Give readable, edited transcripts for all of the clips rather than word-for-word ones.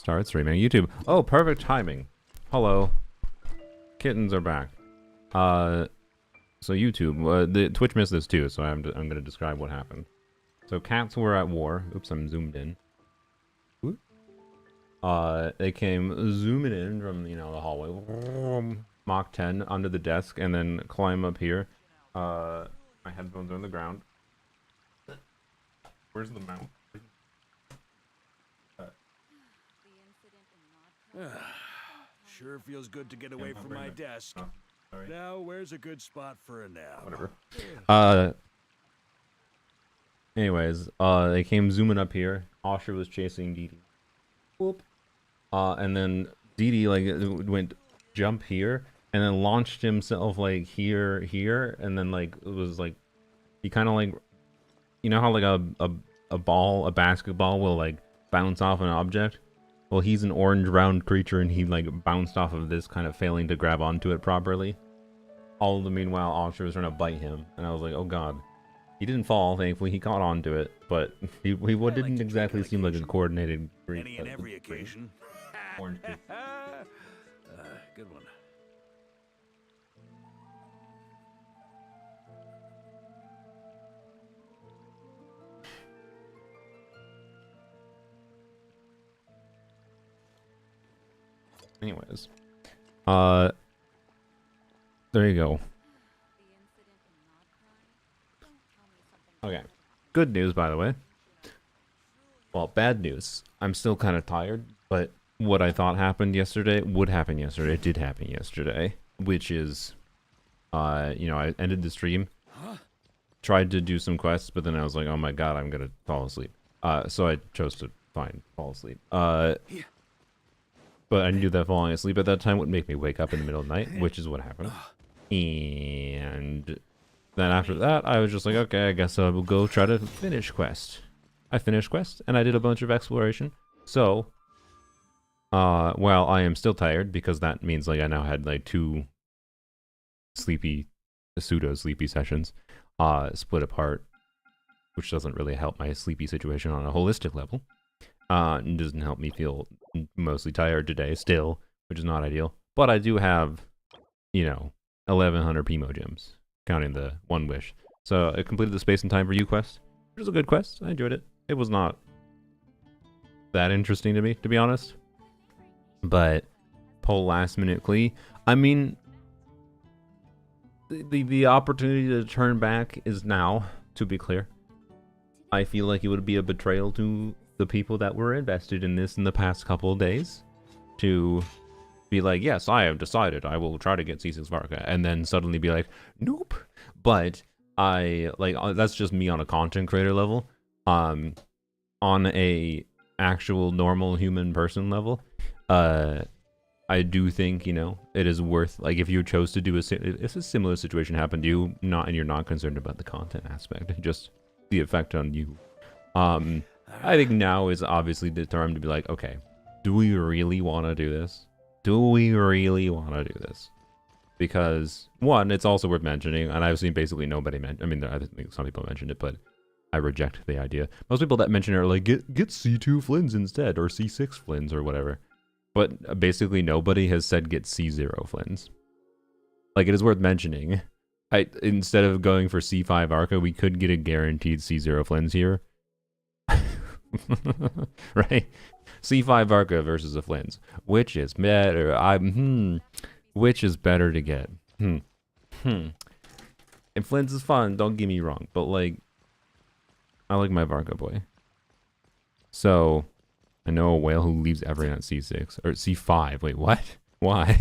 Start streaming YouTube. Oh, perfect timing. Hello. Kittens are back. So YouTube, the Twitch missed this too, so I'm gonna describe what happened. So cats were at war. Oops, I'm zoomed in. Ooh. They came zooming in from, you know, the hallway. Mach 10 under the desk, and then climb up here. My headphones are on the ground. Where's the mount? Sure feels good to get away from my desk. Oh, sorry. Now, where's a good spot for a nap? Whatever. Anyways, they came zooming up here. Osher was chasing Dee Dee. Whoop. And then Dee Dee, like, went jump here, and then launched himself, like, here, and then, like, it was, like, he kind of, like, you know how, like, a basketball will, like, bounce off an object? Well, he's an orange round creature, and he, like, bounced off of this, kind of failing to grab onto it properly. All the meanwhile, Osher was trying to bite him, and I was like, oh god. He didn't fall, thankfully. He caught onto it, but he didn't exactly seem like a coordinated creature. Any and every occasion. Orange Good one. Anyways, there you go. Okay, good news, by the way. Well, bad news. I'm still kind of tired, but what I thought happened yesterday would happen yesterday. It did happen yesterday, which is, you know, I ended the stream, tried to do some quests, but then I was like, oh my god, I'm gonna fall asleep. So I chose to fall asleep. But I knew that falling asleep at that time would make me wake up in the middle of the night, which is what happened. And then after that, I was just like, okay, I guess I will go try to finish quest. I finished quest, and I did a bunch of exploration. So, while I am still tired, because that means, like, I now had, like, 2 pseudo-sleepy sessions, split apart, which doesn't really help my sleepy situation on a holistic level. It doesn't help me feel mostly tired today still, which is not ideal. But I do have, you know, 1100 Primogems, counting the one wish. So I completed the Space and Time for You quest, which was a good quest. I enjoyed it. It was not that interesting to me, to be honest. But pull last minute Klee. I mean, the opportunity to turn back is now, to be clear. I feel like it would be a betrayal to the people that were invested in this in the past couple of days to be like, yes, I have decided I will try to get C6 Varka, and then suddenly be like, nope. But I, like, that's just me on a content creator level. On a actual normal human person level, I do think, you know, it is worth, like, if you chose to do if a similar situation happened to you, and you're not concerned about the content aspect, just the effect on you. I think now is obviously the time to be like, okay, do we really want to do this? Do we really want to do this? Because, one, it's also worth mentioning, and I've seen basically nobody mention, I mean, I think some people mentioned it, but I reject the idea. Most people that mention it are like, get C2 Flins instead, or C6 Flins, or whatever. But basically nobody has said get C0 Flins. Like, it is worth mentioning. Instead of going for C5 Arca, we could get a guaranteed C0 Flins here. Right? C5 Arca versus a Flins. Which is better? Which is better to get? And Flins is fun, don't get me wrong, but, like, I like my Varka boy. So, I know a whale who leaves everything at C6 or C5. Wait, what? Why?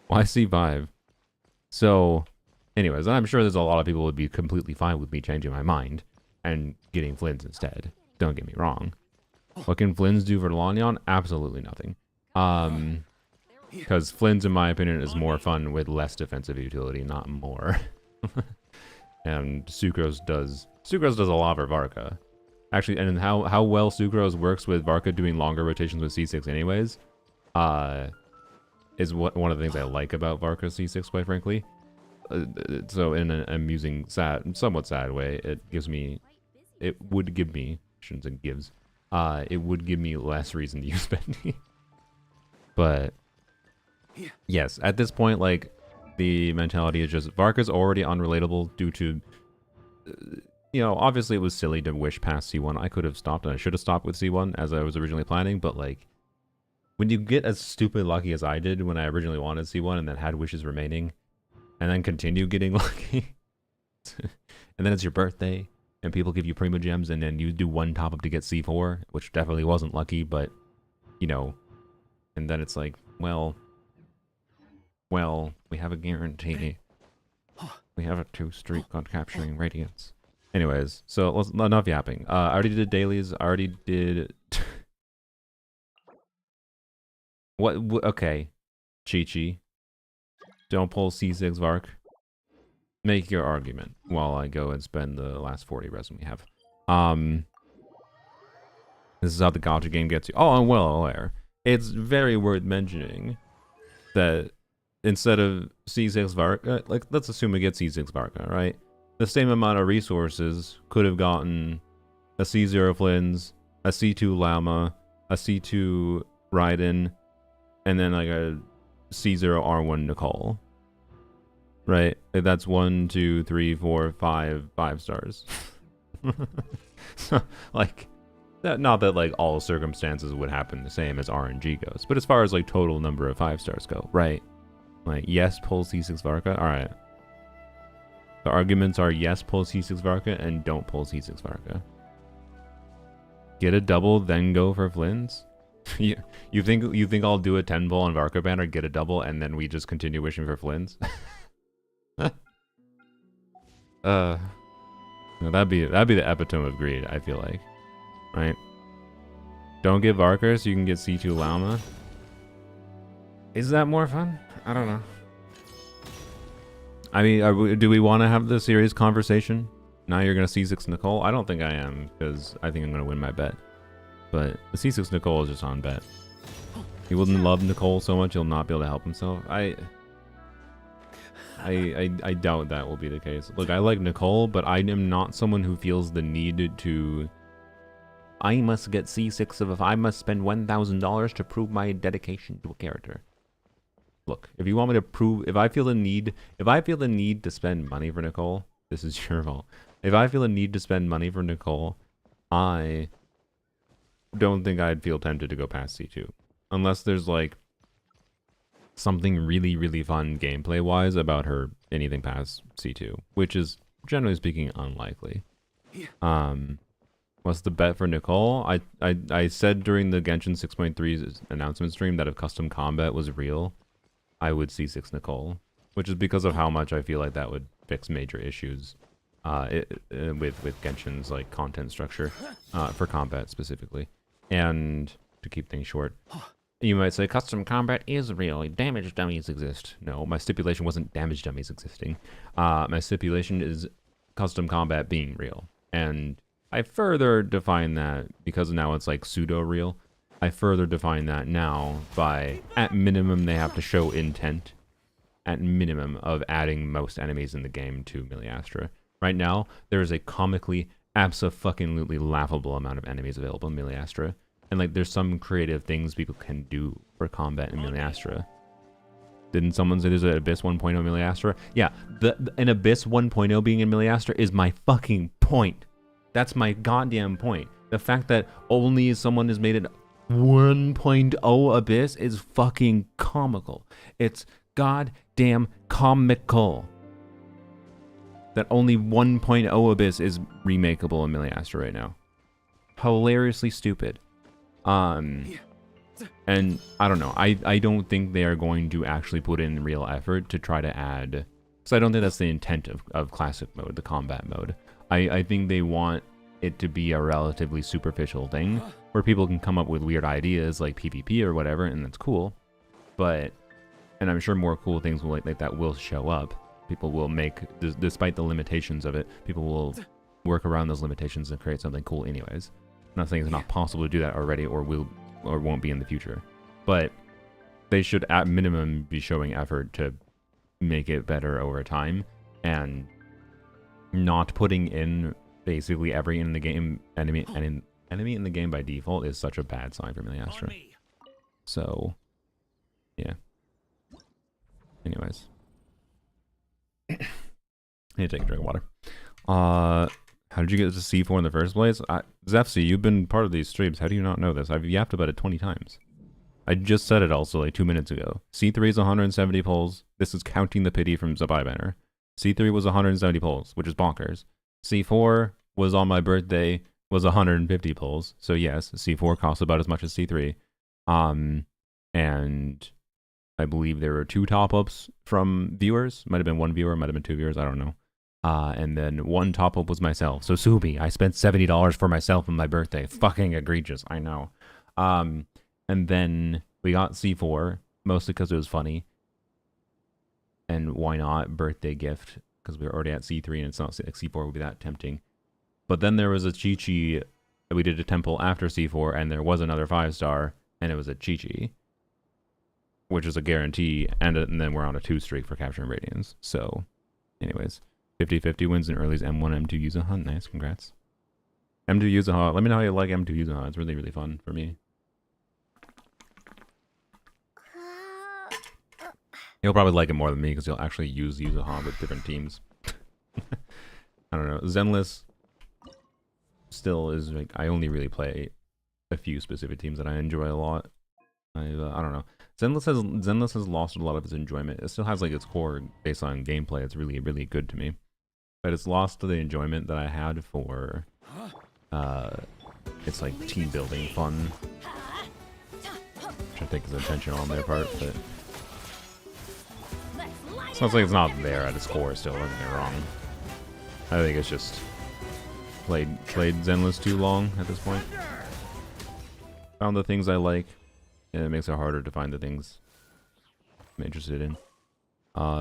Why C5? So, anyways, I'm sure there's a lot of people who would be completely fine with me changing my mind and getting Flins instead. Don't get me wrong. What can Flins do for Lanyon? Absolutely nothing. Because Flins, in my opinion, is more fun with less defensive utility, not more. And Sucrose does a lot for Varka. Actually, and how well Sucrose works with Varka doing longer rotations with C6 anyways, is one of the things I like about Varka C6, quite frankly. So in an amusing, somewhat sad way, it would give me, shouldn't say gives, it would give me less reason to use Bendy. But yes, at this point, like, the mentality is just Varka's already unrelatable due to, you know, obviously it was silly to wish past C1. I could have stopped, and I should have stopped with C1 as I was originally planning, but like, when you get as stupid lucky as I did when I originally wanted C1 and then had wishes remaining, and then continue getting lucky, and then it's your birthday, and people give you Primogems, and then you do one top up to get C4, which definitely wasn't lucky, but, you know, and then it's like, well, we have a guarantee. We have a 2 streak on capturing Radiance. Anyways, so enough yapping. I already did dailies. I already did... What? Okay. Chi-Chi. Don't pull C6 Vark. Make your argument while I go and spend the last 40 resin we have. This is how the Gacha game gets you. Oh, I'm well aware. It's very worth mentioning that instead of C6 Varka, like, let's assume we get C6 Varka, right? The same amount of resources could have gotten a C0 Flins, a C2 Llama, a C2 Raiden, and then like a C0 R1 Nicole. Right? Like, that's 1, 2, 3, 4, 5 stars. So, like, not that like all circumstances would happen the same as RNG goes, but as far as like total number of 5 stars go, right? Like, yes, pull C6 Varka. Alright. The arguments are yes, pull C6 Varka, and don't pull C6 Varka. Get a double, then go for Flins? you think I'll do a 10 pull on Varka banner, get a double, and then we just continue wishing for Flins? No, that'd be the epitome of greed, I feel like. Right? Don't get Varka so you can get C2 Llama. Is that more fun? I don't know. I mean, do we want to have the serious conversation? Now you're going to C6 Nicole? I don't think I am, because I think I'm going to win my bet. But the C6 Nicole is just on bet. He wouldn't love Nicole so much he'll not be able to help himself. I doubt that will be the case. Look, I like Nicole, but I am not someone who feels the need to... I must get C6 I must spend $1,000 to prove my dedication to a character. Look, if you want me to prove... If I feel the need to spend money for Nicole, this is your fault. If I feel a need to spend money for Nicole, I don't think I'd feel tempted to go past C2. Unless there's, like, something really, really fun gameplay-wise about her anything past C2, which is, generally speaking, unlikely. What's the bet for Nicole? I said during the Genshin 6.3's announcement stream that if custom combat was real, I would C6 Nicole, which is because of how much I feel like that would fix major issues with Genshin's like content structure for combat specifically. And to keep things short, you might say custom combat is real. Damage dummies exist. No, my stipulation wasn't damage dummies existing. My stipulation is custom combat being real. And I further define that, because now it's like pseudo-real, I further define that now by, at minimum, they have to show intent, at minimum, of adding most enemies in the game to Miliastra. Right now, there is a comically, abso-fucking-lutely laughable amount of enemies available in Miliastra. And like, there's some creative things people can do for combat in Miliastra. Didn't someone say there's an Abyss 1.0 Miliastra? Yeah, an Abyss 1.0 being in Miliastra is my fucking point. That's my goddamn point. The fact that only someone has made it 1.0 Abyss is fucking comical. It's goddamn comical. That only 1.0 Abyss is remakeable in Miliastra right now. Hilariously stupid. And I don't know. I don't think they are going to actually put in real effort to try to add... Because I don't think that's the intent of classic mode, the combat mode. I think they want it to be a relatively superficial thing where people can come up with weird ideas like PvP or whatever, and that's cool. But, and I'm sure more cool things will, like that will show up. People will make, despite the limitations of it, people will work around those limitations and create something cool anyways. I'm not saying it's not possible to do that already or won't be in the future. But they should at minimum be showing effort to make it better over time and not putting in basically every in the game enemy enemy in the game by default is such a bad sign for Miliastra. So, yeah. Anyways. I need to take a drink of water. How did you get to C4 in the first place? Zefsy, you've been part of these streams. How do you not know this? I've yapped about it 20 times. I just said it also like 2 minutes ago. C3 is 170 pulls. This is counting the pity from Zabai Banner. C3 was 170 pulls, which is bonkers. C4 was on my birthday, was 150 pulls. So yes, C4 costs about as much as C3. And I believe there were 2 top-ups from viewers. Might have been 1 viewer, might have been 2 viewers, I don't know. And then 1 top-up was myself. So Subi, I spent $70 for myself on my birthday. Fucking egregious, I know. And then we got C4, mostly because it was funny. And why not? Birthday gift, because we were already at C3 and it's not like C4 would be that tempting. But then there was a Chi-Chi. We did a temple after C4 and there was another 5-star and it was a Chi-Chi, which is a guarantee. And then we're on a 2 streak for capturing Radiance. So anyways, 50-50 wins in early's M1, M2 Yuzuha. Nice, congrats. M2 Yuzuha. Let me know how you like M2 Yuzuha. It's really, really fun for me. You'll probably like it more than me because you'll actually use Yuzuha with different teams. I don't know. Zenless still is like, I only really play a few specific teams that I enjoy a lot. I don't know. Zenless has lost a lot of its enjoyment. It still has like its core based on gameplay. It's really, really good to me. But it's lost the enjoyment that I had for it's like team building fun. Which I think is intentional on their part, but sounds like it's not there at its core still, don't get me wrong. I think it's just played Zenless too long at this point. Found the things I like, and it makes it harder to find the things I'm interested in.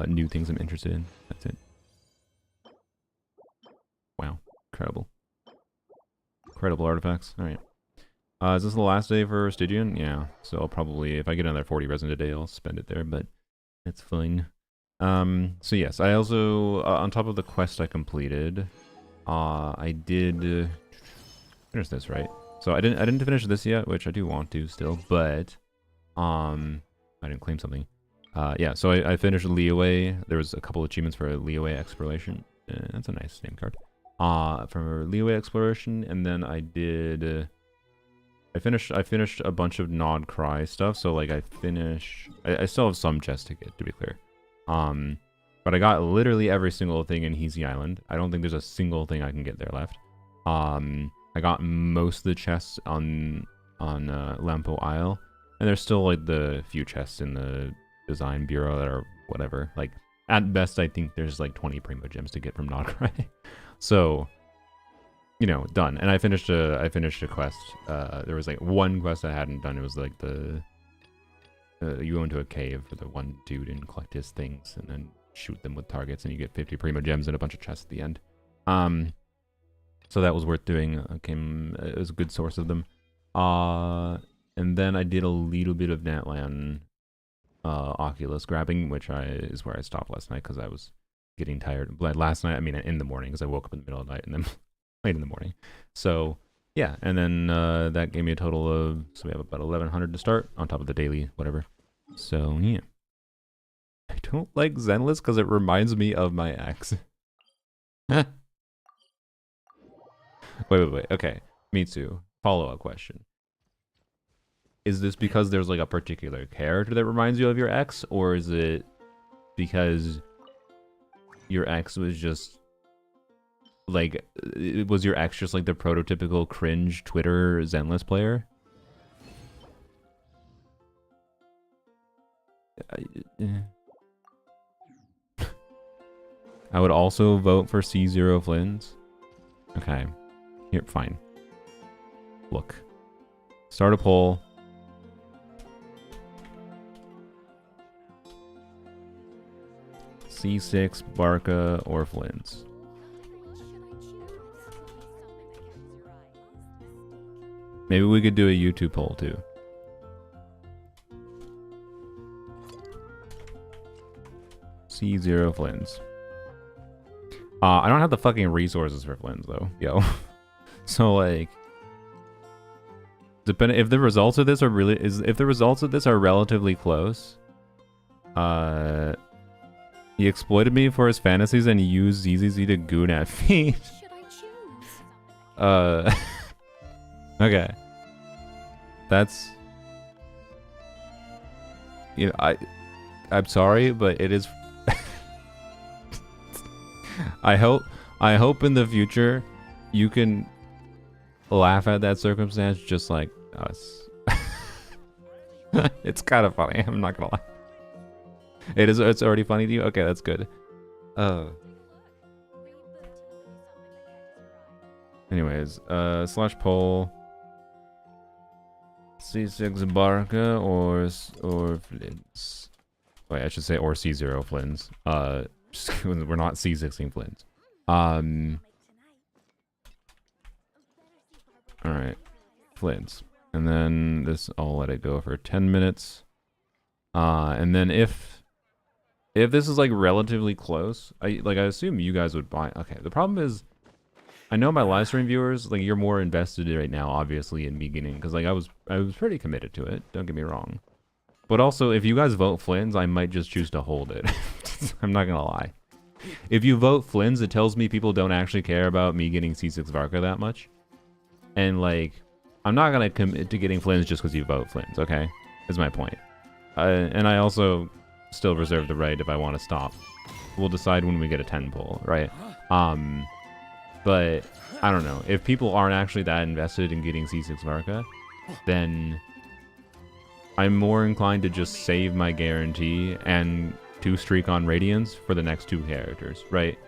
New things I'm interested in. That's it. Wow. Incredible. Incredible artifacts. Alright. Is this the last day for Stygian? Yeah. So I'll probably, if I get another 40 resin today, I'll spend it there, but it's fine. So yes, I also, on top of the quest I completed, I did finish this, right? So I didn't finish this yet, which I do want to still, but, I didn't claim something. Yeah, so I finished Leeway. There was a couple achievements for Leeway Exploration. That's a nice name card. For Leeway Exploration, and then I did, I finished a bunch of Nod Cry stuff, so like I still have some chests to get, to be clear. But I got literally every single thing in Heezy Island. I don't think there's a single thing I can get there left. I got most of the chests on Lampo Isle, and there's still like the few chests in the Design Bureau that are whatever. Like at best, I think there's like 20 Primogems to get from Nodcry. So, you know, done. And I finished a quest. There was like one quest I hadn't done. It was like the you go into a cave for the one dude and collect his things, and then shoot them with targets, and you get 50 Primogems and a bunch of chests at the end. So that was worth doing. It was a good source of them. And then I did a little bit of Natlan Oculus grabbing, which is where I stopped last night because I was getting tired. Last night, I mean, in the morning, because I woke up in the middle of the night and then late in the morning. So yeah, and then that gave me a total of, so we have about 1100 to start on top of the daily whatever. So yeah, I don't like Zenless because it reminds me of my ex. Wait. Okay, Mitsu, follow-up question. Is this because there's like a particular character that reminds you of your ex, or is it because your ex was just like, was your ex just like the prototypical cringe Twitter Zenless player? I would also vote for C0 Flins. Okay. Here, fine. Look. Start a poll. C6, Varka, or Flins. Maybe we could do a YouTube poll too. C0 Flins. I don't have the fucking resources for Flins though, yo. So like, Depending if the results of this are if the results of this are relatively close, he exploited me for his fantasies and he used ZZZ to goon at me. Okay. That's, you know, I'm sorry, but it is. I hope in the future you can laugh at that circumstance just like us. It's kind of funny. I'm not gonna lie. It is. It's already funny to you. Okay, that's good. Anyways, slash poll. C6 Varka or Flins. Wait, I should say or C0 Flins. We're not C16 Flins. Alright. Flins. And then this, I'll let it go for 10 minutes. And then if this is like relatively close, I assume you guys would buy. Okay, the problem is, I know my live stream viewers, like, you're more invested right now, obviously, in me getting, because like I was pretty committed to it. Don't get me wrong. But also, if you guys vote Flins, I might just choose to hold it. I'm not gonna lie. If you vote Flins, it tells me people don't actually care about me getting C6 Varka that much. And like, I'm not gonna commit to getting Flins just because you vote Flins. Okay, is my point. And I also still reserve the right if I want to stop. We'll decide when we get a 10 poll, right? But I don't know. If people aren't actually that invested in getting C6 Varka, then I'm more inclined to just save my guarantee and 2 streak on Radiance for the next 2 characters, right?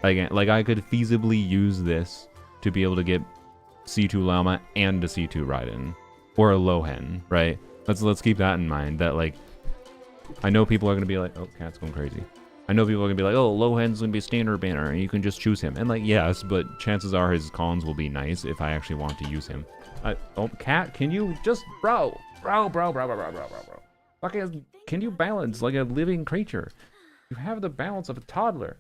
Again, like I could feasibly use this to be able to get C2 Llama and a C2 Raiden, or a Lohen, right? Let's keep that in mind. That like, I know people are gonna be like, oh, cat's going crazy. I know people are gonna be like, oh, Lohen's gonna be a standard banner and you can just choose him. And like, yes, but chances are his cons will be nice if I actually want to use him. Oh, cat, can you just, bro. Fucking, can you balance like a living creature? You have the balance of a toddler.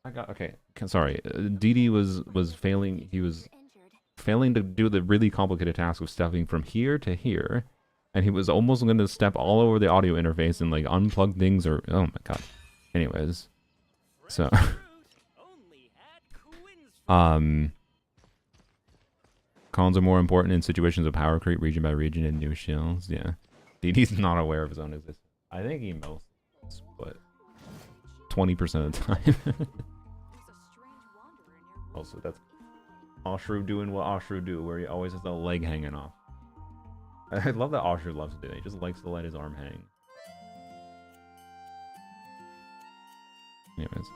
Okay, sorry. DD was failing. He was failing to do the really complicated task of stepping from here to here. And he was almost going to step all over the audio interface and like unplug things or, oh my god. Anyways, so cons are more important in situations of power creep, region by region, and new shields. Yeah, DD's not aware of his own existence. I think he knows, but 20% of the time. Also, that's Oshru doing what Oshru do, where he always has the leg hanging off. I love that Oshru loves to do it. He just likes to let his arm hang. Anyways,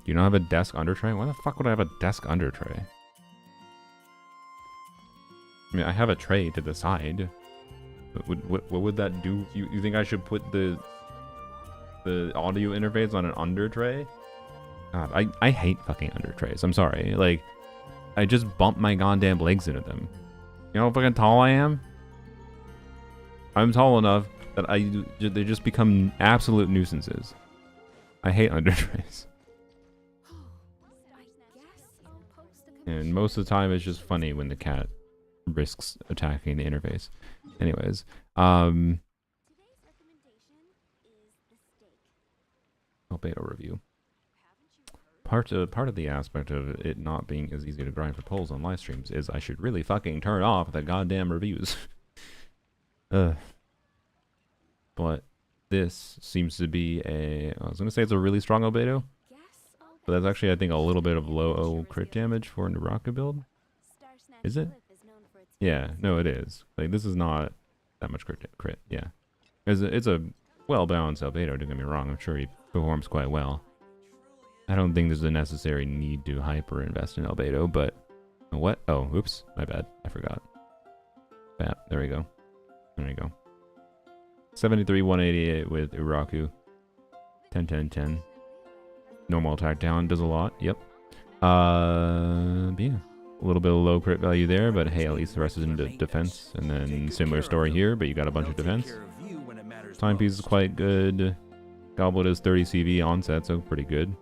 do you not have a desk under tray? Why the fuck would I have a desk under tray? I mean, I have a tray to the side. But what would that do? You think I should put the audio interface on an under tray? God, I hate fucking under trays. I'm sorry. Like, I just bump my goddamn legs into them. You know how fucking tall I am? I'm tall enough that they just become absolute nuisances. I hate under trays. And most of the time it's just funny when the cat risks attacking the interface. Anyways, albedo review. Part of the aspect of it not being as easy to grind for polls on live streams is I should really fucking turn off the goddamn reviews. But this seems to be I was gonna say it's a really strong albedo, but that's actually, I think, a little bit of low O crit damage for a Naraka build. Is it? Yeah, no, it is. Like, this is not that much crit. Yeah, it's a well balanced albedo. Don't get me wrong. I'm sure he performs quite well. I don't think there's a necessary need to hyper invest in albedo, but what? Oh, oops, my bad. I forgot. There we go. There we go. 73, 188 with Uraku. 10, 10, 10. Normal attack down does a lot. Yep. Yeah. A little bit of low crit value there, but hey, at least the rest is into defense. And then similar story here, but you got a bunch of defense. Timepiece is quite good. Goblet is 30 CV onset, so pretty good.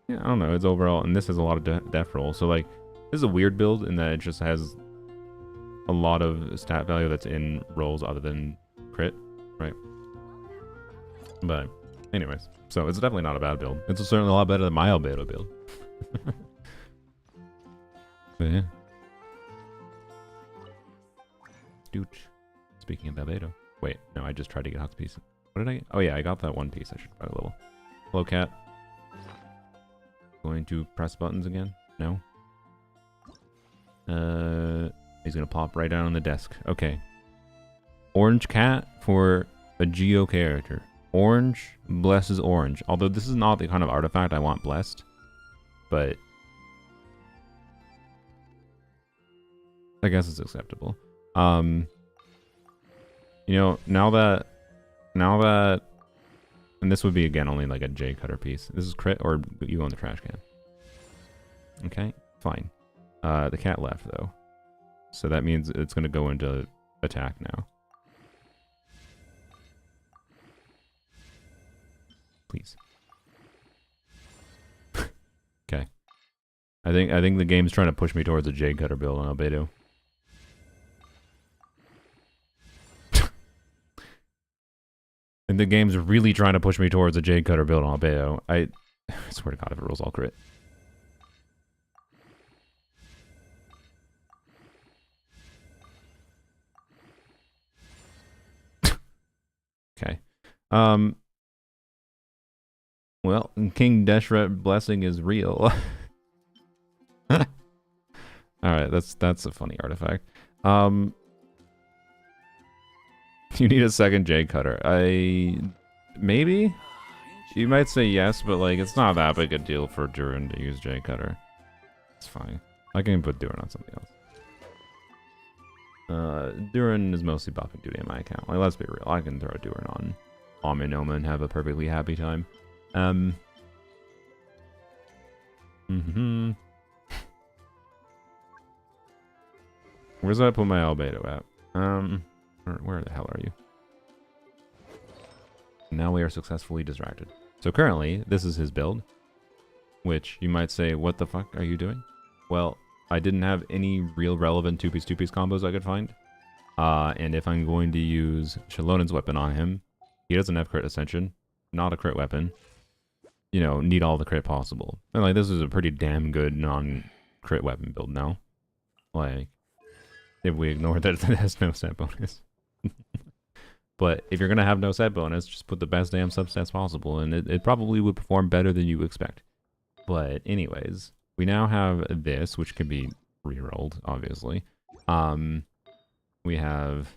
Yeah, I don't know. It's overall, and this has a lot of def roll. So like, This is a weird build in that it just has a lot of stat value that's in rolls other than crit, right? But anyways, so it's definitely not a bad build. It's certainly a lot better than my albedo build. But yeah. Dooch. Speaking of albedo. Wait, no, I just tried to get Husk piece. What did I get? Oh yeah, I got that one piece. I should probably level. Hello, cat. Going to press buttons again? No. He's gonna pop right down on the desk. Okay. Orange cat for a Geo character. Orange blesses orange. Although this is not the kind of artifact I want blessed. But I guess it's acceptable. You know, now that and this would be again only like a J cutter piece. This is crit or you go in the trash can. Okay, fine. The cat left though. So that means it's gonna go into attack now. Please. Okay. I think the game's trying to push me towards a J cutter build on albedo. And the game's really trying to push me towards a J cutter build on albedo. I swear to God if it rolls all crit. Okay. Well, King Deshret blessing is real. Alright, that's a funny artifact. You need a second J cutter. Maybe? You might say yes, but like it's not that big a deal for Duran to use J cutter. It's fine. I can put Duran on something else. Duran is mostly buffing duty in my account. Like, let's be real. I can throw Duran on Ominoma and have a perfectly happy time. Where's that put my albedo at? Where the hell are you? Now we are successfully distracted. So currently, this is his build. Which, you might say, what the fuck are you doing? Well, I didn't have any real relevant 2-piece combos I could find. And if I'm going to use Shalonen's weapon on him, he doesn't have crit ascension. Not a crit weapon. You know, need all the crit possible. And like, this is a pretty damn good non-crit weapon build now. Like, if we ignore that it has no set bonus. But if you're going to have no set bonus, just put the best damn substats possible, and it probably would perform better than you expect. But anyways, we now have this, which can be rerolled, obviously. We have...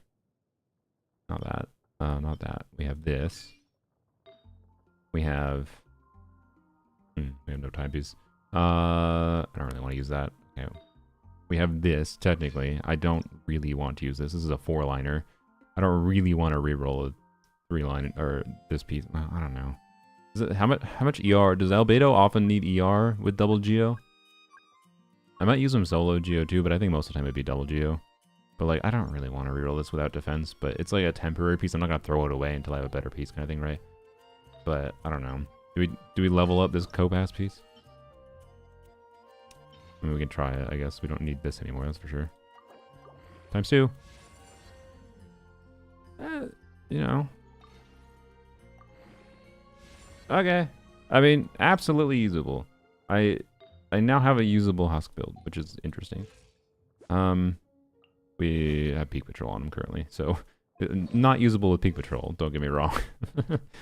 Not that. Not that. We have this. We have... we have no timepiece. I don't really want to use that. Okay. We have this, technically. I don't really want to use this. This is a 4-liner. I don't really want to reroll a 3-line or this piece. I don't know. Is it, how much ER? Does albedo often need ER with double Geo? I might use him solo Geo too, but I think most of the time it'd be double Geo. But like, I don't really want to reroll this without defense, but it's like a temporary piece. I'm not gonna throw it away until I have a better piece kind of thing, right? But I don't know. Do we level up this Copass piece? I mean, we can try it, I guess. We don't need this anymore, that's for sure. ×2. You know. Okay. I mean, absolutely usable. I now have a usable Husk build, which is interesting. We have Peak Patrol on him currently, so not usable with Peak Patrol, don't get me wrong.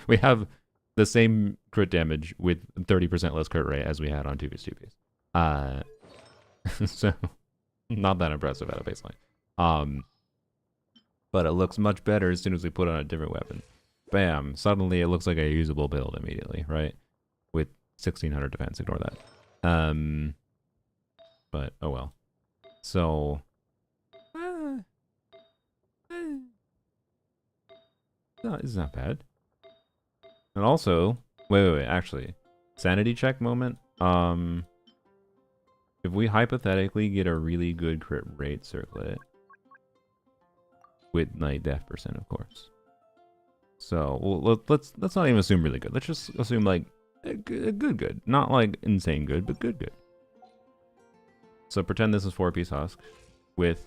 We have the same crit damage with 30% less crit rate as we had on 2-piece. So, not that impressive at a baseline. But it looks much better as soon as we put on a different weapon. Bam! Suddenly it looks like a usable build immediately, right? With 1600 defense, ignore that. But, oh well. So... no, it's not bad. And also... Wait, actually. Sanity check moment. If we hypothetically get a really good crit rate circlet... with like def %, of course. So well, let's not even assume really good. Let's just assume like good, not like insane good, but good. So pretend this is 4-piece Husk with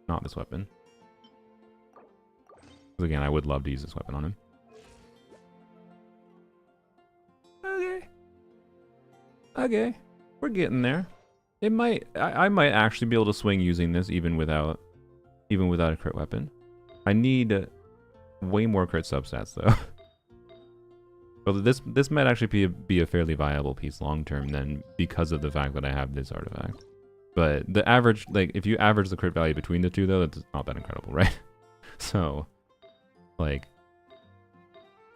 not this weapon. Because again, I would love to use this weapon on him. Okay. Okay. We're getting there. It might... I might actually be able to swing using this even without a crit weapon. I need way more crit substats though. But this might actually be a fairly viable piece long term then, because of the fact that I have this artifact. But the average, like, if you average the crit value between the two though, that's not that incredible, right? So, like,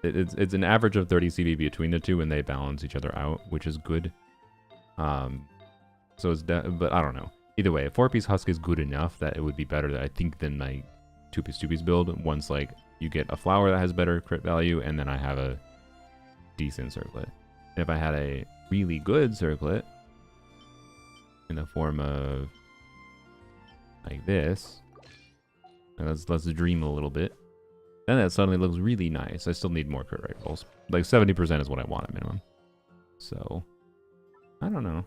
it's an average of 30 CV between the two, and they balance each other out, which is good. So it's but I don't know. Either way, a 4-piece Husk is good enough that it would be better, I think, than my 2-piece build. Once, like, you get a flower that has better crit value, and then I have a decent circlet. And if I had a really good circlet in the form of like this, let's dream a little bit, then that suddenly looks really nice. I still need more crit rate rolls. Like 70% is what I want at minimum. So I don't know.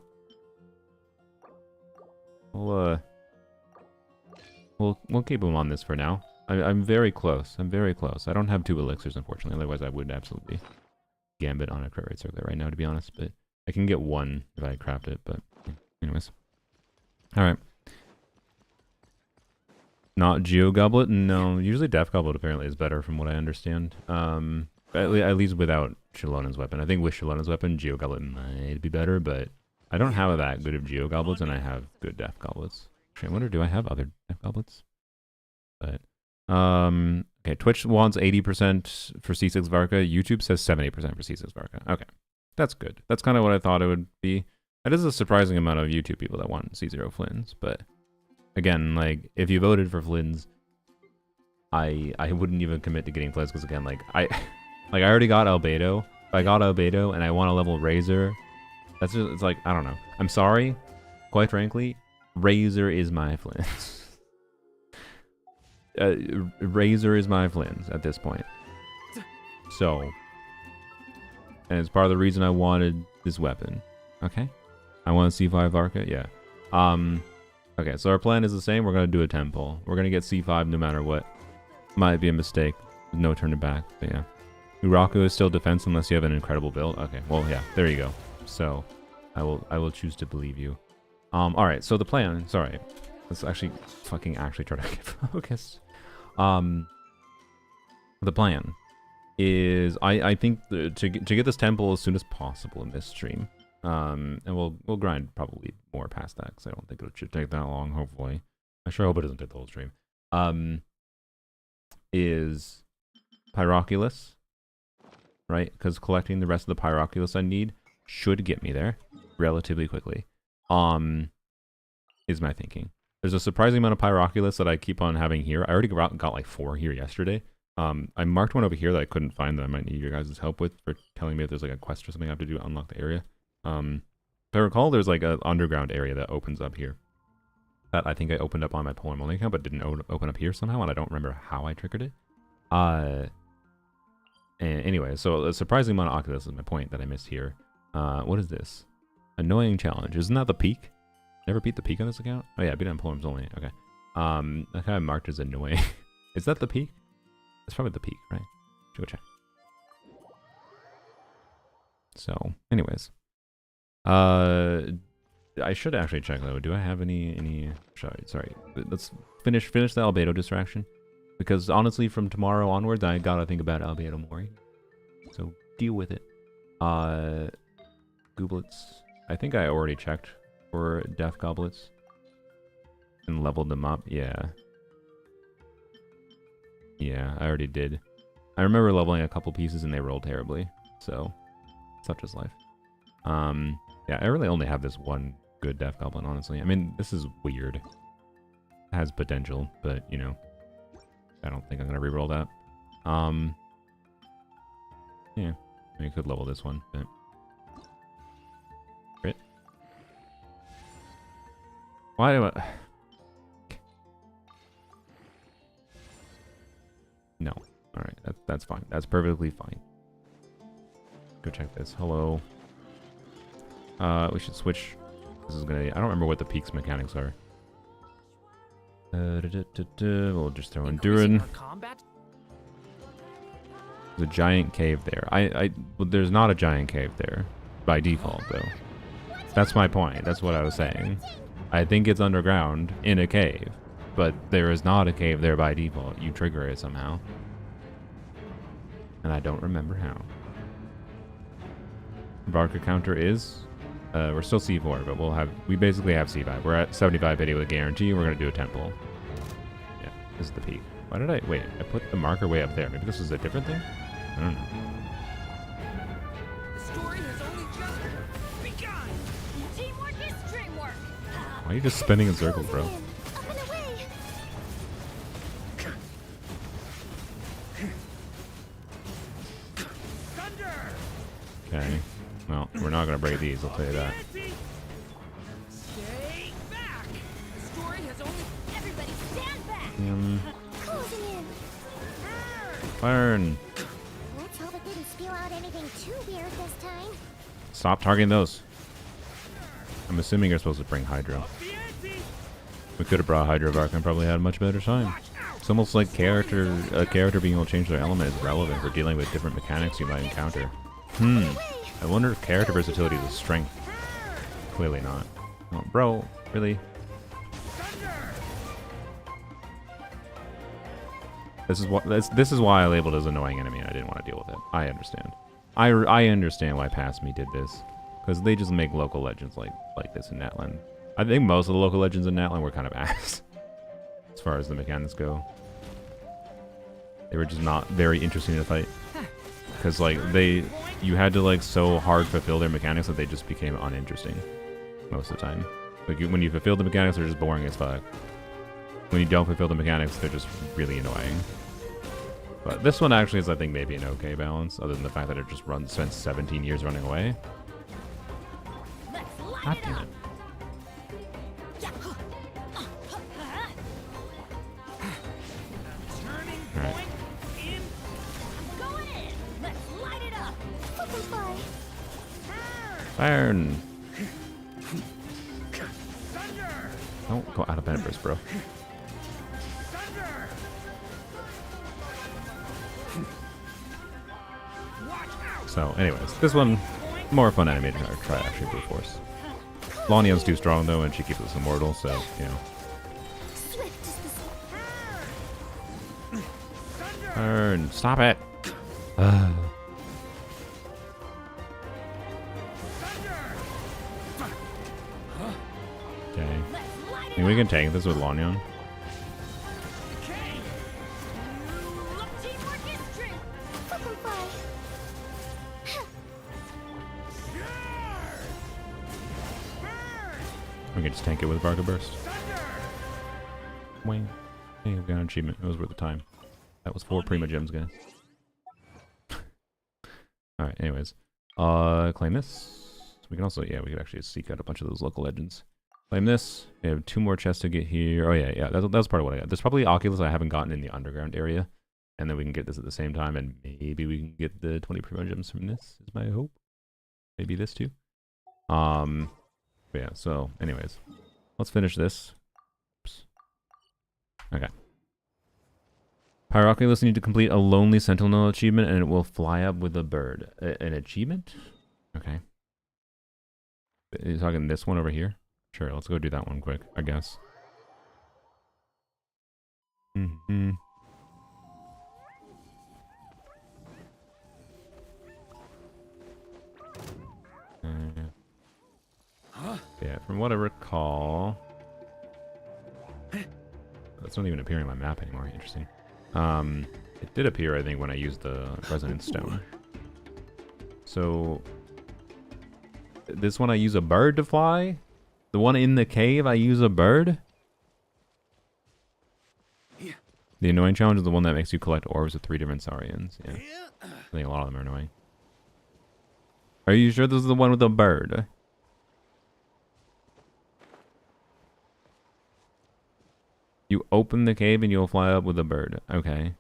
We'll keep him on this for now. I'm very close. I'm very close. I don't have 2 elixirs, unfortunately. Otherwise, I would absolutely gambit on a crit rate circlet right now, to be honest. But I can get 1 if I craft it. But anyways. Alright. Not Geo Goblet? No. Usually Death Goblet apparently is better from what I understand. At least without Shallona's weapon. I think with Shallona's weapon, Geo Goblet might be better, but I don't have that good of Geo Goblets, and I have good Death Goblets. Actually, I wonder, do I have other Death Goblets? But, okay, Twitch wants 80% for C6 Varka. YouTube says 70% for C6 Varka. Okay, that's good. That's kind of what I thought it would be. That is a surprising amount of YouTube people that want C0 Flins, but again, like, if you voted for Flins, I wouldn't even commit to getting Flins, because again, like, I already got Albedo. If I got Albedo and I want to level Razor, that's just, it's like, I don't know. I'm sorry, quite frankly, Razor is my Flins. Razor is my Flins at this point. So, and it's part of the reason I wanted this weapon. Okay, I want C5 Varka. Yeah. Okay, so our plan is the same. We're gonna do a temple. We're gonna get C5 no matter what. Might be a mistake. No turning back. But yeah, Uraku is still defense unless you have an incredible build. Okay, well yeah, there you go. So, I will choose to believe you. All right. So the plan. Sorry, let's actually try to get focused. The plan is I think to get this temple as soon as possible in this stream. And we'll grind probably more past that, because I don't think it should take that long. Hopefully, I sure hope it doesn't take the whole stream. Is Pyroculus, right? Because collecting the rest of the Pyroculus I need should get me there relatively quickly. Is my thinking. There's a surprising amount of Pyroculus that I keep on having here. I already got like 4 here yesterday. I marked one over here that I couldn't find that I might need your guys' help with, for telling me if there's like a quest or something I have to do to unlock the area. If I recall, there's like an underground area that opens up here that I think I opened up on my Poem Only account, but didn't open up here somehow, and I don't remember how I triggered it. And anyway, so a surprising amount of Oculus is my point that I missed here. What is this? Annoying challenge. Isn't that the peak? Never beat the peak on this account? Oh yeah, I beat it on Poems Only. Okay. That kind of marked as annoying. Is that the peak? It's probably the peak, right? Should go check. So, anyways. I should actually check though. Do I have any sorry. Let's finish the Albedo distraction. Because honestly, from tomorrow onwards, I gotta think about Albedo Mori. So deal with it. Goblets. I think I already checked for Death Goblets and leveled them up. Yeah, I already did. I remember leveling a couple pieces and they rolled terribly. So such is life. Yeah, I really only have this one good Death Goblin, honestly. I mean, this is weird. It has potential, but you know, I don't think I'm gonna reroll that. Yeah, I mean, I could level this one, but crit. Why do I? No. All right, that's fine. That's perfectly fine. Go check this. Hello. We should switch This is gonna... I don't remember what the peak's mechanics are. We'll just throw in Durin. There's a giant cave there. Well, there's not a giant cave there. By default, though. That's my point. That's what I was saying. I think it's underground in a cave. But there is not a cave there by default. You trigger it somehow. And I don't remember how. Varka counter is... we're still C4, but we basically have C5. We're at 75 80 with a guarantee. We're going to do a temple. Yeah, this is the peak. Why did wait, I put the marker way up there. Maybe this was a different thing? I don't know. The story has only just begun. Teamwork is dreamwork. Why are you just spinning in circles, bro? Up and away. Thunder. Okay. Well, we're not going to break these, I'll tell you that. Stay back. The story has only... Everybody stand back. Closing in. Burn! Let's hope it didn't spew out anything too weird this time. Stop targeting those. I'm assuming you're supposed to bring Hydro. We could have brought Hydro Varka and probably had a much better time. It's almost like a character being able to change their element is relevant for dealing with different mechanics you might encounter. I wonder if character versatility is a strength. Clearly not. Oh, bro, really? This is why I labeled it as annoying enemy and I didn't want to deal with it. I understand. I understand why Past Me did this. Because they just make local legends like this in Natlan. I think most of the local legends in Natlan were kind of ass. As far as the mechanics go. They were just not very interesting to fight. Because like you had to like so hard fulfill their mechanics that they just became uninteresting. Most of the time. Like when you fulfill the mechanics, they're just boring as fuck. When you don't fulfill the mechanics, they're just really annoying. But this one actually is, I think, maybe an okay balance, other than the fact that it just spent 17 years running away. God damn it. Alright. Iron! Don't go out of embers, bro. So, anyways, this one, more fun animated try actually brute force. Lanian's too strong though, and she keeps us immortal, so, you know. Burn! Stop it! Okay. I think we can tank this with Lanian. We can just tank it with Varka Burst. Wing. Hey, we got an achievement. It was worth the time. That was 4 Primogems, guys. Alright, anyways. Claim this. We can also, yeah, we could actually seek out a bunch of those local legends. Claim this. We have 2 more chests to get here. Oh, yeah, that's part of what I got. There's probably Oculus I haven't gotten in the underground area. And then we can get this at the same time, and maybe we can get the 20 Primogems from this, is my hope. Maybe this too. But yeah, so, anyways. Let's finish this. Oops. Okay. Pyroculus need to complete a lonely sentinel achievement, and it will fly up with a bird. An achievement? Okay. Are you talking this one over here? Sure, let's go do that one quick, I guess. Yeah, from what I recall... That's not even appearing on my map anymore, interesting. It did appear, I think, when I used the resonance stone. So... This one I use a bird to fly? The one in the cave I use a bird? The annoying challenge is the one that makes you collect orbs with 3 different Saurians. Yeah. I think a lot of them are annoying. Are you sure this is the one with the bird? You open the cave and you'll fly up with a bird. Okay.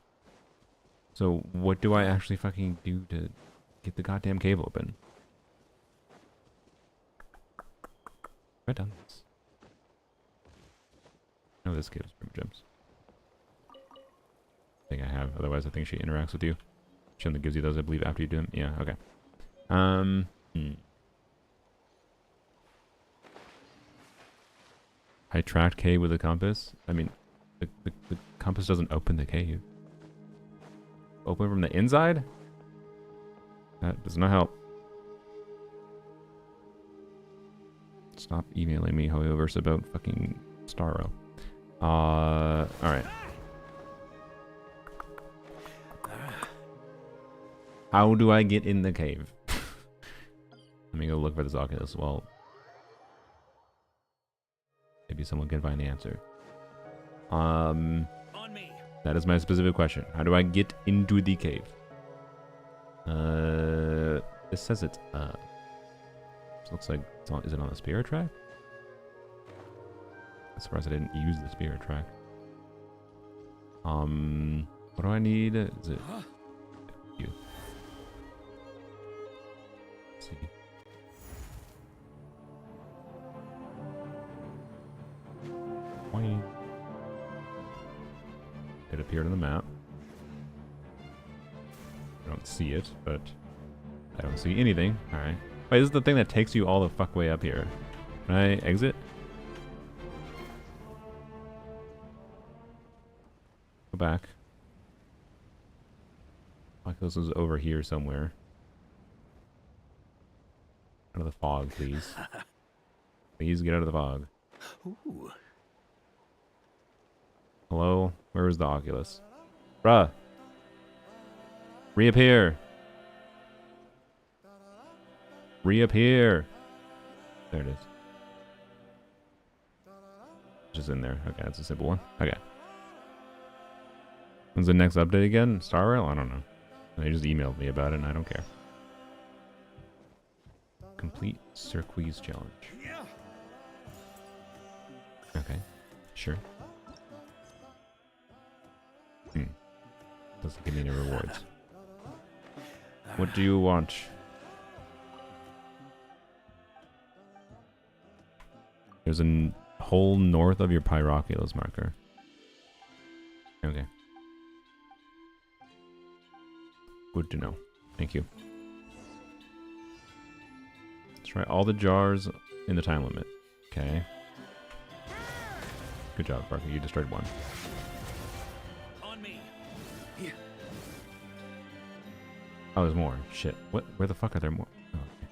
So what do I actually fucking do to get the goddamn cave open? Right down this. No, this gives Primogems. I think I have. Otherwise, I think she interacts with you. She only gives you those, I believe, after you do them. Yeah. Okay. I tracked cave with a compass. I mean, the compass doesn't open the cave. Open from the inside? That does not help. Stop emailing me, Hoyoverse, about fucking Starro. Alright. How do I get in the cave? Let me go look for this oculus. Well, maybe someone can find the answer. That is my specific question. How do I get into the cave? This says it's this looks like it's on, is it on the spirit track? I'm surprised I didn't use the spirit track. What do I need? Is it you? Let's see. Point. It appeared on the map. I don't see it, but I don't see anything. Alright. Wait, this is the thing that takes you all the fuck way up here. Can I exit? Go back. Oculus is over here somewhere. Out of the fog, please. Please get out of the fog. Ooh. Hello? Where is the Oculus? Bruh! Reappear! Reappear! There it is. Just in there. Okay, that's a simple one. Okay. When's the next update again? Star Rail? I don't know. They just emailed me about it and I don't care. Complete Circuits challenge. Okay. Sure. Doesn't give me any rewards. What do you want? There's a hole north of your Pyroculus marker. Okay. Good to know. Thank you. Let's try all the jars in the time limit. Okay. Good job, Varka. You destroyed one. On me. Here. Oh, there's more. Shit. What? Where the fuck are there more? Oh, okay.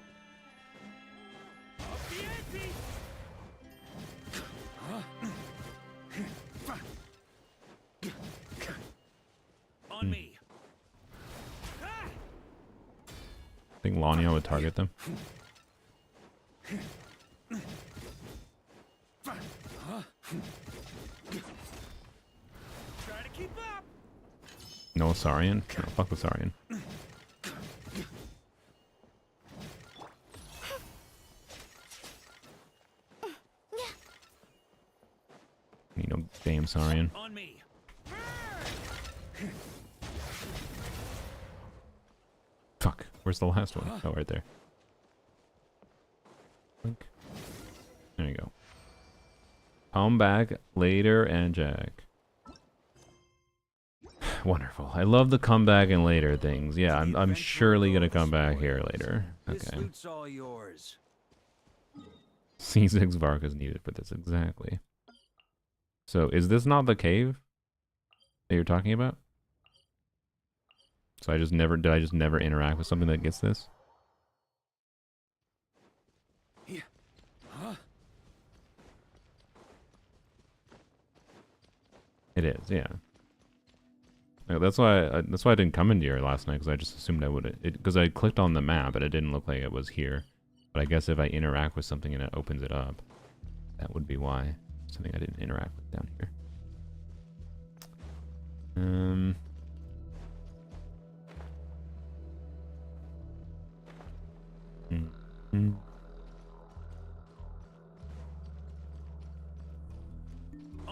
On me. I think Lania would target them. Try to keep up. No Saurian? No, fuck the Saurian. You know, damn Saurian. On me. Fuck. Where's the last one? Oh, right there. Blink. There you go. Come back later and Jack. Wonderful. I love the comeback and later things. Yeah, I'm surely gonna come back here later. This Okay. loot's all yours. C6 Varka is needed for this, exactly. So, is this not the cave that you're talking about? So did I just never interact with something that gets this? Yeah. Huh? It is, yeah. No, that's why I didn't come into here last night, because I just assumed I would. Because I clicked on the map and it didn't look like it was here. But I guess if I interact with something and it opens it up, that would be why. Something I didn't interact with down here.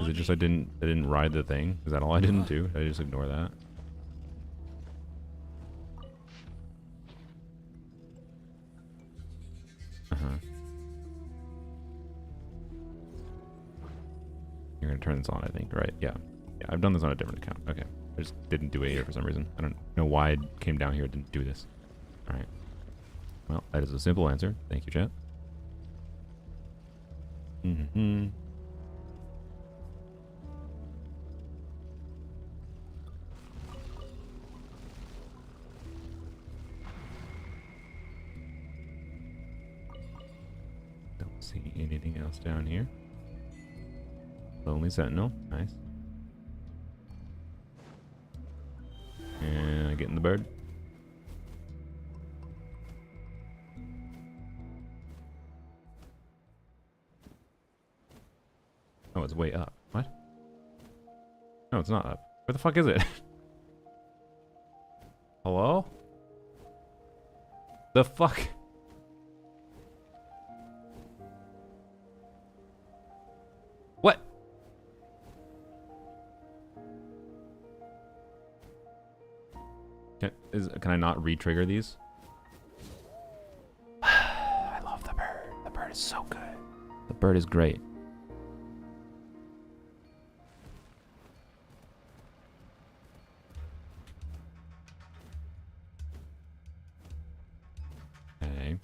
Is it just I didn't ride the thing? Is that all I didn't do? Did I just ignore that? You're gonna turn this on, I think, right? Yeah. Yeah, I've done this on a different account. Okay. I just didn't do it here for some reason. I don't know why I came down here and didn't do this. Alright. Well, that is a simple answer. Thank you, chat. Mm-hmm. Don't see anything else down here. Lonely Sentinel. Nice. And I get in the bird. Oh, it's way up. What? No, it's not up. Where the fuck is it? Hello? The fuck? What? Can I not re-trigger these? I love the bird. The bird is so good. The bird is great. Okay.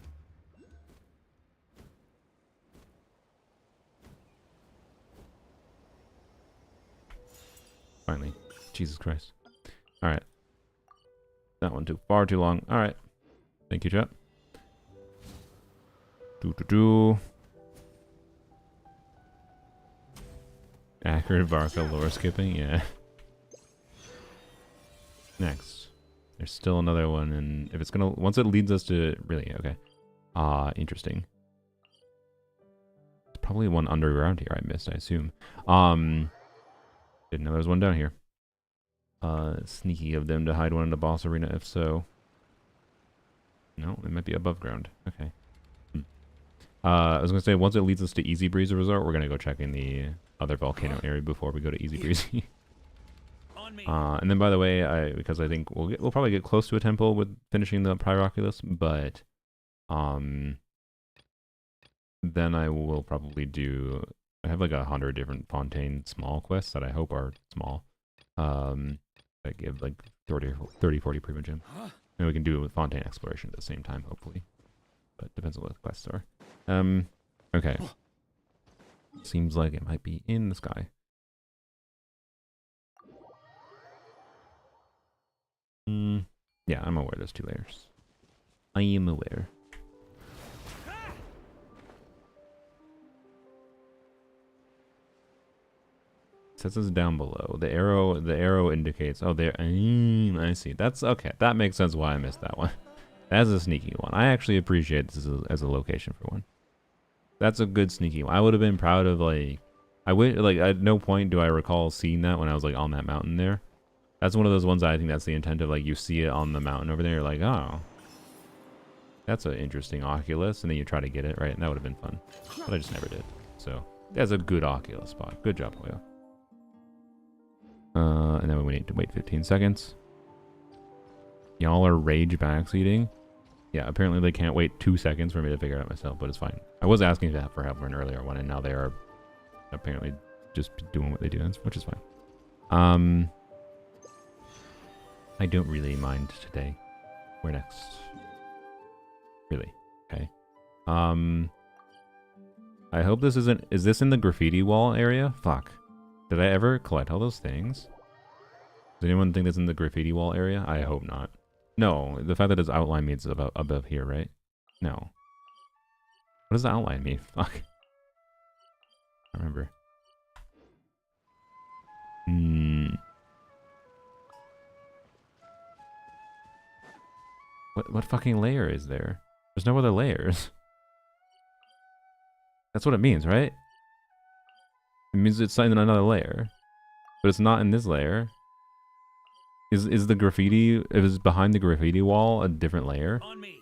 Finally. Jesus Christ. Alright. That one took far too long. Alright. Thank you, chat. Accurate Varka lore skipping, yeah. Next. There's still another one, and if it's gonna... Once it leads us to... Really? Okay. Interesting. There's probably one underground here I missed, I assume. Didn't know there was one down here. Sneaky of them to hide one in the boss arena, if so. No, it might be above ground. Okay. I was gonna say, once it leads us to Easy Breezy Resort, we're gonna go check in the other volcano area before we go to Easy Breezy. And then, by the way, because I think we'll probably get close to a temple with finishing the Pyroculus, but then I will probably do... I have like 100 different Fontaine small quests that I hope are small. That give like 30, 40 Primogem. And we can do it with Fontaine exploration at the same time, hopefully. But depends on what the quests are. Okay. Seems like it might be in the sky. Yeah, I'm aware there's 2 layers. I am aware. It says it's down below. The arrow indicates. Oh, there. I see. That's okay. That makes sense why I missed that one. That's a sneaky one. I actually appreciate this as a location for one. That's a good sneaky one. I would have been proud of like. I would like. At no point do I recall seeing that when I was like on that mountain there. That's one of those ones I think that's the intent of like you see it on the mountain over there. You're like, oh, that's an interesting oculus, and then you try to get it right, and that would have been fun. But I just never did. So that's a good oculus spot. Good job, Hoyo. And then we need to wait 15 seconds. Y'all are rage backseating. Yeah, apparently they can't wait 2 seconds for me to figure it out myself, but it's fine. I was asking for help for an earlier one, and now they are apparently just doing what they do, which is fine. I don't really mind today. Where next? Really? Okay. I hope this isn't... Is this in the graffiti wall area? Fuck. Did I ever collect all those things? Does anyone think that's in the graffiti wall area? I hope not. No, the fact that it's outline means above here, right? No. What does the outline mean? Fuck. I remember. What fucking layer is there? There's no other layers. That's what it means, right? It means it's in another layer. But it's not in this layer. Is the graffiti, if it's behind the graffiti wall, a different layer? On me.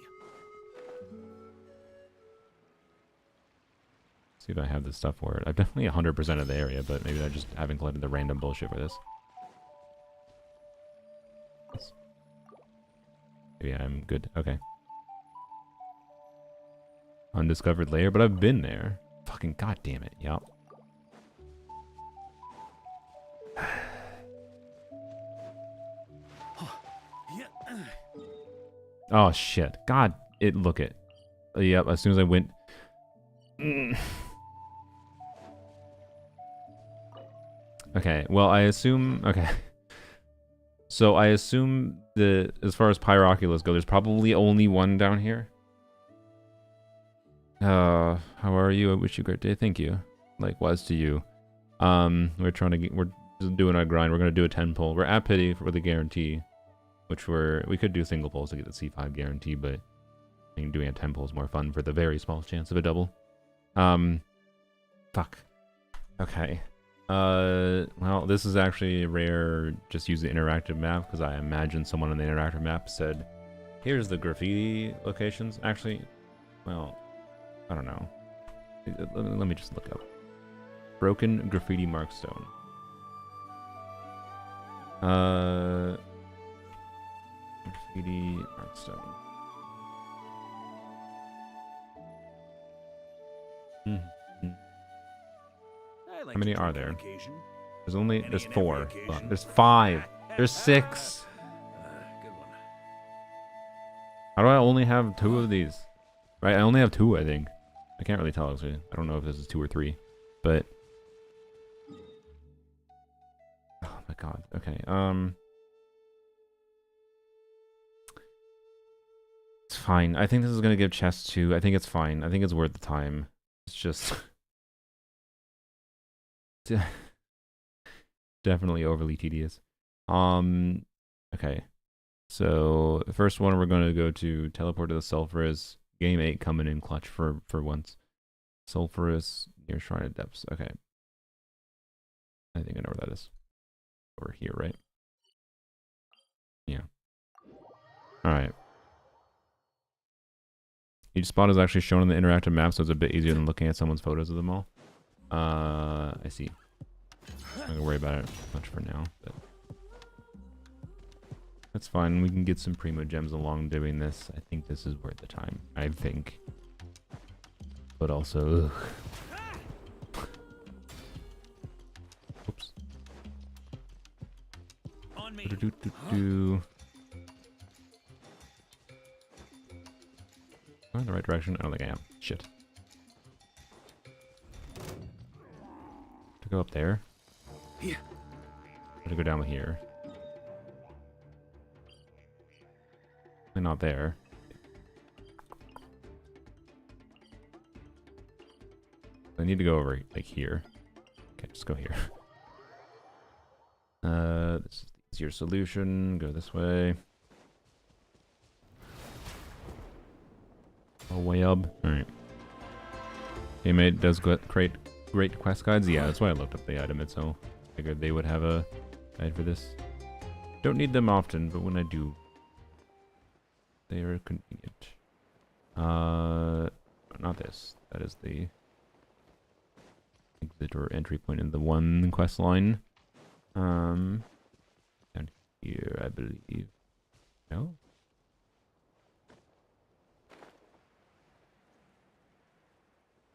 See if I have this stuff for it. I've definitely 100% of the area, but maybe I just haven't collected the random bullshit for this. Maybe I'm good. Okay. Undiscovered layer, but I've been there. Fucking goddamn it. Yup. Oh shit. God, look it. Yep, as soon as I went... Okay, well, I assume... Okay. So I assume that as far as Pyroculus go, there's probably only one down here. How are you? I wish you a great day. Thank you. Likewise to you. We're just doing our grind. We're gonna do a 10 pull. We're at pity for the guarantee, which we could do single pulls to get the C5 guarantee, but I think doing a 10 pull is more fun for the very small chance of a double. Fuck. Okay. Well, this is actually rare. Just use the interactive map because I imagine someone on the interactive map said, "Here's the graffiti locations." Actually, well, I don't know. Let me just look up. Broken graffiti markstone. Graffiti markstone. How many are there? There's 4. Look, there's 5. There's 6. Good one. How do I only have 2 of these? Right, I only have 2, I think. I can't really tell, actually. I don't know if this is 2 or 3, but... Oh my god, okay, it's fine. I think this is gonna give chests 2. I think it's fine. I think it's worth the time. It's just... Definitely overly tedious. Okay. So the first one we're gonna go to teleport to the sulfurous. Game 8 coming in clutch for once. Sulfurous near Shrine of Depths. Okay. I think I know where that is. Over here, right? Yeah. Alright. Each spot is actually shown on the interactive map, so it's a bit easier than looking at someone's photos of them all. I see. I'm not gonna worry about it much for now, but that's fine. We can get some Primogems along doing this. I think this is worth the time. I think. But also, ugh. Oops. On me. Going in the right direction? I don't think I am. Shit. To go up there. Yeah. To go down here. And not there. I need to go over like here. Okay, just go here. This is your solution. Go this way. Oh, way up. Alright. Teammate does great quest guides. Yeah, that's why I looked up the item itself. Figured they would have a guide for this. Don't need them often, but when I do, they are convenient. Not this. That is the exit or entry point in the one quest line. Down here, I believe. No?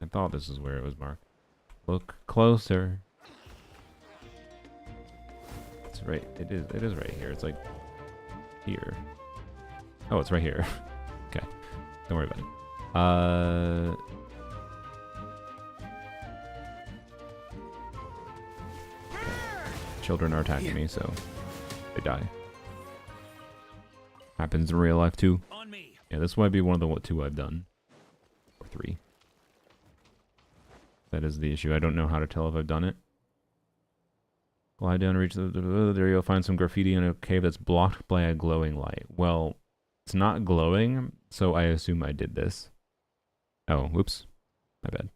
I thought this is where it was marked. Look closer. It's right. It is right here. It's like here. Oh, it's right here. Okay. Don't worry about it. Children are attacking me, so they die. Happens in real life too. On me. Yeah, this might be one of the 2 I've done. Or 3. That is the issue. I don't know how to tell if I've done it. Glide down, reach there you'll find some graffiti in a cave that's blocked by a glowing light. Well, it's not glowing, so I assume I did this. Oh, whoops. My bad.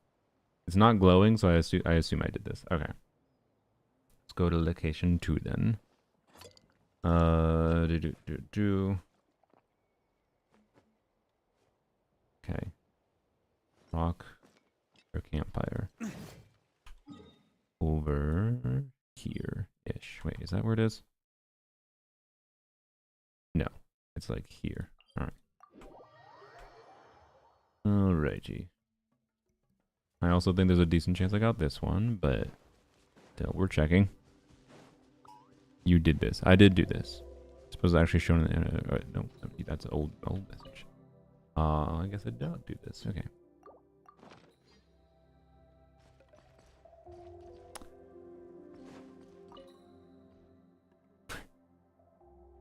It's not glowing, so I assume I did this. Okay. Let's go to location 2 then. Okay. Rock or campfire. Over here-ish. Wait, is that where it is? No. It's like here. Alright. Alrighty. I also think there's a decent chance I got this one, but still, we're checking. You did this. I did do this. suppose it's actually shown in no, that's an old message. I guess I don't do this. Okay.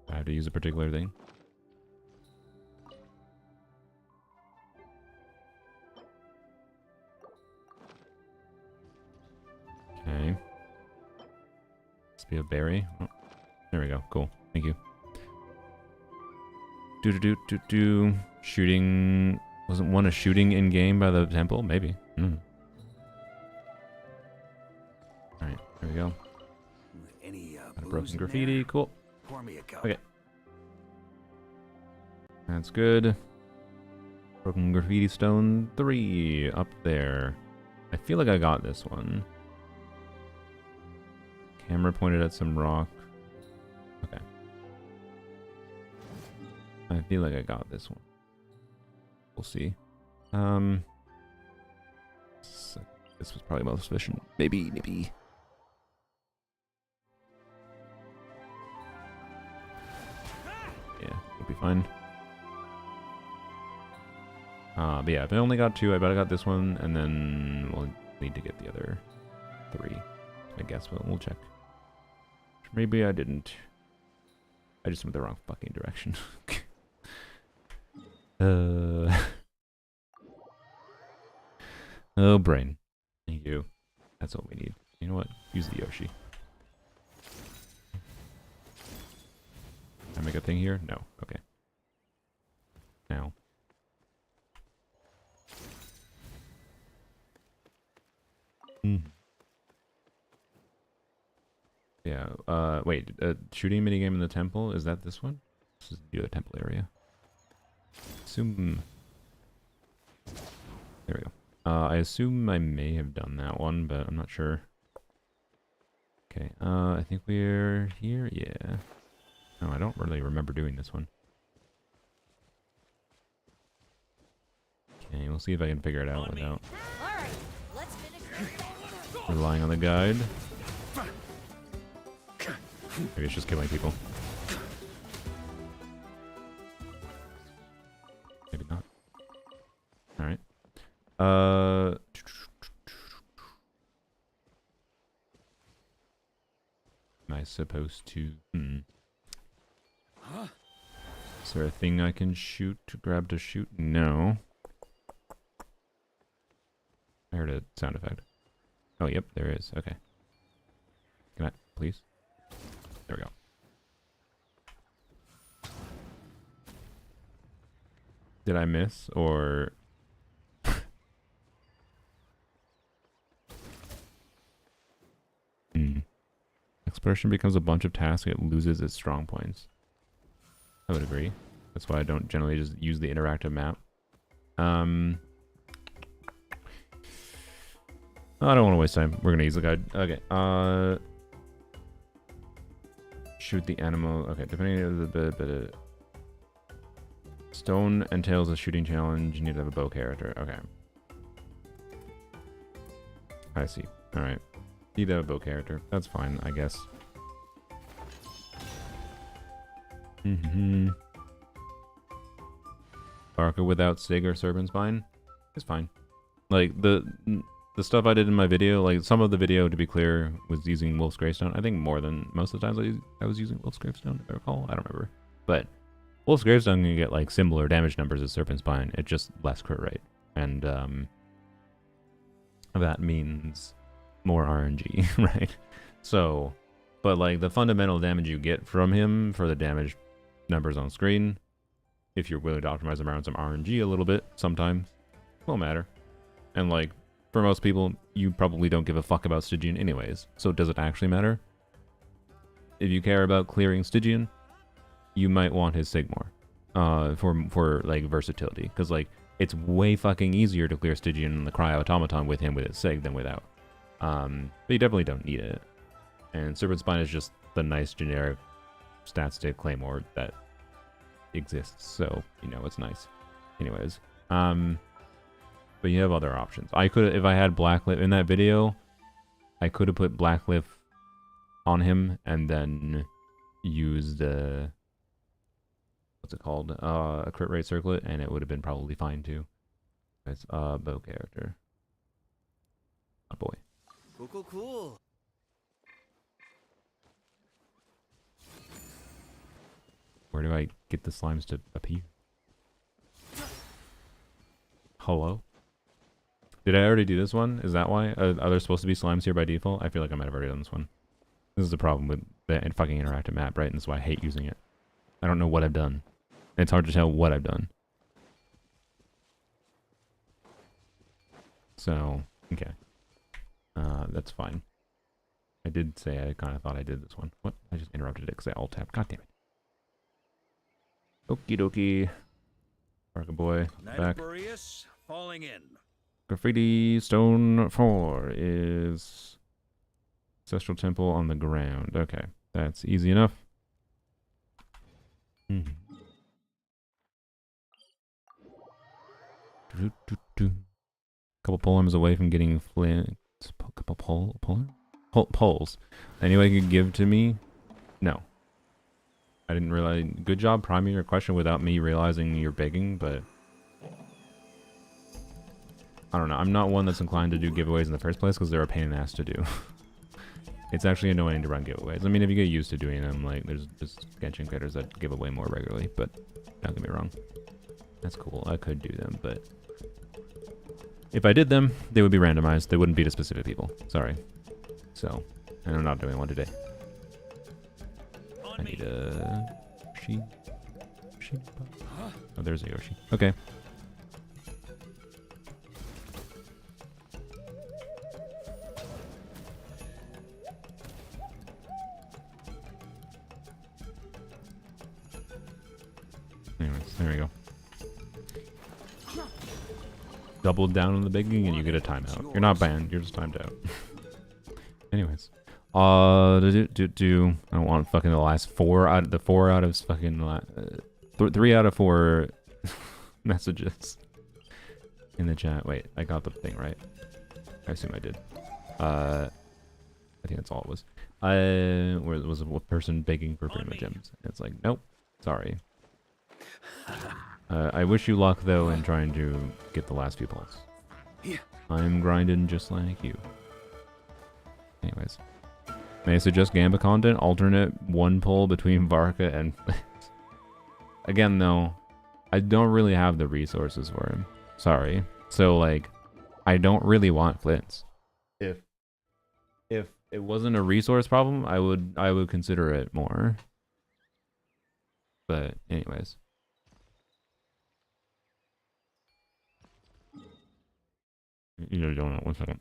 I have to use a particular thing. Okay. Must be a berry. Oh, there we go. Cool. Thank you. Shooting. Wasn't one a shooting in game by the temple? Maybe. Alright, there we go. Any Got a broken graffiti. Cool. Pour me a cup. Okay. That's good. Broken graffiti stone 3 up there. I feel like I got this one. Camera pointed at some rock. Okay. I feel like I got this one. We'll see. This was probably most efficient. Maybe. Yeah, it'll be fine. But yeah, if I only got 2, I bet I got this one, and then we'll need to get the other 3. I guess we'll check. Maybe I didn't. I just went the wrong fucking direction. Oh, brain. Thank you. That's all we need. You know what? Use the Yoshi. Can I make a thing here? No. Okay. Now. Yeah, wait, shooting minigame in the temple, is that this one? This is the temple area. Assume... There we go. I assume I may have done that one, but I'm not sure. Okay, I think we're here, yeah. No, I don't really remember doing this one. Okay, we'll see if I can figure it out without relying on the guide. Maybe it's just killing people. Maybe not. Alright. Am I supposed to... Is there a thing I can shoot to grab to shoot? No. I heard a sound effect. Oh, yep, there is. Okay. Can I, please? There we go. Did I miss, or... Exploration becomes a bunch of tasks, it loses its strong points. I would agree. That's why I don't generally just use the interactive map. I don't want to waste time. We're gonna use the guide. Okay. Shoot the animal. Okay, depending on the bit. Stone entails a shooting challenge. You need to have a bow character. Okay. I see. All right. Need to have a bow character. That's fine, I guess. Varka without Sig or Serpent Spine is fine. Like the stuff I did in my video, like some of the video, to be clear, was using Wolf's Gravestone. I think more than most of the times I was using Wolf's Gravestone, if I recall. I don't remember. But Wolf's Gravestone can get like similar damage numbers as Serpent Spine. It's just less crit rate. And that means more RNG, right? So, but like the fundamental damage you get from him for the damage numbers on screen, if you're willing to optimize them around some RNG a little bit, sometimes, won't matter. And like, for most people, you probably don't give a fuck about Stygian anyways. So does it actually matter? If you care about clearing Stygian, you might want his Sig more. For like versatility. Because like, it's way fucking easier to clear Stygian and the Cryo Automaton with him with its Sig than without. But you definitely don't need it. And Serpent Spine is just the nice generic stat state Claymore that exists. So, you know, it's nice. Anyways. But you have other options. I could, if I had Blacklift in that video, I could have put Blacklift on him and then used what's it called? A crit rate circlet, and it would have been probably fine too. It's a bow character. Oh boy. Cool. Where do I get the slimes to appear? Hello? Did I already do this one? Is that why? Are there supposed to be slimes here by default? I feel like I might have already done this one. This is the problem with the fucking interactive map, right? And that's why I hate using it. I don't know what I've done. It's hard to tell what I've done. So, okay. That's fine. I did say I kind of thought I did this one. What? I just interrupted it because I alt-tabbed. God damn it. Okie dokie. Varka boy, back. Boreas falling in. Graffiti stone 4 is ancestral temple on the ground. Okay, that's easy enough. Couple polearms away from getting flint. Couple poles. Anyone could give to me? No. I didn't realize. Good job priming your question without me realizing you're begging, but I don't know. I'm not one that's inclined to do giveaways in the first place because they're a pain in the ass to do. It's actually annoying to run giveaways. I mean, if you get used to doing them, like, there's just Genshin creators that give away more regularly, but don't get me wrong. That's cool. I could do them, but if I did them, they would be randomized. They wouldn't be to specific people. Sorry. So, and I'm not doing one today. I need a Yoshi. Oh, there's a Yoshi. Okay. Anyways, there we go. Double down on the begging and you get a timeout. You're not banned, you're just timed out. Anyways. I don't want fucking the last 4 out of the 4 out of fucking 3 out of 4 messages in the chat. Wait, I got the thing right. I assume I did. I think that's all it was. Where it was a person begging for Primogems. It's like, nope, sorry. I wish you luck though in trying to get the last few pulls. I'm grinding just like you. Anyways. May I suggest Gamba content? Alternate 1 pull between Varka and again though, I don't really have the resources for him. Sorry. So like, I don't really want Flints. If it wasn't a resource problem, I would consider it more. But anyways. You know, don't know. 1 second.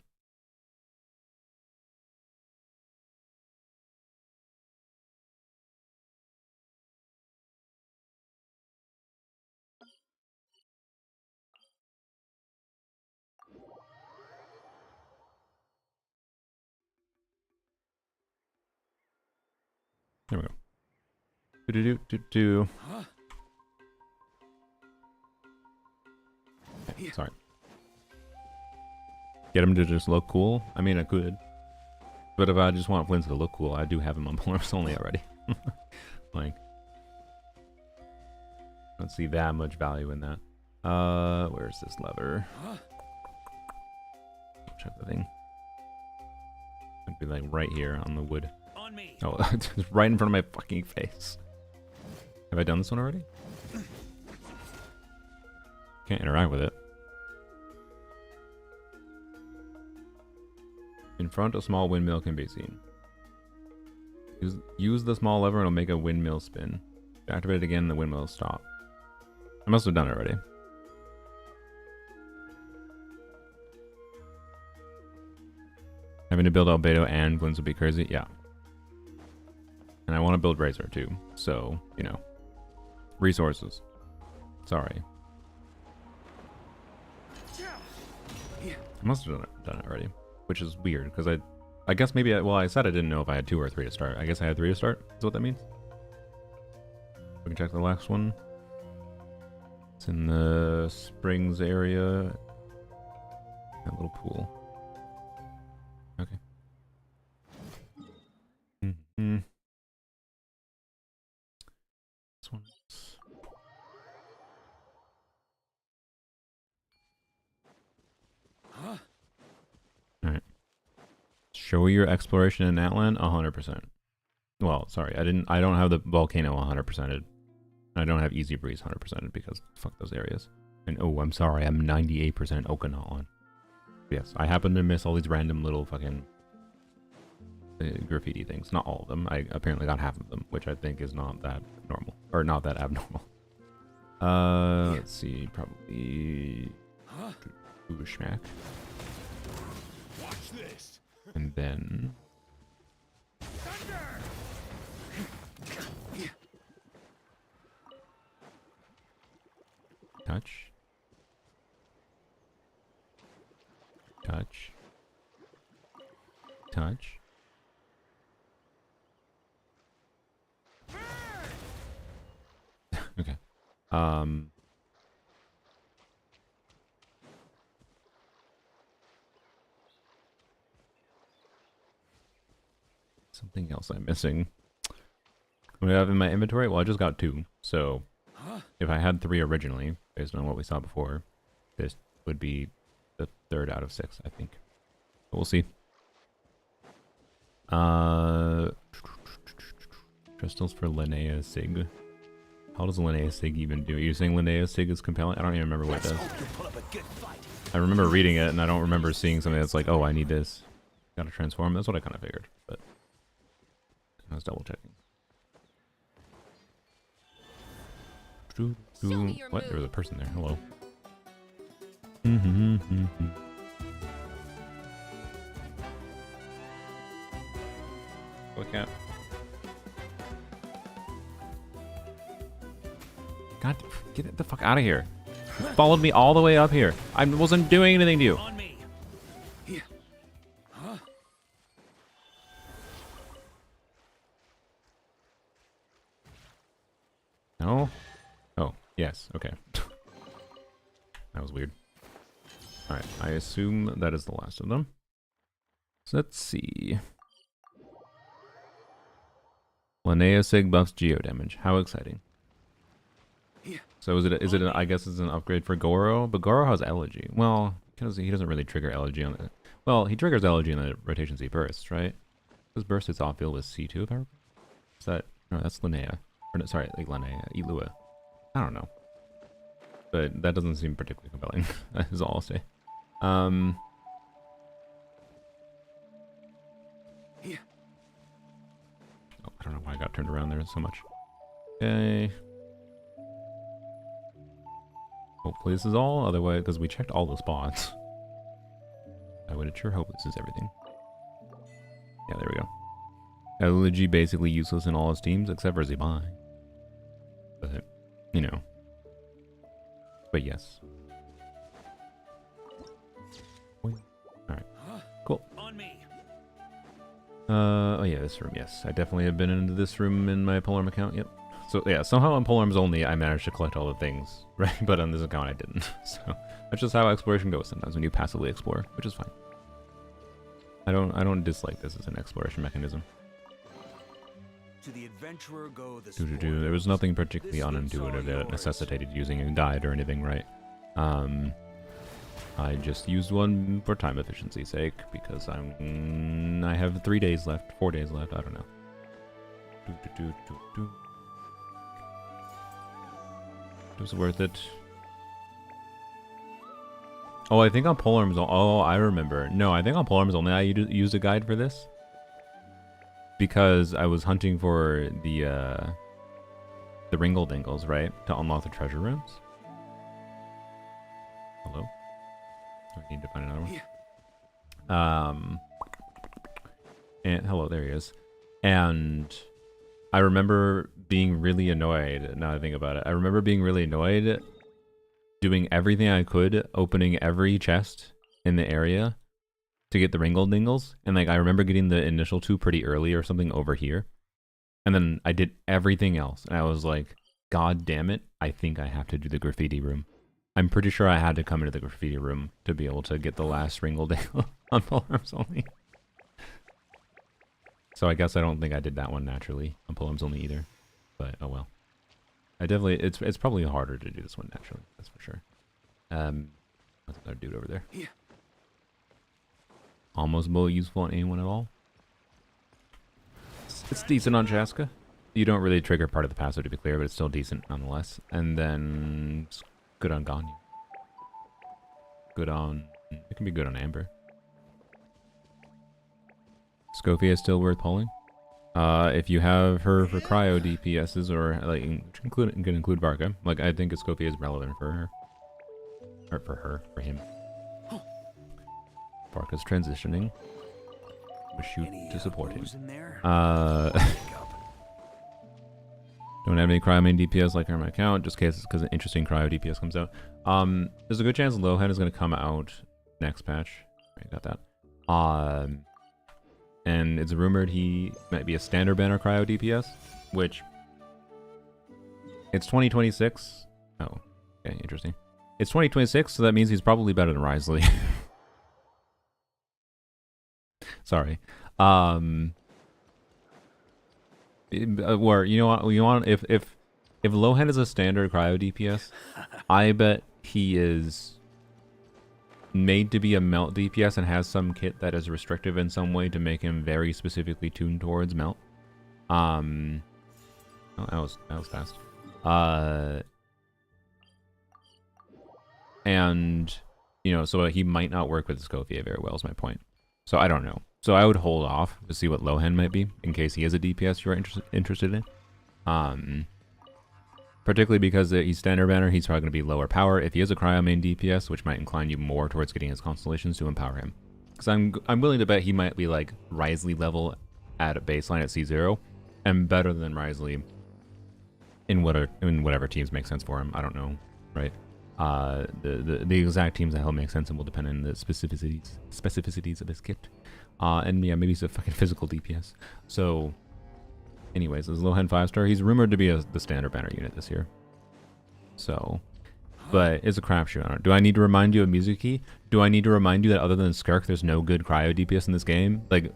There we go. Okay, sorry. Get him to just look cool? I mean, I could. But if I just want Flints to look cool, I do have him on polearms only already. Like, I don't see that much value in that. Where's this lever? Check the thing. It'd be like right here on the wood. Oh, it's right in front of my fucking face. Have I done this one already? Can't interact with it. In front, a small windmill can be seen. Use the small lever and it'll make a windmill spin. Activate it again, the windmill will stop. I must have done it already. Having to build Albedo and Flints would be crazy. Yeah. And I want to build Razor too. So, you know. Resources. Sorry. I must have done it already. Which is weird, because I guess maybe, I said I didn't know if I had 2 or 3 to start. I guess I had 3 to start, is what that means. We can check the last one. It's in the springs area. That little pool. Okay. This one's Show your exploration in Atlan 100%. Well, sorry, I don't have the volcano 100%ed. I don't have easy breeze 100%ed because fuck those areas. And oh, I'm sorry, I'm 98% Okinawan. Yes, I happen to miss all these random little fucking graffiti things. Not all of them. I apparently got half of them, which I think is not that normal. Or not that abnormal. Let's see, probably Smack. Watch this. And then touch. Touch. Touch. Okay. Something else I'm missing. What do I have in my inventory? Well, I just got 2. So if I had 3 originally, based on what we saw before, this would be the 3rd out of 6, I think. But we'll see. Crystals for Linnea Sig. How does Linnea Sig even do? Are you saying Linnea Sig is compelling? I don't even remember what it does. I remember reading it, and I don't remember seeing something that's like, oh, I need this. Gotta transform. That's what I kind of figured, but I was double checking. What? There was a person there. Hello. Look at. God, get the fuck out of here. You followed me all the way up here. I wasn't doing anything to you. On me. Here. Huh? No? Oh, yes. Okay. That was weird. Alright, I assume that is the last of them. So let's see. Linnea Sig buffs geo damage. How exciting. So is it I guess it's an upgrade for Goro, but Goro has elegy. Well, because he doesn't really trigger elegy on the well, he triggers elegy in the rotation Z bursts, right? His burst is off field with C2 if I remember. Is that no, that's Linnea. Or no, sorry, like Linnea, Ilua. I don't know. But that doesn't seem particularly compelling. That is all I'll say. Here. Oh, I don't know why I got turned around there so much. Okay. Hopefully this is all, otherwise, because we checked all the spots. I would sure hope this is everything. Yeah, there we go. Elegy basically useless in all his teams except for Zibai. But, you know. But yes. Alright. Cool. On me. Oh yeah, this room, yes. I definitely have been into this room in my Polearm account, yep. So yeah, somehow on Polearms only I managed to collect all the things, right? But on this account I didn't. So that's just how exploration goes sometimes when you passively explore, which is fine. I don't dislike this as an exploration mechanism. To the adventurer go the There was nothing particularly unintuitive that necessitated using a guide or anything, right? I just used one for time efficiency's sake because I have 3 days left, 4 days left, I don't know. It was worth it. Oh, I think on Polearms. Oh, I remember. No, I think on Polearms only I used a guide for this because I was hunting for the Ringle Dingles, right, to unlock the treasure rooms. Hello. I need to find another one. And hello, there he is. And I remember being really annoyed, now I think about it. I remember being really annoyed doing everything I could, opening every chest in the area to get the Ringle Dingles. And like I remember getting the initial 2 pretty early or something over here. And then I did everything else. And I was like, God damn it, I think I have to do the graffiti room. I'm pretty sure I had to come into the graffiti room to be able to get the last Ringle Dingle on Polearms only. So I guess I don't think I did that one naturally on Polearms only either. But oh well. I definitely it's probably harder to do this one naturally, that's for sure. That's another dude over there. Yeah. almost bullet useful on anyone at all. It's decent on Chaska. You don't really trigger part of the passive, to be clear, but it's still decent nonetheless. And then it's good on Gagne. Good on... It can be good on Amber. Scophia is still worth pulling. If you have her for cryo DPSs, or like can include Varka. Like I think Scophia is relevant for her. Or for him. Varka's transitioning. We shoot to support him. Don't have any cryo main DPS like on my account, just in case because an interesting cryo DPS comes out. There's a good chance Lohan is going to come out next patch. Right, got that. And it's rumored he might be a standard banner cryo DPS, which it's 2026. Oh, okay, interesting. It's 2026, so that means he's probably better than Risley. Sorry. Or you know what? If Lohan is a standard cryo DPS, I bet he is made to be a melt DPS and has some kit that is restrictive in some way to make him very specifically tuned towards melt. Oh, that was fast. And you know, so he might not work with Scophia very well is my point. So I don't know. So I would hold off to see what Lohan might be in case he is a DPS you're interested in. Particularly because he's standard banner, he's probably going to be lower power. If he is a cryo main DPS, which might incline you more towards getting his constellations to empower him. Because I'm willing to bet he might be like Risley level at a baseline at C0 and better than Risley in whatever teams make sense for him. I don't know, right? The exact teams that will make sense and will depend on the specificities of his kit. And yeah, maybe he's a fucking physical DPS. So anyways, this Lohan 5-star, he's rumored to be the standard banner unit this year. So, but it's a crapshoot on it. Do I need to remind you of Mizuki? Do I need to remind you that other than Skirk, there's no good cryo DPS in this game? Like,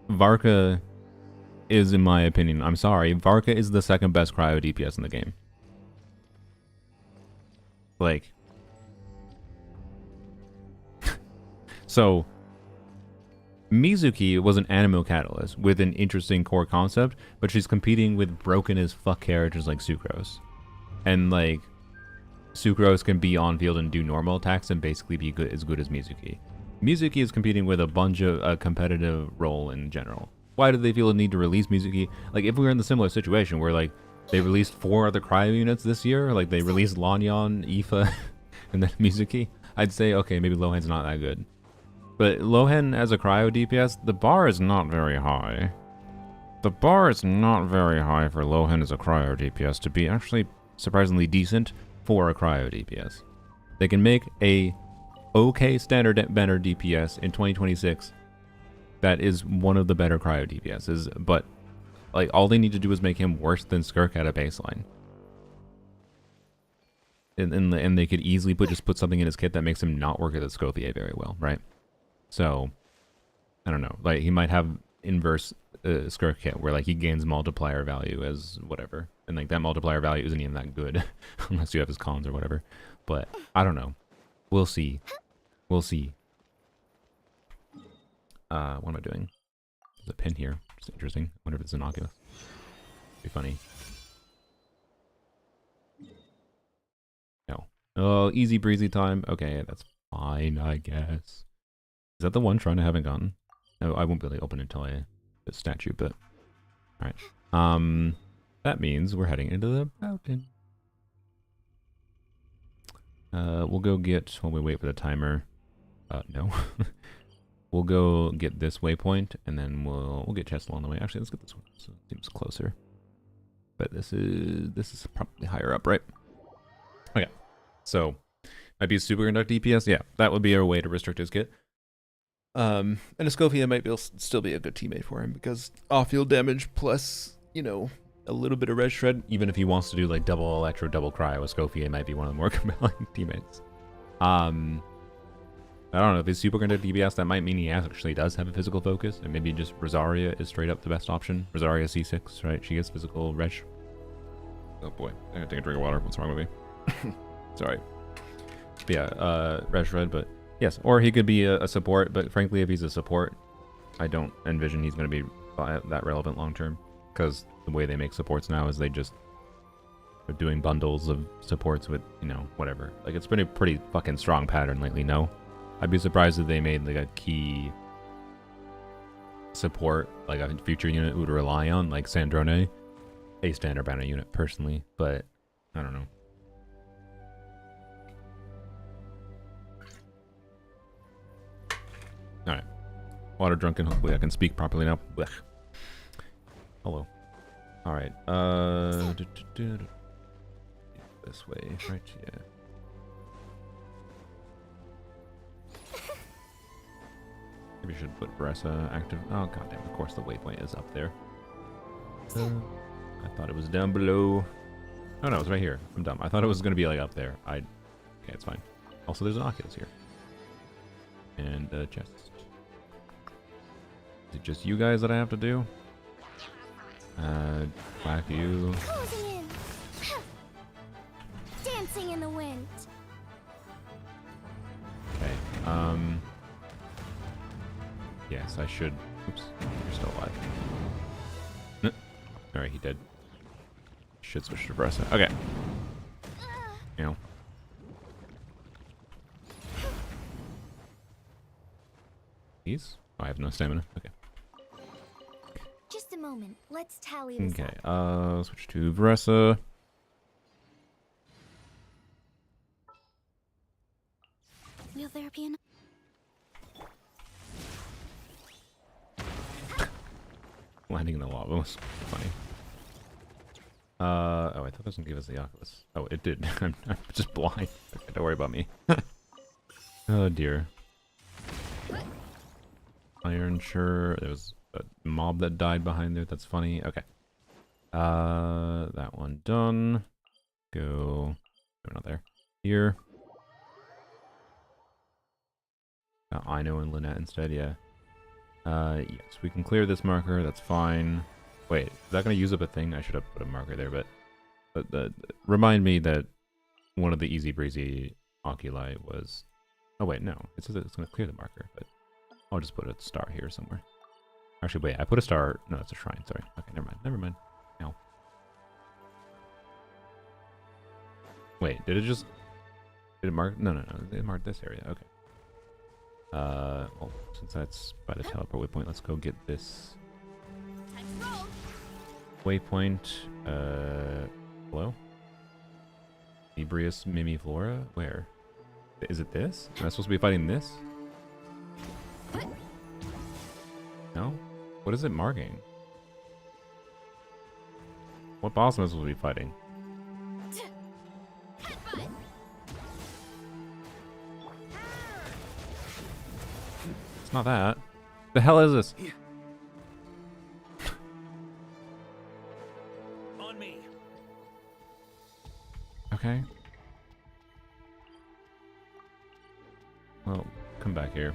Varka is, in my opinion, I'm sorry, Varka is the second best cryo DPS in the game. Like, so Mizuki was an Animo Catalyst with an interesting core concept, but she's competing with broken as fuck characters like Sucrose. And like, Sucrose can be on field and do normal attacks and basically be as good as Mizuki. Mizuki is competing with a bunch of a competitive role in general. Why do they feel the need to release Mizuki? Like, if we were in the similar situation where like, they released 4 other cryo units this year, like they released Lanyan, Aoife, and then Mizuki, I'd say, okay, maybe Lohan's not that good. But Lohan as a cryo DPS, the bar is not very high. The bar is not very high for Lohan as a cryo DPS to be actually surprisingly decent for a cryo DPS. They can make a okay standard banner DPS in 2026 that is one of the better cryo DPSs, but like all they need to do is make him worse than Skirk at a baseline. And they could easily just put something in his kit that makes him not work at the Scophia very well, right? So, I don't know. Like, he might have inverse Skirk kit where, like, he gains multiplier value as whatever. And, like, that multiplier value isn't even that good unless you have his cons or whatever. But, I don't know. We'll see. We'll see. What am I doing? There's a pin here. It's interesting. I wonder if it's an oculus. Be funny. No. Oh, easy breezy time. Okay, that's fine, I guess. Is that the one Shrine I haven't gotten? No, I won't be able to open it until I get statue, but alright. That means we're heading into the mountain. We'll go get while we wait for the timer. No. We'll go get this waypoint and then we'll get Chestel on the way. Actually, let's get this one. So it seems closer. But this is probably higher up, right? Okay. So might be a superconduct DPS. Yeah, that would be a way to restrict his kit. And Escofia might still be a good teammate for him because off-field damage plus, you know, a little bit of red shred. Even if he wants to do like double electro, double cryo, Escofia might be one of the more compelling teammates. I don't know if he's superconduct DPS. That might mean he actually does have a physical focus, and maybe just Rosaria is straight up the best option. Rosaria C6, right? She gets physical red. Oh boy, I gotta take a drink of water. What's wrong with me? Sorry. But yeah, red shred, but Yes, or he could be a support, but frankly, if he's a support, I don't envision he's going to be that relevant long term. Because the way they make supports now is they just are doing bundles of supports with, you know, whatever. Like, it's been a pretty fucking strong pattern lately, no? I'd be surprised if they made, like, a key support, like a future unit would rely on, like Sandrone. A standard banner unit, personally, but I don't know. Alright. Water drunken, hopefully I can speak properly now. Blech. Hello. Alright, this way, right? Yeah. Maybe I should put Bressa active. Oh, goddamn, of course the waypoint is up there. I thought it was down below. Oh no, it's right here. I'm dumb. I thought it was going to be like up there. Okay, it's fine. Also, there's an Oculus here. And a chest. Is it just you guys that I have to do? Whack you. Closing in. Dancing in the wind. Okay, yes, I should. Oops, you're still alive. No. Alright, he did. Should switch to Bressa. Okay. You know. These? Oh, I have no stamina. Okay. Just a moment. Let's tally this Okay, up. switch to Bressa. Will there be an... Landing in the lava was funny. Oh, I thought this was gonna give us the Oculus. Oh, it did. I'm just blind. Okay, don't worry about me. Oh dear. Iron sure. There was a mob that died behind there. That's funny. Okay. That one done. Go. No, not there. Here. Ino and Lynette instead. Yeah. Yes, we can clear this marker. That's fine. Wait, is that going to use up a thing? I should have put a marker there, but remind me that one of the easy breezy oculi was... Oh wait, no. It says it's going to clear the marker, but I'll just put a star here somewhere. Actually, wait, I put a star... No, it's a shrine, sorry. Okay, never mind, never mind. No. Wait, did it just... Did it mark... No, it marked this area, okay. Well, since that's by the teleport waypoint, let's go get this... Waypoint, hello? Ebrius Mimiflora? Where? Is it this? Am I supposed to be fighting this? No? What is it marking? What boss am I supposed to be fighting? It's not that. The hell is this? Okay. Well, come back here.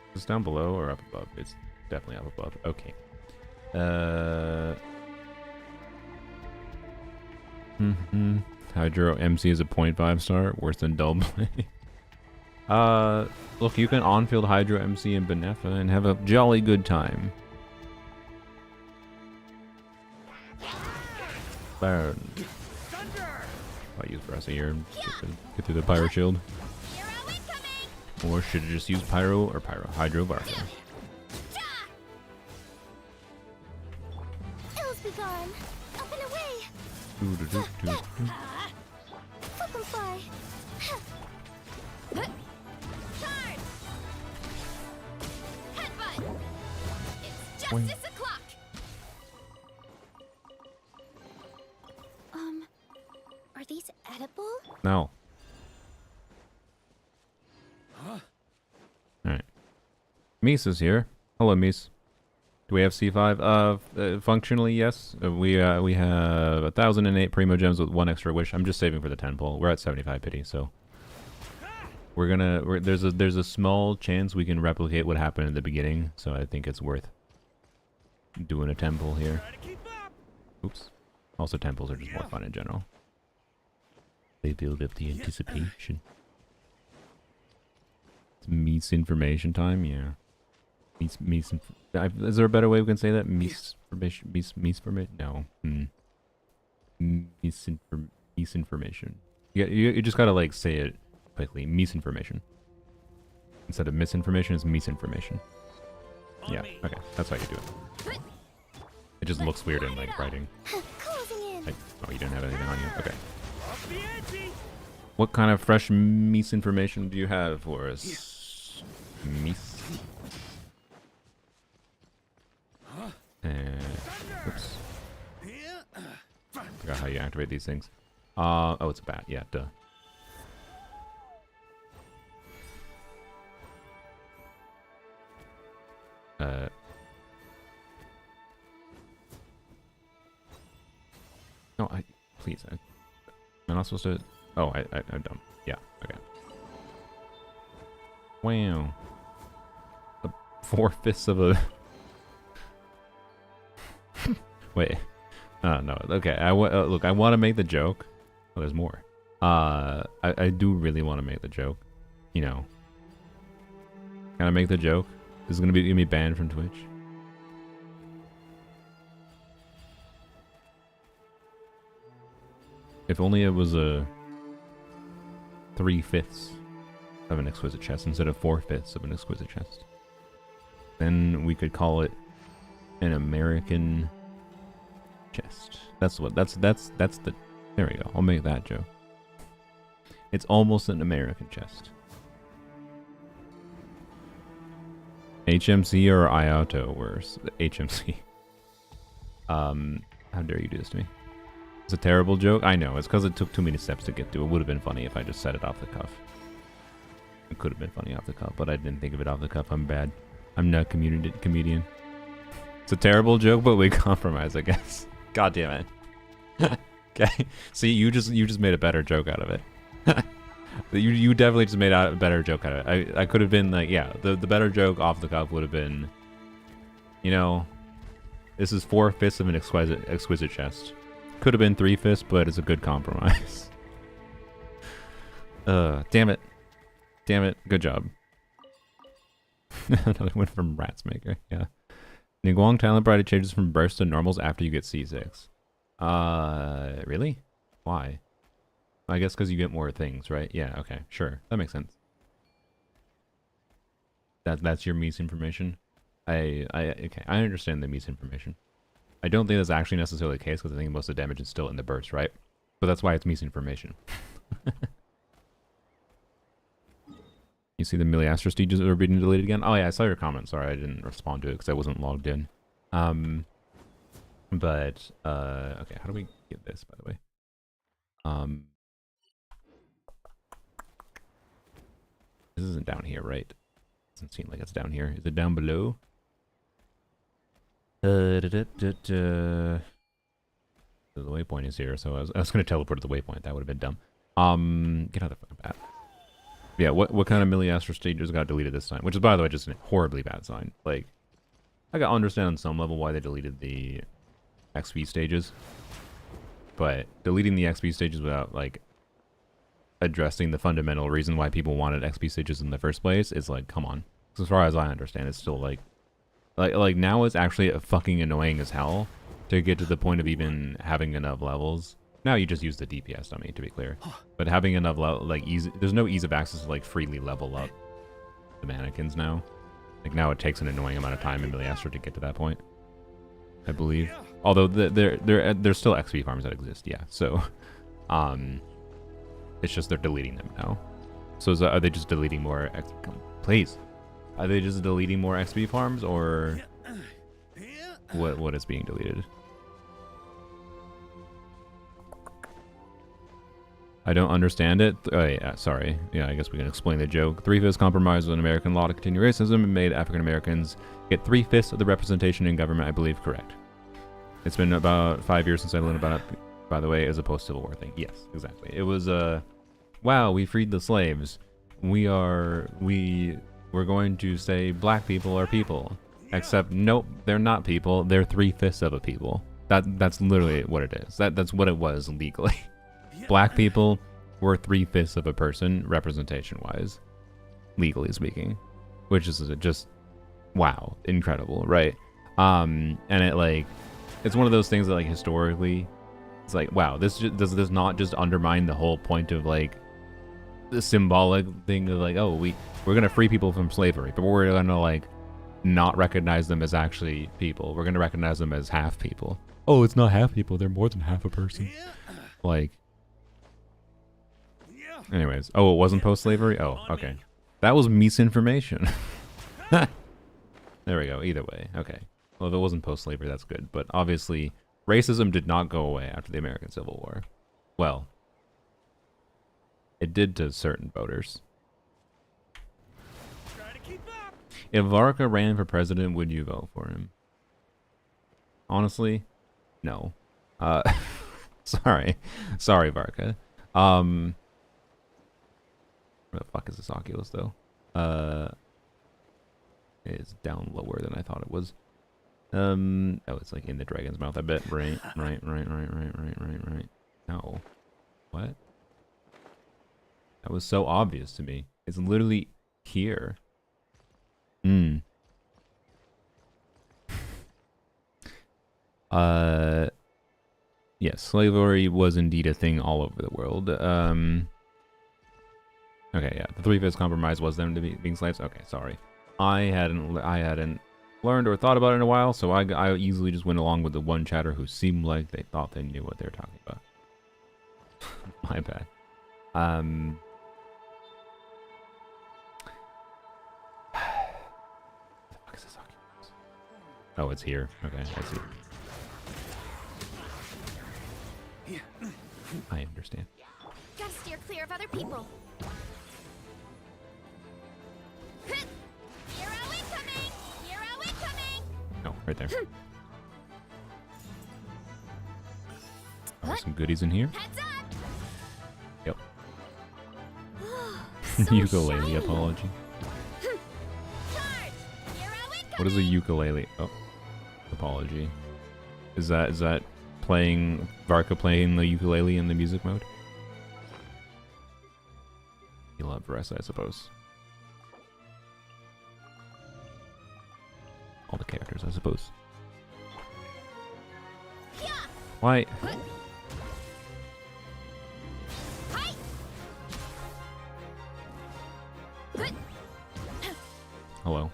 Is this down below or up above? It's definitely up above. Okay. Hydro MC is a 0.5 star. Worse than Dullblade. Look, you can on-field Hydro MC in Benefa and have a jolly good time. Burn. I'll use Bressa here to get through the Pyro Shield. Or should I just use Hydro Varka? Ills be gone. Up and away. Flip 'em fly. Charge! Headbutt! It's justice o'clock! Are these edible? No. Alright. Mies is here. Hello, Mies. Do we have C5? Functionally, yes. We have 1,008 Primogems with 1 extra wish. I'm just saving for the 10 pull. We're at 75 pity, so we're gonna. There's a small chance we can replicate what happened in the beginning, so I think it's worth doing a 10 pull here. Oops. Also, temples are just more fun in general. They build up the anticipation. It's misinformation time, yeah. Is there a better way we can say that? Misinformation? No. Misinformation. You just gotta like say it quickly. Misinformation. Instead of misinformation, it's misinformation. Yeah, okay. That's how you do it. It just looks weird in like writing. Like, oh, you didn't have anything on you? Okay. What kind of fresh misinformation do you have for us? Oops. Forgot how you activate these things. Oh, it's a bat. Yeah, duh. No, please. I'm not supposed to. Oh, I'm dumb. Yeah, okay. Wow. 4/5 of a. Wait. No. Okay. Look. I want to make the joke. Oh, there's more. I do really want to make the joke. You know. Can I make the joke? This is gonna be banned from Twitch. If only it was a 3/5 of an exquisite chest instead of 4/5 of an exquisite chest. Then we could call it an American chest. That's the. There we go. I'll make that joke. It's almost an American chest. HMC or IATO worse. HMC. How dare you do this to me? It's a terrible joke. I know. It's because it took too many steps to get to. It would have been funny if I just said it off the cuff. It could have been funny off the cuff, but I didn't think of it off the cuff. I'm bad. I'm not a comedian. It's a terrible joke, but we compromise, I guess. God damn it. Okay. See, you just made a better joke out of it. You definitely just made a better joke out of it. I could have been like, yeah, the better joke off the cuff would have been, you know, this is 4/5 of an exquisite chest. Could have been 3/5, but it's a good compromise. Damn it. Good job. Another one from Ratsmaker. Yeah. Niguang talent variety changes from burst to normals after you get C6. Really? Why? I guess because you get more things, right? Yeah, okay, sure. That makes sense. That's your misinformation? Okay, I understand the misinformation. I don't think that's actually necessarily the case because I think most of the damage is still in the burst, right? But that's why it's misinformation. You see the Miliastra stages are being deleted again? Oh yeah, I saw your comment. Sorry, I didn't respond to it because I wasn't logged in. Okay, how do we get this, by the way? This isn't down here, right? Doesn't seem like it's down here. Is it down below? The waypoint is here, so I was gonna teleport to the waypoint. That would have been dumb. Get out of the fucking bat. Yeah, what kind of Miliastra stages got deleted this time? Which is, by the way, just a horribly bad sign. Like, I can understand on some level why they deleted the XP stages, but deleting the XP stages without like addressing the fundamental reason why people wanted XP stages in the first place is like, come on. As far as I understand, it's still like now it's actually fucking annoying as hell to get to the point of even having enough levels. Now you just use the DPS dummy, to be clear. But having enough there's no ease of access to like freely level up the mannequins now. Like now it takes an annoying amount of time in Miliastra to get to that point, I believe. Although there's still XP farms that exist, yeah. So, it's just they're deleting them now. So are they just deleting more? Please, are they just deleting more XP farms, or what is being deleted? I don't understand it. Oh yeah, sorry. Yeah, I guess we can explain the joke. 3/5 compromise with an American law to continue racism and made African Americans get 3/5 of the representation in government, I believe, correct. It's been about 5 years since I learned about it, by the way, as a post-Civil War thing. Yes, exactly. It was, wow, we freed the slaves. We're going to say black people are people. Except, nope, they're not people. They're 3/5 of a people. That's literally what it is. That's what it was legally. Black people were 3/5 of a person, representation-wise. legally speaking, which is just wow, incredible, right? And it like it's one of those things that like historically, it's like wow, does this not just undermine the whole point of like the symbolic thing of like, oh, we're gonna free people from slavery, but we're gonna like not recognize them as actually people. We're gonna recognize them as half people. Oh, it's not half people, they're more than half a person. Like, anyways, oh, it wasn't post-slavery? Oh, okay. That was misinformation. There we go, either way, okay. Well, if it wasn't post-slavery, that's good, but obviously racism did not go away after the American Civil War. Well, it did to certain voters. If Varka ran for president, would you vote for him? Honestly, no. Sorry, Varka. Where the fuck is this oculus though? It's down lower than I thought it was. Oh, it's like in the dragon's mouth, I bet. Right. No. What? That was so obvious to me. It's literally here. Yes, slavery was indeed a thing all over the world. Okay, yeah, the three-fifths compromise was them to being slaves. Okay, sorry. I hadn't learned or thought about it in a while, so I easily just went along with the one chatter who seemed like they thought they knew what they were talking about. My bad. Oh, it's here. Okay, I see. I understand. Gotta steer clear of other people. Hero incoming! Hero incoming! Oh, right there. Oh, some goodies in here. Heads up! Yep. So Ukulele shiny. apology. Charge! Hero incoming! What is a ukulele? Oh, apology. Is that playing Varka playing the ukulele in the music mode? You love Varesa, I suppose. All the characters, I suppose. Yeah. Why? Hi. Hello.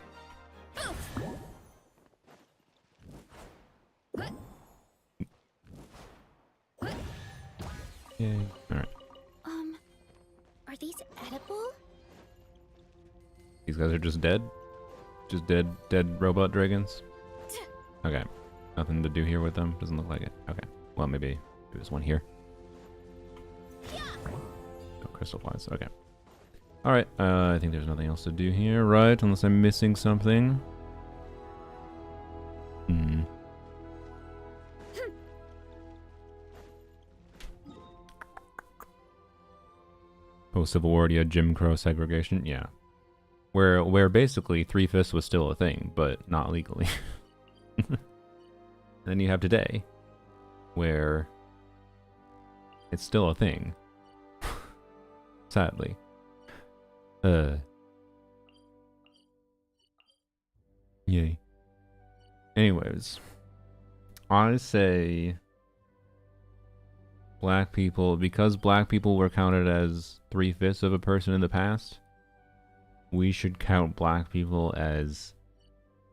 Yay. Alright. Are these edible? These guys are just dead? Just dead robot dragons? Okay. Nothing to do here with them? Doesn't look like it. Okay. Well, maybe there's one here. Oh, crystal points. Okay. Alright. I think there's nothing else to do here, right? Unless I'm missing something. Post-Civil War, yeah, Jim Crow segregation, yeah. Where basically 3/5 was still a thing, but not legally. And then you have today, where it's still a thing. Sadly. Yay. Anyways, I say black people, because black people were counted as 3/5 of a person in the past, we should count black people as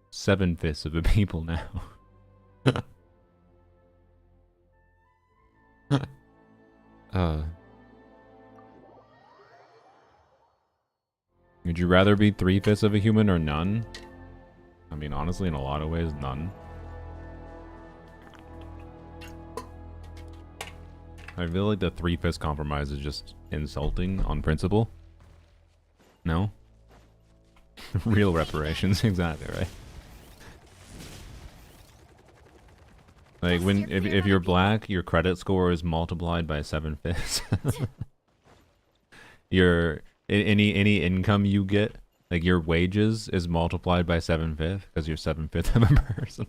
7/5 of a people now. Would you rather be 3/5 of a human or none? I mean, honestly, in a lot of ways, none. I feel like the 3/5 compromise is just insulting on principle. No? Real reparations, exactly, right? Like, if you're black, your credit score is multiplied by 7/5. Any income you get, like your wages, is multiplied by 7/5 because you're 7/5 of a person.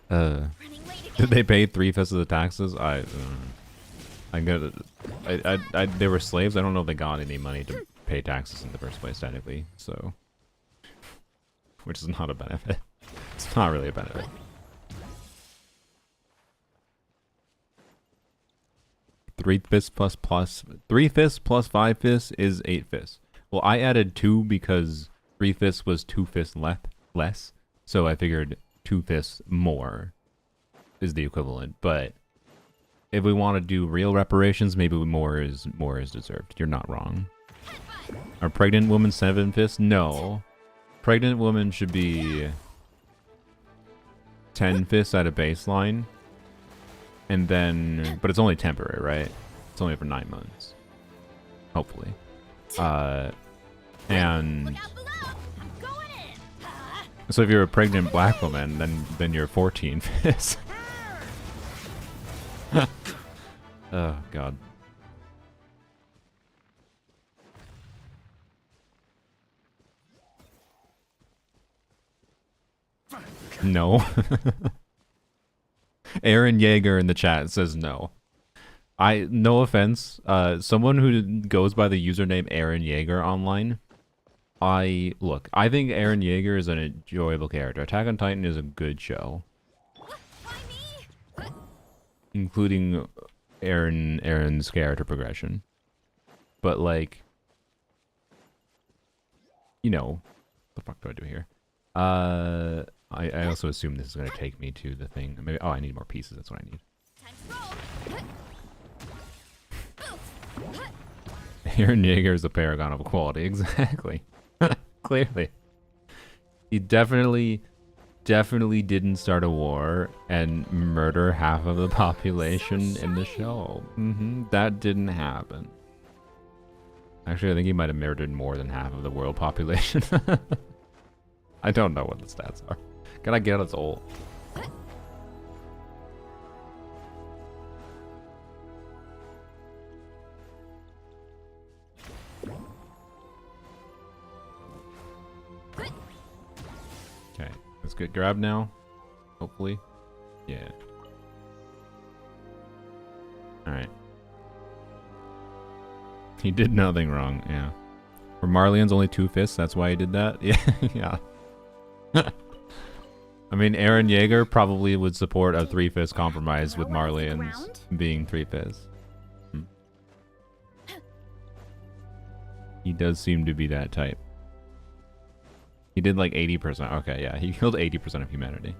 Did they pay 3/5 of the taxes? I They were slaves. I don't know if they got any money to pay taxes in the first place, technically. So, which is not a benefit. It's not really a benefit. Three fists plus 5 fists is 8 fists. Well, I added 2 because 3 fists was 2 fists less. So I figured 2 fists more is the equivalent. But if we want to do real reparations, maybe more is deserved. You're not wrong. Are pregnant women 7 fists? No. Pregnant women should be 10 fists at a baseline. And then, but it's only temporary, right? It's only for 9 months. Hopefully. And so if you're a pregnant black woman, then you're 14 fists. Oh, God. No. Aaron Yeager in the chat says no. No offense. Someone who goes by the username Aaron Yeager online. I think Aaron Yeager is an enjoyable character. Attack on Titan is a good show. Including Aaron's character progression. But like, you know, what the fuck do I do here? I also assume this is going to take me to the thing. Maybe. Oh, I need more pieces. That's what I need. Aaron Yeager is a paragon of quality. Exactly. Clearly. He definitely didn't start a war and murder half of the population in the show. That didn't happen. Actually, I think he might have murdered more than half of the world population. I don't know what the stats are. Can I get its ult? Okay, let's get grab now. Hopefully. Yeah. Alright. He did nothing wrong, yeah. For Marleon's only 2 fists, that's why he did that? Yeah, yeah. I mean, Aaron Yeager probably would support a 3-fist compromise with Marleon's being 3 fists. He does seem to be that type. He did like 80%. Okay, yeah, he killed 80% of humanity.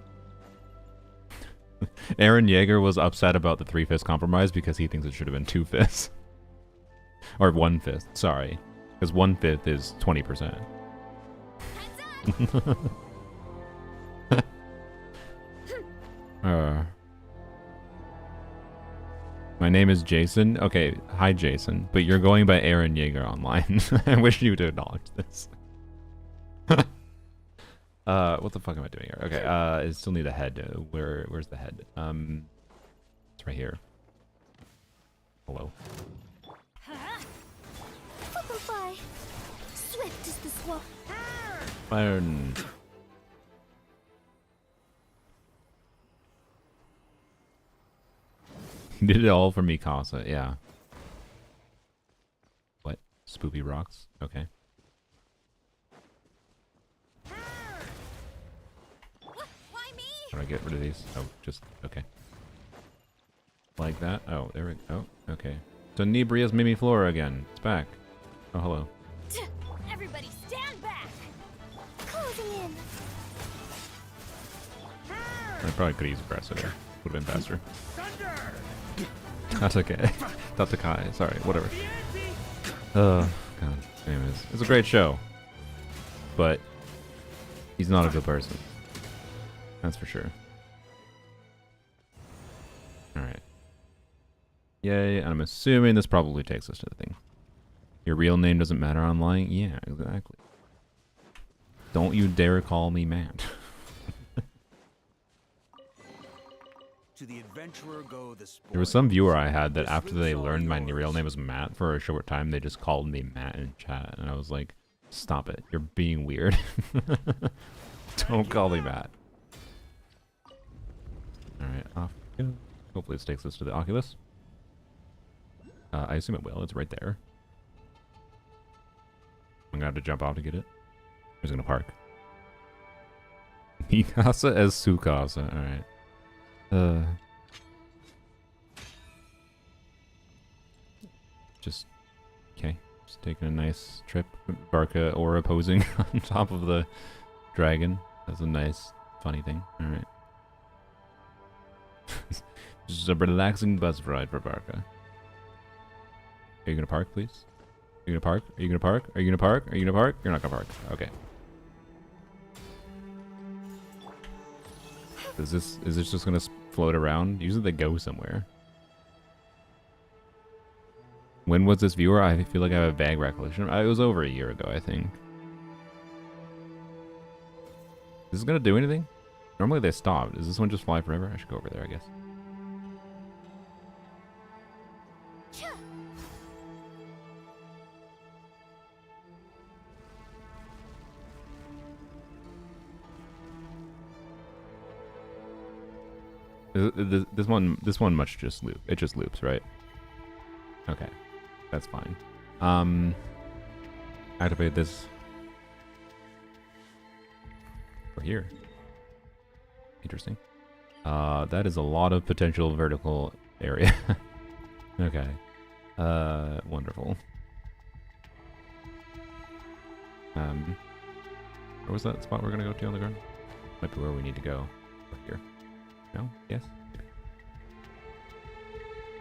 Aaron Yeager was upset about the 3-fist compromise because he thinks it should have been 2 fists. Or 1 fist, sorry. Because 1/5 is 20%. My name is Jason. Okay, hi Jason. But you're going by Aaron Yeager online. I wish you would acknowledge this. What the fuck am I doing here? Okay, I still need a head. Where's the head? It's right here. Hello. Swift is the swap. Iron. Did it all for Mikasa, yeah. What? Spoopy rocks? Okay. How do I get rid of these? Oh, just, okay. Like that? Oh, there we go. Oh, okay. So Nibria's Mimiflora again. It's back. Oh, hello. Everybody stand back! Closing in. I probably could use aggressive there. Would have been faster. That's okay. Teticpac, sorry, whatever. Oh, God. Anyways, it's a great show. But he's not a good person. That's for sure. Alright. Yay, and I'm assuming this probably takes us to the thing. Your real name doesn't matter online? Yeah, exactly. Don't you dare call me Matt. To the adventurer go the There was some viewer I had that after they learned my real name was Matt for a short time, they just called me Matt in chat. And I was like, stop it. You're being weird. Don't call me Matt. Alright, off we go. Hopefully this takes us to the oculus. I assume it will. It's right there. I'm gonna have to jump off to get it. I'm just gonna park. Mikasa as Tsukasa. Alright. Just... Okay. Just taking a nice trip. Varka aura posing on top of the dragon. That's a nice, funny thing. Alright. Just a relaxing bus ride for Varka. Are you gonna park, please? Are you gonna park? Are you gonna park? Are you gonna park? Are you gonna park? You're not gonna park. Okay. Is this just gonna float around? Usually they go somewhere. When was this viewer? I feel like I have a vague recollection. It was over a year ago, I think. Is this gonna do anything? Normally they stop. Does this one just fly forever? I should go over there, I guess. This one must just loop. It just loops, right? Okay, that's fine. Activate this. We're here. Interesting. That is a lot of potential vertical area. Okay. Wonderful. Where was that spot we're gonna go to on the ground? Might be where we need to go. Over here. No? Yes?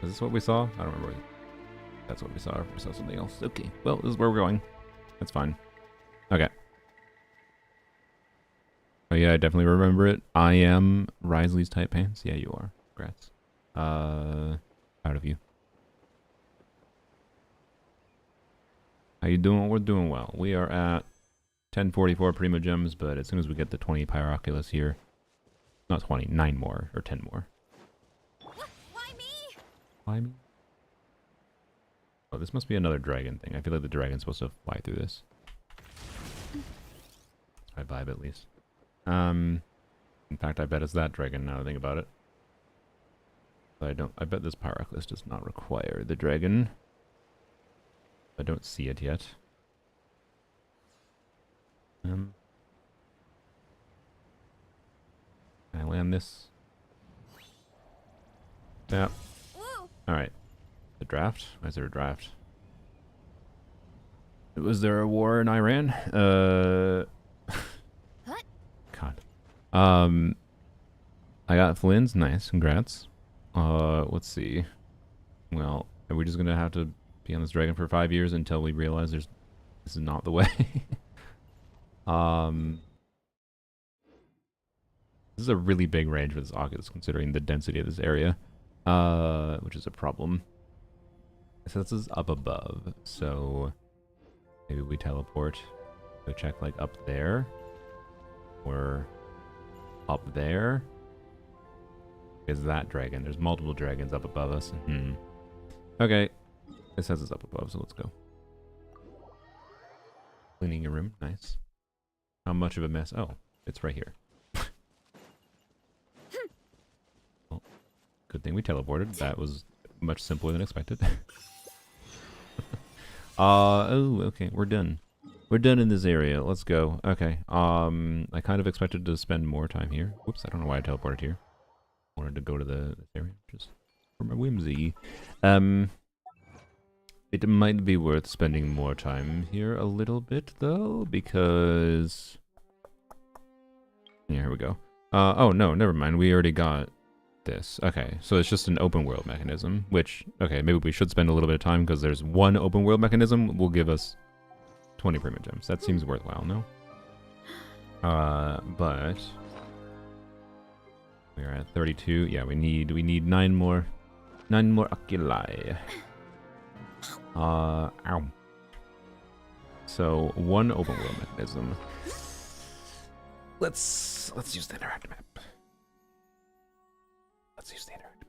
Is this what we saw? I don't remember. That's what we saw. We saw something else. Okay. Well, this is where we're going. That's fine. Okay. Oh yeah, I definitely remember it. I am Risley's tight pants. Yeah, you are. Congrats. Proud of you. How you doing? We're doing well. We are at 1044 Primogems, but as soon as we get the 20 Pyroculus here, not 20, 9 more, or 10 more. Why me? Why me? Oh, this must be another dragon thing. I feel like the dragon's supposed to fly through this. I vibe at least. In fact, I bet it's that dragon now that I think about it. But I bet this Pyroculus does not require the dragon. I don't see it yet. Can I land this? Yeah. Alright. The draft? Why is there a draft? Was there a war in Iran? God. I got Flynn's. Nice. Congrats. Let's see. Well, are we just gonna have to be on this dragon for 5 years until we realize this is not the way? This is a really big range for this oculus considering the density of this area. Which is a problem. So this is up above, so maybe we teleport. Go check like up there. Or up there. Is that dragon? There's multiple dragons up above us. Okay. It says it's up above, so let's go. Cleaning your room. Nice. How much of a mess? Oh, it's right here. Well, good thing we teleported. That was much simpler than expected. Oh, okay. We're done. We're done in this area. Let's go. Okay. I kind of expected to spend more time here. Whoops, I don't know why I teleported here. Wanted to go to this area just for my whimsy. It might be worth spending more time here a little bit though, because yeah, here we go. Oh no, never mind. We already got this. Okay, so it's just an open world mechanism, which okay, maybe we should spend a little bit of time because there's one open world mechanism will give us 20 Primogems. That seems worthwhile, no? But we are at 32. Yeah, we need 9 more oculi. Ow. So one open world mechanism. Let's use the interactive map. Let's use the interactive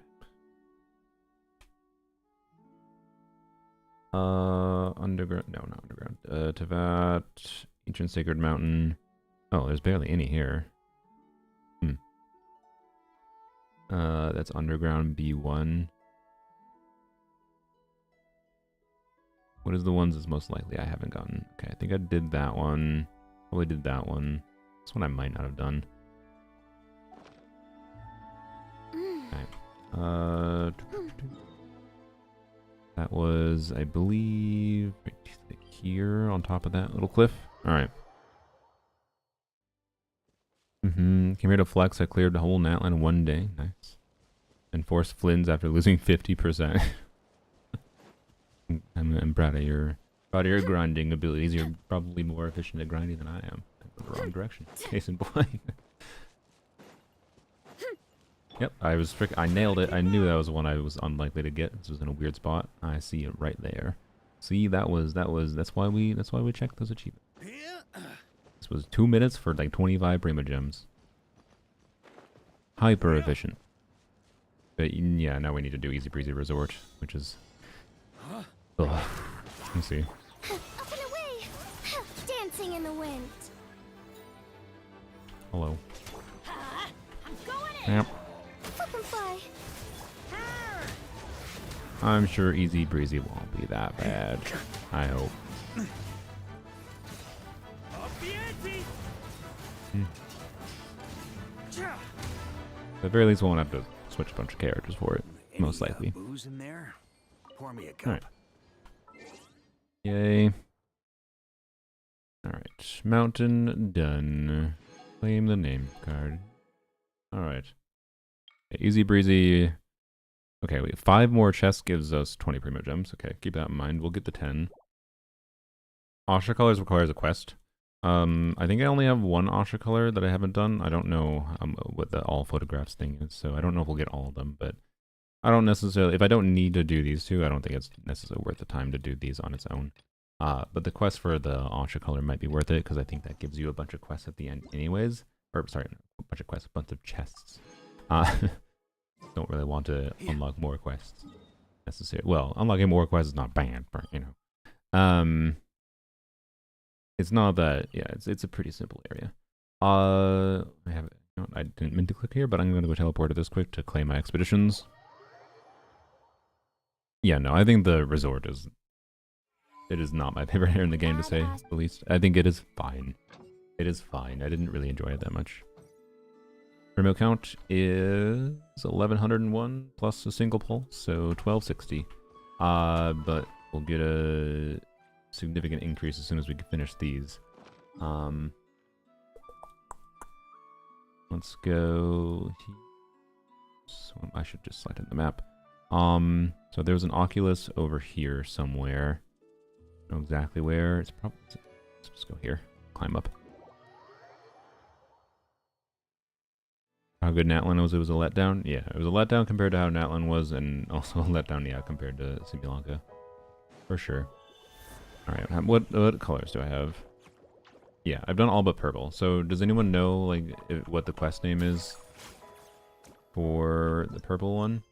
map. Underground. No, not underground. Tevat, ancient sacred mountain. Oh, there's barely any here. That's underground B1. What is the ones that's most likely I haven't gotten? Okay, I think I did that one. Probably did that one. This one I might not have done. Okay. That was, I believe, right here on top of that little cliff. All right. Came here to flex. I cleared the whole Natlan in one day. Nice. And forced Flynn's after losing 50%. I'm proud of your grinding abilities. You're probably more efficient at grinding than I am. I went the wrong direction. Case in point. Yep, I nailed it. I knew that was one I was unlikely to get. This was in a weird spot. I see it right there. See, that's why we checked those achievements. This was 2 minutes for like 25 Primogems. Hyper efficient. But yeah, now we need to do Easy Breezy Resort, which is... Ugh. Let's see. Up and away! Dancing in the wind. Hello. I'm going in. Yep. Flip and fly. I'm sure Easy Breezy won't be that bad. I hope. At the very least, we won't have to switch a bunch of characters for it. Most likely. Booze in there? Pour me a cup. Alright. Yay. Alright. Mountain done. Claim the name card. Alright. Easy Breezy. Okay, wait. 5 more chests gives us 20 Primogems. Okay, keep that in mind. We'll get the 10. Asha Colors requires a quest. I think I only have one Asha color that I haven't done. I don't know what the all photographs thing is, so I don't know if we'll get all of them, but I don't necessarily, if I don't need to do these two, I don't think it's necessarily worth the time to do these on its own. But the quest for the Asha color might be worth it, because I think that gives you a bunch of quests at the end anyways. Or, sorry, a bunch of quests, a bunch of chests. Don't really want to unlock more quests necessarily. Well, unlocking more quests is not bad, but, you know. It's not that, yeah, it's a pretty simple area. I didn't mean to click here, but I'm going to go teleport to this quick to claim my expeditions. Yeah, no, I think the resort is not my favorite area in the game, to say the least. I think it is fine. It is fine. I didn't really enjoy it that much. Primo count is 1101 plus a single pull, so 1260. But we'll get a significant increase as soon as we can finish these. Let's go here. So I should just select in the map. So there's an oculus over here somewhere. I don't know exactly where. It's probably, let's just go here. Climb up. How good Natlan was, it was a letdown? Yeah, it was a letdown compared to how Natlan was, and also a letdown, yeah, compared to Simulanka. For sure. Alright, what colors do I have? Yeah, I've done all but purple. So does anyone know like what the quest name is for the purple one?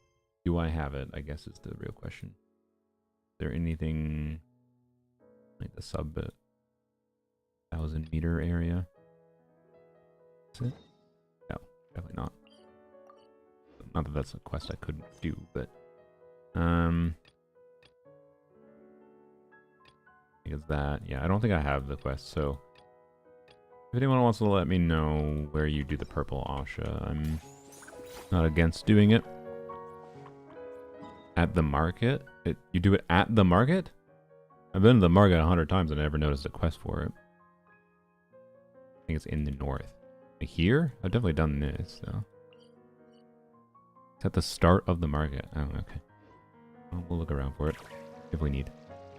Do I have it? I guess is the real question. Is there anything like the sub 1,000 meter area? Is it? No, definitely not. Not that that's a quest I couldn't do, but is that, yeah, I don't think I have the quest, so if anyone wants to let me know where you do the purple Asha, I'm not against doing it. At the market? You do it at the market? I've been to the market 100 times and I never noticed a quest for it. I think it's in the north. Here? I've definitely done this, though. It's at the start of the market. Oh, okay. Well, we'll look around for it if we need.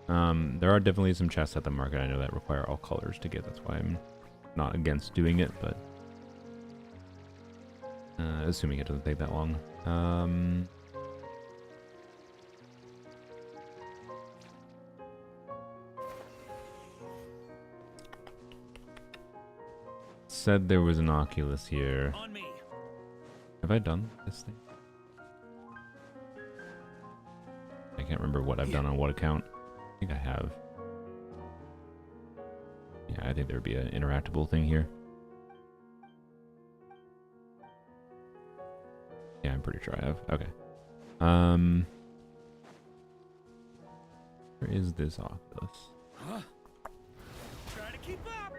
There are definitely some chests at the market I know that require all colors to get. That's why I'm not against doing it, but assuming it doesn't take that long. Said there was an oculus here. On me. Have I done this thing? I can't remember what I've done on what account. I think I have. Yeah, I think there'd be an interactable thing here. Yeah, I'm pretty sure I have. Okay. Where is this Oculus? Huh? Try to keep up.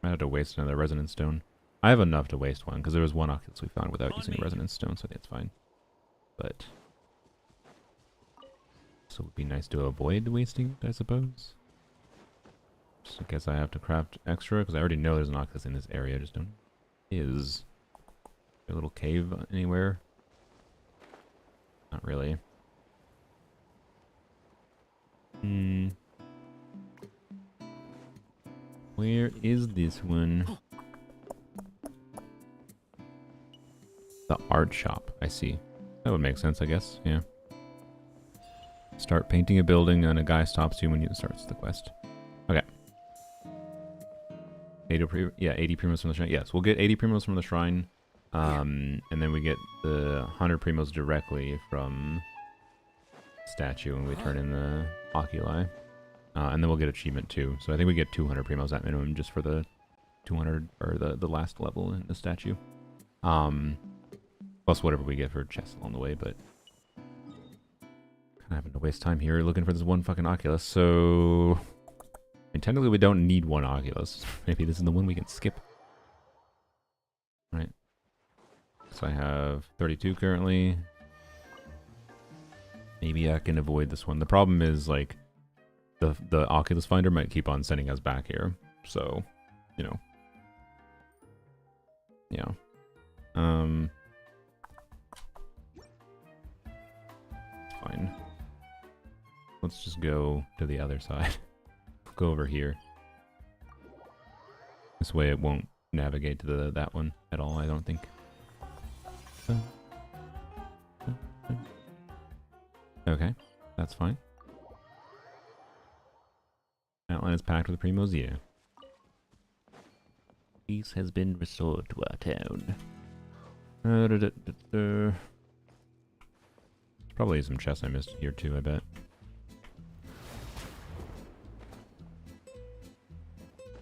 Might have to waste another resonance stone. I have enough to waste one, because there was one Oculus we found without using a resonance stone, so I think it's fine. But... so it would be nice to avoid wasting it, I suppose. Just in case I have to craft extra, because I already know there's an Oculus in this area, I just don't... Is... a little cave anywhere? Not really. Where is this one? The art shop, I see. That would make sense, I guess, yeah. Start painting a building and a guy stops you when you starts the quest. Okay. 80 primos from the shrine. Yes, we'll get 80 primos from the shrine. And then we get the 100 primos directly from statue when we turn in the oculi. And then we'll get achievement too. So I think we get 200 primos at minimum just for the 200, or the last level in the statue. Plus whatever we get for chests along the way, but... kind of having to waste time here looking for this one fucking Oculus, so... I mean, technically we don't need one Oculus. Maybe this is the one we can skip. Right. So I have 32 currently. Maybe I can avoid this one. The problem is, like, the Oculus finder might keep on sending us back here. So, you know. Yeah. Fine. Let's just go to the other side. Go over here. This way it won't navigate to that one at all, I don't think. Okay, that's fine. Outline is packed with primos, yeah. Peace has been restored to our town. There's probably some chests I missed here too, I bet.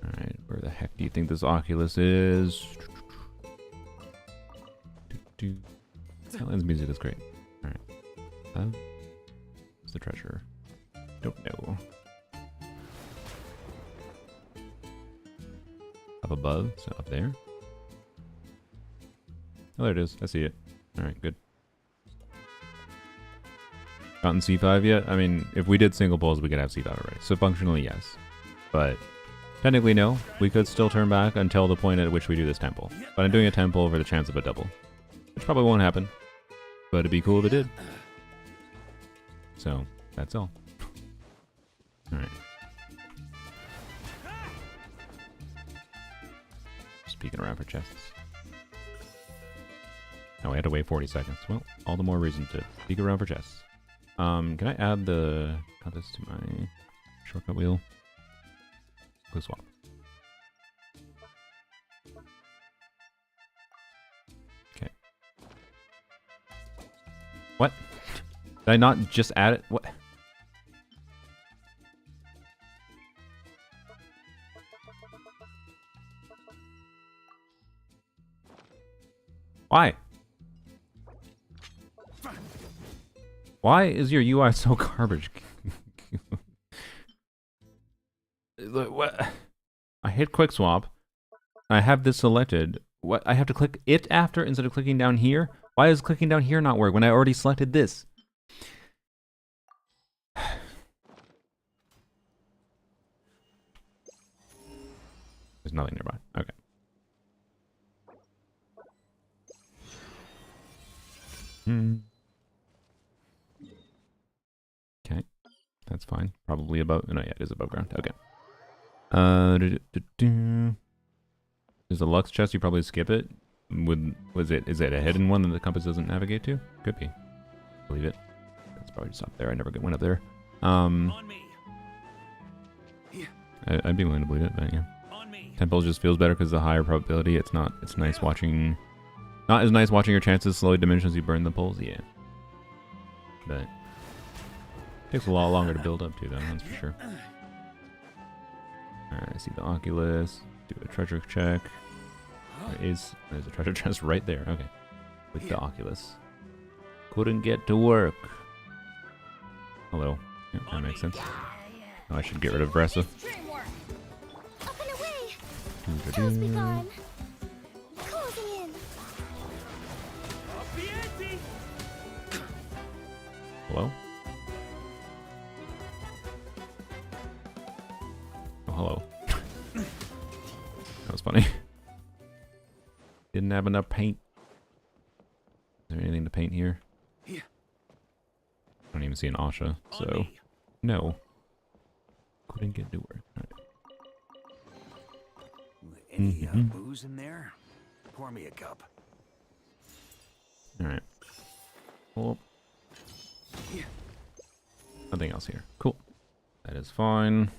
Alright, where the heck do you think this Oculus is? Helen's music is great. Alright. What's the treasure? Don't know. Up above, so up there. Oh, there it is. I see it. Alright, good. Gotten C5 yet? I mean, if we did single pulls, we could have C5 already. So functionally, yes. But technically, no. We could still turn back until the point at which we do this temple. But I'm doing a temple over the chance of a double. Which probably won't happen. But it'd be cool if it did. So, that's all. Alright. Just peeking around for chests. Oh, I had to wait 40 seconds. Well, all the more reason to peek around for chests. Can I add the compass to my shortcut wheel? Quick swap. Okay. What? Did I not just add it? What? Why? Why is your UI so garbage? Look, what? I hit quick swap. I have this selected. What? I have to click it after instead of clicking down here? Why does clicking down here not work when I already selected this? There's nothing nearby. Okay. Okay. That's fine. Probably above. No, yeah, it is above ground. Okay. There's a Lux chest. You probably skip it. Is it a hidden one that the compass doesn't navigate to? Could be. Believe it. It's probably just up there. I never went up there. On me. I'd be willing to believe it, but yeah. Temple just feels better because the higher probability. It's nice watching. Not as nice watching your chances slowly diminish as you burn the poles. Yeah. But takes a lot longer to build up to, though. That's for sure. Alright, I see the Oculus. Do a treasure check. There's a treasure chest right there. Okay. With the Oculus. Couldn't get to work. Hello. Yep, that makes sense. Oh, I should get rid of Vressa. Dreamwork. Up and away. Doo-doo-doo. Show's begun. Closing in. Up the ante! Hello? Oh, hello. That was funny. Didn't have enough paint. Is there anything to paint here? Yeah. I don't even see an Asha, On so me. no. Couldn't get to her. Any booze in there? Pour me a cup. Alright. Well, Yeah. nothing else here. Cool. That is fine.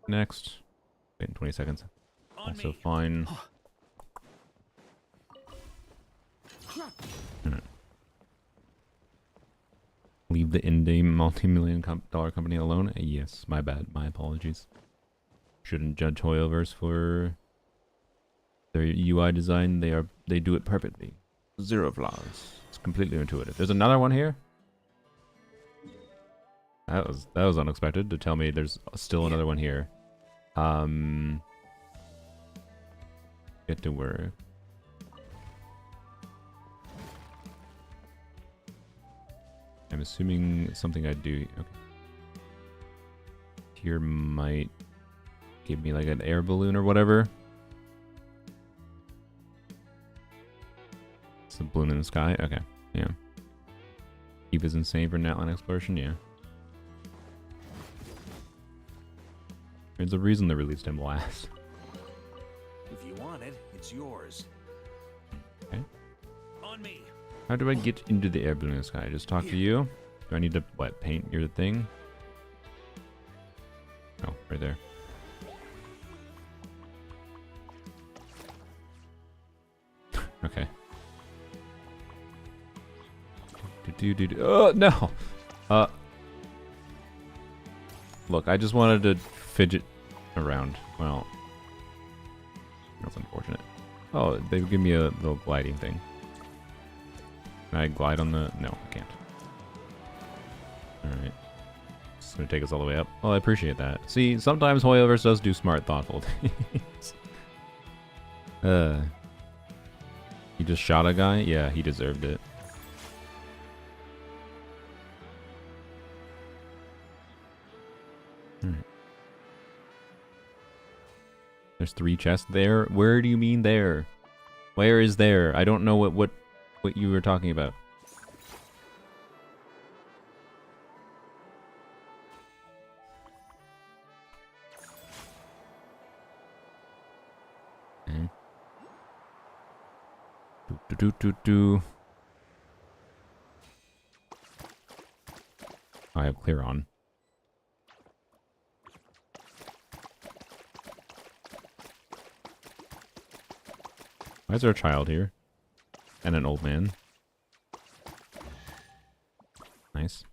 Next. Wait in 20 seconds. On Also me. fine. Alright. Leave the indie multi-million dollar company alone? Yes, my bad. My apologies. Shouldn't judge Hoyoverse for their UI design. They do it perfectly. Zero flaws. It's completely intuitive. There's another one here? That was unexpected to tell me there's still another one here. Get to work. I'm assuming something I do. Okay. Here might give me like an air balloon or whatever. It's a balloon in the sky. Okay. Yeah. Eve is insane for Natline exploration. Yeah. There's a reason they released him last. If you want it, it's yours. Okay. On me. How do I get into the air balloon in the sky? Just talk to you? Do I need to, what, paint your thing? Oh, right there. Okay. Oh, no! Look, I just wanted to fidget around. Well, that's unfortunate. Oh, they give me a little gliding thing. Can I glide on the... No, I can't. Alright. It's gonna take us all the way up. Well, I appreciate that. See, sometimes Hoyoverse does do smart, thoughtful things. He just shot a guy? Yeah, he deserved it. Alright. There's 3 chests there? Where do you mean there? Where is there? I don't know what you were talking about. Okay. I have clear on. Why is there a child here? And an old man. Nice.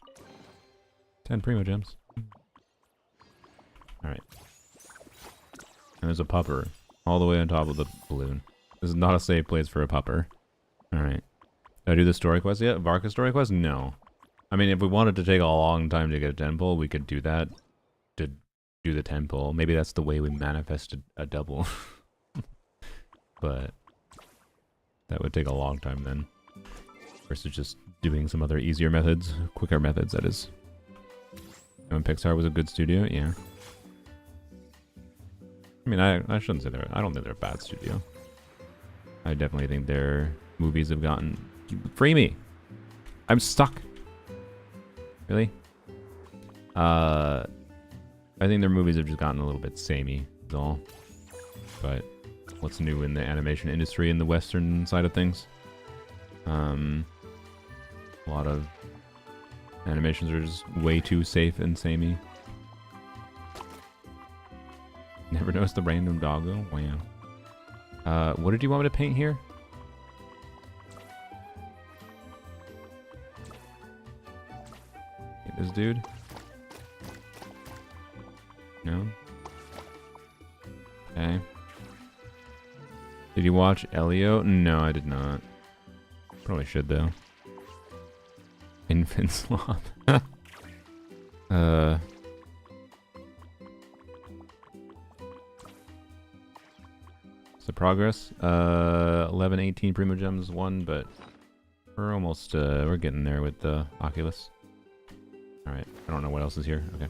10 Primogems. Alright. And there's a pupper all the way on top of the balloon. This is not a safe place for a pupper. Alright. Did I do the story quest yet? Varka story quest? No. I mean, if we wanted to take a long time to get a temple, we could do that. To do the temple. Maybe that's the way we manifested a double. But that would take a long time then. Versus just doing some other easier methods. Quicker methods, that is. When Pixar was a good studio, yeah. I mean, I shouldn't say I don't think they're a bad studio. I definitely think their movies have gotten... Free me! I'm stuck! Really? I think their movies have just gotten a little bit samey, is all. But what's new in the animation industry in the Western side of things? A lot of animations are just way too safe and samey. Never noticed the random doggo? Wow. What did you want me to paint here? This dude? No? Okay. Did you watch Elio? No, I did not. Probably should, though. Infant sloth. So progress. 11, 18 Primogems, 1, but we're almost, we're getting there with the Oculus. Alright, I don't know what else is here. Okay.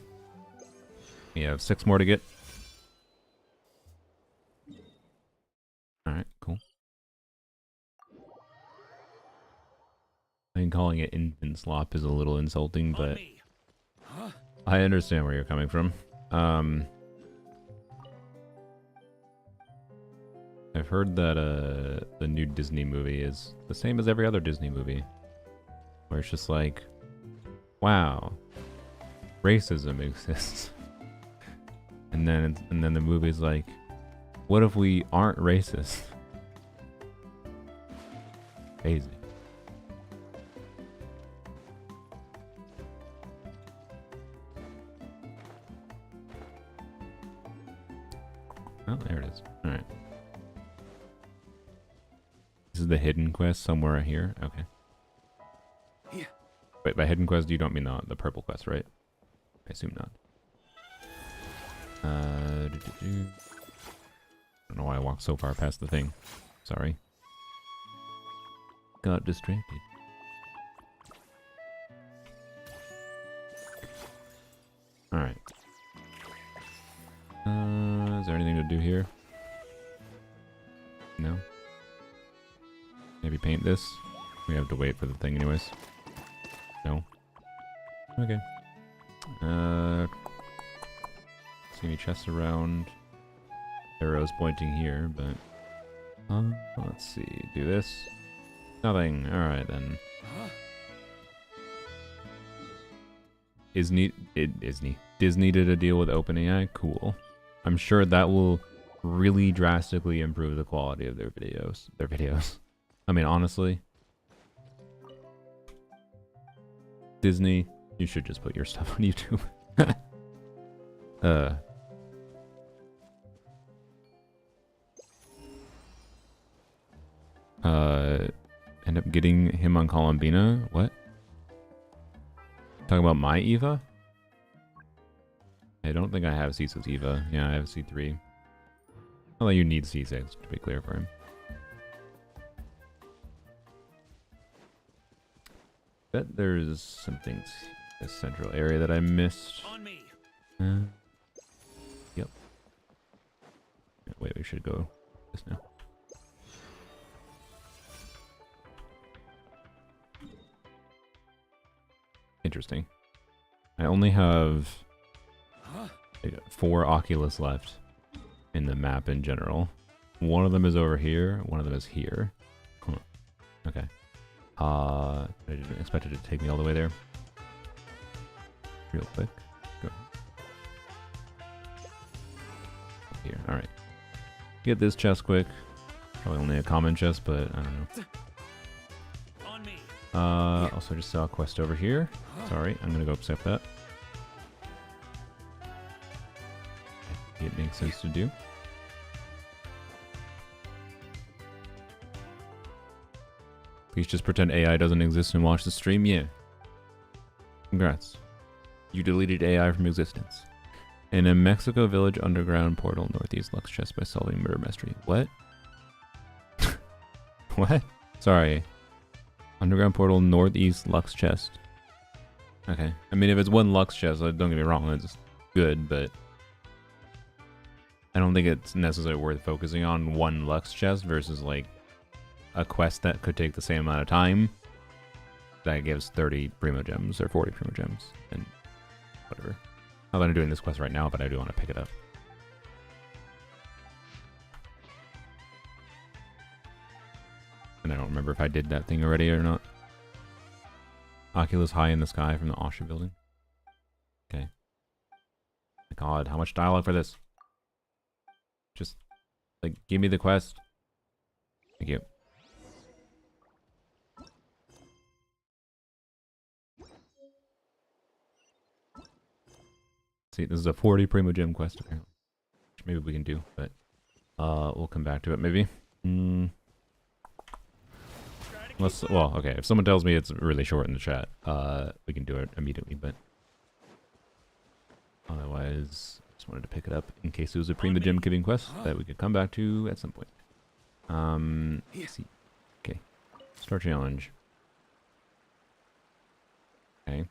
We have 6 more to get. Alright, cool. I think calling it infant slop is a little insulting, but I understand where you're coming from. I've heard that the new Disney movie is the same as every other Disney movie, where it's just like, wow, racism exists, and then the movie's like, what if we aren't racist? Crazy. Oh, there it is. All right. This is the hidden quest somewhere here. Okay. Yeah. Wait, by hidden quest, you don't mean the purple quest, right? I assume not. I don't know why I walked so far past the thing. Sorry. Got distracted. Alright. Is there anything to do here? No? Maybe paint this? We have to wait for the thing anyways. No? Okay. See any chests around? Arrows pointing here, but... let's see. Do this. Nothing. Alright then. Disney did a deal with OpenAI? Cool. I'm sure that will really drastically improve the quality of their videos. I mean, honestly, Disney, you should just put your stuff on YouTube. End up getting him on Columbina? What? Talking about my Eva? I don't think I have C6 Eva. Yeah, I have C3. Although you need C6 to be clear for him. Bet there's some things in this central area that I missed. On me. Yep. Wait, we should go this now. Interesting. I only have 4 Oculus left in the map in general. One of them is over here, one of them is here. Huh. Okay. I didn't expect it to take me all the way there. Real quick. Go. Here, alright. Get this chest quick. Probably only a common chest, but I don't know. On me. Also just saw a quest over here. Sorry, I'm gonna go accept that. It makes sense to do. Please just pretend AI doesn't exist and watch the stream. Yeah. Congrats. You deleted AI from existence. In a Mexico village underground portal northeast Lux chest by solving murder mystery. What? What? Sorry. Underground portal northeast Lux chest. Okay. I mean, if it's one Lux chest, don't get me wrong, it's good, but I don't think it's necessarily worth focusing on one Lux chest versus like a quest that could take the same amount of time that gives 30 Primogems or 40 Primogems and whatever. Not that I'm doing this quest right now, but I do want to pick it up. And I don't remember if I did that thing already or not. Oculus high in the sky from the Osha building. Okay. My God, how much dialogue for this? Just, like, give me the quest. Thank you. See, this is a 40 Primogem quest, apparently. Which maybe we can do, but we'll come back to it, maybe. Unless, well, okay, if someone tells me it's really short in the chat, we can do it immediately, but Otherwise, just wanted to pick it up in case it was a Primogem giving quest that we could come back to at some point. Let's see. Okay. Start challenge. Okay.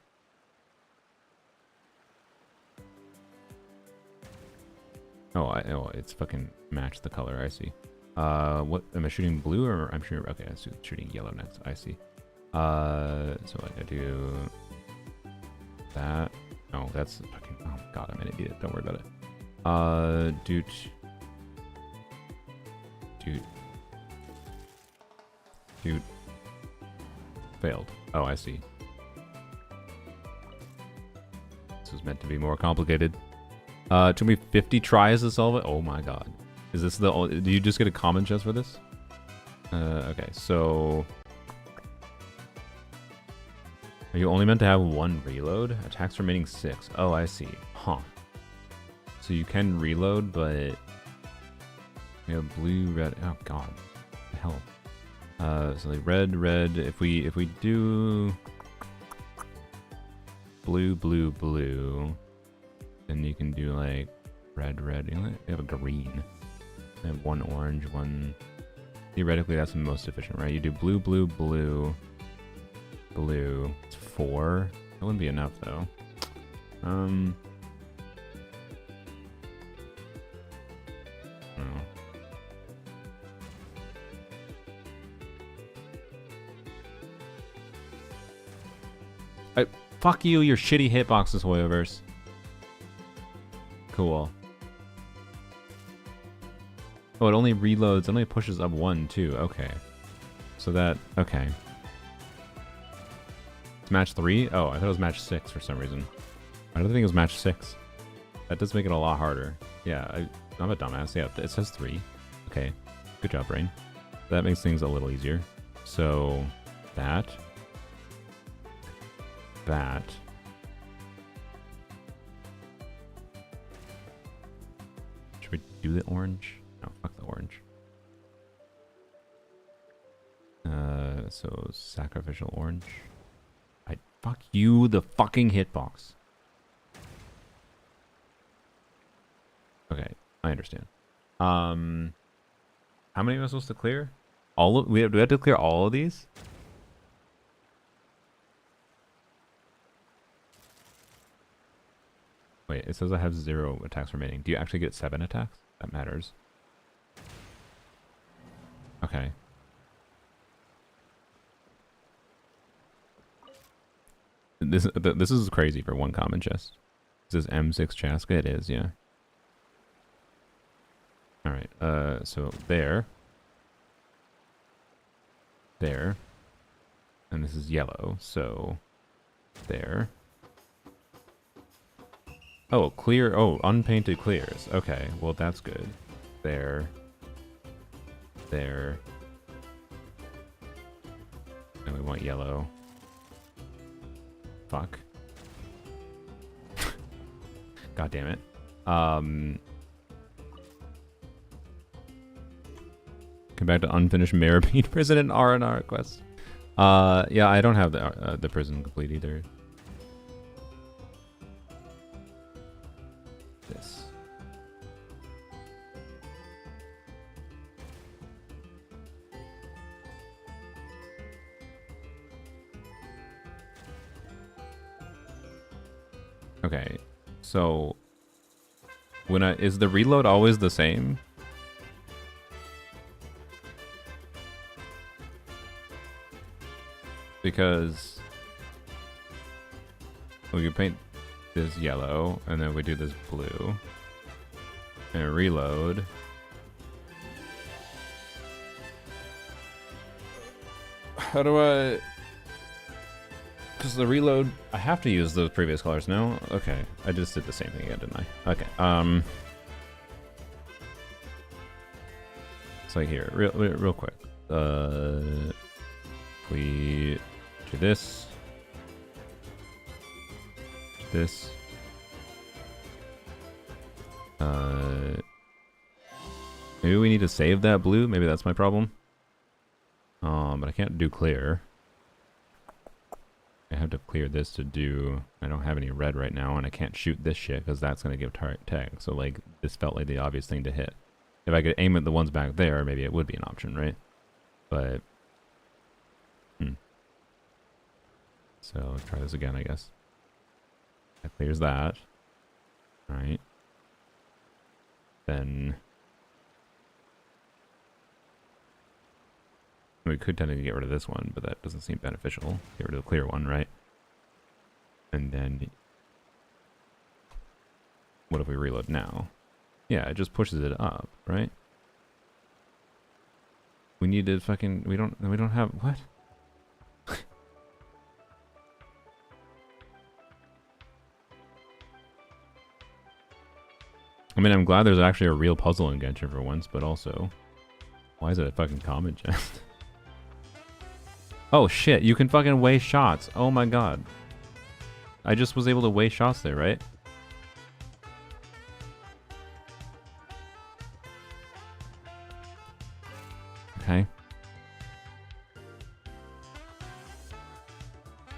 Oh, it's fucking matched the color. I see. What am I shooting blue or I'm shooting? Okay, I'm shooting yellow next. I see. So like I do that. Oh, that's fucking. Oh god, I'm an idiot. Don't worry about it. Dude. Failed. Oh, I see. This was meant to be more complicated. Took me 50 tries to solve it. Oh my god. Is this the only... Do you just get a common chest for this? Okay, so... Are you only meant to have one reload? Attacks remaining 6. Oh, I see. Huh. So you can reload, but... We have blue, red... Oh god. What the hell? So like red, if we do... Blue... Then you can do like red. You have a green. I have one orange, one... Theoretically, that's the most efficient, right? You do blue. It's 4. That wouldn't be enough, though. No. Fuck you, your shitty hitboxes, Hoyoverse. Cool. Oh, it only reloads, it only pushes up 1, too. Okay. So that... Okay. It's match 3? Oh, I thought it was match 6 for some reason. I don't think it was match 6. That does make it a lot harder. Yeah, I'm a dumbass. Yeah, it says 3. Okay. Good job, brain. That makes things a little easier. So... That... Should we do the orange? No, fuck the orange. So sacrificial orange. Fuck you, the fucking hitbox. Okay, I understand. How many am I supposed to clear? Do we have to clear all of these? Wait, it says I have 0 attacks remaining. Do you actually get 7 attacks? That matters. Okay. This is crazy for one common chest. This is M6 Chaska. It is, yeah. All right. So there, and this is yellow. So there. Oh, clear. Oh, unpainted clears. Okay, well that's good. There. And we want yellow. Fuck. God damn it. Come back to unfinished Marabine prison and R&R quest. Yeah, I don't have the prison complete either. This. Okay, so is the reload always the same? Because we can paint this yellow and then we do this blue and reload. How do I... Because the reload, I have to use those previous colors now. Okay, I just did the same thing again, didn't I? Okay, so here, real quick. We do this. Maybe we need to save that blue. Maybe that's my problem. But I can't do clear. I have to clear this to do... I don't have any red right now, and I can't shoot this shit, because that's going to give tag. So, like, this felt like the obvious thing to hit. If I could aim at the ones back there, maybe it would be an option, right? But... So, let's try this again, I guess. That clears that. Alright. Then... we could technically get rid of this one, but that doesn't seem beneficial. Get rid of the clear one, right? And then... what if we reload now? Yeah, it just pushes it up, right? We need to fucking... we don't have... what? I mean, I'm glad there's actually a real puzzle in Gacha for once, but also... why is it a fucking comment chest? Oh shit, you can fucking waste shots. Oh my god. I just was able to waste shots there, right? Okay.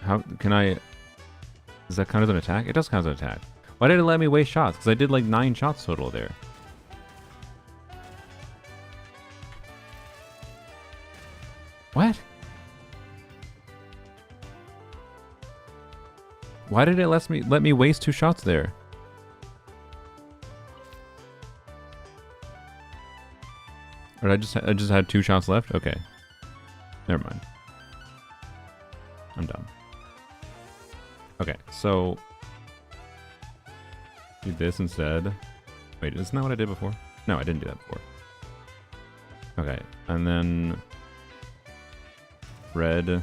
How can I... does that count as an attack? It does count as an attack. Why did it let me waste shots? Because I did like 9 shots total there. What? Why did it let me waste 2 shots there? Or I just had 2 shots left? Okay. Never mind. I'm done. Okay, so do this instead. Wait, isn't that what I did before? No, I didn't do that before. Okay, and then red,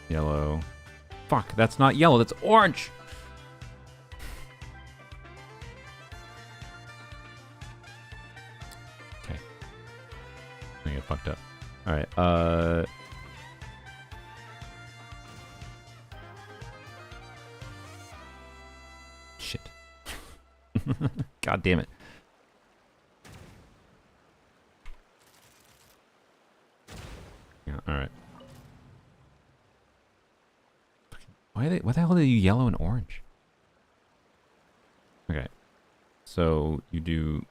yellow. Fuck, that's not yellow, that's orange! Okay. I get fucked up. Alright, shit. God damn it. Yeah, alright. Why the hell are you yellow and orange? Okay. So you do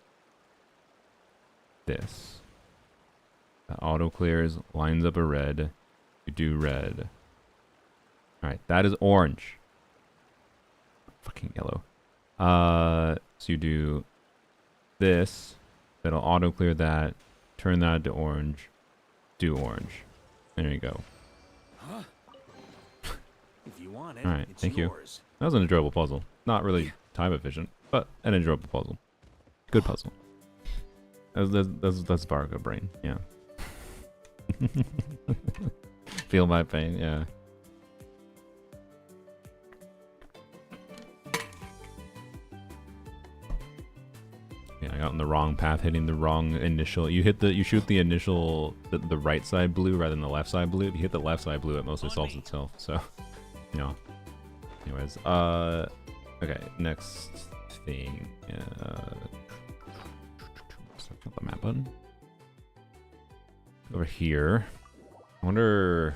this. The auto clears, lines up a red. You do red. Alright, that is orange. Fucking yellow. So you do this. That'll auto clear that. Turn that to orange. Do orange. There you go. Huh? If you want it, Alright, it's thank you. yours. That was an enjoyable puzzle. Not really time efficient, but an enjoyable puzzle. Good puzzle. That's Varka brain, yeah. Feel my pain, yeah. Yeah, I got on the wrong path, hitting the wrong initial. You shoot the initial, the right side blue rather than the left side blue. If you hit the left side blue, it mostly solves itself. So, you know. Anyways, okay, next thing. Select the map button. Over here. I wonder,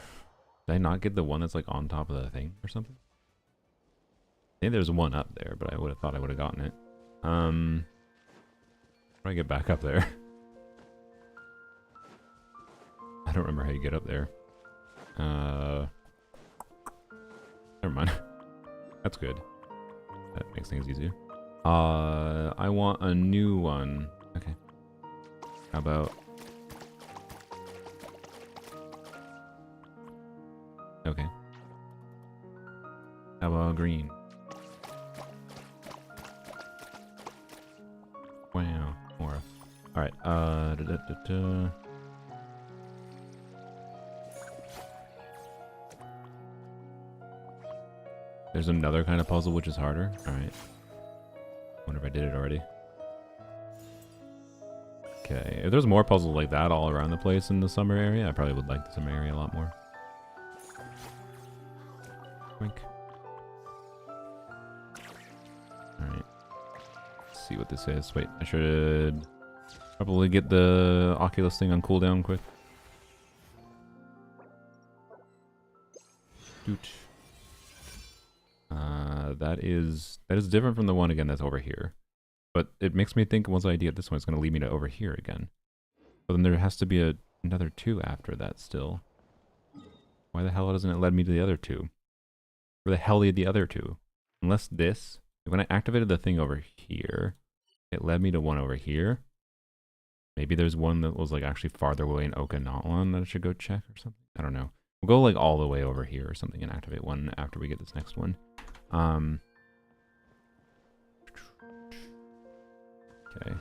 did I not get the one that's like on top of the thing or something? I think there's one up there, but I would have thought I would have gotten it. How do I get back up there? I don't remember how you get up there. Never mind. That's good. That makes things easier. I want a new one. Okay. How about... okay. How about green? Wow. More. Alright, There's another kind of puzzle which is harder. Alright. Wonder if I did it already. Okay. If there's more puzzles like that all around the place in the summer area, I probably would like the summer area a lot more. Wink. Alright. Let's see what this is. Wait, I should probably get the Oculus thing on cooldown quick. Doot. That is different from the one again that's over here. But it makes me think once I get this one, it's going to lead me to over here again. But then there has to be another 2 after that still. Why the hell doesn't it lead me to the other 2? Where the hell are the other 2? Unless this, when I activated the thing over here, it led me to one over here. Maybe there's one that was like actually farther away in Okinawa that I should go check or something. I don't know. We'll go like all the way over here or something and activate one after we get this next one. Okay.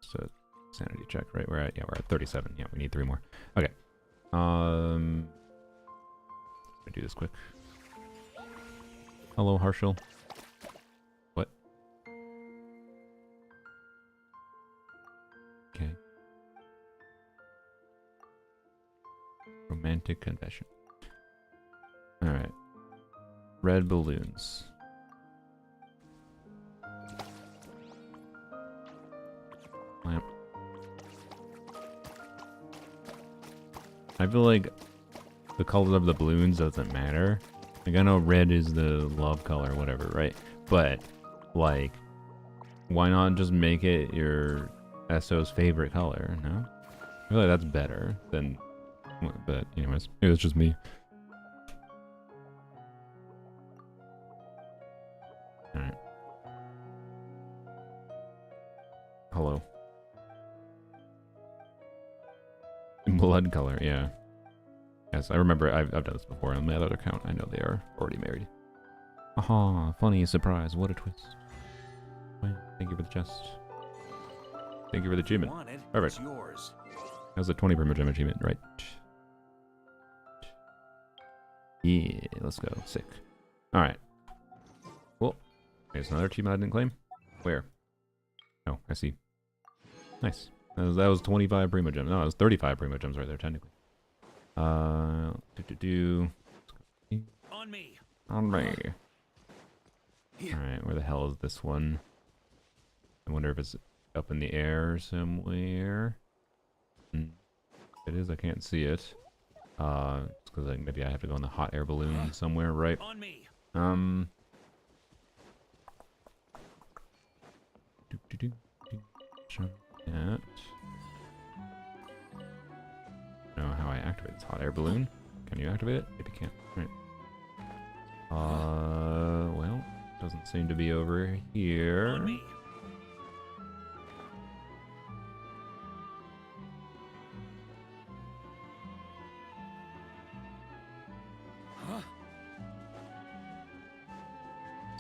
So sanity check, right? We're at 37. Yeah, we need 3 more. Okay. Let me do this quick. Hello, Harshal. What? Okay. Romantic confession. Alright. Red balloons. Lamp. I feel like the color of the balloons doesn't matter. Like, I know red is the love color, whatever, right? But, like, why not just make it your SO's favorite color, no? I feel like that's better than... But, anyways, it was just me. Alright. Hello. Blood color, yeah. Yes, I remember I've done this before on my other account. I know they are already married. Aha, funny surprise, what a twist. Well, thank you for the chest. Thank you for the achievement. Perfect. Yours. That was a 20 Primogem achievement, right? Yeah, let's go. Sick. Alright. Cool. There's another achievement I didn't claim. Where? Oh, I see. Nice. That was 25 Primogem. No, it was 35 Primogems right there, technically. On me. On me. Alright, where the hell is this one? I wonder if it's up in the air somewhere. It is, I can't see it. It's because like, maybe I have to go in the hot air balloon somewhere, right? On me. Jump that. I don't know how I activate this hot air balloon. Can you activate it? Maybe you can't. Right. Well, doesn't seem to be over here. On me.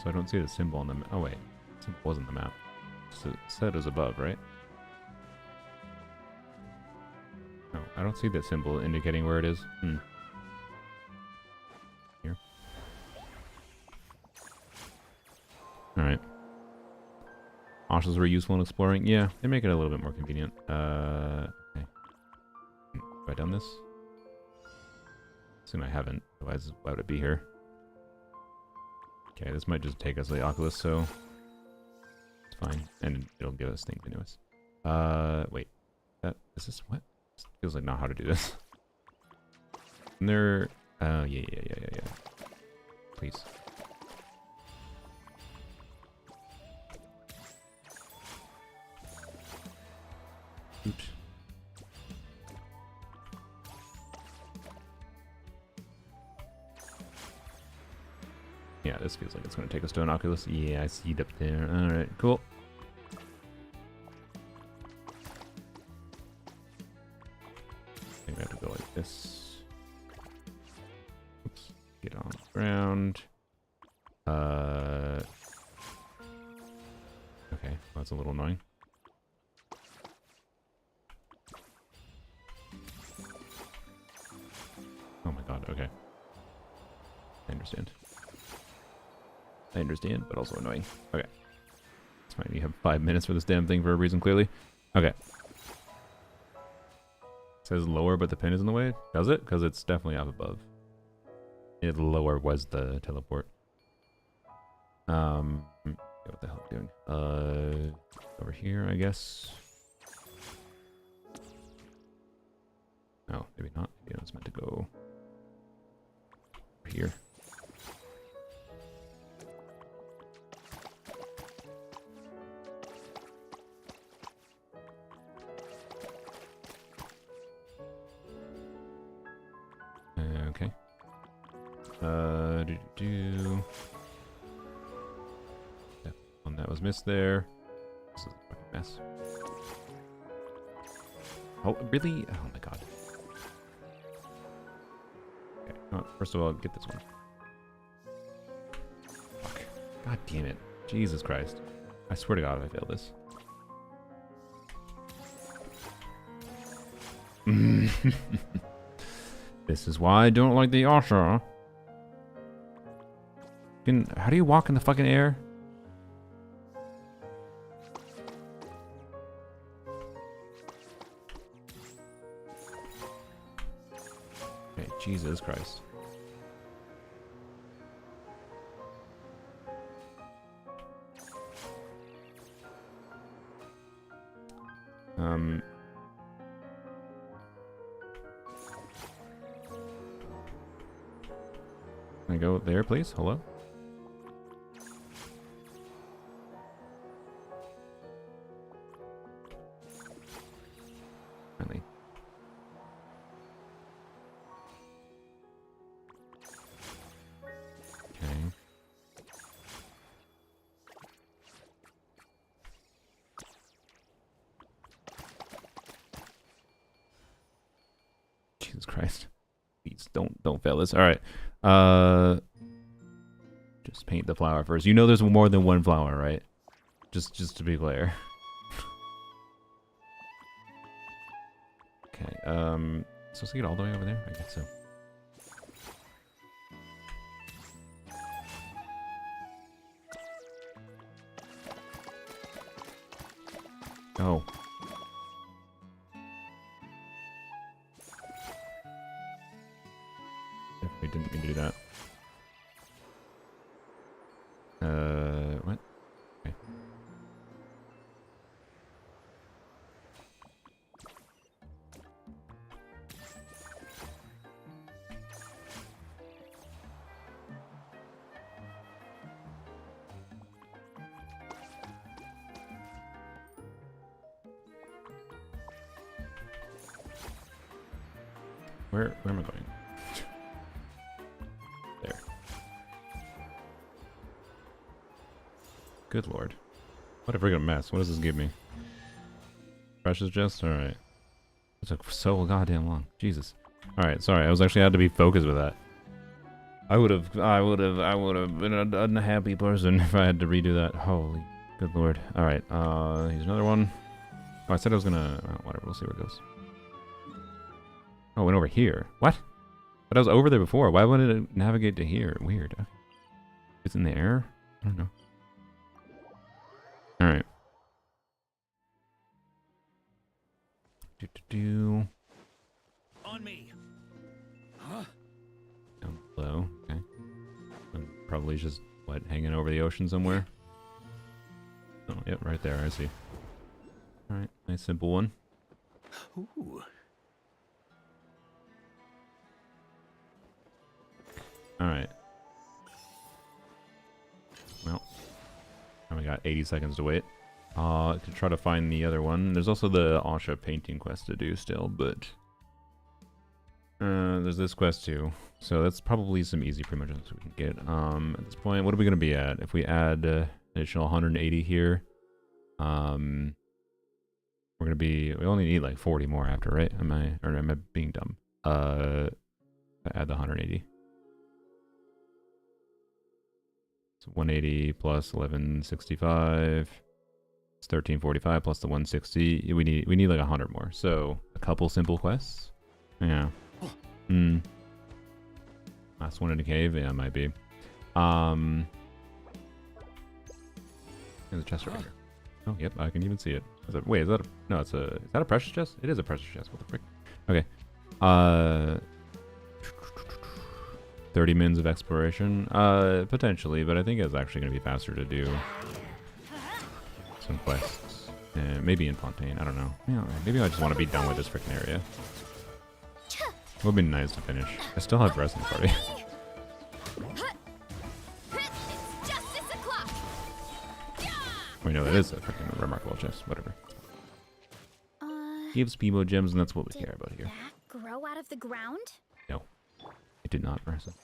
So I don't see the symbol on the map. Oh wait, the symbol wasn't the map. So it said it was above, right? No, I don't see that symbol indicating where it is. Here. Alright. Options were useful in exploring. Yeah, they make it a little bit more convenient. Okay. Have I done this? Assume I haven't, otherwise why would it be here? Okay, this might just take us to the oculus, so it's fine. And it'll give us things anyways. Wait. Is this what? This feels like not how to do this. And there... yeah. Please. Oops. Yeah, this feels like it's going to take us to an oculus. Yeah, I see it up there. Alright, cool. I think I have to go like this. Oops. Get on the ground. Okay, well, that's a little annoying. Oh my god, okay. I understand. I understand, but also annoying. Okay. That's fine. You have 5 minutes for this damn thing for a reason, clearly. Okay. It says lower, but the pin is in the way. Does it? Because it's definitely up above. Yeah, the lower was the teleport. What the hell am I doing? Over here, I guess. Oh, maybe not. Maybe it's meant to go over here. That one that was missed there. This is a fucking mess. Oh, really? Oh my god. Okay, oh, first of all, get this one. Fuck. God damn it. Jesus Christ. I swear to God if I fail this. This is why I don't like the Gacha. How do you walk in the fucking air? Okay, Jesus Christ. Can I go there, please? Hello? Finally. Okay. Jesus Christ. Please don't fail this. All right. Just paint the flower first. You know there's more than one flower, right? Just to be clear. Okay, supposed to get all the way over there? I guess so. Oh. Definitely didn't mean to do that. What? Okay. Where am I going? There. Good lord. What a friggin' mess. What does this give me? Precious chest? Alright. It took so goddamn long. Jesus. Alright, sorry. I was actually had to be focused with that. I would have been an unhappy person if I had to redo that. Holy good lord. Alright, here's another one. Oh, I said I was gonna... Oh, whatever, we'll see where it goes. Oh, it went over here. What? But I was over there before. Why wouldn't it navigate to here? Weird. It's in the air? I don't know. Alright. On me. Huh? Down below. Okay. And probably just, what, hanging over the ocean somewhere? Oh, yep, right there. I see. Alright, nice simple one. Ooh. Alright. Well. We got 80 seconds to wait. To try to find the other one. There's also the Gacha painting quest to do still, but... there's this quest too. So that's probably some easy Primogem we can get. At this point, what are we going to be at? If we add additional 180 here, we're going to be... We only need like 40 more after, right? Am I being dumb? Add the 180. 180 plus 1165. It's 1345 plus the 160. We need like 100 more. So a couple simple quests. Yeah. Last one in the cave. Yeah, might be. There's a chest right here. Oh, yep. I can even see it. Wait, is that a... No, it's a... Is that a precious chest? It is a precious chest. What the frick? Okay. 30 mins of exploration? Potentially, but I think it's actually going to be faster to do some quests. Maybe in Fontaine, I don't know. Yeah, maybe I just want to be done with this freaking area. It would be nice to finish. I still have resin party. Wait, no, that is a freaking remarkable chest. Whatever. Gives Primogems, and that's what we care about here. That grow out of the ground? No, it did not, resin.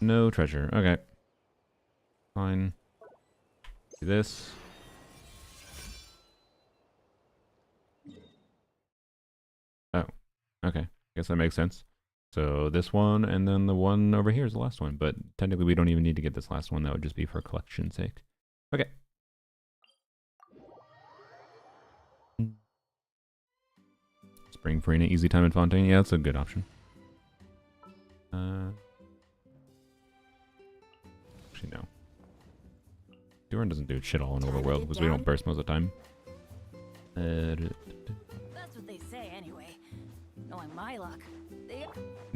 No treasure. Okay. Fine. Do this. Oh. Okay. Guess that makes sense. So this one, and then the one over here is the last one. But technically we don't even need to get this last one. That would just be for collection's sake. Okay. Spring Farina, easy time in Fontaine. Yeah, that's a good option. Actually, no. Duran doesn't do shit all in Overworld because we don't burst most of the time. That's what they say anyway. Knowing my luck, they...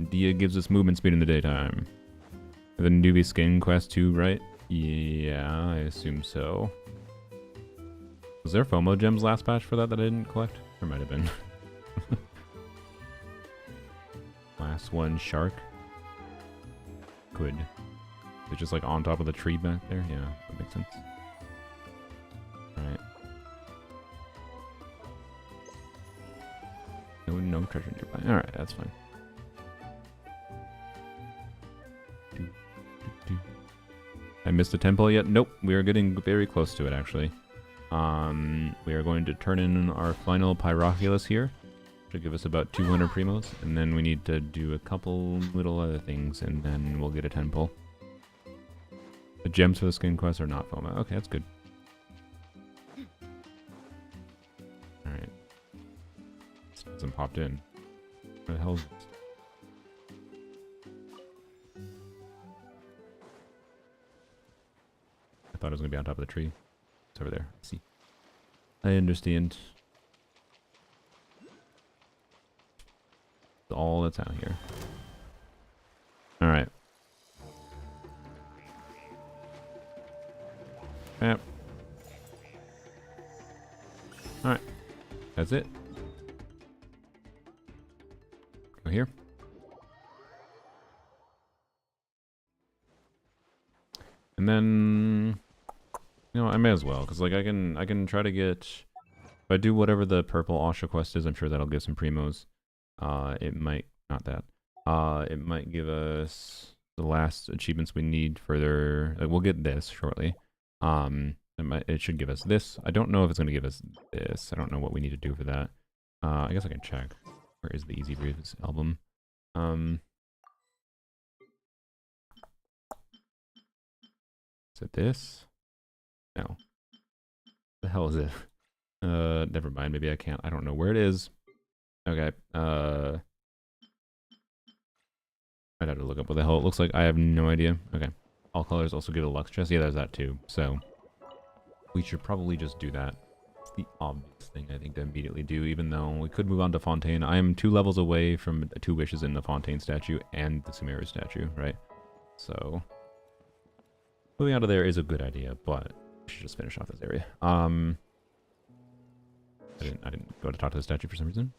Dia gives us movement speed in the daytime. The newbie skin quest too, right? Yeah, I assume so. Was there FOMO gems last patch for that I didn't collect? There might have been. Last one, shark. Good. It's just like on top of the tree back there? Yeah, that makes sense. Alright. No treasure nearby. Alright, that's fine. I missed a temple yet? Nope. We are getting very close to it, actually. We are going to turn in our final Pyroculus here. Should give us about 200 primos. And then we need to do a couple little other things, and then we'll get a temple. The gems for the skin quest are not FOMO. Okay, that's good. Alright. This hasn't popped in. Where the hell is this? I thought it was going to be on top of the tree. It's over there. Let's see. I understand. That's all that's out here. Alright. Yep. Alright. That's it. Go here. And then, you know, I may as well, because like I can try to get, if I do whatever the purple Asha quest is, I'm sure that'll give some primos. It might, not that. It might give us the last achievements we need further. We'll get this shortly. It should give us this. I don't know if it's going to give us this. I don't know what we need to do for that. I guess I can check. Where is the Easy Breeze album? Is it this? No. The hell is it? Never mind. Maybe I can't. I don't know where it is. Okay. I'd have to look up what the hell it looks like. I have no idea. Okay. All colors also give a Lux chest. Yeah, there's that too. So we should probably just do that. It's the obvious thing I think to immediately do, even though we could move on to Fontaine. I am 2 levels away from 2 wishes in the Fontaine statue and the Sumeru statue, right? So moving out of there is a good idea, but we should just finish off this area. I didn't go to talk to the statue for some reason.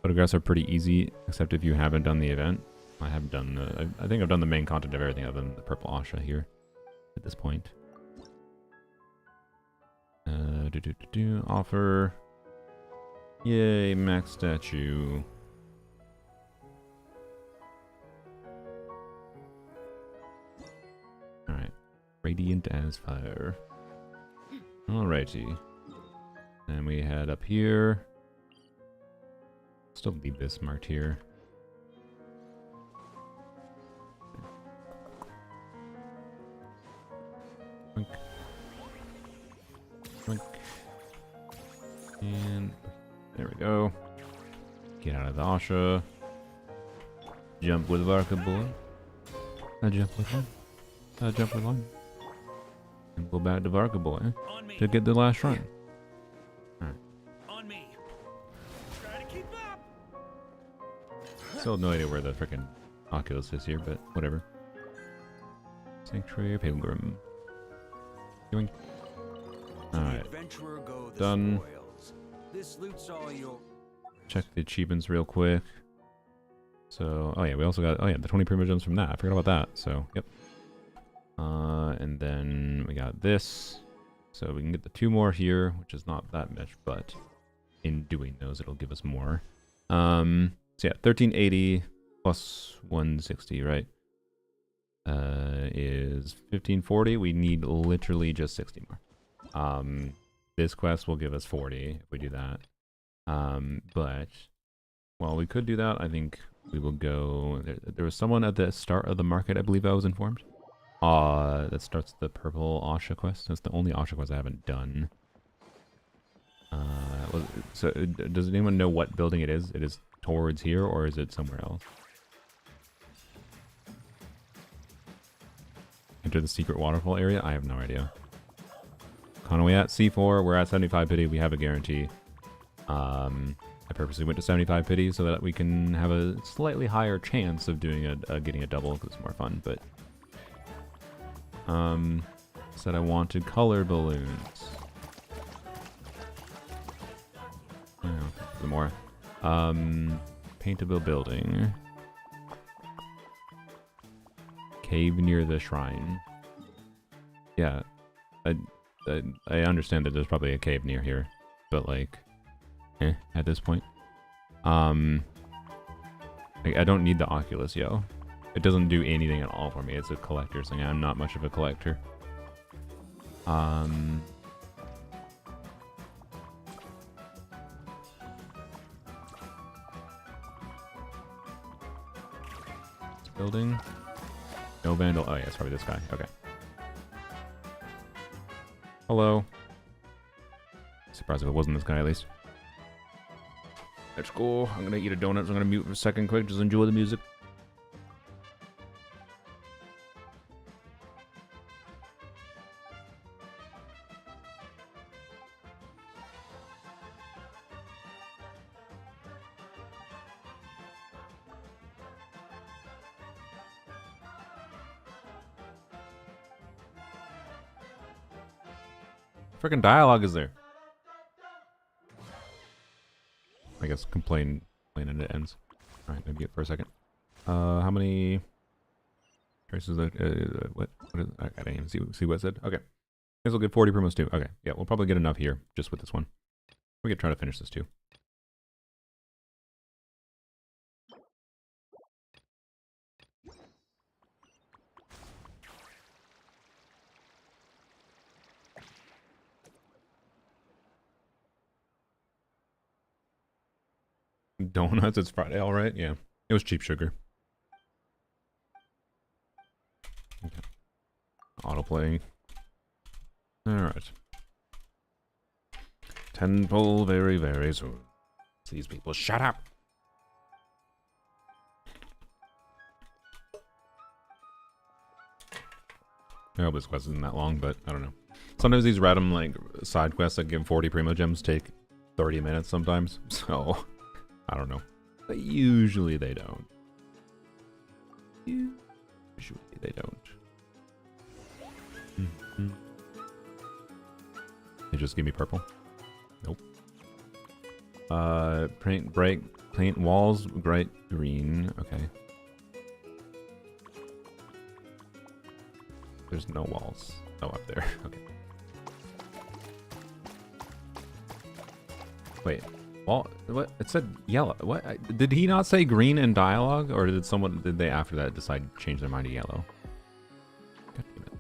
Photographs are pretty easy, except if you haven't done the event. I have done the... I think I've done the main content of everything other than the purple Asha here at this point. Offer. Yay, max statue. Alright. Radiant as fire. Alrighty. And we head up here. Still leave this marked here. Boink. Boink. And there we go. Get out of the Asha. Jump with Varka boy. I jump with him. I jump with him. And go back to Varka boy to get the last shrine. Alright. On me. Try to keep up. Still have no idea where the frickin' oculus is here, but whatever. Sanctuary Pilgrim. Doing. Alright. Done. This loot's all your... Check the achievements real quick. So, oh yeah, we also got, oh yeah, the 20 Primogems from that. I forgot about that, so, yep. And then we got this. So we can get the 2 more here, which is not that much, but in doing those, it'll give us more. So yeah, 1380. plus 160, right? Is 1540. We need literally just 60 more. This quest will give us 40 if we do that. But while we could do that, I think we will go. There was someone at the start of the market, I believe I was informed. That starts the purple Asha quest. That's the only Asha quest I haven't done. So does anyone know what building it is? It is towards here, or is it somewhere else? Enter the secret waterfall area? I have no idea. Conway at C4, we're at 75 pity, we have a guarantee. I purposely went to 75 pity so that we can have a slightly higher chance of doing getting a double because it's more fun, but said I wanted color balloons. The more paintable building. Cave near the shrine. Yeah, I understand that there's probably a cave near here, but like, at this point, like, I don't need the oculus, yo. It doesn't do anything at all for me. It's a collector's thing. I'm not much of a collector. Building. No vandal. Oh yeah, it's probably this guy. Okay. Hello. Surprised if it wasn't this guy at least. Let's go. I'm gonna eat a donut. So I'm gonna mute for a second quick. Just enjoy the music. Freaking dialogue is there? I guess complain and it ends. Alright, let me get for a second. How many traces what is, I didn't even see what it said. Okay. Guess we'll get 40 primos too. Okay. Yeah, we'll probably get enough here just with this one. We could try to finish this too. Donuts, it's Friday, alright? Yeah. It was cheap sugar. Okay. Autoplay. Alright. 10 pull very, very soon. These people, shut up! I hope this quest isn't that long, but I don't know. Sometimes these random, like, side quests that give 40 Primogems take 30 minutes sometimes, so I don't know. But usually they don't. Usually they don't. They just give me purple. Nope. Paint walls bright green. Okay. There's no walls. Oh, up there. Okay. Wait. Well, what? It said yellow. What? Did he not say green in dialogue, or did they after that decide to change their mind to yellow? God damn it.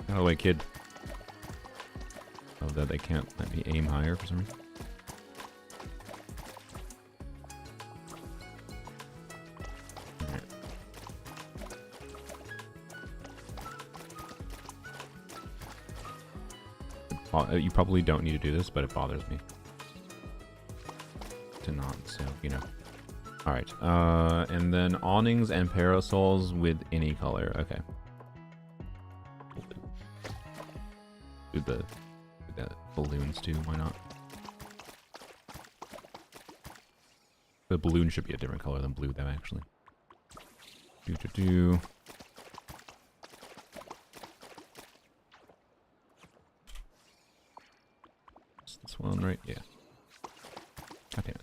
Out of the way, kid. Oh, that they can't let me aim higher for some reason. You probably don't need to do this, but it bothers me to not, so, you know. Alright, and then awnings and parasols with any color. Okay. We'll do the balloons too, why not? The balloon should be a different color than blue, though, actually. Do. This one, right? Yeah. God damn it.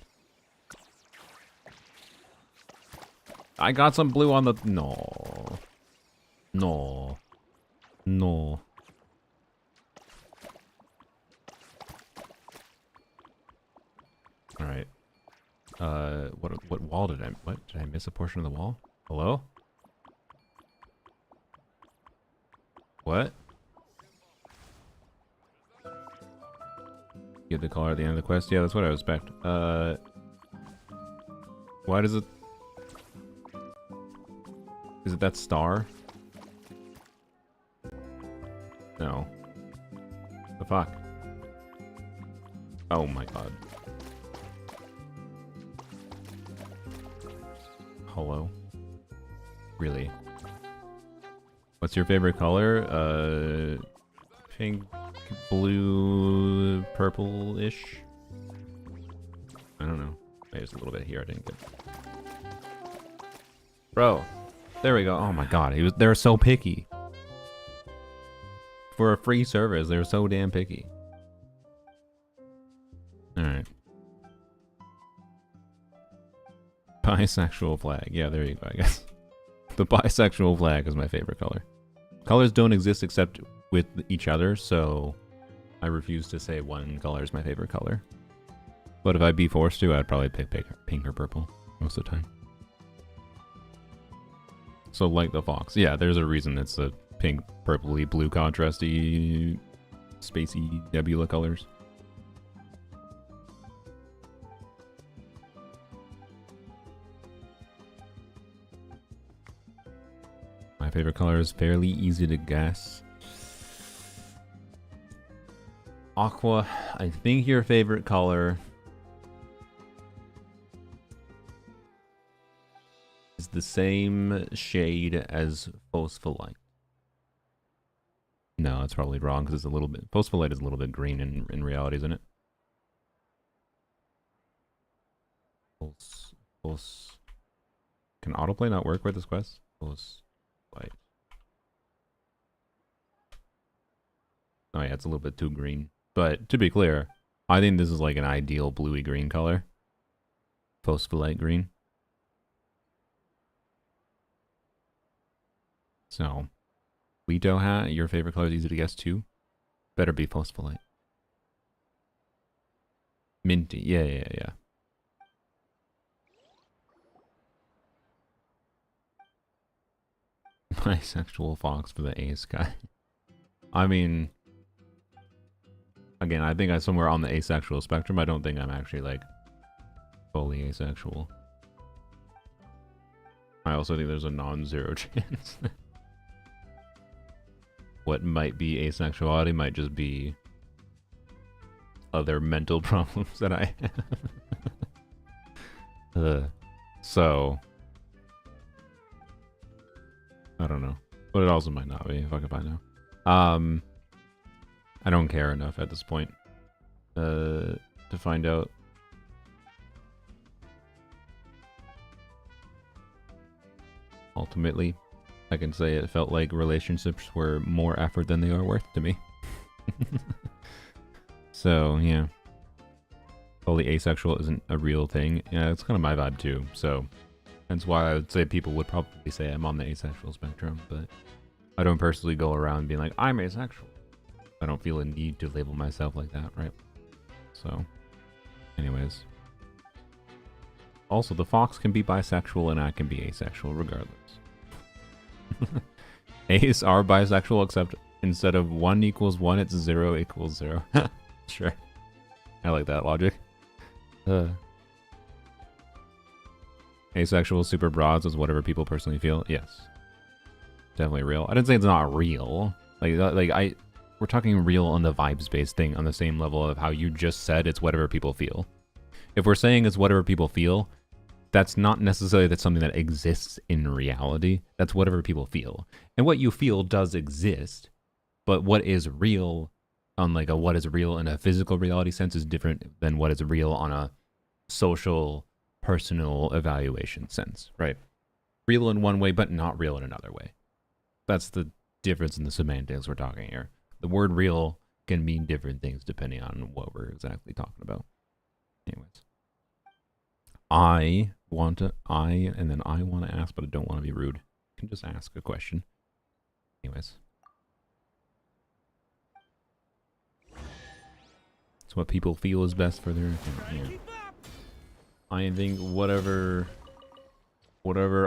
I got some blue on the... No. No. No. What wall did I miss a portion of the wall? Hello? What? Get the collar at the end of the quest? Yeah, that's what I expect. Why does it... Is it that star? No. The fuck? Oh my god. Hello? Really? What's your favorite color? Pink, blue, purple-ish? I don't know. Maybe just a little bit here I didn't get. Bro. There we go. Oh my god. They're so picky. For a free service, they're so damn picky. Alright. Bisexual flag. Yeah, there you go, I guess. The bisexual flag is my favorite color. Colors don't exist except with each other, so I refuse to say one color is my favorite color. But if I'd be forced to, I'd probably pick pink or purple most of the time. So like the fox. Yeah, there's a reason it's a pink, purpley, blue contrasty, spacey nebula colors. My favorite color is fairly easy to guess. Aqua. I think your favorite color is the same shade as Phospholite. No, that's probably wrong because it's a little bit... Phospholite is a little bit green in reality, isn't it? Can autoplay not work with this quest? Light. Oh yeah, it's a little bit too green. But to be clear, I think this is like an ideal bluey green color. Phospholite green. So, Leto hat, your favorite color is easy to guess too. Better be Phospholite. Minty, yeah. Bisexual fox for the ace guy. I mean, again, I think I'm somewhere on the asexual spectrum. I don't think I'm actually like fully asexual. I also think there's a non-zero chance. What might be asexuality might just be other mental problems that I have. So I don't know. But it also might not be, fuck if I know. I don't care enough at this point to find out. Ultimately, I can say it felt like relationships were more effort than they are worth to me. So, yeah. Fully asexual isn't a real thing. Yeah, it's kind of my vibe too, so that's why I would say people would probably say I'm on the asexual spectrum, but I don't personally go around being like, I'm asexual. I don't feel a need to label myself like that, right? So, anyways. Also, the fox can be bisexual and I can be asexual regardless. Ace are bisexual, except instead of 1 equals 1, it's 0 equals 0. Sure. I like that logic. Asexual super broads is whatever people personally feel. Yes. Definitely real. I didn't say it's not real. We're talking real on the vibes-based thing on the same level of how you just said it's whatever people feel. If we're saying it's whatever people feel, that's not necessarily that's something that exists in reality. That's whatever people feel. And what you feel does exist, but what is real on like a what is real in a physical reality sense is different than what is real on a social, personal evaluation sense, right? Real in one way, but not real in another way. That's the difference in the semantics we're talking here. The word real can mean different things depending on what we're exactly talking about. Anyways. I want to ask, but I don't want to be rude. I can just ask a question. Anyways. It's what people feel is best for their... Yeah. I think whatever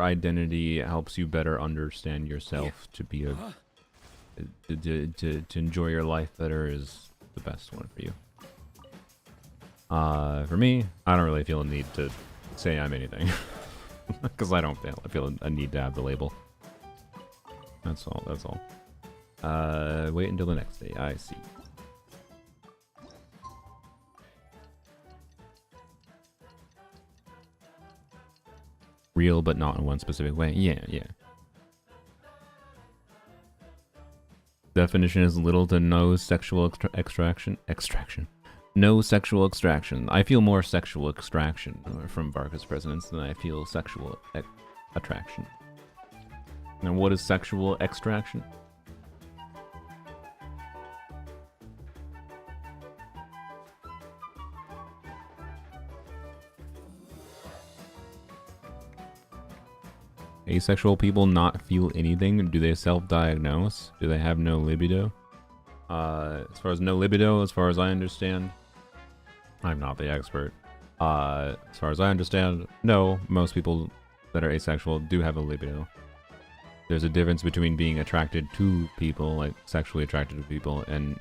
identity helps you better understand yourself to be a to enjoy your life better is the best one for you. For me, I don't really feel a need to say I'm anything because I don't feel a need to have the label. That's all. That's all. Wait until the next day. I see. Real, but not in one specific way. Yeah, yeah. Definition is little to no sexual extraction. No sexual extraction. I feel more sexual extraction from Varka's presence than I feel sexual attraction. Now, what is sexual extraction? Asexual people not feel anything? Do they self-diagnose? Do they have no libido? As far as no libido, as far as I understand, I'm not the expert. As far as I understand, no, most people that are asexual do have a libido. There's a difference between being attracted to people, like sexually attracted to people, and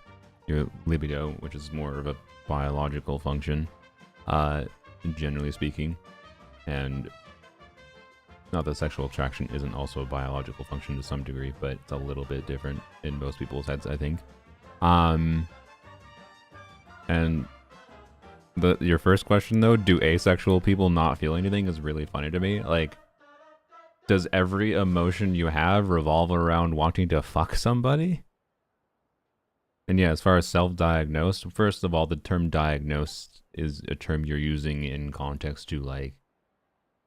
your libido, which is more of a biological function, generally speaking. And not that sexual attraction isn't also a biological function to some degree, but it's a little bit different in most people's heads, I think. And your first question though, do asexual people not feel anything, is really funny to me. Like, does every emotion you have revolve around wanting to fuck somebody? And yeah, as far as self-diagnosed, first of all, the term diagnosed is a term you're using in context to like,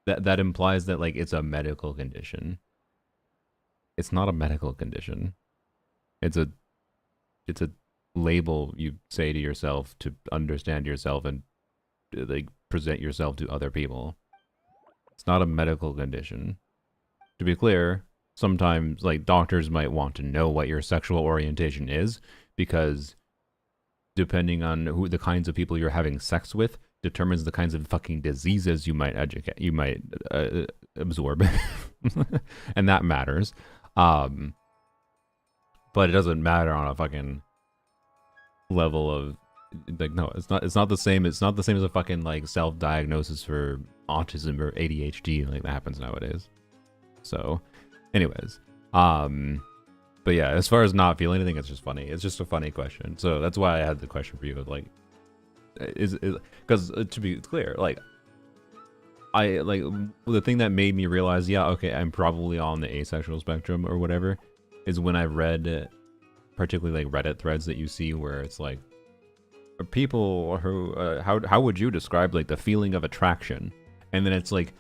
that implies that like it's a medical condition. It's not a medical condition. It's a label you say to yourself to understand yourself and like present yourself to other people. It's not a medical condition. To be clear, sometimes like doctors might want to know what your sexual orientation is, because depending on who the kinds of people you're having sex with determines the kinds of fucking diseases you might absorb. And that matters. But it doesn't matter on a fucking level of like, no, it's not the same. It's not the same as a fucking like self-diagnosis for autism or ADHD like that happens nowadays. So anyways, but yeah, as far as not feeling anything, it's just funny. It's just a funny question. So that's why I had the question for you of like, is because to be clear, like I like the thing that made me realize, yeah, okay, I'm probably on the asexual spectrum or whatever, is when I read particularly like Reddit threads that you see where it's like people who how would you describe like the feeling of attraction, and then it's like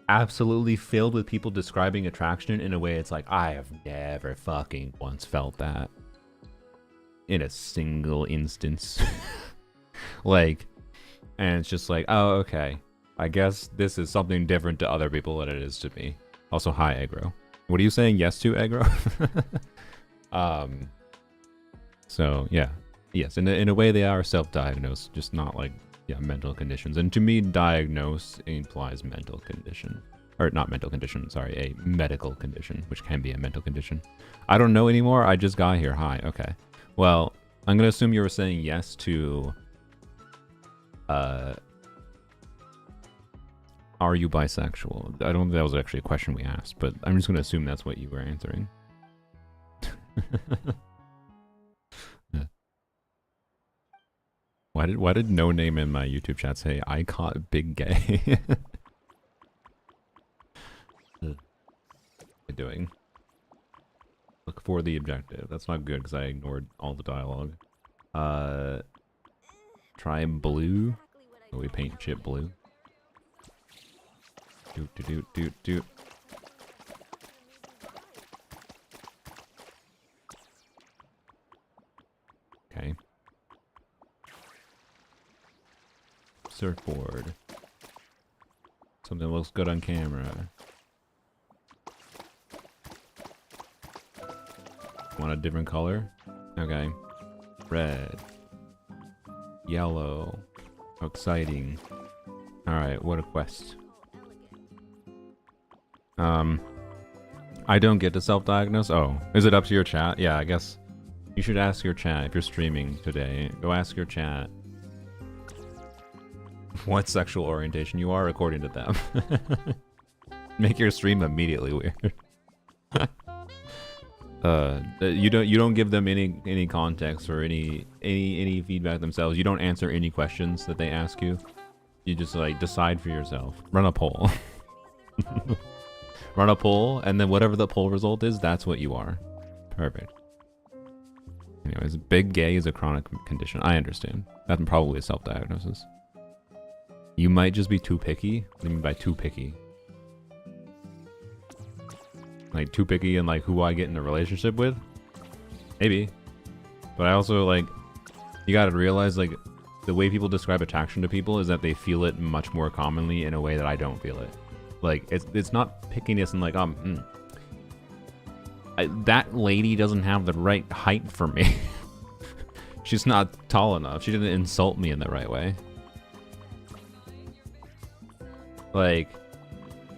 absolutely filled with people describing attraction in a way it's like, I have never fucking once felt that in a single instance. Like, and it's just like, oh, okay, I guess this is something different to other people than it is to me. Also, hi, Aggro. What are you saying yes to, Aggro? So yeah, yes, in a way they are self-diagnosed, just not like, yeah, mental conditions. And to me, diagnose implies mental condition, or not mental condition, sorry, a medical condition, which can be a mental condition. I don't know anymore. I just got here. Hi. Okay. Well, I'm gonna assume you were saying yes to are you bisexual? I don't think that was actually a question we asked, but I'm just gonna assume that's what you were answering. Why did no name in my YouTube chat say I caught big gay? What are you doing? Look for the objective. That's not good because I ignored all the dialogue. Try blue. Oh, we paint shit blue. Doot. Okay. Surfboard. Something looks good on camera. Want a different color? Okay. Red. Yellow. How exciting. Alright, what a quest. I don't get to self-diagnose? Oh, is it up to your chat? Yeah, I guess you should ask your chat if you're streaming today. Go ask your chat what sexual orientation you are according to them. Make your stream immediately weird. You don't give them any context or any feedback themselves. You don't answer any questions that they ask you. You just like decide for yourself. Run a poll. Run a poll, and then whatever the poll result is, that's what you are. Perfect. Anyways, big gay is a chronic condition. I understand. That's probably a self-diagnosis. You might just be too picky. What do you mean by too picky? Like too picky in like who I get in a relationship with? Maybe. But I also like, you gotta realize like the way people describe attraction to people is that they feel it much more commonly in a way that I don't feel it. Like it's not pickiness and like that lady doesn't have the right height for me. She's not tall enough. She didn't insult me in the right way. Like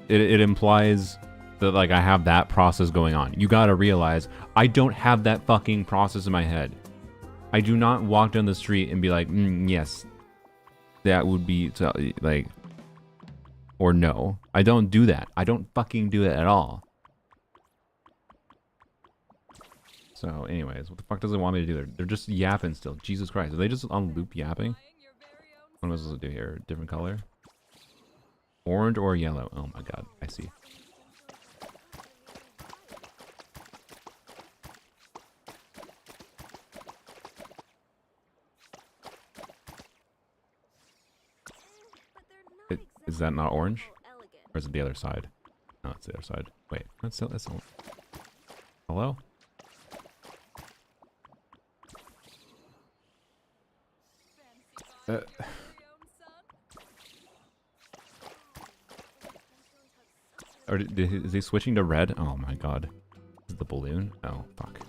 it implies that like I have that process going on. You gotta realize I don't have that fucking process in my head. I do not walk down the street and be like, yes, that would be like, or no. I don't do that. I don't fucking do it at all. So anyways, what the fuck does it want me to do? They're just yapping still. Jesus Christ. Are they just on loop yapping? What am I supposed to do here? Different color? Orange or yellow? Oh my god. I see. Is that not orange? Or is it the other side? No, it's the other side. Wait, that's hello? Or is he switching to red? Oh my god. Is it the balloon? Oh, fuck.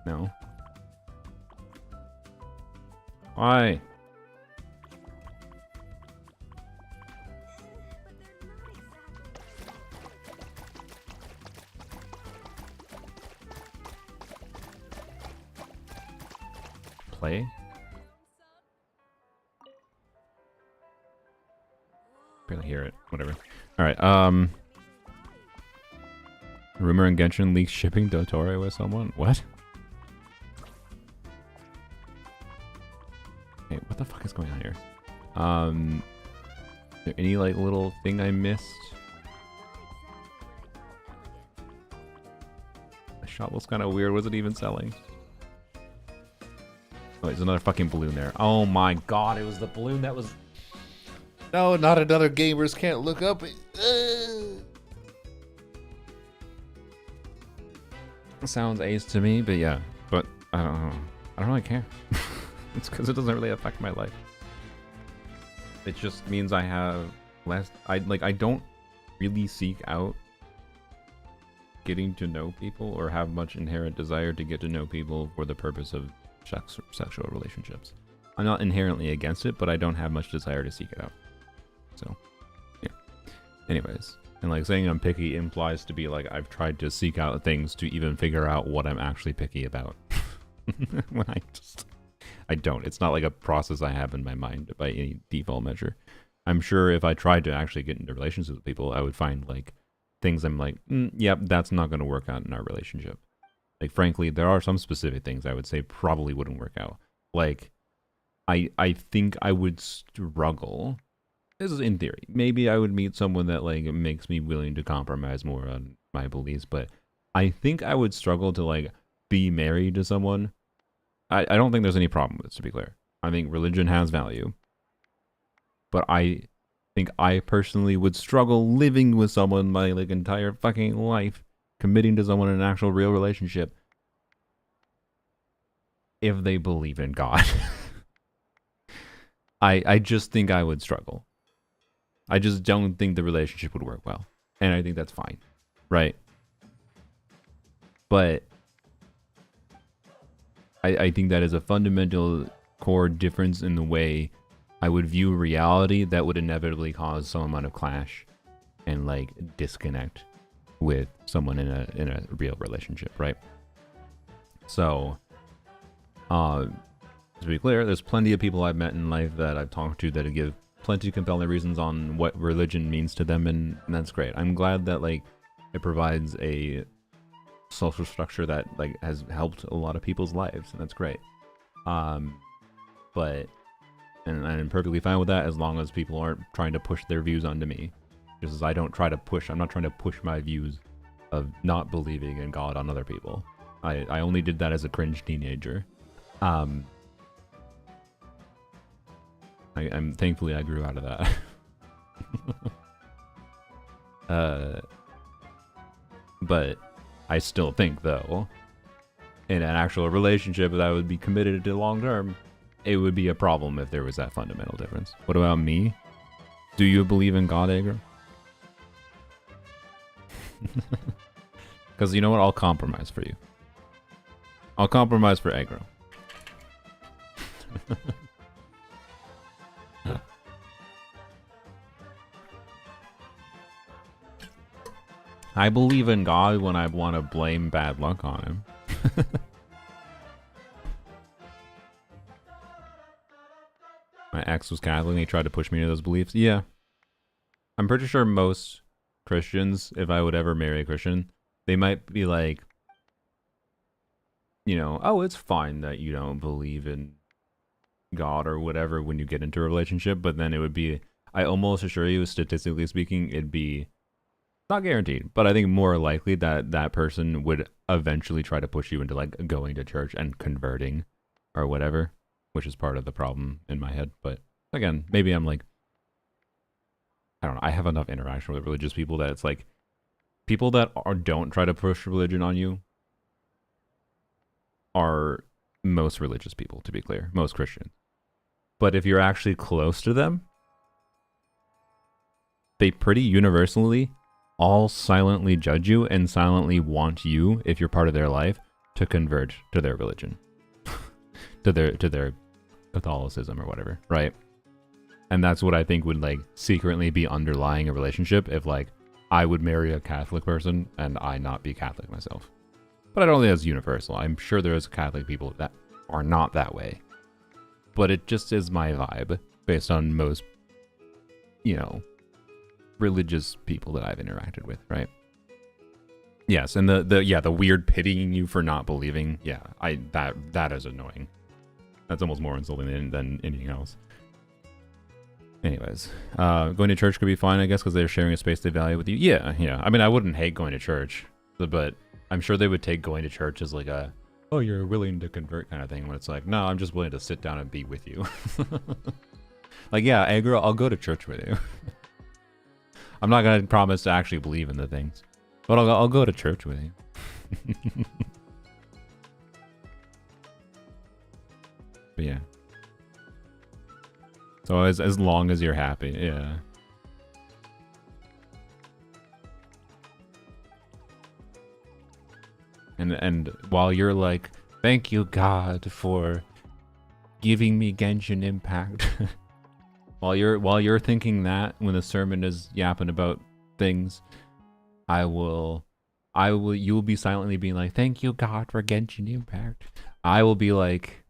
No. Why? Play? Barely hear it. Whatever. Alright, rumor in Genshin leaks shipping Dottore with someone? What? Hey, what the fuck is going on here? Is there any like little thing I missed? The shop looks kind of weird. Was it even selling? Oh, there's another fucking balloon there. Oh my god, it was the balloon that was... No, not another gamers can't look up. Sounds ace to me, but yeah. But I don't know. I don't really care. It's because it doesn't really affect my life. It just means I have less... I don't really seek out getting to know people or have much inherent desire to get to know people for the purpose of sexual relationships. I'm not inherently against it, but I don't have much desire to seek it out. So, yeah. Anyways, and like saying I'm picky implies to be like I've tried to seek out things to even figure out what I'm actually picky about. When I don't. It's not like a process I have in my mind by any default measure. I'm sure if I tried to actually get into relationships with people, I would find like things I'm like, yep, that's not going to work out in our relationship. Like, frankly, there are some specific things I would say probably wouldn't work out. Like, I think I would struggle. This is in theory. Maybe I would meet someone that, like, makes me willing to compromise more on my beliefs. But I think I would struggle to, like, be married to someone. I don't think there's any problem with this, to be clear. I think religion has value. But I think I personally would struggle living with someone my, like, entire fucking life. Committing to someone in an actual real relationship if they believe in God. I just think I would struggle. I just don't think the relationship would work well. And I think that's fine. Right? But I think that is a fundamental core difference in the way I would view reality that would inevitably cause some amount of clash and like disconnect with someone in a real relationship, right? So, to be clear, there's plenty of people I've met in life that I've talked to that give plenty of compelling reasons on what religion means to them, and that's great. I'm glad that like it provides a social structure that like has helped a lot of people's lives, and that's great. But and I'm perfectly fine with that as long as people aren't trying to push their views onto me. Just as I don't try to push, I'm not trying to push my views of not believing in God on other people. I only did that as a cringe teenager. I'm thankfully I grew out of that. But I still think though, in an actual relationship that would be committed to long term, it would be a problem if there was that fundamental difference. What about me? Do you believe in God, Agra? Because you know what? I'll compromise for you. I'll compromise for Aggro. I believe in God when I want to blame bad luck on him. My ex was Catholic and he tried to push me into those beliefs. Yeah. I'm pretty sure most Christians, if I would ever marry a Christian, they might be like, you know, oh, it's fine that you don't believe in God or whatever when you get into a relationship, but then it would be, I almost assure you, statistically speaking, it'd be not guaranteed, but I think more likely that that person would eventually try to push you into like going to church and converting or whatever, which is part of the problem in my head. But again, maybe I'm like, I don't know, I have enough interaction with religious people that it's like people that don't try to push religion on you are most religious people, to be clear, most Christians. But if you're actually close to them, they pretty universally all silently judge you and silently want you, if you're part of their life, to convert to their religion, to their Catholicism or whatever, right? And that's what I think would like secretly be underlying a relationship if like I would marry a Catholic person and I not be Catholic myself. But I don't think that's universal. I'm sure there's Catholic people that are not that way. But it just is my vibe based on most, you know, religious people that I've interacted with, right? Yes, and the weird pitying you for not believing, yeah, that is annoying. That's almost more insulting than anything else. Anyways, going to church could be fine, I guess, because they're sharing a space they value with you. Yeah. I mean, I wouldn't hate going to church, but I'm sure they would take going to church as like a, oh, you're willing to convert kind of thing, when it's like, no, I'm just willing to sit down and be with you. Like, yeah, Agra, I'll go to church with you. I'm not going to promise to actually believe in the things, but I'll go to church with you. But yeah. So as long as you're happy, yeah. And while you're like, thank you God for giving me Genshin Impact. while you're thinking that when the sermon is yapping about things, you'll be silently being like, thank you God for Genshin Impact. I will be like,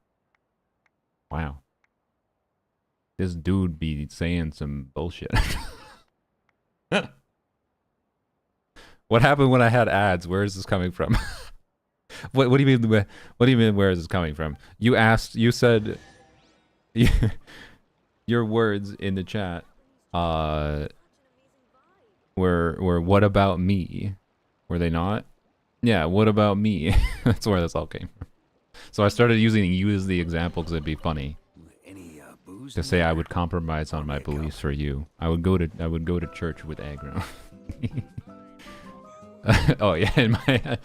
wow. This dude be saying some bullshit. What happened when I had ads? Where is this coming from? What do you mean? What do you mean? Where is this coming from? You asked. You said. Your words in the chat. Were what about me? Were they not? Yeah. What about me? That's where this all came from. So I started using you as the example because it'd be funny. To say I would compromise on my beliefs for you. I would go to church with aggro. Oh yeah, in my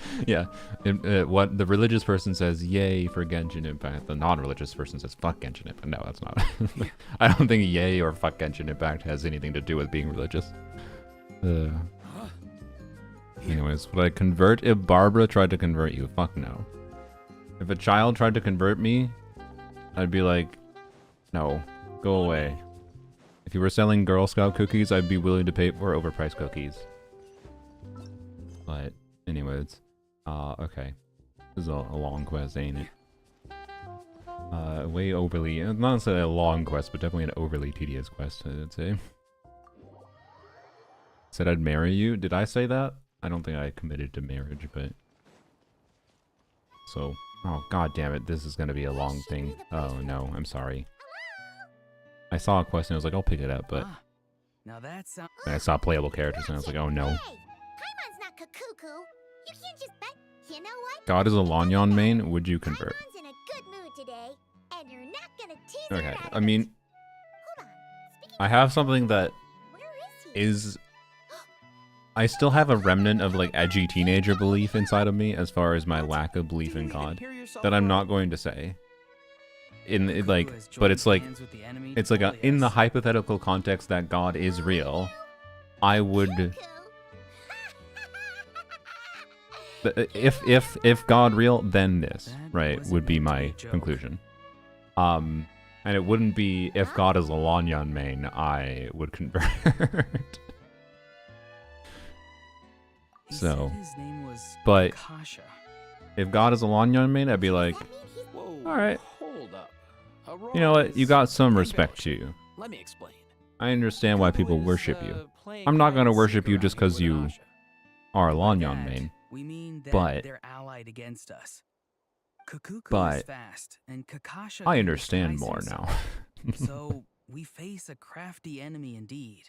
what the religious person says, yay for Genshin Impact. The non-religious person says, fuck Genshin Impact. No, that's not. I don't think yay or fuck Genshin Impact has anything to do with being religious. Anyways, would I convert if Barbara tried to convert you? Fuck no. If a child tried to convert me, I'd be like, no, Go away. If you were selling Girl Scout cookies, I'd be willing to pay for overpriced cookies. But, anyways. Okay. This is a long quest, ain't it? Way overly... Not necessarily a long quest, but definitely an overly tedious quest, I'd say. Said I'd marry you? Did I say that? I don't think I committed to marriage, but... So... Oh, god damn it. This is gonna be a long thing. Oh, no. I'm sorry. I saw a quest and I was like, I'll pick it up, but... Now that's I saw playable characters and I was like, oh no. Hey, Paimon's not cuckoo. You can't just bet. You know what? God is a Lanyon main, would you convert? Paimon's in a good mood today, and you're not gonna tease him Okay, out of I it. mean... Hold on. Speaking I have something that where is he? is... I still have a remnant of, like, edgy teenager belief inside of me as far as my lack of belief in God that I'm not going to say. But it's like in the hypothetical context that God is real, I would... If God real, then this, right, would be my conclusion. And it wouldn't be if God is a Lanyon main, I would convert. So, but if God is a Lanyon main, I'd be like, alright, you know what, you got some respect to you. Let me explain. I understand why people worship you. I'm not gonna worship you just because you are a Lanyon main. We mean that But- they're allied against us. Kukuku but is fast, and Kakasha I can understand disguise more himself. now. So we face a crafty enemy indeed.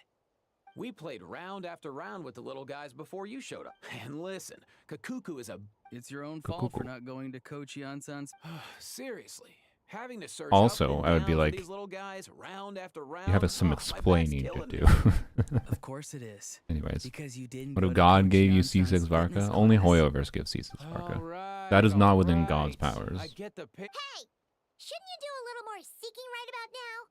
We played round after round with the little guys before you showed up. And listen, Kakuku is a... It's your own fault for Kukuku. not going to Coach Yanson's. Seriously. Having to search Also, up and I would be down for like, these little guys round after round. You have some my back's explaining to killing do. me. Of course it is. Anyways, Because you didn't what go if to God Coach gave you Yanson's C6 Varka? fitness Only class. Hoyoverse gives C6 Varka. Alright, That is not within alright. God's powers. I get the pic. Hey, shouldn't you do a little more seeking right about now?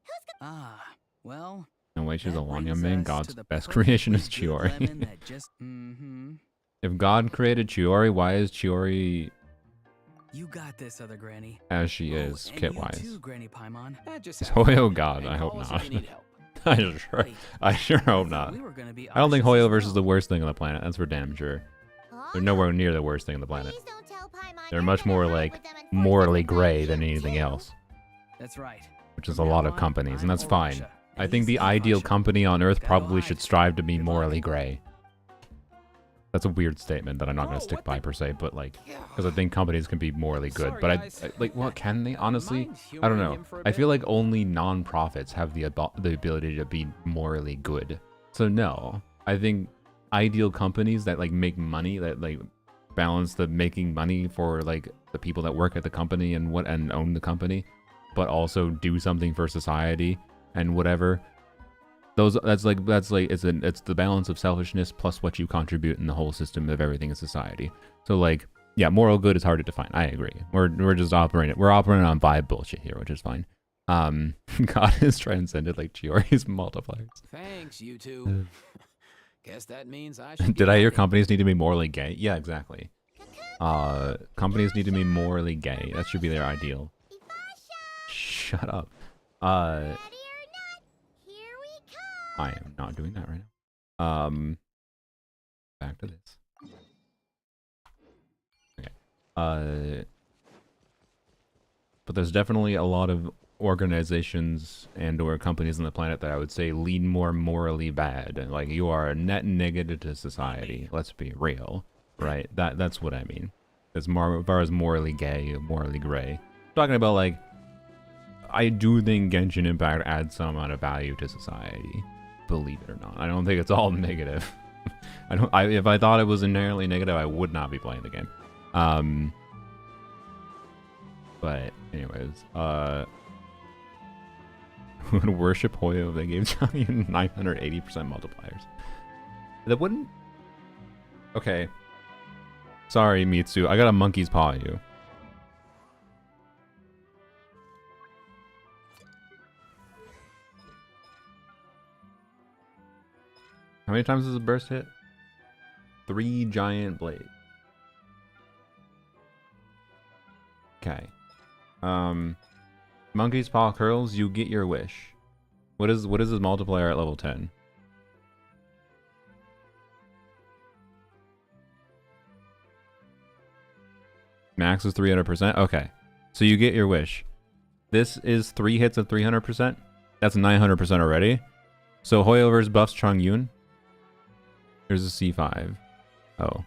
Who's gonna... Ah, well. No way, she's a that Lanyon brings main. us God's to the best creation is perfectly good lemon Chiori. that just, If God created Chiori, why is Chiori You got this, other granny. as she Oh, is, and kit-wise? You too, Granny Paimon. Just Is have fun, Hoyo God? and I hope call us not. if you need help. I sure hope not. We were gonna be I don't think archers as Hoyoverse is the well. worst thing on the planet. That's for damn sure. Huh? They're nowhere near the worst thing on the planet. Please don't tell Paimon They're you're much gonna more ride like with them and force morally them to gray fight than you, anything too. else, That's right. which is a From lot now of on, companies, and I'm that's fine. Orasha, I and think he's the ideal Orasha. company on Earth Go probably on. should strive to be Good morally luck. gray. That's a weird statement that I'm not going Oh, to stick what by the- per se, but like, because I think companies can be morally good. Sorry, But guys. like, what can they? Honestly, Mind I don't humoring know. him for a I feel bit? like only non-profits have the ability to be morally good. So no, I think ideal companies that like make money, that like balance the making money for like the people that work at the company and own the company, but also do something for society and whatever. That's like it's the balance of selfishness plus what you contribute in the whole system of everything in society. So like, yeah, moral good is hard to define. I agree. We're just operating on vibe bullshit here, which is fine. God is transcended like Chiori's multipliers. Thanks, you two. Guess that means I should. Did I hear companies need to be morally gay? Yeah, exactly. Companies need to be morally gay. That should be their ideal. Shut up. Ready or not, here we come. I am not doing that right now. Back to this. Okay. But there's definitely a lot of organizations and or companies on the planet that I would say lead more morally bad. Like, you are a net negative to society. Let's be real, right? That's what I mean. As far as morally gay, morally gray. Talking about like, I do think Genshin Impact adds some amount of value to society. Believe it or not, I don't think it's all negative. If I thought it was inherently negative, I would not be playing the game. But anyways, who would worship Hoyo if they gave Johnny 980% multipliers? That wouldn't. Okay. Sorry, Mitsu. I got a monkey's paw at you. How many times does a burst hit? 3 giant blades. Monkey's paw curls, you get your wish. What is his multiplier at level 10? Max is 300%. Okay, so you get your wish. This is 3 hits of 300%. That's 900% already. So Hoyo versus buffs Chongyun. Here's a C5. Oh,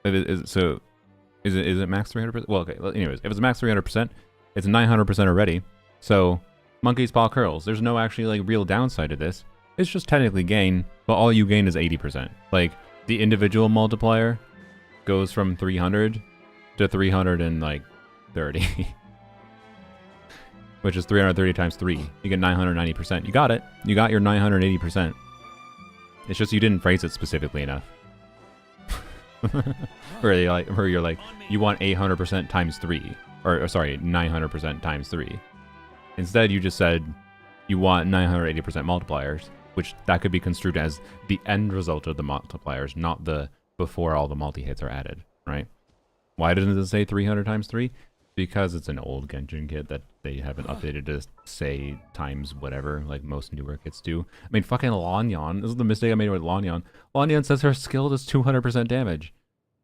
is it max 300%? Well, okay. Anyways, if it's max 300%, it's 900% already. So Monkey's paw curls. There's no actually like real downside to this. It's just technically gain, but all you gain is 80%. Like the individual multiplier goes from 300 to 330, which is 330 times 3. You get 990%. You got it. You got your 980%. It's just you didn't phrase it specifically enough. where you're like, you want 800% times 3, or sorry, 900% times 3. Instead, you just said you want 980% multipliers, which that could be construed as the end result of the multipliers, not the before all the multi-hits are added, right? Why doesn't it say 300 times 3? Because it's an old Genshin kit that they haven't updated to say times whatever, like most newer kits do. I mean, fucking Lanyan. This is the mistake I made with Lanyan. Lanyan says her skill does 200% damage.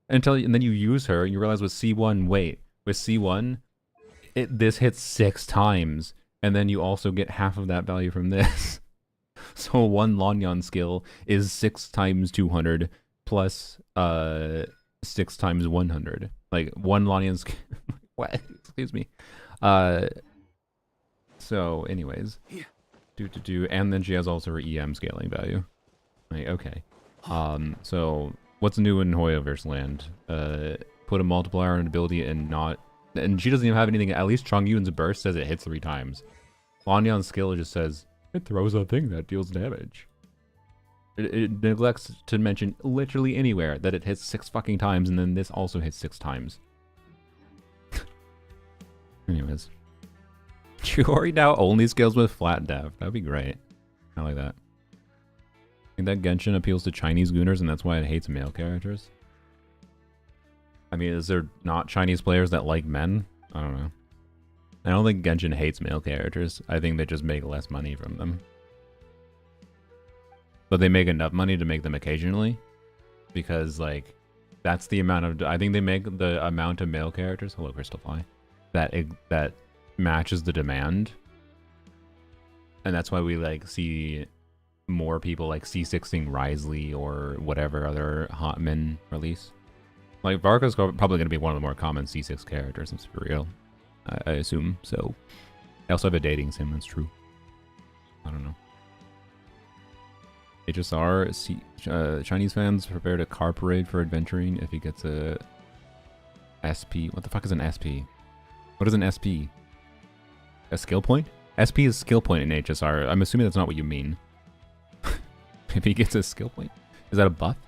And then you use her, and you realize with C1, wait, with C1, this hits 6 times, and then you also get half of that value from this. So one Lanyan skill is 6 times 200 plus 6 times 100. Like one Lanyan skill. What? Excuse me. So anyways, and then she has also her EM scaling value. Like, okay. So what's new in Hoyo versus Land? Put a multiplier on an ability and she doesn't even have anything. At least Chongyun's burst says it hits 3 times. Lanyan's skill just says it throws a thing that deals damage. It neglects to mention literally anywhere that it hits 6 fucking times, and then this also hits 6 times. Anyways. Chiori now only scales with flat dev. That'd be great. I like that. I think that Genshin appeals to Chinese gooners, and that's why it hates male characters. I mean, is there not Chinese players that like men? I don't know. I don't think Genshin hates male characters. I think they just make less money from them. But they make enough money to make them occasionally. Because, like, that's the amount of... I think they make the amount of male characters... Hello, Crystal Fly. That matches the demand. And that's why we, like, see more people, like, C6ing Risley or whatever other hot men release. Like, Varka's probably going to be one of the more common C6 characters in Super Real. I assume. So, I also have a dating sim, that's true. I don't know. HSR, Chinese fans prepare to car parade for adventuring if he gets a SP. What the fuck is an SP? What is an SP? A skill point? SP is skill point in HSR. I'm assuming that's not what you mean. If he gets a skill point? Is that a buff?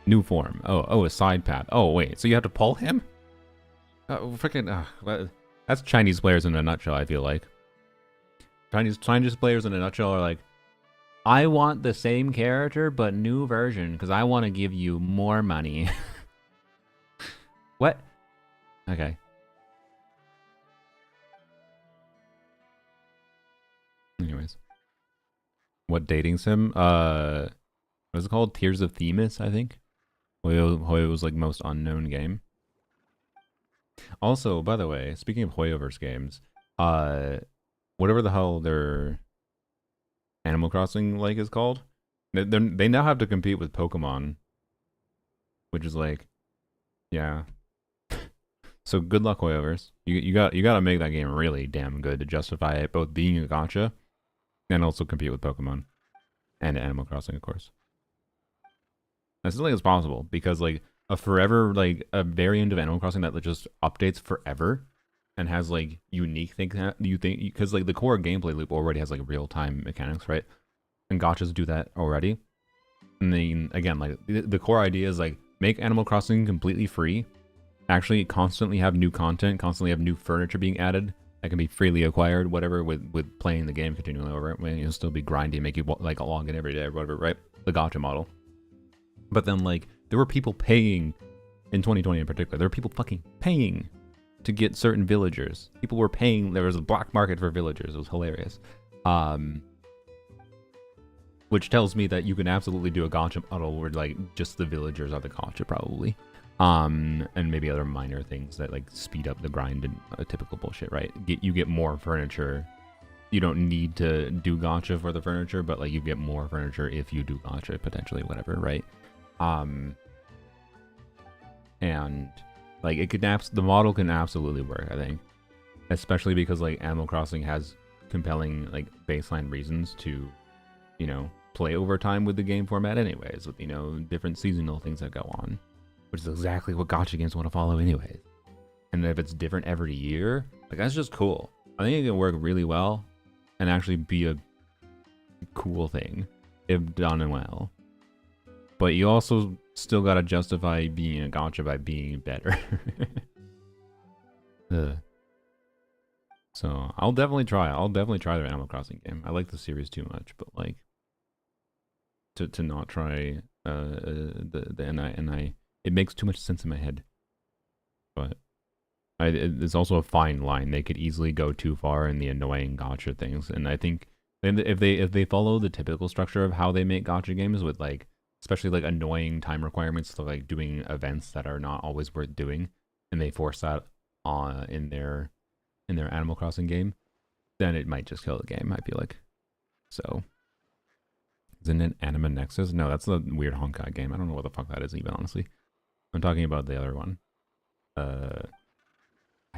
New form. Oh, a side path. Oh, wait. So you have to pull him? Freaking... that's Chinese players in a nutshell, I feel like. Chinese players in a nutshell are like, I want the same character, but new version, because I want to give you more money. What? Okay. Anyways. What dating sim? What is it called? Tears of Themis, I think. Hoyo was like most unknown game. Also, by the way, speaking of Hoyoverse games, whatever the hell their Animal Crossing like is called, they now have to compete with Pokemon, which is like, yeah. So good luck, Hoyoverse. You got to make that game really damn good to justify it both being a gacha and also compete with Pokemon and Animal Crossing, of course. I still think it's possible because like a variant of Animal Crossing that just updates forever and has like unique things that you think, because like the core gameplay loop already has like real-time mechanics, right? And gachas do that already. And then again, like the core idea is like make Animal Crossing completely free, actually constantly have new content, constantly have new furniture being added that can be freely acquired, whatever, with playing the game continually over. I mean, it'll still be grindy, make you like log in every day or whatever, right? The gacha model. But then like there were people paying in 2020 in particular. There were people fucking paying to get certain villagers. People were paying. There was a black market for villagers. It was hilarious. Which tells me that you can absolutely do a gacha model where like just the villagers are the gacha probably. And maybe other minor things that like speed up the grind and typical bullshit, right? You get more furniture. You don't need to do gacha for the furniture, but like you get more furniture if you do gacha, potentially, whatever, right? And like it could the model can absolutely work, I think, especially because like Animal Crossing has compelling like baseline reasons to, you know, play over time with the game format anyways, with, you know, different seasonal things that go on, which is exactly what gacha games want to follow anyways. And if it's different every year, like that's just cool. I think it can work really well and actually be a cool thing if done well. But you also still gotta justify being a gacha by being better. So I'll definitely try. I'll definitely try the Animal Crossing game. I like the series too much, but like to not try it makes too much sense in my head. But it's also a fine line. They could easily go too far in the annoying gacha things, and I think if they follow the typical structure of how they make gacha games with like especially like annoying time requirements to like doing events that are not always worth doing, and they force that on in their Animal Crossing game, then it might just kill the game, I feel like. So isn't it Anima Nexus? No, that's the weird Honkai game. I don't know what the fuck that is even, honestly. I'm talking about the other one. I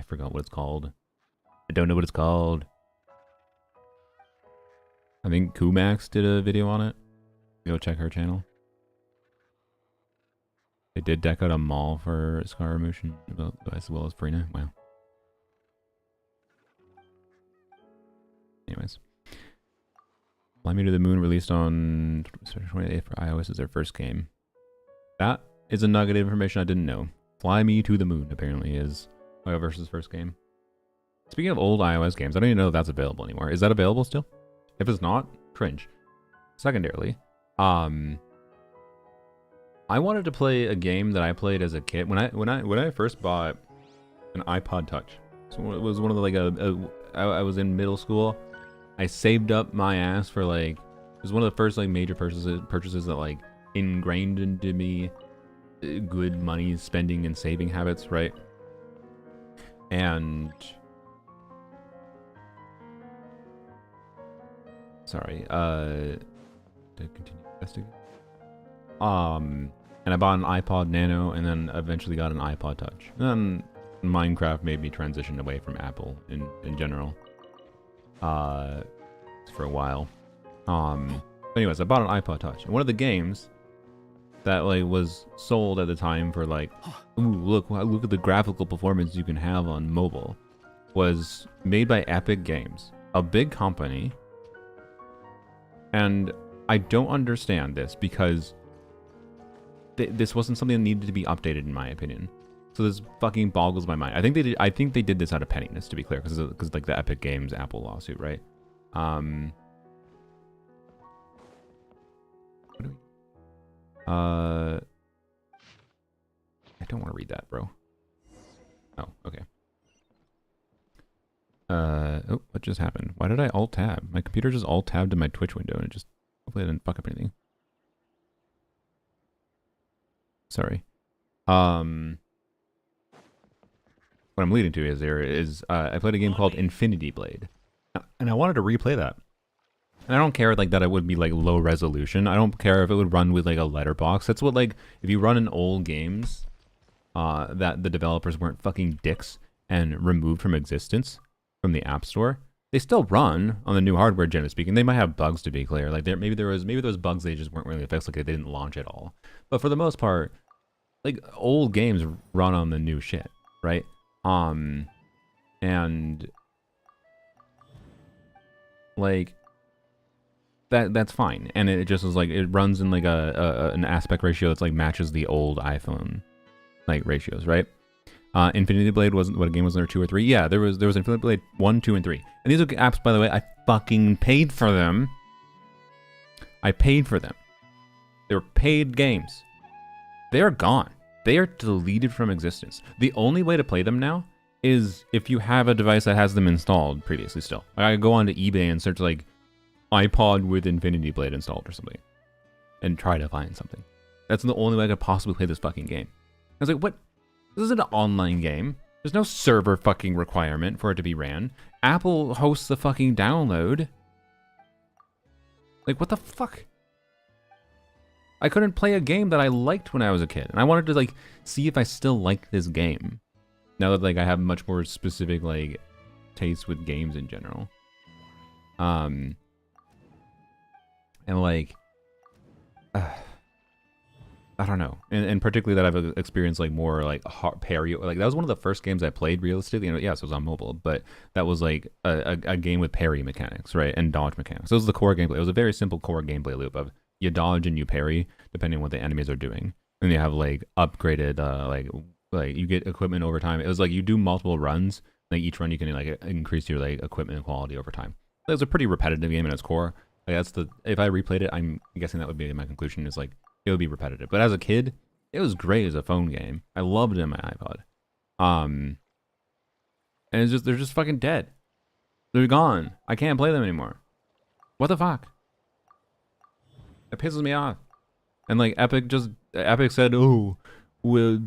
forgot what it's called. I don't know what it's called. I think Kumax did a video on it. Go check her channel. They did deck out a mall for Scaramush as well as Frina. Wow. Anyways. Fly Me to the Moon released on 28th for iOS as their first game. That is a nugget of information I didn't know. Fly Me to the Moon apparently is Hoyo versus first game. Speaking of old iOS games, I don't even know if that's available anymore. Is that available still? If it's not, cringe. Secondarily, I wanted to play a game that I played as a kid when I first bought an iPod Touch. So it was one of the like I was in middle school. I saved up my ass for like it was one of the first like major purchases that like ingrained into me good money spending and saving habits, right? And sorry, to continue investigating. And I bought an iPod Nano and then eventually got an iPod Touch. And then Minecraft made me transition away from Apple in general. For a while. Anyways, I bought an iPod Touch. And one of the games that like was sold at the time for like, ooh, look at the graphical performance you can have on mobile, was made by Epic Games, a big company. And I don't understand this because this wasn't something that needed to be updated in my opinion. So this fucking boggles my mind. I think they did this out of pettiness, to be clear, because like the Epic Games Apple lawsuit, right? What do we? I don't want to read that, bro. Oh, okay. Oh, what just happened? Why did I alt tab? My computer just alt tabbed to my Twitch window and it just hopefully I didn't fuck up anything. Sorry. What I'm leading to is I played a game called Infinity Blade, and I wanted to replay that. And I don't care like that it would be like low resolution. I don't care if it would run with like a letterbox. That's what like if you run in old games that the developers weren't fucking dicks and removed from existence from the App Store, they still run on the new hardware, generally speaking. They might have bugs, to be clear. Like maybe those bugs they just weren't really fixed, like they didn't launch at all. But for the most part, like old games run on the new shit, right? And like that's fine, and it just is like it runs in like an aspect ratio that's like matches the old iPhone like ratios, right? Infinity Blade wasn't what a game was there 2 or 3. Yeah, there was Infinity Blade 1, 2, and 3. And these are apps, by the way, I fucking paid for them. I paid for them. They were paid games. They are gone. They are deleted from existence. The only way to play them now is if you have a device that has them installed previously still. I go onto eBay and search like iPod with Infinity Blade installed or something and try to find something. That's the only way I could possibly play this fucking game. I was like, what? This is an online game. There's no server fucking requirement for it to be ran. Apple hosts the fucking download. Like, what the fuck? I couldn't play a game that I liked when I was a kid. And I wanted to, like, see if I still like this game. Now that, like, I have much more specific, like, tastes with games in general. And, like... I don't know, and particularly that I've experienced like more like parry. Like that was one of the first games I played realistically. And yes, it was on mobile, but that was like a game with parry mechanics, right, and dodge mechanics. So it was the core gameplay. It was a very simple core gameplay loop of you dodge and you parry depending on what the enemies are doing, and you have like upgraded like you get equipment over time. It was like you do multiple runs. Like each run you can like increase your like equipment quality over time. It was a pretty repetitive game in its core. Like that's the if I replayed it, I'm guessing that would be my conclusion is like. It would be repetitive. But as a kid, it was great as a phone game. I loved it in my iPod. And it's just they're just fucking dead. They're gone. I can't play them anymore. What the fuck? It pisses me off. And like Epic said, oh, we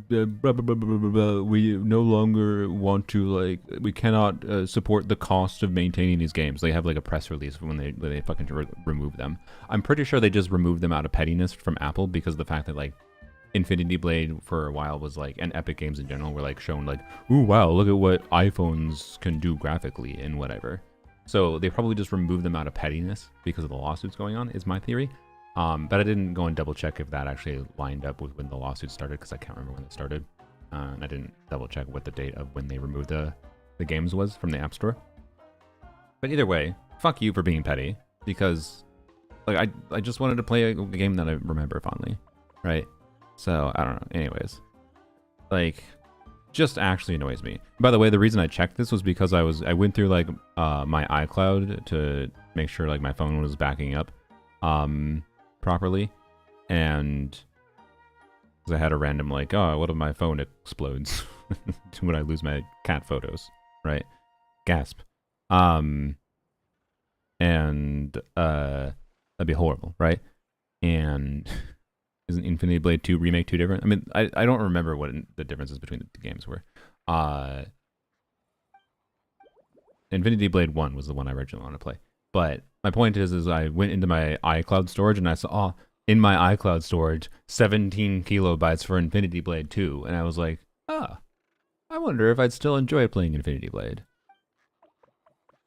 no longer want to like we cannot support the cost of maintaining these games. They have like a press release when they fucking remove them. I'm pretty sure they just removed them out of pettiness from Apple because of the fact that like Infinity Blade for a while was like, and Epic games in general were like shown like, ooh wow, look at what iPhones can do graphically and whatever. So they probably just removed them out of pettiness because of the lawsuits going on, is my theory. But I didn't go and double check if that actually lined up with when the lawsuit started because I can't remember when it started. And I didn't double check what the date of when they removed the games was from the App Store. But either way, fuck you for being petty because like I just wanted to play a game that I remember fondly, right? So I don't know. Anyways, like just actually annoys me. By the way, the reason I checked this was because I went through like my iCloud to make sure like my phone was backing up properly, and I had a random like, oh, what if my phone explodes when I lose my cat photos, right? Gasp. And that'd be horrible, right? And isn't Infinity Blade 2 Remake 2 different? I mean, I don't remember what the differences between the two games were. Infinity Blade 1 was the one I originally wanted to play. But my point is I went into my iCloud storage and I saw in my iCloud storage 17 kilobytes for Infinity Blade 2. And I was like, I wonder if I'd still enjoy playing Infinity Blade.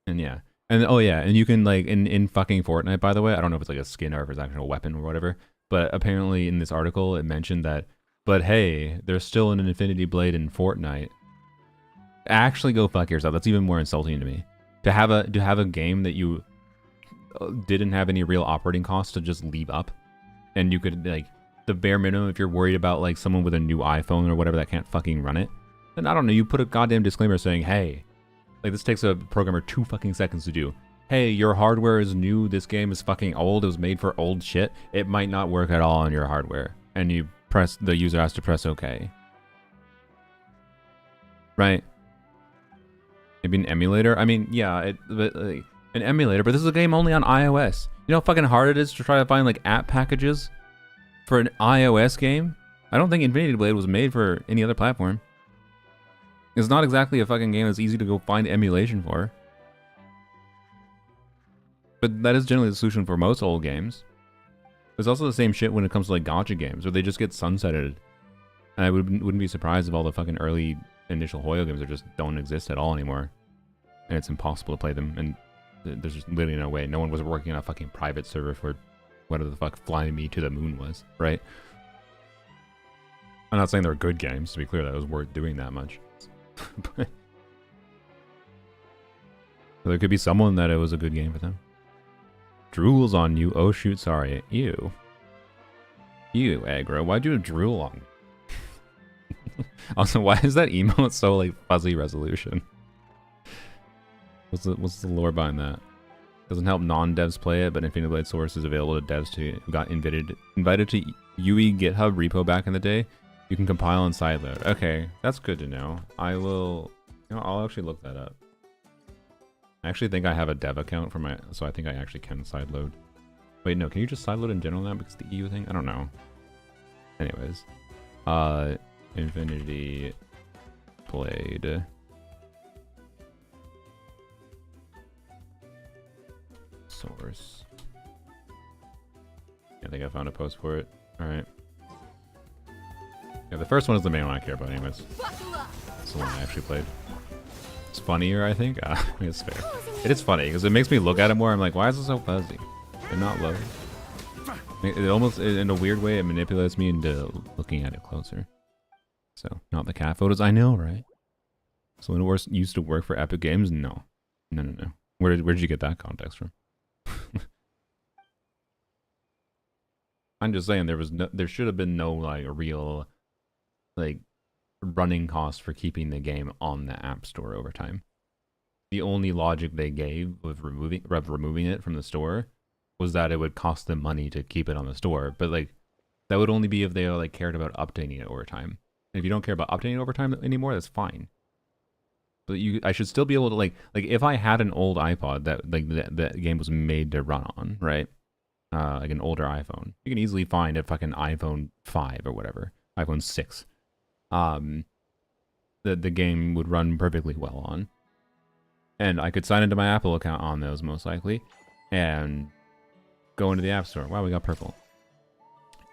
And yeah. And oh yeah, and you can like in fucking Fortnite, by the way, I don't know if it's like a skin or if it's actual weapon or whatever, but apparently in this article it mentioned that, but hey, there's still an Infinity Blade in Fortnite. Actually go fuck yourself. That's even more insulting to me. To have a game that you didn't have any real operating costs to just leave up, and you could like the bare minimum if you're worried about like someone with a new iPhone or whatever that can't fucking run it, then I don't know, you put a goddamn disclaimer saying, hey, like this takes a programmer 2 fucking seconds to do. Hey, your hardware is new, this game is fucking old, it was made for old shit, it might not work at all on your hardware, and the user has to press OK. Right? Maybe an emulator? I mean, yeah, an emulator, but this is a game only on iOS. You know how fucking hard it is to try to find like app packages for an iOS game? I don't think Infinity Blade was made for any other platform. It's not exactly a fucking game that's easy to go find emulation for. But that is generally the solution for most old games. It's also the same shit when it comes to like gacha games, where they just get sunsetted. And I wouldn't be surprised if all the fucking early initial Hoyo games just don't exist at all anymore. And it's impossible to play them, and there's just literally no way. No one was working on a fucking private server for whatever the fuck Flying Me to the Moon was, right? I'm not saying they're good games, to be clear, that it was worth doing that much. But there could be someone that it was a good game for them. Drools on you. Oh shoot, sorry. Ew. Ew, aggro. Why'd you drool on me? Also, why is that emote so like fuzzy resolution? What's the lore behind that? Doesn't help non-devs play it, but Infinity Blade source is available to devs who got invited to UE GitHub repo back in the day. You can compile and sideload. Okay, that's good to know. I will You know, I'll actually look that up. I actually think I have a dev account for my, so I think I actually can sideload. Wait, no, can you just sideload in general now because of the EU thing? I don't know. Anyways, Infinity played. Source. I think I found a post for it. Alright. Yeah, the first one is the main one I care about anyways. It's the one I actually played. It's funnier, I think. I think it's fair. It is funny, because it makes me look at it more. I'm like, why is it so fuzzy? They're not low. It almost, in a weird way, it manipulates me into looking at it closer. So, not the cat photos. I know, right? So when it used to work for Epic Games? No. No, no, no. Where did you get that context from? I'm just saying there should have been no like real like running cost for keeping the game on the App Store over time. The only logic they gave with removing it from the store was that it would cost them money to keep it on the store, but like that would only be if they like cared about updating it over time. And if you don't care about updating it over time anymore, that's fine. But I should still be able to like if I had an old iPod that like that game was made to run on, right? Like an older iPhone, you can easily find a fucking iPhone 5 or whatever, iPhone 6. The game would run perfectly well on, and I could sign into my Apple account on those most likely, and go into the App Store. Wow, we got purple,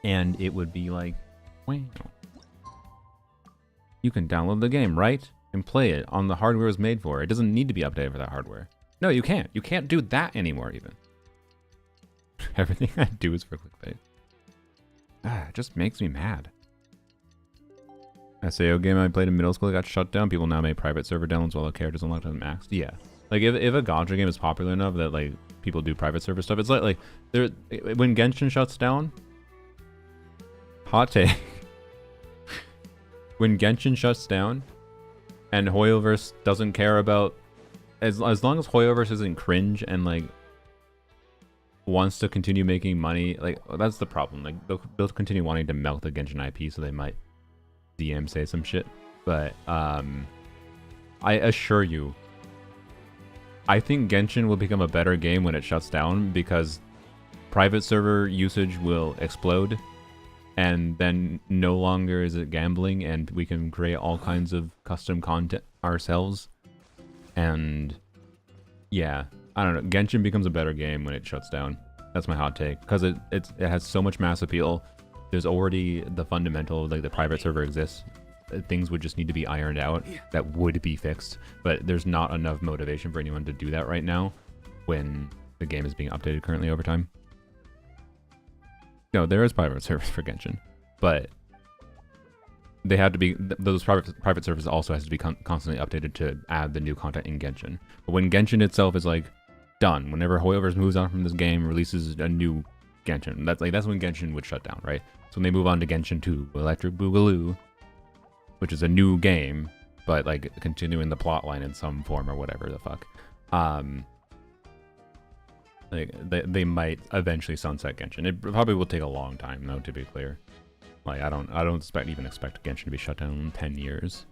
and it would be like, wow, you can download the game, right, and play it on the hardware it was made for. It doesn't need to be updated for that hardware. No, you can't. You can't do that anymore, even. Everything I do is for clickbait. It just makes me mad. SAO game I played in middle school got shut down. People now make private server downloads while the characters unlocked on maxed. Yeah. Like if a Gacha game is popular enough that like people do private server stuff, it's like there when Genshin shuts down. Hot take. When Genshin shuts down and Hoyoverse doesn't care about as long as Hoyoverse isn't cringe and like wants to continue making money, like that's the problem. Like they'll continue wanting to milk the Genshin IP, so they might DM say some shit. But I assure you, I think Genshin will become a better game when it shuts down because private server usage will explode, and then no longer is it gambling, and we can create all kinds of custom content ourselves. And yeah, I don't know. Genshin becomes a better game when it shuts down. That's my hot take, because it has so much mass appeal. There's already the fundamental, like the private server exists. Things would just need to be ironed out that would be fixed, but there's not enough motivation for anyone to do that right now when the game is being updated currently over time. No, there is private servers for Genshin, but they had to be, those private servers also has to be constantly updated to add the new content in Genshin. But when Genshin itself is like done, whenever Hoyoverse moves on from this game, releases a new Genshin, that's when Genshin would shut down, right? So when they move on to Genshin 2, Electric Boogaloo, which is a new game, but like continuing the plot line in some form or whatever the fuck. Like they might eventually sunset Genshin. It probably will take a long time though, to be clear. Like I don't even expect Genshin to be shut down in 10 years.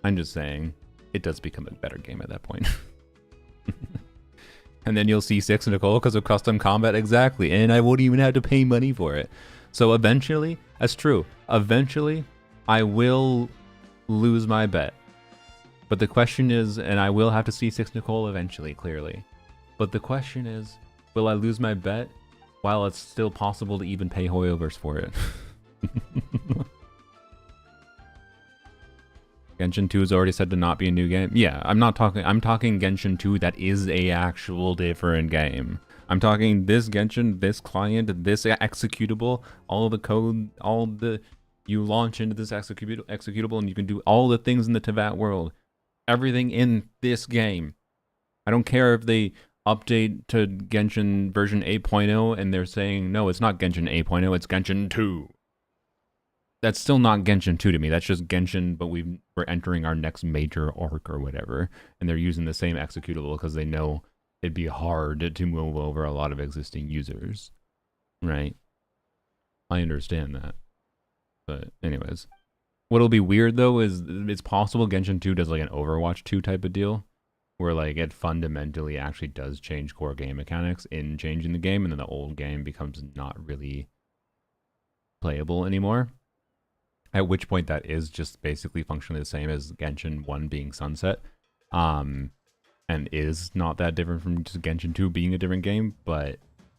I'm just saying it does become a better game at that point. And then you'll see C6 Nicole because of custom combat, exactly, and I won't even have to pay money for it. So eventually, that's true. Eventually, I will lose my bet. But the question is, and I will have to see C6 Nicole eventually, clearly. But the question is, will I lose my bet while it's still possible to even pay Hoyoverse for it? Genshin 2 is already said to not be a new game. Yeah, I'm talking Genshin 2 that is a actual different game. I'm talking this Genshin, this client, this executable, all the code, you launch into this executable and you can do all the things in the Tevat world. Everything in this game. I don't care if they update to Genshin version 8.0 and they're saying, no, it's not Genshin 8.0, it's Genshin 2. That's still not Genshin 2 to me. That's just Genshin, but we're entering our next major arc or whatever. And they're using the same executable because they know it'd be hard to move over a lot of existing users. Right? I understand that. But anyways. What'll be weird though is it's possible Genshin 2 does like an Overwatch 2 type of deal, where like it fundamentally actually does change core game mechanics in changing the game, and then the old game becomes not really playable anymore. At which point that is just basically functionally the same as Genshin 1 being sunset. And is not that different from just Genshin 2 being a different game, but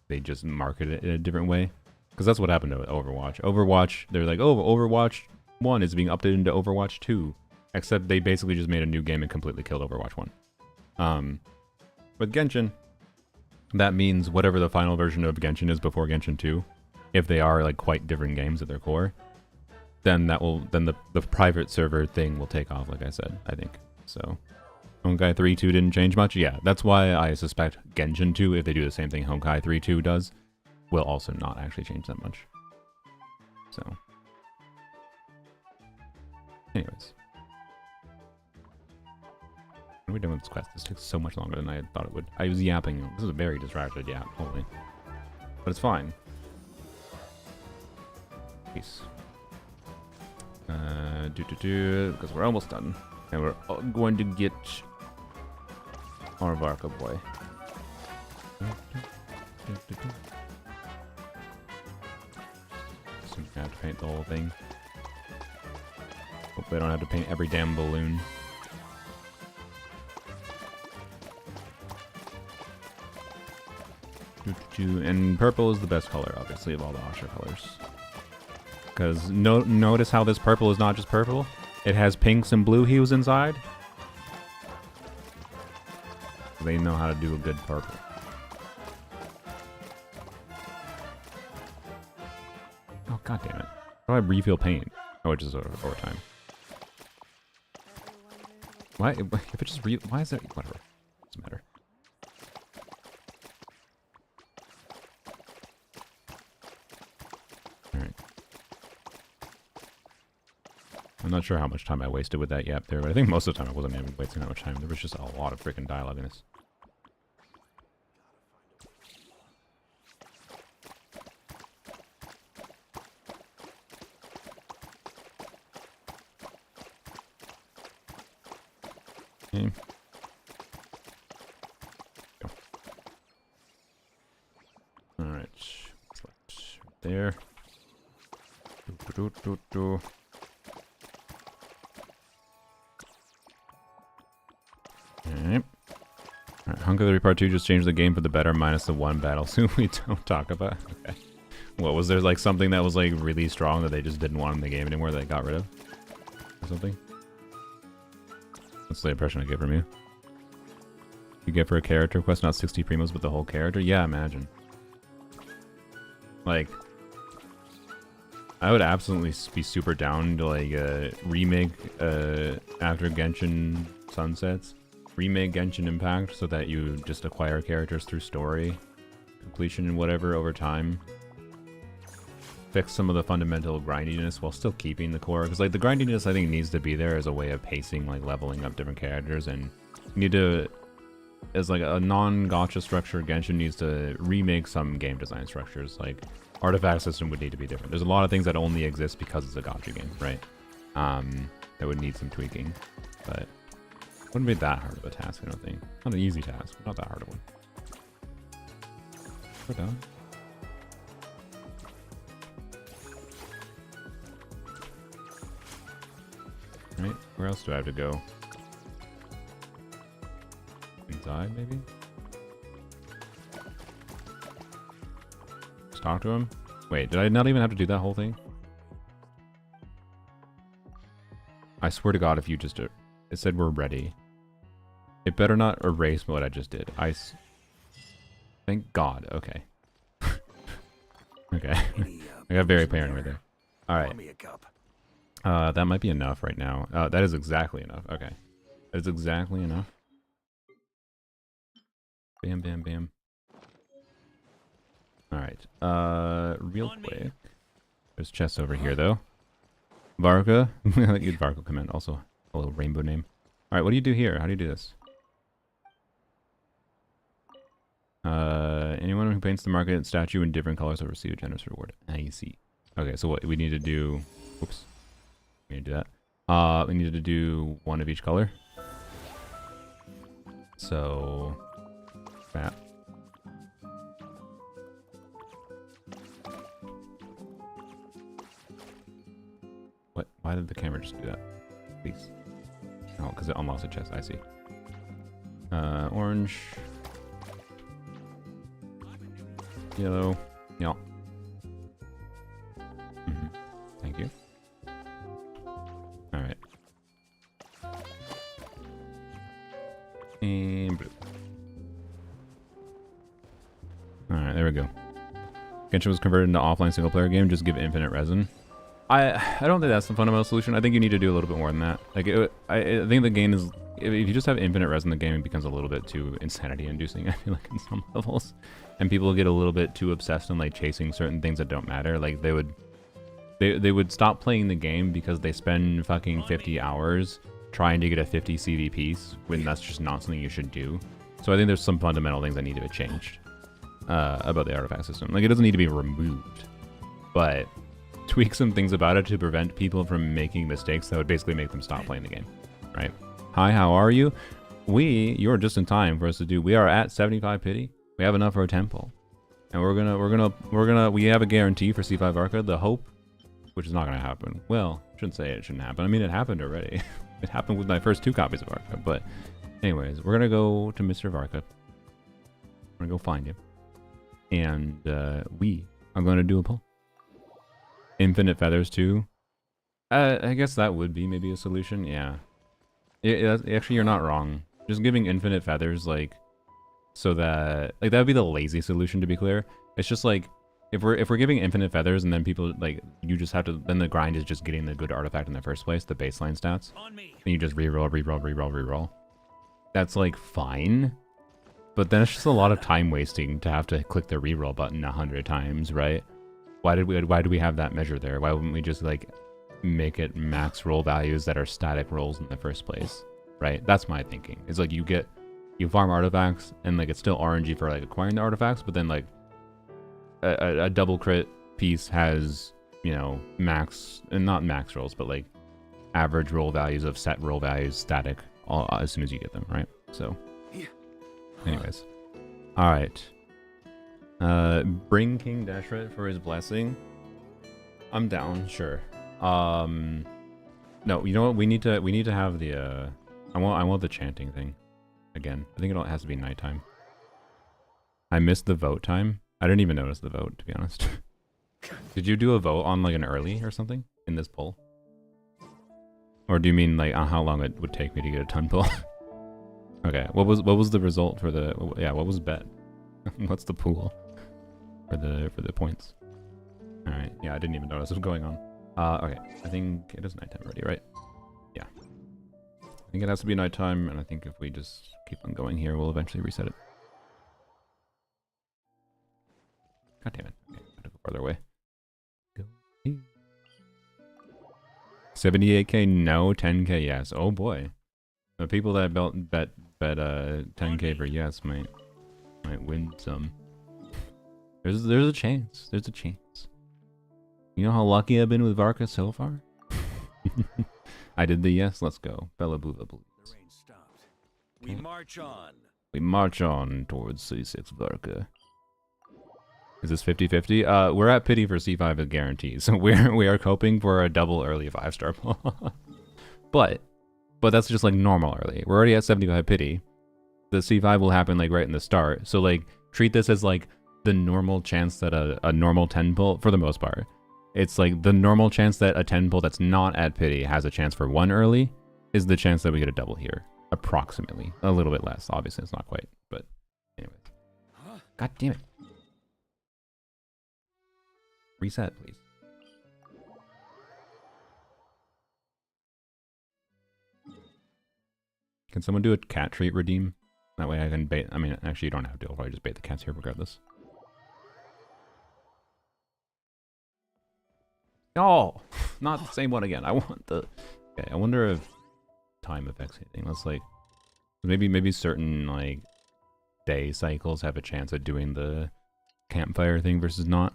they just market it in a different way. Because that's what happened to Overwatch. Overwatch, they're like, oh, Overwatch 1 is being updated into Overwatch 2. Except they basically just made a new game and completely killed Overwatch 1. With Genshin, that means whatever the final version of Genshin is before Genshin 2, if they are like quite different games at their core, then the private server thing will take off, like I said, I think. So Honkai 3.2 didn't change much? Yeah, that's why I suspect Genshin 2, if they do the same thing Honkai 3.2 does, will also not actually change that much. So, anyways. What are we doing with this quest? This takes so much longer than I thought it would. I was yapping. This is a very distracted yap, holy. But it's fine. Peace. Because we're almost done. And we're going to get our Varka boy. So I have to paint the whole thing. Hopefully I don't have to paint every damn balloon. And purple is the best color, obviously, of all the Asher colors. Because notice how this purple is not just purple. It has pinks and blue hues inside. They know how to do a good purple. Oh, god damn it. How do I refill paint? Oh, it just over time. Why? If it just why is that? Whatever. Doesn't matter. Alright. I'm not sure how much time I wasted with that yap there, but I think most of the time I wasn't even wasting that much time. There was just a lot of freaking dialogue in this. Okay. Go. Alright. Right there. Alright. Honkai 3 Part 2 just changed the game for the better minus the one battle suit we don't talk about. Okay. What, was there like something that was like really strong that they just didn't want in the game anymore that they got rid of? Or something? That's the impression I get from you. You get for a character quest, not 60 primos, but the whole character? Yeah, imagine. Like, I would absolutely be super down to like remake after Genshin sunsets. Remake Genshin Impact so that you just acquire characters through story completion and whatever over time. Fix some of the fundamental grindiness while still keeping the core, because like the grindiness I think needs to be there as a way of pacing, like leveling up different characters, and you need to, as like a non-gacha structure, Genshin needs to remake some game design structures. Like artifact system would need to be different. There's a lot of things that only exist because it's a gacha game, right? That would need some tweaking, but wouldn't be that hard of a task, I don't think. Not an easy task, but not that hard of one. We're done. Right, where else do I have to go? Inside, maybe? Just talk to him? Wait, did I not even have to do that whole thing? I swear to God, if you just... it said we're ready. It better not erase what I just did. Thank God, okay. Okay. I got very paranoid there. Alright. That might be enough right now. That is exactly enough. Okay. That is exactly enough. Bam, bam, bam. Alright. Real quick. There's chests over here, though. Varka. I like your Varka comment. Also, a little rainbow name. Alright, what do you do here? How do you do this? Anyone who paints the market statue in different colors will receive a generous reward. I see. Okay, so what we need to do... Oops. We need to do that. We needed to do one of each color. So that. What? Why did the camera just do that? Please. Oh, because it unlocks a chest. I see. Orange. Yellow. Yeah. Thank you. Alright. And blue. Alright, there we go. Gacha was converted into offline single player game, just give infinite resin. I don't think that's the fundamental solution. I think you need to do a little bit more than that. Like, I think the game is... If you just have infinite resin, the game becomes a little bit too insanity-inducing, I feel like, in some levels. And people get a little bit too obsessed in, like, chasing certain things that don't matter. Like, they would stop playing the game because they spend fucking 50 hours trying to get a 50 CV piece, when that's just not something you should do. So I think there's some fundamental things that need to be changed about the artifact system. Like, it doesn't need to be removed, but tweak some things about it to prevent people from making mistakes that would basically make them stop playing the game, right? Hi, how are you? You're just in time for us to do. We are at 75 pity. We have enough for a temple, and we have a guarantee for C5 Varka. The hope, which is not gonna happen. Well, shouldn't say it shouldn't happen. I mean, it happened already. It happened with my first 2 copies of Varka. But, anyways, we're gonna go to Mr. Varka. We're gonna go find him, and we are gonna do a pull. Infinite feathers too. I guess that would be maybe a solution. Yeah. Actually, you're not wrong. Just giving infinite feathers, like, so that, like, that would be the lazy solution, to be clear. It's just like, if we're giving infinite feathers and then people, like, you just have to, then the grind is just getting the good artifact in the first place, the baseline stats. And you just reroll. That's, like, fine. But then it's just a lot of time wasting to have to click the reroll button 100 times, right? Why do we have that measure there? Why wouldn't we just, like, make it max roll values that are static rolls in the first place, right? That's my thinking. It's like you farm artifacts and, like, it's still RNG for, like, acquiring the artifacts, but then, like, a double crit piece has, you know, max, and not max rolls, but, like, average roll values of set roll values static as soon as you get them, right? So, anyways, all right. Bring King Dashret for his blessing. I'm down, sure. No, you know what? We need to have the I want the chanting thing again. I think it has to be nighttime. I missed the vote time. I didn't even notice the vote, to be honest. Did you do a vote on, like, an early or something in this poll? Or do you mean, like, on how long it would take me to get a ton pull? Okay, what was the result for the, yeah, what was bet? What's the pool for the points? All right, yeah, I didn't even notice what was going on. Okay, I think it is nighttime already, right? Yeah. I think it has to be nighttime, and I think if we just keep on going here, we'll eventually reset it. God damn it. Okay, I have to go farther away. Go here. 78k no, 10k yes. Oh boy. The people that bet 10k for yes might win some. There's a chance. There's a chance. You know how lucky I've been with Varka so far? I did the yes, let's go. Bella Buva believes. The rain stopped. We march on. We march on towards C6 Varka. Is this 50-50? We're at pity for C5 as guaranteed, so we are hoping for a double early 5-star pull. but that's just like normal early. We're already at 75 pity. The C5 will happen like right in the start. So like treat this as like the normal chance that a normal 10 pull, for the most part. It's like the normal chance that a 10 pull that's not at pity has a chance for 1 early is the chance that we get a double here. Approximately. A little bit less. Obviously it's not quite, but anyways. God damn it. Reset, please. Can someone do a cat treat redeem? That way I can bait. I mean, actually, you don't have to. I'll probably just bait the cats here regardless. Oh, not the same one again. I want the. Okay, I wonder if time affects anything. Let's like maybe certain like day cycles have a chance of doing the campfire thing versus not.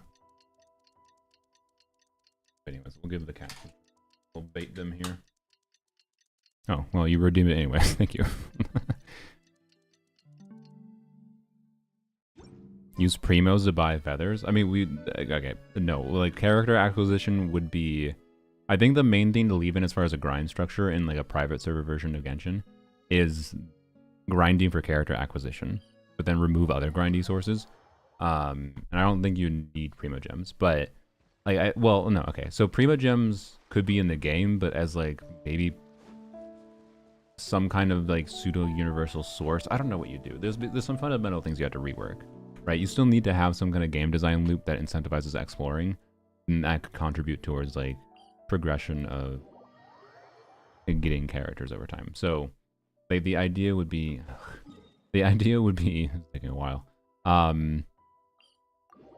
Anyways, we'll give the cat. We'll bait them here. Oh, well, you redeemed it anyway. Thank you. Use primos to buy feathers? I mean, okay, no. Like, character acquisition would be... I think the main thing to leave in as far as a grind structure in, like, a private server version of Genshin is grinding for character acquisition, but then remove other grindy sources. And I don't think you need Primogems, but... Like, well, no, okay. So Primogems could be in the game, but as, like, maybe some kind of, like, pseudo-universal source. I don't know what you do. There's some fundamental things you have to rework. Right, you still need to have some kind of game design loop that incentivizes exploring, and that could contribute towards like progression of getting characters over time. So, like the idea would be, it's taking a while.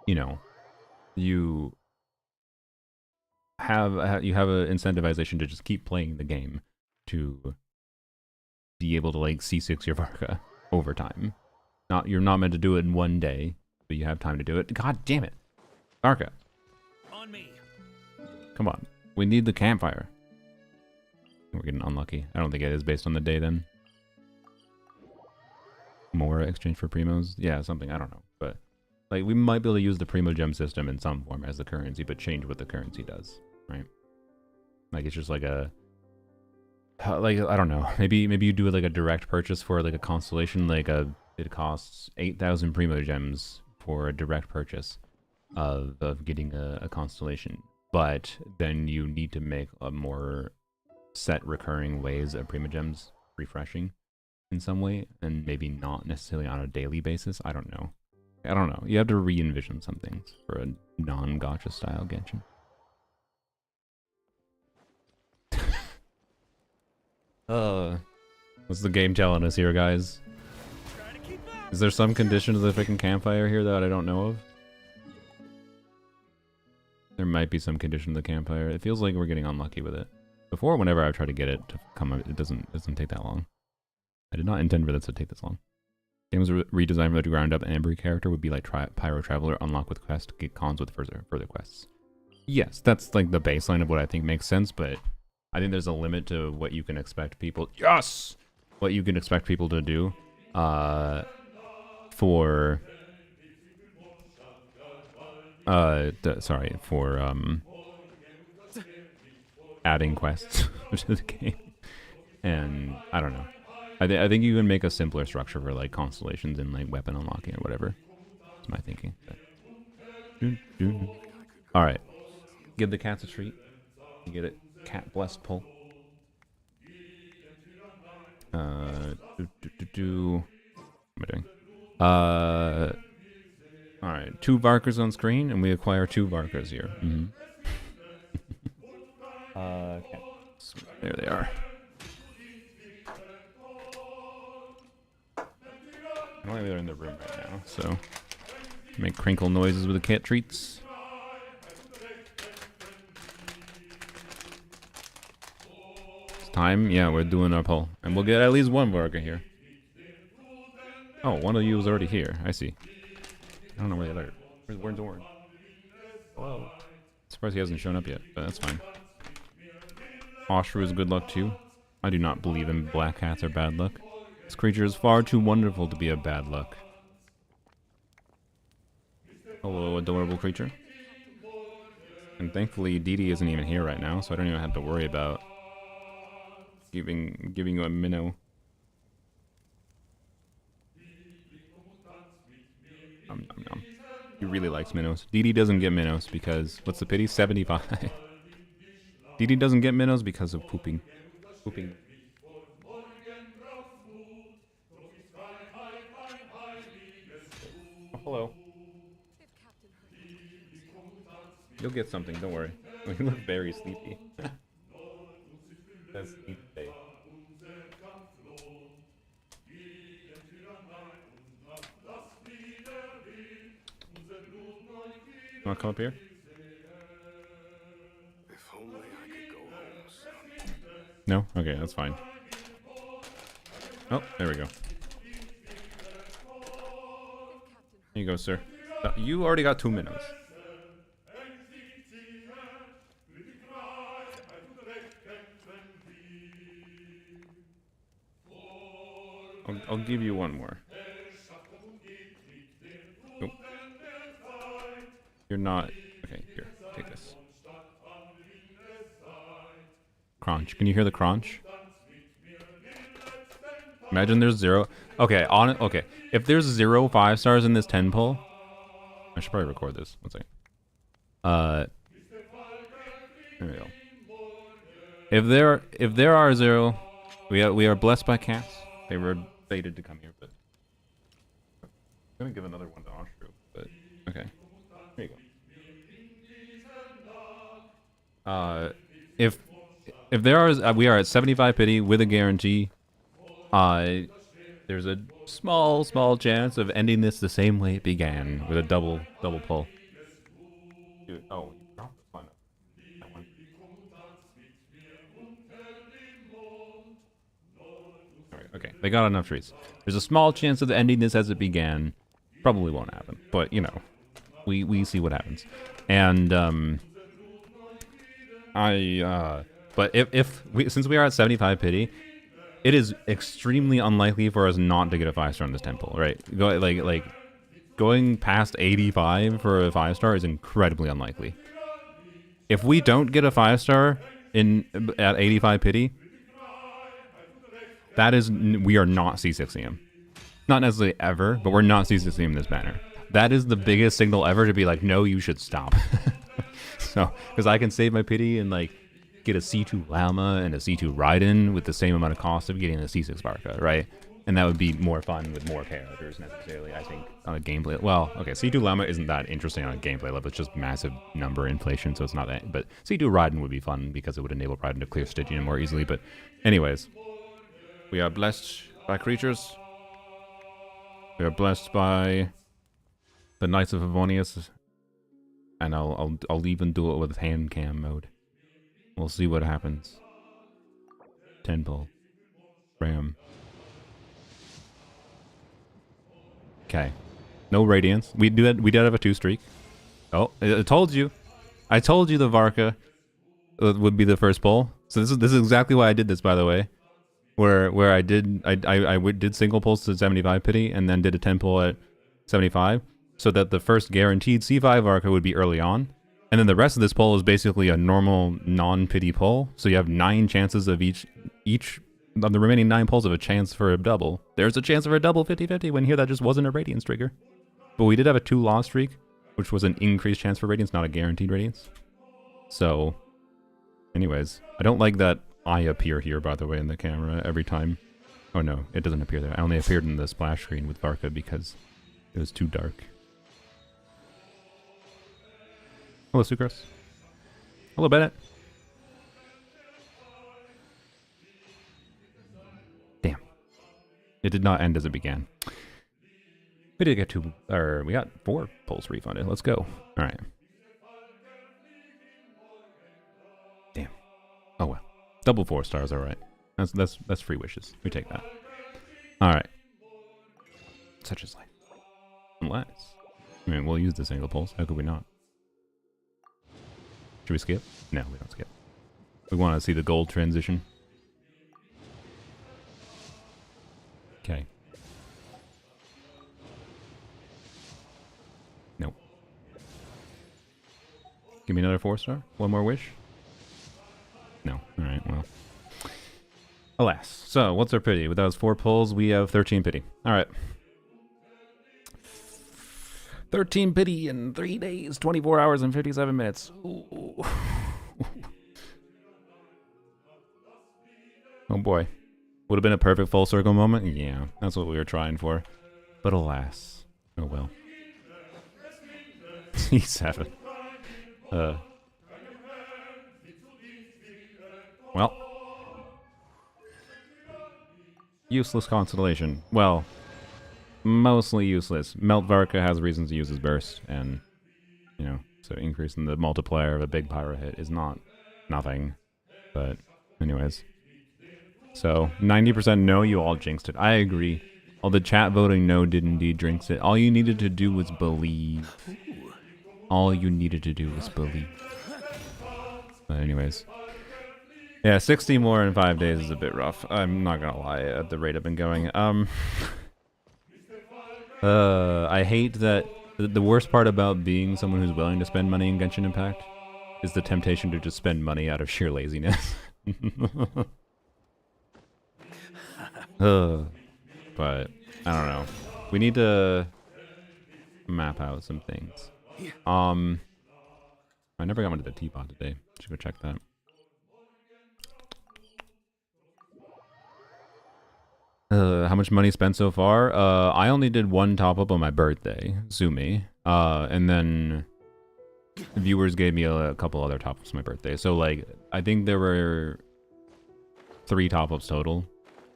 You know, you have a incentivization to just keep playing the game to be able to like C6 your Varka over time. You're not meant to do it in one day, but you have time to do it. God damn it. Varka. On me. Come on. We need the campfire. We're getting unlucky. I don't think it is based on the day then. More exchange for primos? Yeah, something. I don't know. But like we might be able to use the Primogem system in some form as the currency, but change what the currency does. Right? Like it's just like a... Like, I don't know. Maybe you do like a direct purchase for like a constellation, like a... It costs 8,000 Primogems for a direct purchase of getting a constellation. But then you need to make a more set recurring ways of Primogems refreshing in some way, and maybe not necessarily on a daily basis. I don't know. You have to re-envision some things for a non-gacha style Genshin. What's the game telling us here, guys? Is there some condition to the freaking campfire here that I don't know of? There might be some condition to the campfire. It feels like we're getting unlucky with it. Before, whenever I try to get it to come up, it doesn't take that long. I did not intend for this to take this long. Game was redesigned from the ground up, and every character would be like Pyro Traveler, unlock with quest, get cons with further quests. Yes, that's like the baseline of what I think makes sense, but I think there's a limit to what you can expect people... Yes! What you can expect people to do. For adding quests to the game, and I don't know. I think you can make a simpler structure for like constellations and like weapon unlocking or whatever. That's my thinking. All right, give the cats a treat. You get it, cat blessed pull. What am I doing? Alright, 2 Varkas on screen, and we acquire 2 Varkas here. Okay. There they are. I don't think they're in the room right now, so... Make crinkle noises with the cat treats. It's time? Yeah, we're doing our poll. And we'll get at least 1 Varka here. Oh, one of you was already here. I see. I don't know where the other... Where's Orange? Hello. Surprised he hasn't shown up yet, but that's fine. Oshru is good luck too. I do not believe in black cats or bad luck. This creature is far too wonderful to be a bad luck. Hello, adorable creature. And thankfully, Didi isn't even here right now, so I don't even have to worry about giving you a minnow. He really likes minnows. Didi doesn't get minnows because, what's the pity? 75. Didi doesn't get minnows because of pooping. Pooping. Oh, hello. You'll get something, don't worry. You look very sleepy. That's sleep day. You wanna come up here? If only I could go home. No? Okay, that's fine. Oh, there we go. Here you go, sir. You already got 2 minnows. I'll give you one more. Nope. You're not. Okay, here, take this. Crunch. Can you hear the crunch? Imagine there's 0. Okay, okay. If there's 0 5-stars in this 10 pull, I should probably record this. One second. There we go. If there are 0, we are blessed by cats. They were fated to come here, but I'm gonna give another one to Ashru. But okay, here you go. If there are, we are at 75 pity with a guarantee. There's a small chance of ending this the same way it began, with a double pull. Dude, oh, you dropped the fun. Alright, okay, they got enough trees. There's a small chance of ending this as it began. Probably won't happen, but you know, we see what happens. And but since we are at 75 pity, it is extremely unlikely for us not to get a 5-star in this temple, right? Going past 85 for a 5-star is incredibly unlikely. If we don't get a 5-star at 85 pity, that is, we are not C6ing him. Not necessarily ever, but we're not C6ing him in this manner. That is the biggest signal ever to be like, no, you should stop. So, because I can save my pity and like get a C2 Llama and a C2 Raiden with the same amount of cost of getting a C6 Varka, right? And that would be more fun with more characters necessarily, I think, on a gameplay. Well, okay, C2 Llama isn't that interesting on a gameplay level. It's just massive number inflation, so it's not that. But C2 Raiden would be fun because it would enable Raiden to clear Stygian more easily. But anyways, we are blessed by creatures. We are blessed by the Knights of Favonius. And I'll even do it with hand cam mode. We'll see what happens. 10 pull. Ram. Okay. No radiance. We did have a 2 streak. Oh, I told you. I told you the Varka would be the first pull. So this is exactly why I did this, by the way. Where I did single pulls to 75 pity and then did a 10 pull at 75, so that the first guaranteed C5 Varka would be early on. And then the rest of this pull is basically a normal non-pity pull. So you have 9 chances of each of the remaining 9 pulls of a chance for a double. There's a chance for a double 50-50 when here that just wasn't a radiance trigger. But we did have a 2 loss streak, which was an increased chance for radiance, not a guaranteed radiance. So, anyways, I don't like that I appear here, by the way, in the camera every time. Oh no, it doesn't appear there. I only appeared in the splash screen with Varka because it was too dark. Hello, Sucrose. Hello, Bennett. Damn. It did not end as it began. We did get 2, or we got 4 pulls refunded. Let's go. All right. Damn. Oh well. Double 4 stars, all right. That's free wishes. We take that. All right. Such is life. Unless, I mean, we'll use the single pulse. How could we not? Should we skip? No, we don't skip. We want to see the gold transition. Okay. Nope. Give me another 4-star. One more wish. No. Alright, well. Alas. So, what's our pity? With those 4 pulls, we have 13 pity. Alright. 13 pity in 3 days, 24 hours, and 57 minutes. Ooh. Oh boy. Would have been a perfect full circle moment? Yeah, that's what we were trying for. But alas. Oh well. C7. Well. Useless constellation. Well, mostly useless. Melt Varka has reasons to use his burst, and, you know, so increasing the multiplier of a big pyro hit is not nothing. But, anyways. So, 90% no, you all jinxed it. I agree. All the chat voting no did indeed jinx it. All you needed to do was believe. All you needed to do was believe. But anyways. Yeah, 60 more in 5 days is a bit rough. I'm not gonna lie, at the rate I've been going. I hate that the worst part about being someone who's willing to spend money in Genshin Impact is the temptation to just spend money out of sheer laziness. But I don't know. We need to map out some things. I never got into the Teapot today. Should go check that. How much money spent so far? I only did one top up on my birthday, Zumi. And then viewers gave me a couple other top ups on my birthday. So like, I think there were 3 top ups total,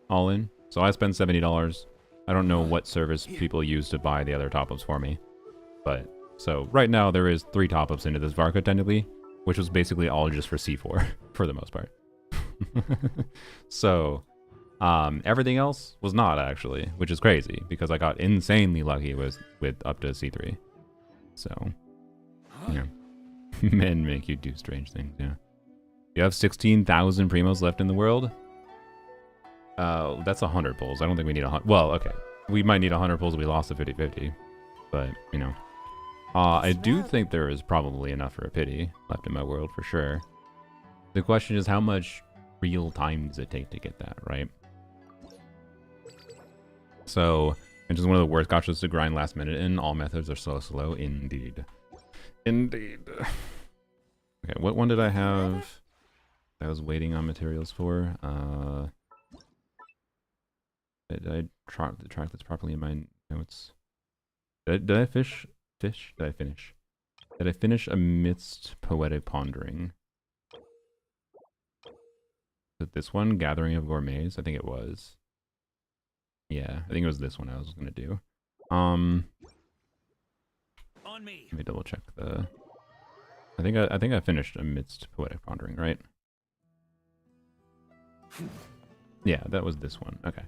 all in. So I spent $70. I don't know what service people use to buy the other top ups for me, but so right now there is 3 top ups into this Varka technically, which was basically all just for C4 for the most part. So. Everything else was not actually, which is crazy because I got insanely lucky with up to C3. So, yeah. Men make you do strange things, yeah. You have 16,000 primos left in the world? That's 100 pulls. I don't think we need 100. Well, okay. We might need 100 pulls if we lost the 50-50. But, you know. I do think there is probably enough for a pity left in my world for sure. The question is how much real time does it take to get that, right? So, it's just one of the worst gachas to grind last minute in. All methods are so slow. Indeed. Indeed. Okay, what one did I have that I was waiting on materials for? Did I track this properly in my notes? Did I fish? Did I finish? Did I finish amidst poetic pondering? Is it this one? Gathering of Gourmets? I think it was. Yeah, I think it was this one I was gonna do. On me. Let me double check the. I think I finished amidst poetic pondering, right? Yeah, that was this one. Okay,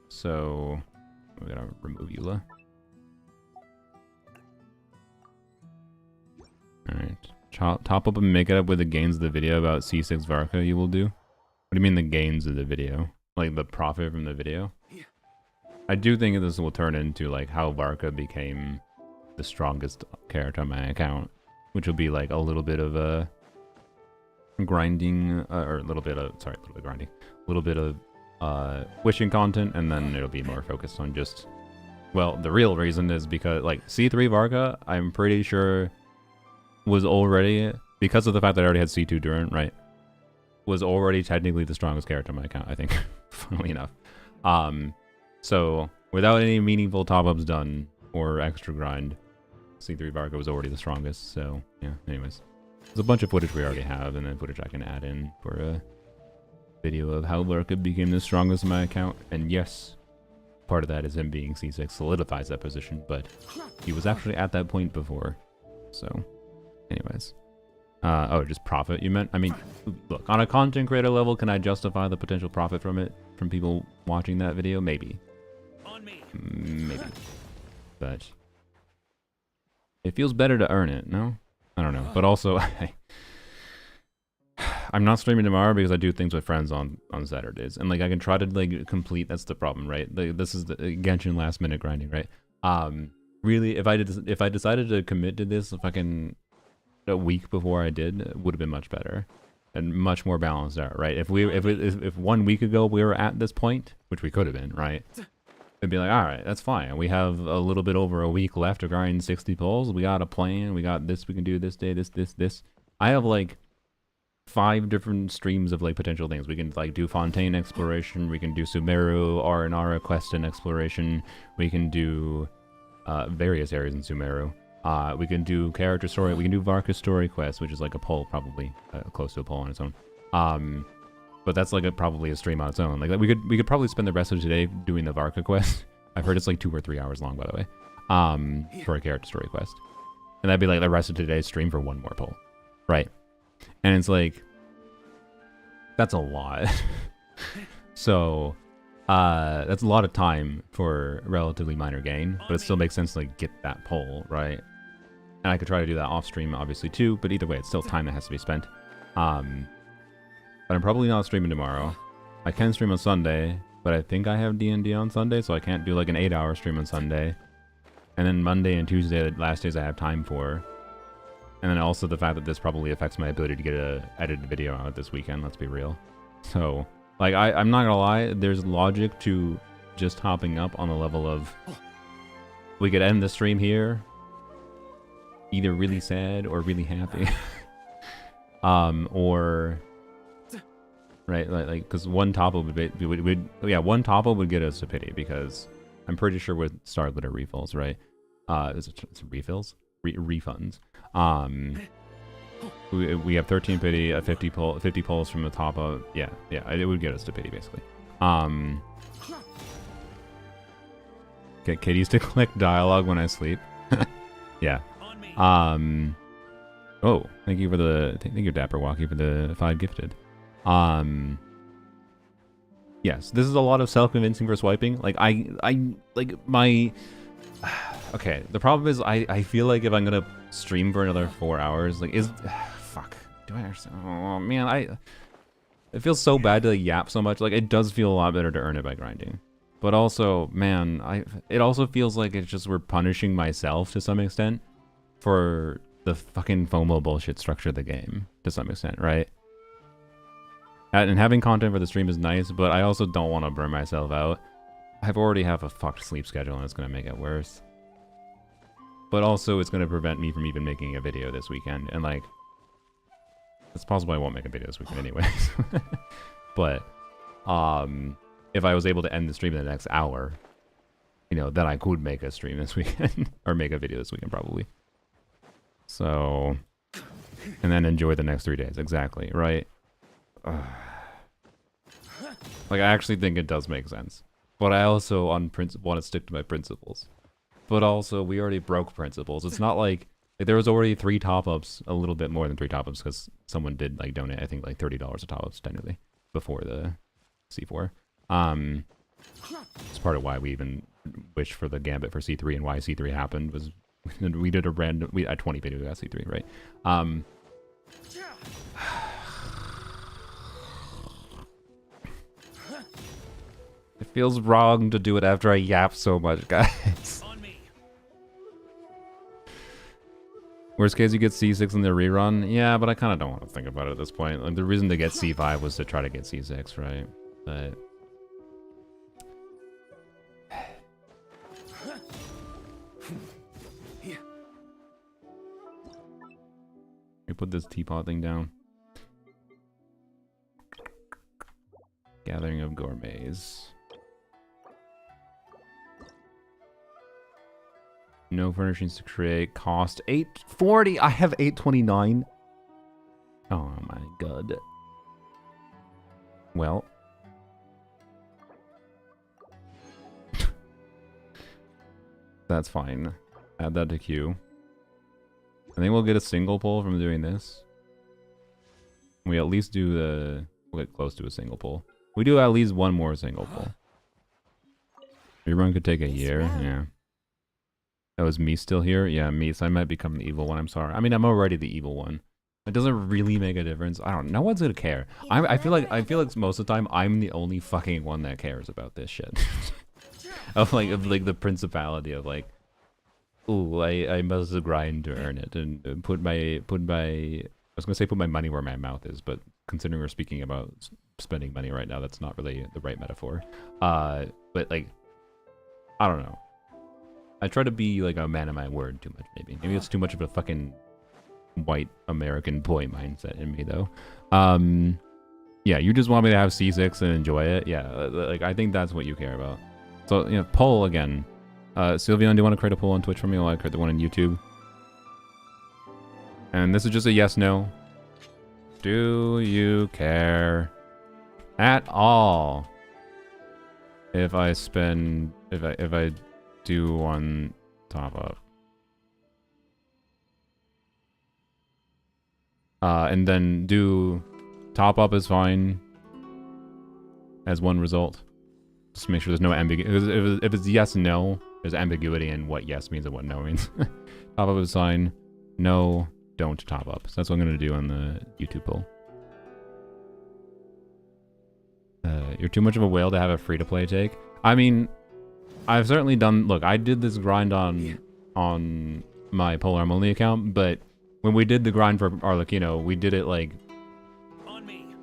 so we gotta remove Eula. All right, top up and make it up with the gains of the video about C6 Varka. You will do. What do you mean the gains of the video? Like the profit from the video? I do think this will turn into like how Varka became the strongest character on my account, which will be like a little bit of a grinding, or a little bit of grinding, a little bit of wishing content, and then it'll be more focused on just, well, the real reason is because like C3 Varka, I'm pretty sure was already, because of the fact that I already had C2 Durant, right, was already technically the strongest character on my account, I think, funnily enough. So, without any meaningful top-ups done, or extra grind, C3 Varka was already the strongest, so, yeah, anyways. There's a bunch of footage we already have, and then footage I can add in for a video of how Varka became the strongest in my account, and yes, part of that is him being C6 solidifies that position, but he was actually at that point before, so, anyways. Oh, just profit, you meant? I mean, look, on a content creator level, can I justify the potential profit from it, from people watching that video? Maybe. Maybe. But it feels better to earn it, no? I don't know. But also, I'm not streaming tomorrow because I do things with friends on Saturdays. And like I can try to like complete, that's the problem, right? This is the Genshin last minute grinding, right? Really, if I decided to commit to this fucking a week before I did, it would have been much better and much more balanced out, right? If 1 week ago we were at this point, which we could have been, right? It'd be like, all right, that's fine. We have a little bit over a week left to grind 60 pulls. We got a plan. We got this we can do this day, this. I have like 5 different streams of like potential things. We can like do Fontaine exploration. We can do Sumeru, R&R quest and exploration. We can do various areas in Sumeru. We can do character story. We can do Varka story quest, which is like a poll, probably close to a poll on its own. But that's like probably a stream on its own. Like we could probably spend the rest of today doing the Varka quest. I've heard it's like 2 or 3 hours long, by the way, for a character story quest. And that'd be like the rest of today's stream for 1 more poll, right? And it's like, that's a lot. So, that's a lot of time for relatively minor gain, but it still makes sense to like get that poll, right? And I could try to do that off stream, obviously too, but either way, it's still time that has to be spent. but I'm probably not streaming tomorrow. I can stream on Sunday, but I think I have D&D on Sunday, so I can't do like an 8-hour stream on Sunday. And then Monday and Tuesday, the last days I have time for. And then also the fact that this probably affects my ability to get a edited video out this weekend, let's be real. So, like, I'm not gonna lie, there's logic to just hopping up on the level of... We could end the stream here, either really sad or really happy. Or... Right, like, because one top-up one top-up would get us to pity, because I'm pretty sure with Starlitter refills, right? Is it refills? Refunds. We have 13 pity, a 50 pulls from the top of... Yeah, it would get us to pity, basically. Get kitties to click dialogue when I sleep. Yeah. Oh, thank you, Dapper Walkie, for the 5 gifted. Yes, this is a lot of self-convincing for swiping. Like, okay, the problem is I feel like if I'm gonna stream for another 4 hours, like, fuck. Do I actually... Oh, man, it feels so bad to yap so much. Like, it does feel a lot better to earn it by grinding. But also, man, it also feels like it's just we're punishing myself to some extent for the fucking FOMO bullshit structure of the game, to some extent, right? And having content for the stream is nice, but I also don't want to burn myself out. I've already have a fucked sleep schedule, and it's going to make it worse. But also, it's going to prevent me from even making a video this weekend. And, like, it's possible I won't make a video this weekend anyways. But, if I was able to end the stream in the next hour, you know, then I could make a stream this weekend. Or make a video this weekend, probably. So, and then enjoy the next 3 days. Exactly, right? Like, I actually think it does make sense. But I also, on principle, want to stick to my principles. But also, we already broke principles. It's not like there was already 3 top-ups, a little bit more than 3 top-ups, because someone did, like, donate, I think, like, $30 of top-ups, technically, before the C4. It's part of why we even wished for the Gambit for C3, and why C3 happened, was we did a random... We had 20 videos at C3, right? It feels wrong to do it after I yap so much, guys. Worst case, you get C6 in the rerun. Yeah, but I kind of don't want to think about it at this point. Like, the reason to get C5 was to try to get C6, right? But... Let me put this teapot thing down. Gathering of gourmets. No furnishings to create. Cost $840. I have $829. Oh my god. Well. That's fine. Add that to queue. I think we'll get a single pull from doing this. We at least do the... We'll get close to a single pull. We do at least one more single pull. Rerun could take a year. Yeah. That was me still here? Yeah, me. So I might become the evil one. I'm sorry. I mean, I'm already the evil one. It doesn't really make a difference. I don't know. No one's gonna care. I feel like most of the time I'm the only fucking one that cares about this shit. of like the principality of like, ooh, I must grind to earn it and put my I was gonna say put my money where my mouth is, but considering we're speaking about spending money right now, that's not really the right metaphor. But like, I don't know. I try to be like a man of my word too much, maybe. Maybe it's too much of a fucking white American boy mindset in me, though. Yeah, you just want me to have C6 and enjoy it. Yeah, like I think that's what you care about. So, you know, poll again. Sylvian, do you want to create a poll on Twitch for me while I create the one on YouTube? And this is just a yes/no. Do you care at all if I spend if I do one top up? And then do top up is fine as one result. Just make sure there's no ambiguity. If it's yes, no, there's ambiguity in what yes means and what no means. Top up is fine. No, don't top up. So that's what I'm going to do on the YouTube poll. You're too much of a whale to have a free-to-play take. I mean, I've certainly done... Look, I did this grind on my Polearm only account, but when we did the grind for Arlecchino, we did it like...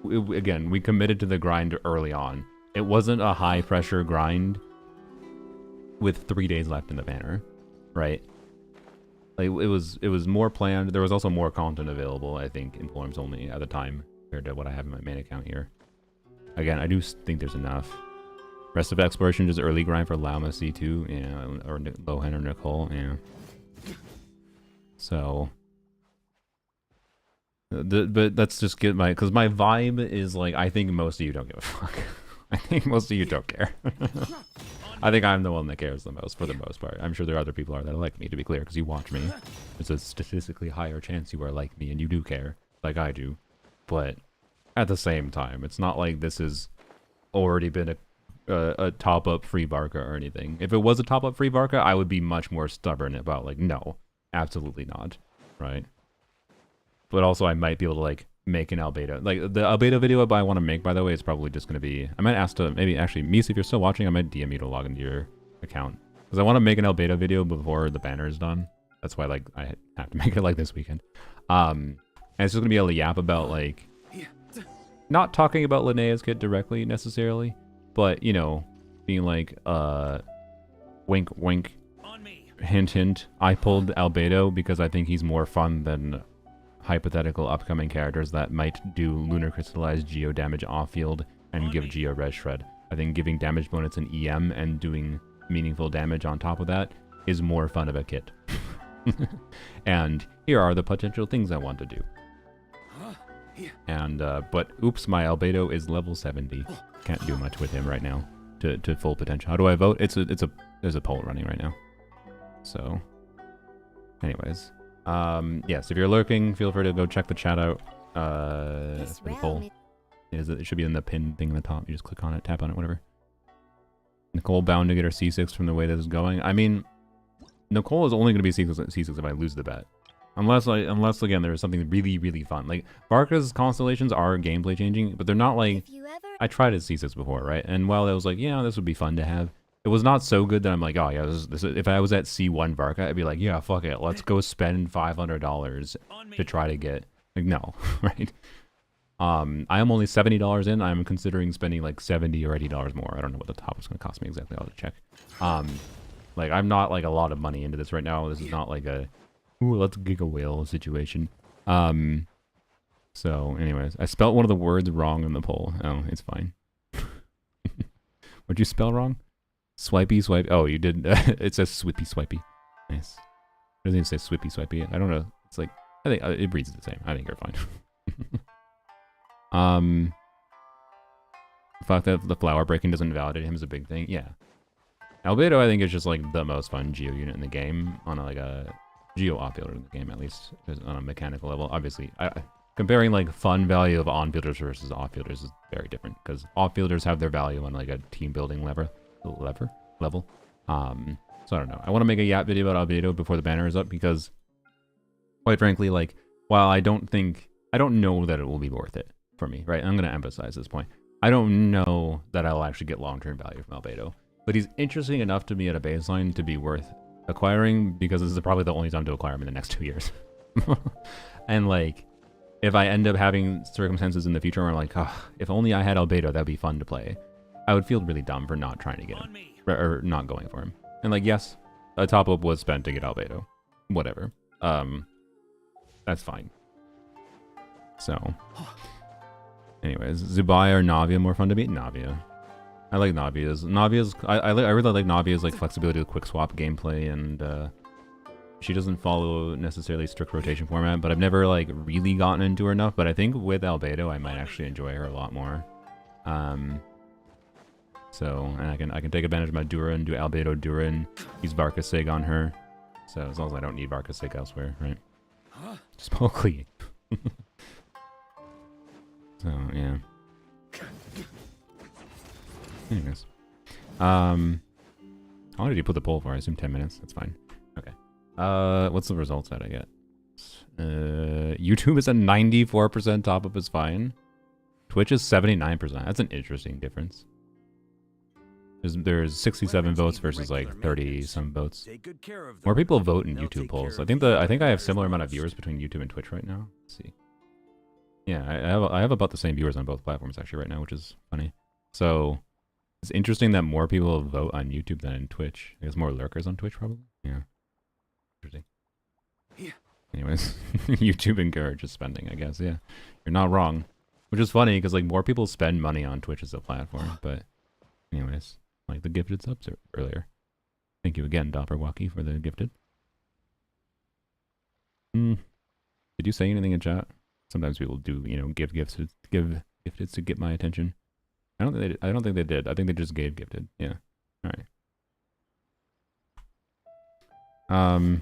Again, we committed to the grind early on. It wasn't a high-pressure grind with 3 days left in the banner, right? Like, it was more planned. There was also more content available, I think, in Polearms only at the time compared to what I have in my main account here. Again, I do think there's enough. Rest of Exploration, just early grind for Lauma C2, yeah, or Lohan or Nicole, yeah. So, but let's just get because my vibe is like, I think most of you don't give a fuck. I think most of you don't care. I think I'm the one that cares the most, for the most part. I'm sure there are other people that are like me, to be clear, because you watch me. There's a statistically higher chance you are like me, and you do care, like I do. But at the same time, it's not like this has already been a top-up free Varka or anything. If it was a top-up free Varka, I would be much more stubborn about, like, no, absolutely not, right? But also, I might be able to, like, make an albedo. Like, the albedo video I want to make, by the way, is probably just going to be... I might ask to... Maybe, actually, Mies, if you're still watching, I might DM you to log into your account. Because I want to make an albedo video before the banner is done. That's why, like, I have to make it, like, this weekend. And it's just going to be able to yap about, like... Not talking about Linnea's kit directly, necessarily. But, you know, being like, wink, wink, hint, hint. I pulled albedo because I think he's more fun than hypothetical upcoming characters that might do lunar crystallized geo damage off field and give geo res shred. I think giving damage bonus in EM and doing meaningful damage on top of that is more fun of a kit. And here are the potential things I want to do. And, but oops, my albedo is level 70. Can't do much with him right now to full potential. How do I vote? There's a poll running right now. So, anyways. Yes, if you're lurking, feel free to go check the chat out. For the poll. It should be in the pin thing in the top. You just click on it, tap on it, whatever. Nicole bound to get her C6 from the way this is going. I mean, Nicole is only going to be C6 if I lose the bet. Unless again, there is something really, really fun. Like, Varka's constellations are gameplay changing, but they're not like... I tried his C6 before, right? And while I was like, yeah, this would be fun to have, it was not so good that I'm like, oh yeah, this is, if I was at C1 Varka, I'd be like, yeah, fuck it, let's go spend $500 to try to get... Like, no, right? I am only $70 in. I'm considering spending like $70 or $80 more. I don't know what the top is going to cost me exactly. I'll have to check. Like, I'm not like a lot of money into this right now. This is not like a... Ooh, let's gig a whale situation. So, anyways, I spelt one of the words wrong in the poll. Oh, it's fine. What'd you spell wrong? Swipey, swipe. Oh, you did. It says swippy, swipey. Nice. It doesn't even say swippy, swipey. I don't know. It's like, I think it reads the same. I think you're fine. The fact that the flower breaking doesn't validate him is a big thing. Yeah. Albedo, I think, is just like the most fun geo unit in the game on like a geo off-fielder in the game, at least on a mechanical level. Obviously, comparing like fun value of on-fielders versus off-fielders is very different because off-fielders have their value on like a team building level. So I don't know. I want to make a yap video about Albedo before the banner is up because, quite frankly, like, while I don't know that it will be worth it for me, right? I'm going to emphasize this point. I don't know that I'll actually get long-term value from Albedo, but he's interesting enough to me at a baseline to be worth acquiring because this is probably the only time to acquire him in the next 2 years. And like, if I end up having circumstances in the future where I'm like, oh, if only I had Albedo, that'd be fun to play, I would feel really dumb for not trying to get him or not going for him. And like, yes, a top up was spent to get Albedo, whatever. That's fine. So, anyways, Zubai or Navia more fun to beat? Navia. I like Navia's. I really like Navia's like flexibility with quick swap gameplay, and she doesn't follow necessarily strict rotation format, but I've never like really gotten into her enough. But I think with Albedo, I might actually enjoy her a lot more. So, and I can take advantage of my Durin, do Albedo Durin, use Varka Sig on her. So as long as I don't need Varka Sig elsewhere, right? Just Pokely. So yeah. Anyways, how long did you put the poll for? I assume 10 minutes. That's fine. Okay. What's the results that I get? YouTube is at 94% top up is fine. Twitch is 79%. That's an interesting difference. There's 67 votes versus like 30 some votes. Take good care of them. More people vote in They'll YouTube take polls. care I of think you I think I have similar as amount well of as- viewers between YouTube and Twitch right now. Let's see. Yeah, I have about the same viewers on both platforms actually right now, which is funny. So it's interesting that more people vote on YouTube than in Twitch. I guess more lurkers on Twitch probably. Yeah. Interesting. Yeah. Anyways, YouTube encourages spending, I guess. Yeah, you're not wrong. Which is funny because like more people spend money on Twitch as a platform. But anyways, like the gifted subs earlier. Thank you again, Dopperwalkie, for the gifted. Did you say anything in chat? Sometimes people do, you know, give gifteds to get my attention. I don't think they did. I think they just gave gifted. Yeah. All right.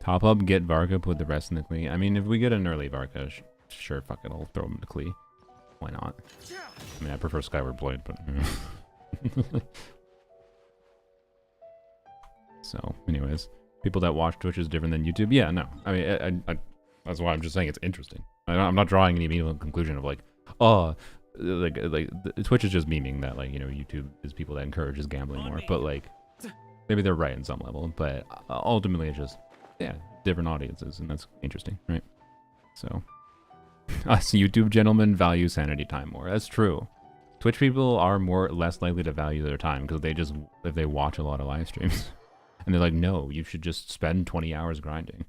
Top up, get Varka, put the rest in the Klee. I mean, if we get an early Varka, sure, fuck it, I'll throw him to Klee. Why not? I mean, I prefer Skyward Blade, but... So, anyways, people that watch Twitch is different than YouTube. Yeah, no. I mean, I that's why I'm just saying it's interesting. I'm not drawing any immediate conclusion of like, oh, like Twitch is just memeing that like, you know, YouTube is people that encourages gambling more. But like, maybe they're right in some level. But ultimately, it's just different audiences, and that's interesting, right? So, us YouTube gentlemen value sanity time more. That's true. Twitch people are less likely to value their time because if they watch a lot of live streams. And they're like, no, you should just spend 20 hours grinding.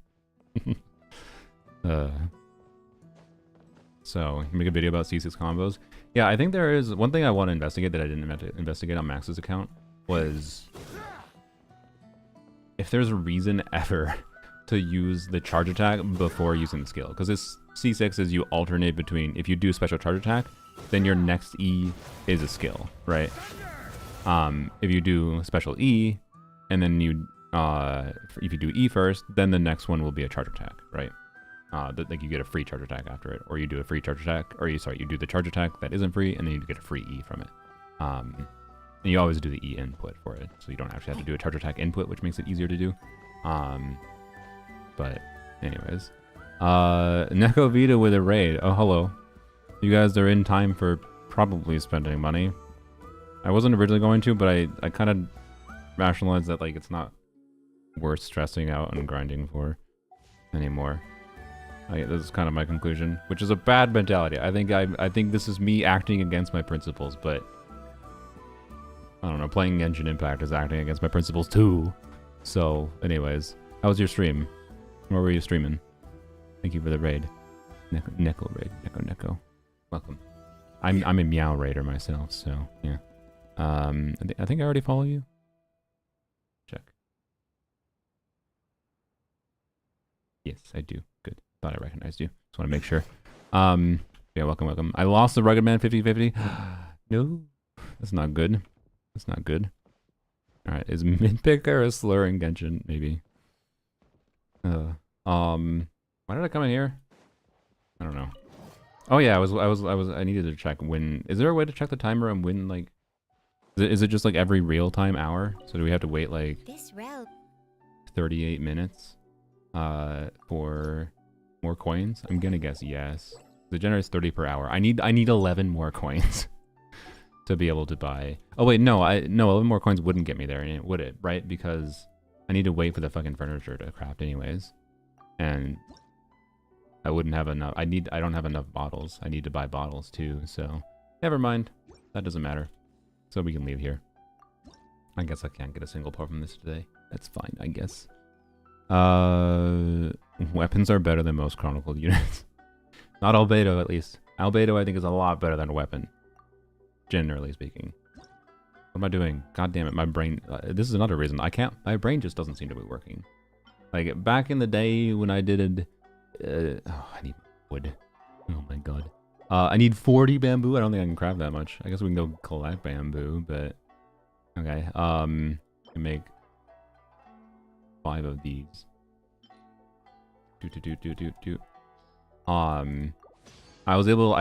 So, make a video about C6 combos. Yeah, I think there is one thing I want to investigate that I didn't investigate on Max's account was if there's a reason ever to use the charge attack before using the skill. Because this C6 is you alternate between, if you do special charge attack, then your next E is a skill, right? If you do special E, and then you, if you do E first, then the next one will be a charge attack, right? Like you get a free charge attack after it, or you do a free charge attack, or you do the charge attack that isn't free, and then you get a free E from it. And you always do the E input for it, so you don't actually have to do a charge attack input, which makes it easier to do. But anyways, Neko Vita with a raid. Oh, hello. You guys are in time for probably spending money. I wasn't originally going to, but I kind of rationalize that like it's not worth stressing out and grinding for anymore. This is kind of my conclusion, which is a bad mentality. I think this is me acting against my principles, but I don't know, playing Genshin Impact is acting against my principles too. So anyways, how was your stream? Where were you streaming? Thank you for the raid. Neko raid. Neko. Welcome. I'm a Meow raider myself, so yeah. I think I already follow you. Check. Yes, I do. Good. Thought I recognized you. Just want to make sure. Yeah, welcome. I lost the Rugged Man 50-50. No, that's not good. That's not good. Alright, is mid-picker a slur in Genshin? Maybe. Why did I come in here? I don't know. Oh yeah, I needed to check when. Is there a way to check the timer and when, like, is it just like every real time hour? So do we have to wait like This route 38 minutes for more coins? I'm gonna guess yes. It generates 30 per hour. I need 11 more coins to be able to buy. Oh wait, no, 11 more coins wouldn't get me there, would it? Right? Because I need to wait for the fucking furniture to craft anyways, and I wouldn't have enough. I don't have enough bottles. I need to buy bottles too. So never mind. That doesn't matter. So we can leave here. I guess I can't get a single part from this today. That's fine, I guess. Weapons are better than most chronicled units. Not Albedo, at least. Albedo, I think, is a lot better than a weapon. Generally speaking. What am I doing? God damn it, my brain... this is another reason. My brain just doesn't seem to be working. Like, back in the day when I did... I need wood. Oh my god. I need 40 bamboo. I don't think I can craft that much. I guess we can go collect bamboo, but... Okay, I can make 5 of these. I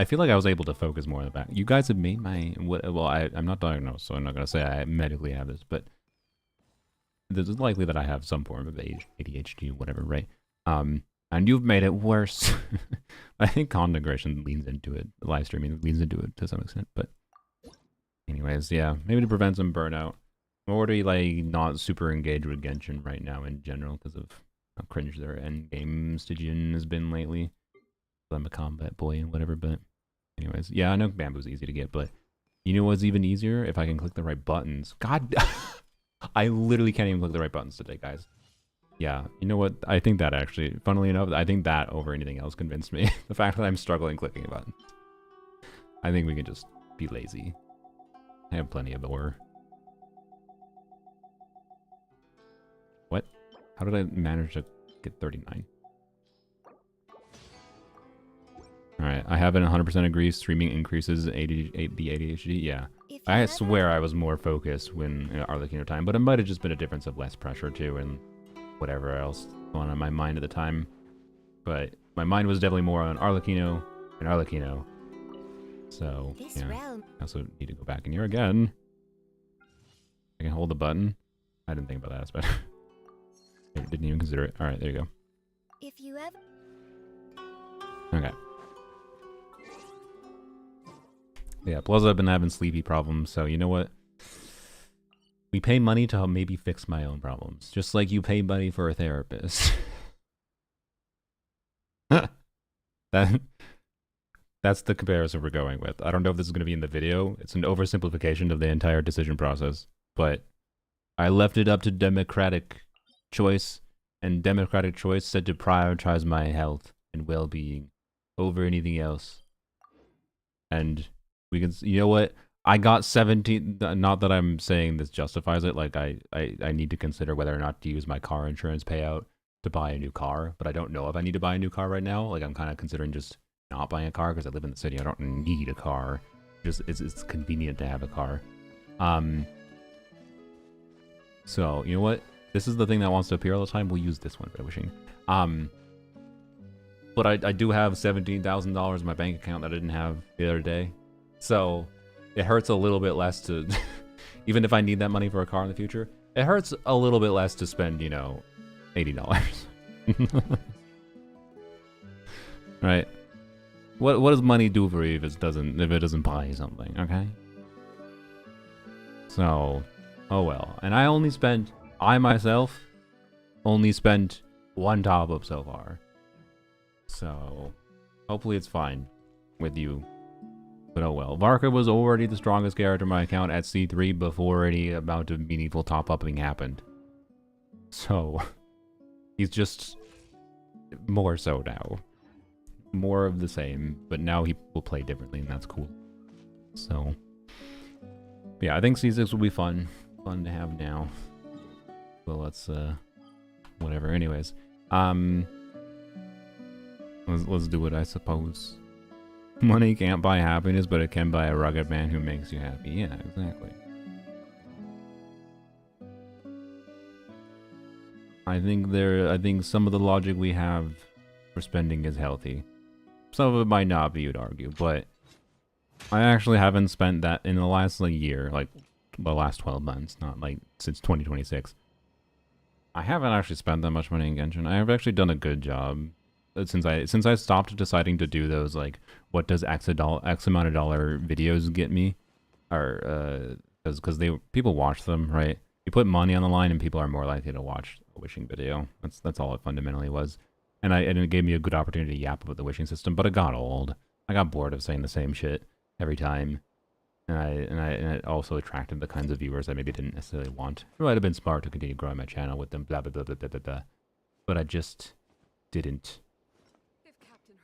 feel like I was able to focus more on the back. You guys have made my... Well, I'm not diagnosed, so I'm not going to say I medically have this, but... It's likely that I have some form of ADHD, whatever, right? And you've made it worse. I think content creation leans into it. The live streaming leans into it to some extent. But anyways, yeah. Maybe to prevent some burnout. I'm already like not super engaged with Genshin right now in general because of how cringe their endgame Stygian has been lately. I'm a combat boy and whatever, but anyways. Yeah, I know Bamboo's easy to get, but you know what's even easier? If I can click the right buttons. God, I literally can't even click the right buttons today, guys. Yeah, you know what? I think that actually, funnily enough, I think that over anything else convinced me. The fact that I'm struggling clicking a button. I think we can just be lazy. I have plenty of ore. What? How did I manage to get 39? Alright, I have an 100% agree. Streaming increases the ADHD. Yeah. I swear I was more focused when Arlecchino time, but it might have just been a difference of less pressure too and whatever else going on in my mind at the time. But my mind was definitely more on Arlecchino and Arlecchino. So, yeah. I also need to go back in here again. I can hold the button. I didn't think about that aspect. I didn't even consider it. Alright, there you go. If you ever... Okay. Yeah, plus I've been having sleepy problems, so you know what? We pay money to maybe fix my own problems. Just like you pay money for a therapist. That's the comparison we're going with. I don't know if this is going to be in the video. It's an oversimplification of the entire decision process. But I left it up to democratic choice. And democratic choice said to prioritize my health and well-being over anything else. And we can, you know what? I got 17, not that I'm saying this justifies it, like I need to consider whether or not to use my car insurance payout to buy a new car, but I don't know if I need to buy a new car right now. Like I'm kind of considering just not buying a car because I live in the city. I don't need a car. Just it's convenient to have a car. So you know what? This is the thing that wants to appear all the time. We'll use this one for wishing. But I do have $17,000 in my bank account that I didn't have the other day. So it hurts a little bit less to, even if I need that money for a car in the future, it hurts a little bit less to spend, you know, $80. Right? What does money do for you if it doesn't buy you something, okay? So, oh well. And I myself only spent one top up so far. So, hopefully it's fine with you. But oh well. Varka was already the strongest character in my account at C3 before any amount of meaningful top-upping happened. So, he's just more so now. More of the same, but now he will play differently, and that's cool. So, yeah, I think C6 will be fun. Fun to have now. Well, let's, whatever. Anyways, let's do it, I suppose. Money can't buy happiness, but it can buy a rugged man who makes you happy. Yeah, exactly. I think some of the logic we have for spending is healthy. Some of it might not be, you'd argue, but I actually haven't spent that in the last year, like the last 12 months, not like since 2026. I haven't actually spent that much money in Genshin. I have actually done a good job. Since I stopped deciding to do those, like, what does X amount of dollar videos get me, or because people watch them, right? You put money on the line and people are more likely to watch a wishing video. That's all it fundamentally was, and it gave me a good opportunity to yap about the wishing system. But it got old. I got bored of saying the same shit every time, and it also attracted the kinds of viewers I maybe didn't necessarily want. It might have been smart to continue growing my channel with them, blah blah blah blah blah blah, but I just didn't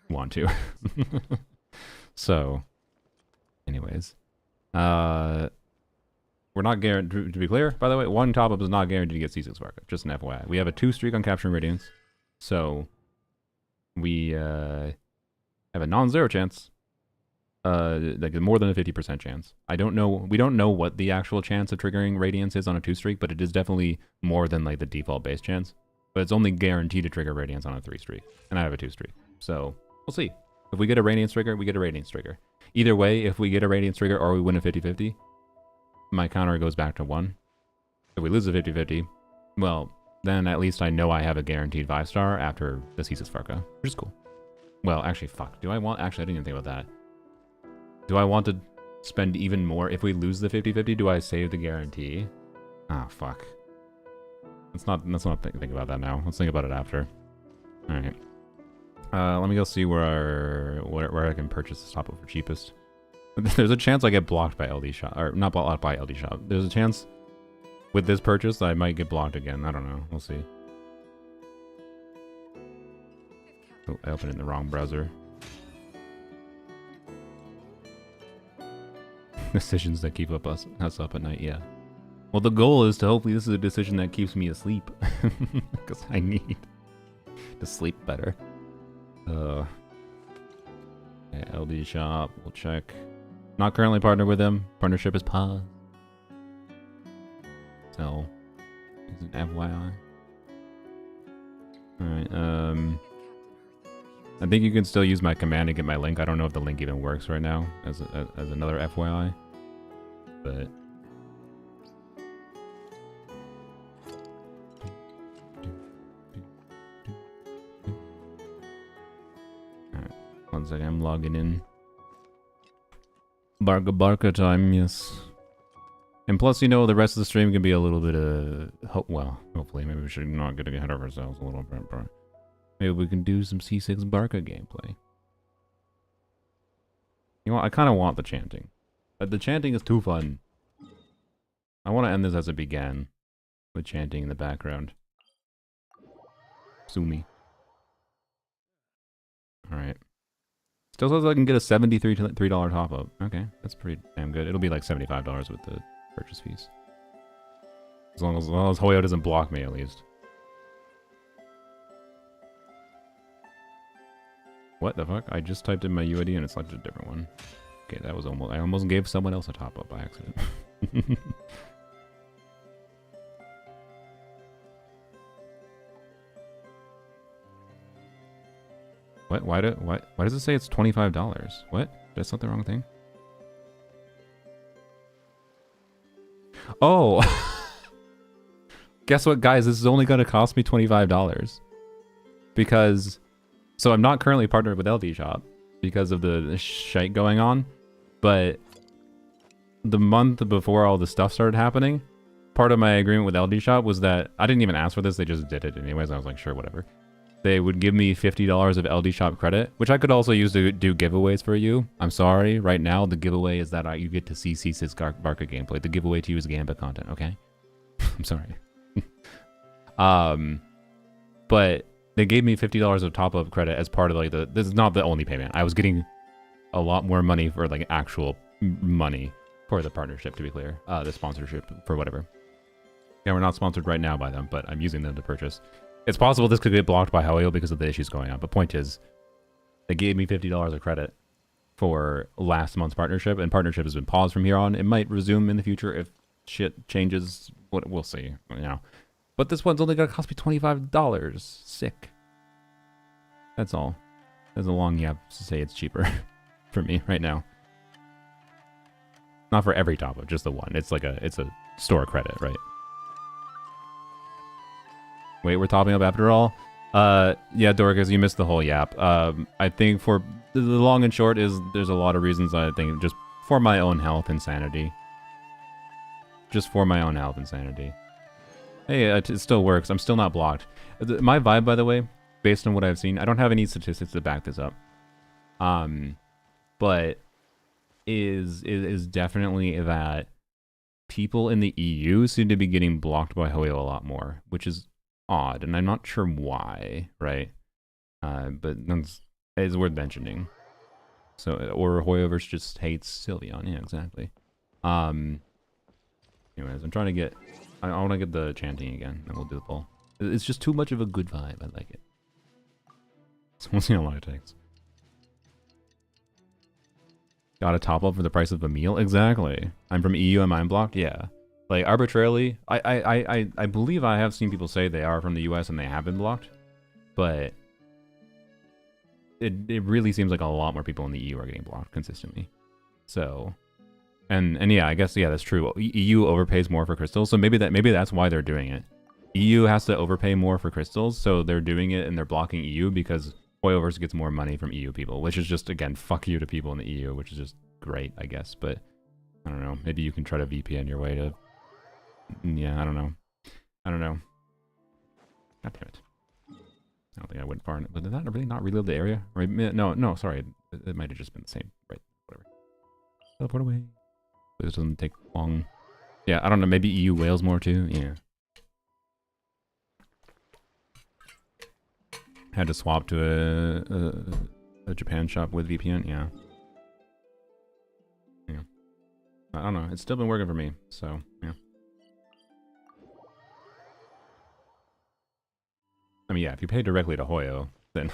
want to. So anyways, we're not guaranteed, to be clear, by the way, one top up is not guaranteed to get C6 Varka, just an FYI. We have a 2 streak on capturing radiance, so we have a non-zero chance, like more than a 50% chance. We don't know what the actual chance of triggering radiance is on a 2 streak, but it is definitely more than like the default base chance. But it's only guaranteed to trigger radiance on a 3 streak, and I have a 2 streak, so we'll see. If we get a Radiance trigger, we get a Radiance trigger. Either way, if we get a Radiance trigger or we win a 50-50, my counter goes back to 1. If we lose a 50-50, well, then at least I know I have a guaranteed 5-star after the C6 Varka, which is cool. Well, actually, fuck. Do I want... Actually, I didn't even think about that. Do I want to spend even more? If we lose the 50-50, do I save the guarantee? Ah, fuck. Let's not think about that now. Let's think about it after. Alright. Let me go see where I can purchase this top up for cheapest. There's a chance I get blocked by LD shop, or not blocked by LD shop. There's a chance with this purchase I might get blocked again. I don't know. We'll see. Oh, I opened it in the wrong browser. Decisions that keep us up at night, yeah. Well, the goal is to hopefully this is a decision that keeps me asleep. Because I need to sleep better. Okay, LD shop, we'll check. Not currently partnered with them. Partnership is paused. So, is an FYI. Alright, I think you can still use my command to get my link. I don't know if the link even works right now as another FYI. But... Alright, 1 second, I'm logging in. Barka time, yes. And plus, you know, the rest of the stream can be a little bit well, hopefully, maybe we should not get ahead of ourselves a little bit, but maybe we can do some C6 Varka gameplay. You know what, I kind of want the chanting. The chanting is too fun. I want to end this as it began, with chanting in the background. Sue me. Alright. Still says I can get a $73 top-up. Okay, that's pretty damn good. It'll be like $75 with the purchase fees. As long as Hoyo doesn't block me, at least. What the fuck? I just typed in my UID and it selected a different one. Okay, that was almost... I almost gave someone else a top-up by accident. What? Why does it say it's $25? What? Did I select the wrong thing? Oh! Guess what, guys? This is only going to cost me $25. Because... So I'm not currently partnered with LD Shop because of the shite going on. But the month before all the stuff started happening, part of my agreement with LD Shop was that... I didn't even ask for this, they just did it anyways. I was like, sure, whatever. They would give me $50 of LD Shop credit, which I could also use to do giveaways for you. I'm sorry, right now the giveaway is that you get to see C6 Varka gameplay. The giveaway to you is Gambit content, okay? I'm sorry. But they gave me $50 of top-up credit as part of like this is not the only payment. I was getting a lot more money for like actual money for the partnership, to be clear. The sponsorship for whatever. Yeah, we're not sponsored right now by them, but I'm using them to purchase. It's possible this could get blocked by Hoyo because of the issues going on. But point is, they gave me $50 of credit for last month's partnership, and partnership has been paused from here on. It might resume in the future if shit changes. We'll see, you know. But this one's only gonna cost me $25. Sick. That's all. There's a long yap to say it's cheaper for me right now. Not for every top-up, just the one. It's like it's a store credit, right? Wait, we're topping up after all? Yeah, Dorcas, you missed the whole yap. I think for the long and short is there's a lot of reasons. I think just for my own health and sanity. Just for my own health and sanity. Hey, it still works. I'm still not blocked. My vibe, by the way, based on what I've seen, I don't have any statistics to back this up. But is definitely that people in the EU seem to be getting blocked by Hoyo a lot more, which is odd, and I'm not sure why, right? But it's worth mentioning. So, or Hoyoverse just hates Sylveon, yeah, exactly. Anyways, I'm trying to get... I want to get the chanting again, and we'll do the poll. It's just too much of a good vibe, I like it. So we'll see how long it takes. Got a top up for the price of a meal? Exactly. I'm from EU, am I blocked? Yeah. Like, arbitrarily, I believe I have seen people say they are from the US and they have been blocked. But it really seems like a lot more people in the EU are getting blocked consistently. So, and yeah, I guess, yeah, that's true. EU overpays more for crystals, so maybe that's why they're doing it. EU has to overpay more for crystals, so they're doing it and they're blocking EU because Hoyoverse gets more money from EU people, which is just, again, fuck you to people in the EU, which is just great, I guess. But I don't know. Maybe you can try to VPN your way to... Yeah, I don't know. I don't know. God damn it. I don't think I went far enough. Did that really not reload the area? Right? No, sorry. It might have just been the same. Right. Whatever. Teleport away. This doesn't take long. Yeah, I don't know. Maybe EU whales more too. Yeah. Had to swap to a Japan shop with VPN. Yeah. Yeah. I don't know. It's still been working for me. So, yeah. I mean, yeah, if you pay directly to Hoyo, then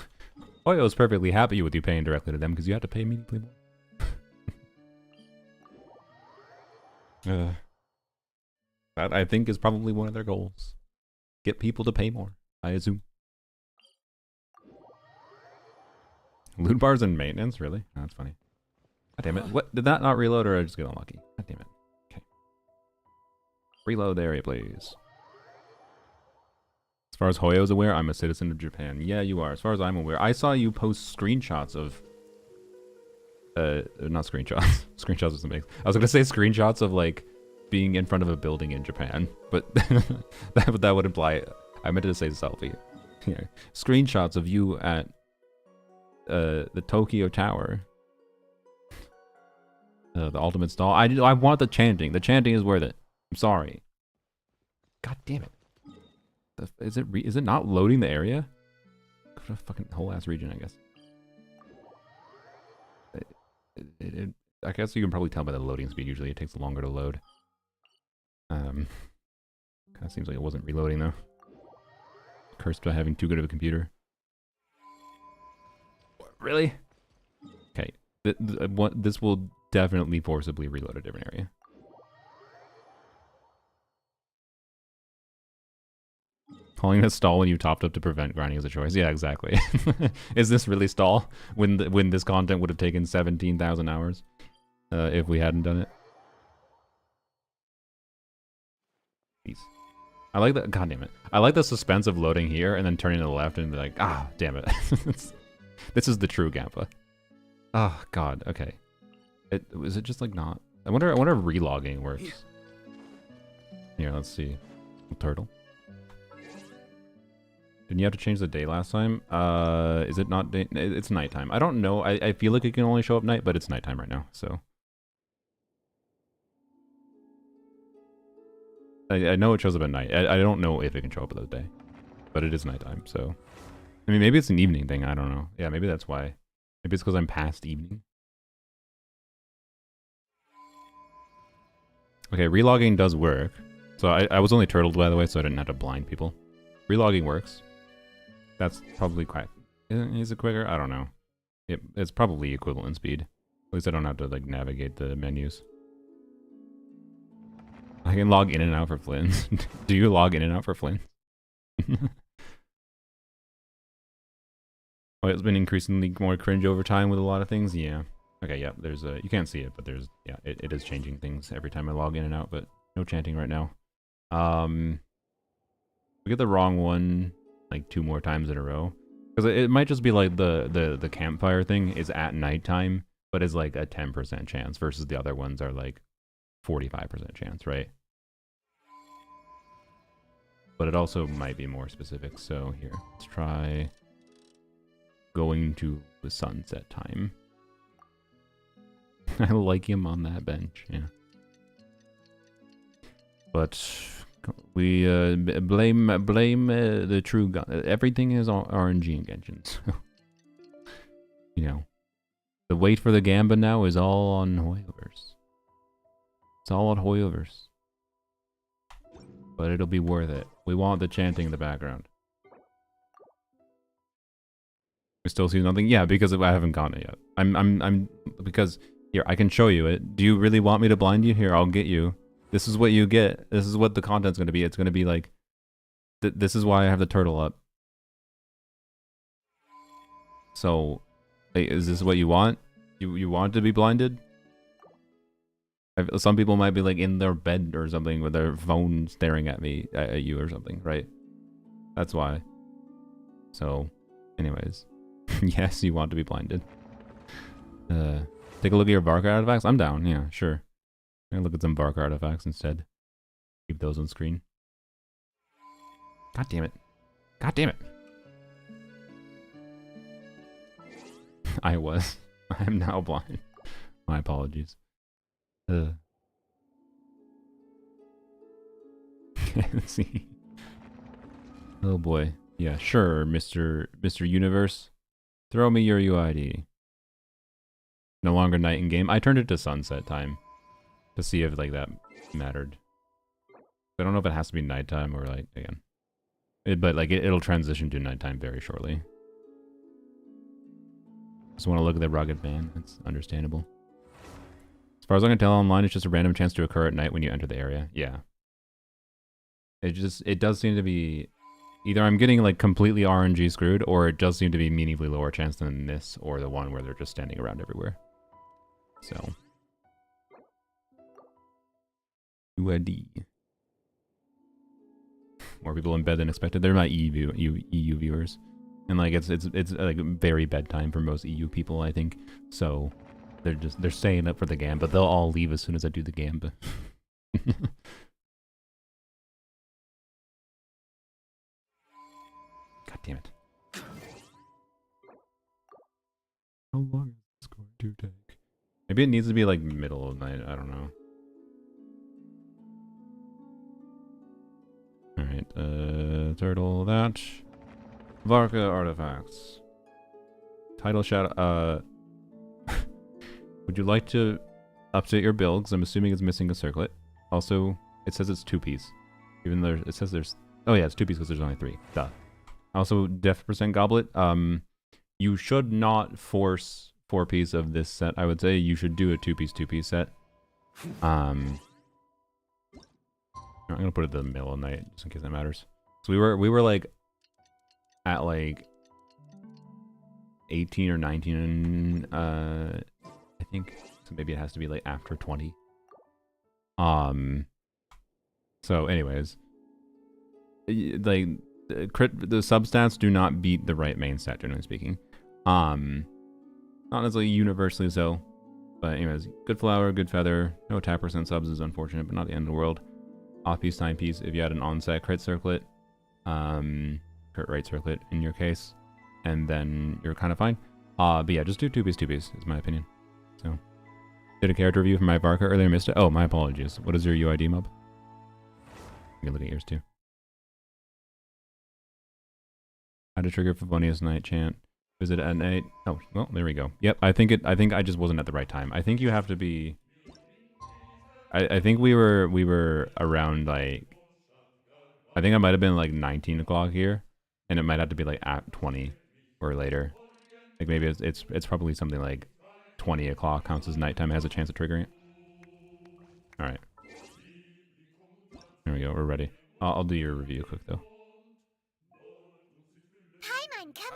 Hoyo is perfectly happy with you paying directly to them because you have to pay immediately more. That, I think, is probably one of their goals. Get people to pay more, I assume. Loot bars and maintenance? Really? Oh, that's funny. God damn it. What? Did that not reload or did I just get unlucky? God damn it. Okay. Reload the area, please. As far as Hoyo is aware, I'm a citizen of Japan. Yeah, you are. As far as I'm aware. I saw you post screenshots of... not screenshots. Screenshots is amazing. I was going to say screenshots of, like, being in front of a building in Japan. But that would imply... I meant to say selfie. Yeah. Screenshots of you at the Tokyo Tower. The ultimate stall. I want the chanting. The chanting is worth it. I'm sorry. God damn it. Is it not loading the area? A fucking whole ass region, I guess. I guess you can probably tell by the loading speed. Usually it takes longer to load. Kind of seems like it wasn't reloading though. Cursed by having too good of a computer. Really? Okay. This will definitely forcibly reload a different area. Calling it stall when you topped up to prevent grinding is a choice. Yeah, exactly. Is this really stall when this content would have taken 17,000 hours if we hadn't done it? Peace. I like that. God damn it. I like the suspense of loading here and then turning to the left and be like, ah, damn it. This is the true Gampa. Oh God. Okay. Was it just like not? I wonder if relogging works. Here, let's see. Turtle. Didn't you have to change the day last time? Is it not day? It's nighttime. I don't know. I feel like it can only show up night, but it's nighttime right now, so. I know it shows up at night. I don't know if it can show up at the day, but it is nighttime, so. I mean, maybe it's an evening thing. I don't know. Yeah, maybe that's why. Maybe it's because I'm past evening. Okay, relogging does work. So I was only turtled, by the way, so I didn't have to blind people. Relogging works. That's probably quite... Is it quicker? I don't know. It's probably equivalent speed. At least I don't have to, like, navigate the menus. I can log in and out for Flynn's. Do you log in and out for Flynn? Oh, it's been increasingly more cringe over time with a lot of things? Yeah. Okay, yeah, there's a... You can't see it, but there's... Yeah, it is changing things every time I log in and out, but no chanting right now. We get the wrong one like 2 more times in a row. Because it might just be like the campfire thing is at nighttime, but is like a 10% chance versus the other ones are like 45% chance, right? But it also might be more specific. So here, let's try going to the sunset time. I like him on that bench, yeah. But we blame the true gun. Everything is RNG in Genshin. So, you know, the wait for the Gamba now is all on Hoyoverse. It's all on Hoyoverse. But it'll be worth it. We want the chanting in the background. We still see nothing? Yeah, because I haven't gotten it yet. I'm because here, I can show you it. Do you really want me to blind you? Here, I'll get you. This is what you get. This is what the content's going to be. It's going to be like, this is why I have the turtle up. So, hey, is this what you want? You want to be blinded? Some people might be like in their bed or something with their phone staring at me, at you or something, right? That's why. So, anyways. Yes, you want to be blinded. Take a look at your Varka artifacts? I'm down, yeah, sure. I'm gonna look at some Varka artifacts instead. Keep those on screen. God damn it. God damn it. I was. I am now blind. My apologies. Let's see. Oh boy. Yeah, sure, Mr. Universe. Throw me your UID. No longer night in game. I turned it to sunset time to see if like that mattered. I don't know if it has to be nighttime or like again. But like it'll transition to nighttime very shortly. Just want to look at the rugged man. It's understandable. As far as I can tell online, it's just a random chance to occur at night when you enter the area. Yeah. It does seem to be either I'm getting like completely RNG screwed, or it does seem to be meaningfully lower chance than this, or the one where they're just standing around everywhere. So. UID. More people in bed than expected. They're my EU viewers. And like it's like very bedtime for most EU people, I think. So they're staying up for the game, but they'll all leave as soon as I do the game. But God damn it. How long is this going to take? Maybe it needs to be like middle of night, I don't know. Alright, turtle that. Varka artifacts. Title shout would you like to update your build? Because I'm assuming it's missing a circlet. Also, it says it's 2-piece. Even though it says there's... Oh yeah, it's 2-piece because there's only 3. Duh. Also, def % goblet. You should not force 4-piece of this set. I would say you should do a 2-piece set. I'm gonna put it in the middle of the night just in case that matters. So we were like at like 18 or 19, I think. So maybe it has to be like after 20. So anyways, like the substats do not beat the right main stat, generally speaking. Not necessarily universally so, but anyways, good flower, good feather. No attack % subs is unfortunate, but not the end of the world. Off-piece, time-piece, if you had an on-set crit circlet, crit right circlet in your case, and then you're kind of fine. But yeah, just do 2-piece is my opinion. So, did a character review for my Varka earlier, missed it. Oh, my apologies. What is your UID, mob? You can look at yours too. How to trigger for funniest night chant. Visit at night. Oh, well, there we go. Yep, I think I just wasn't at the right time. I think you have to be... I think we were around like... I think I might have been like 19 o'clock here, and it might have to be like at 20 or later. Like maybe it's probably something like 20 o'clock counts as nighttime, has a chance of triggering it. All right. There we go. We're ready. I'll do your review quick though.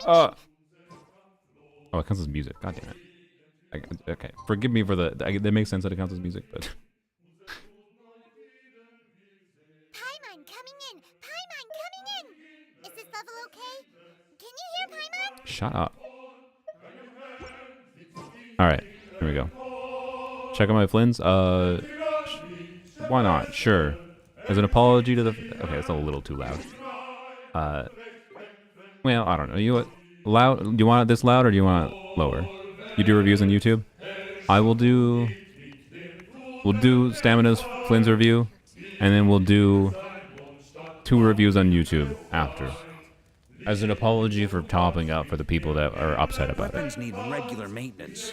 Oh, it counts as music. God damn it. Okay, forgive me for the... that makes sense that it counts as music, but... Paimon coming in! Paimon coming in! Is this level okay? Can you hear Paimon? Shut up. Alright, here we go. Check out my Flins. Why not? Sure. As an apology to the... Okay, that's a little too loud. Well, I don't know. You loud? Do you want it this loud or do you want it lower? You do reviews on YouTube? I will do... We'll do Stamina's Flynn's review, and then we'll do 2 reviews on YouTube after. As an apology for topping up for the people that are upset about Weapons it. need regular maintenance.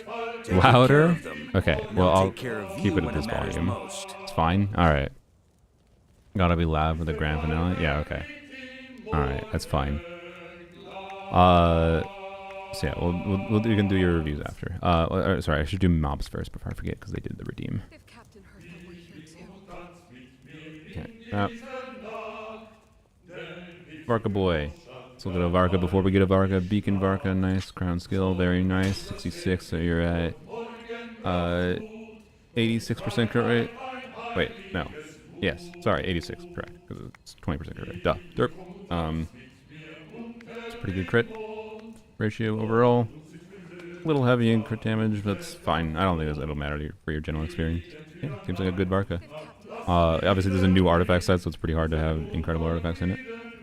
Louder? Okay, well I'll take care of keep you it at when this it matters volume. most. It's fine? Alright. Gotta be loud for the grand finale? Yeah, okay. Alright, that's fine. So yeah, we can do your reviews after. Sorry, I should do mobs first before I forget because they did the redeem. If Captain Hertha were here too. Okay. Varka boy. Let's look at a Varka before we get a Varka. Beacon Varka, nice. Crown skill, very nice. 66, so you're at 86% crit rate. Wait, no. Yes, sorry, 86, correct. Because it's 20% crit rate. Duh. Derp. It's a pretty good crit ratio overall. A little heavy in crit damage, but that's fine. I don't think it'll matter for your general experience. Yeah, seems like a good Varka. Obviously, there's a new artifact set, so it's pretty hard to have incredible artifacts in it.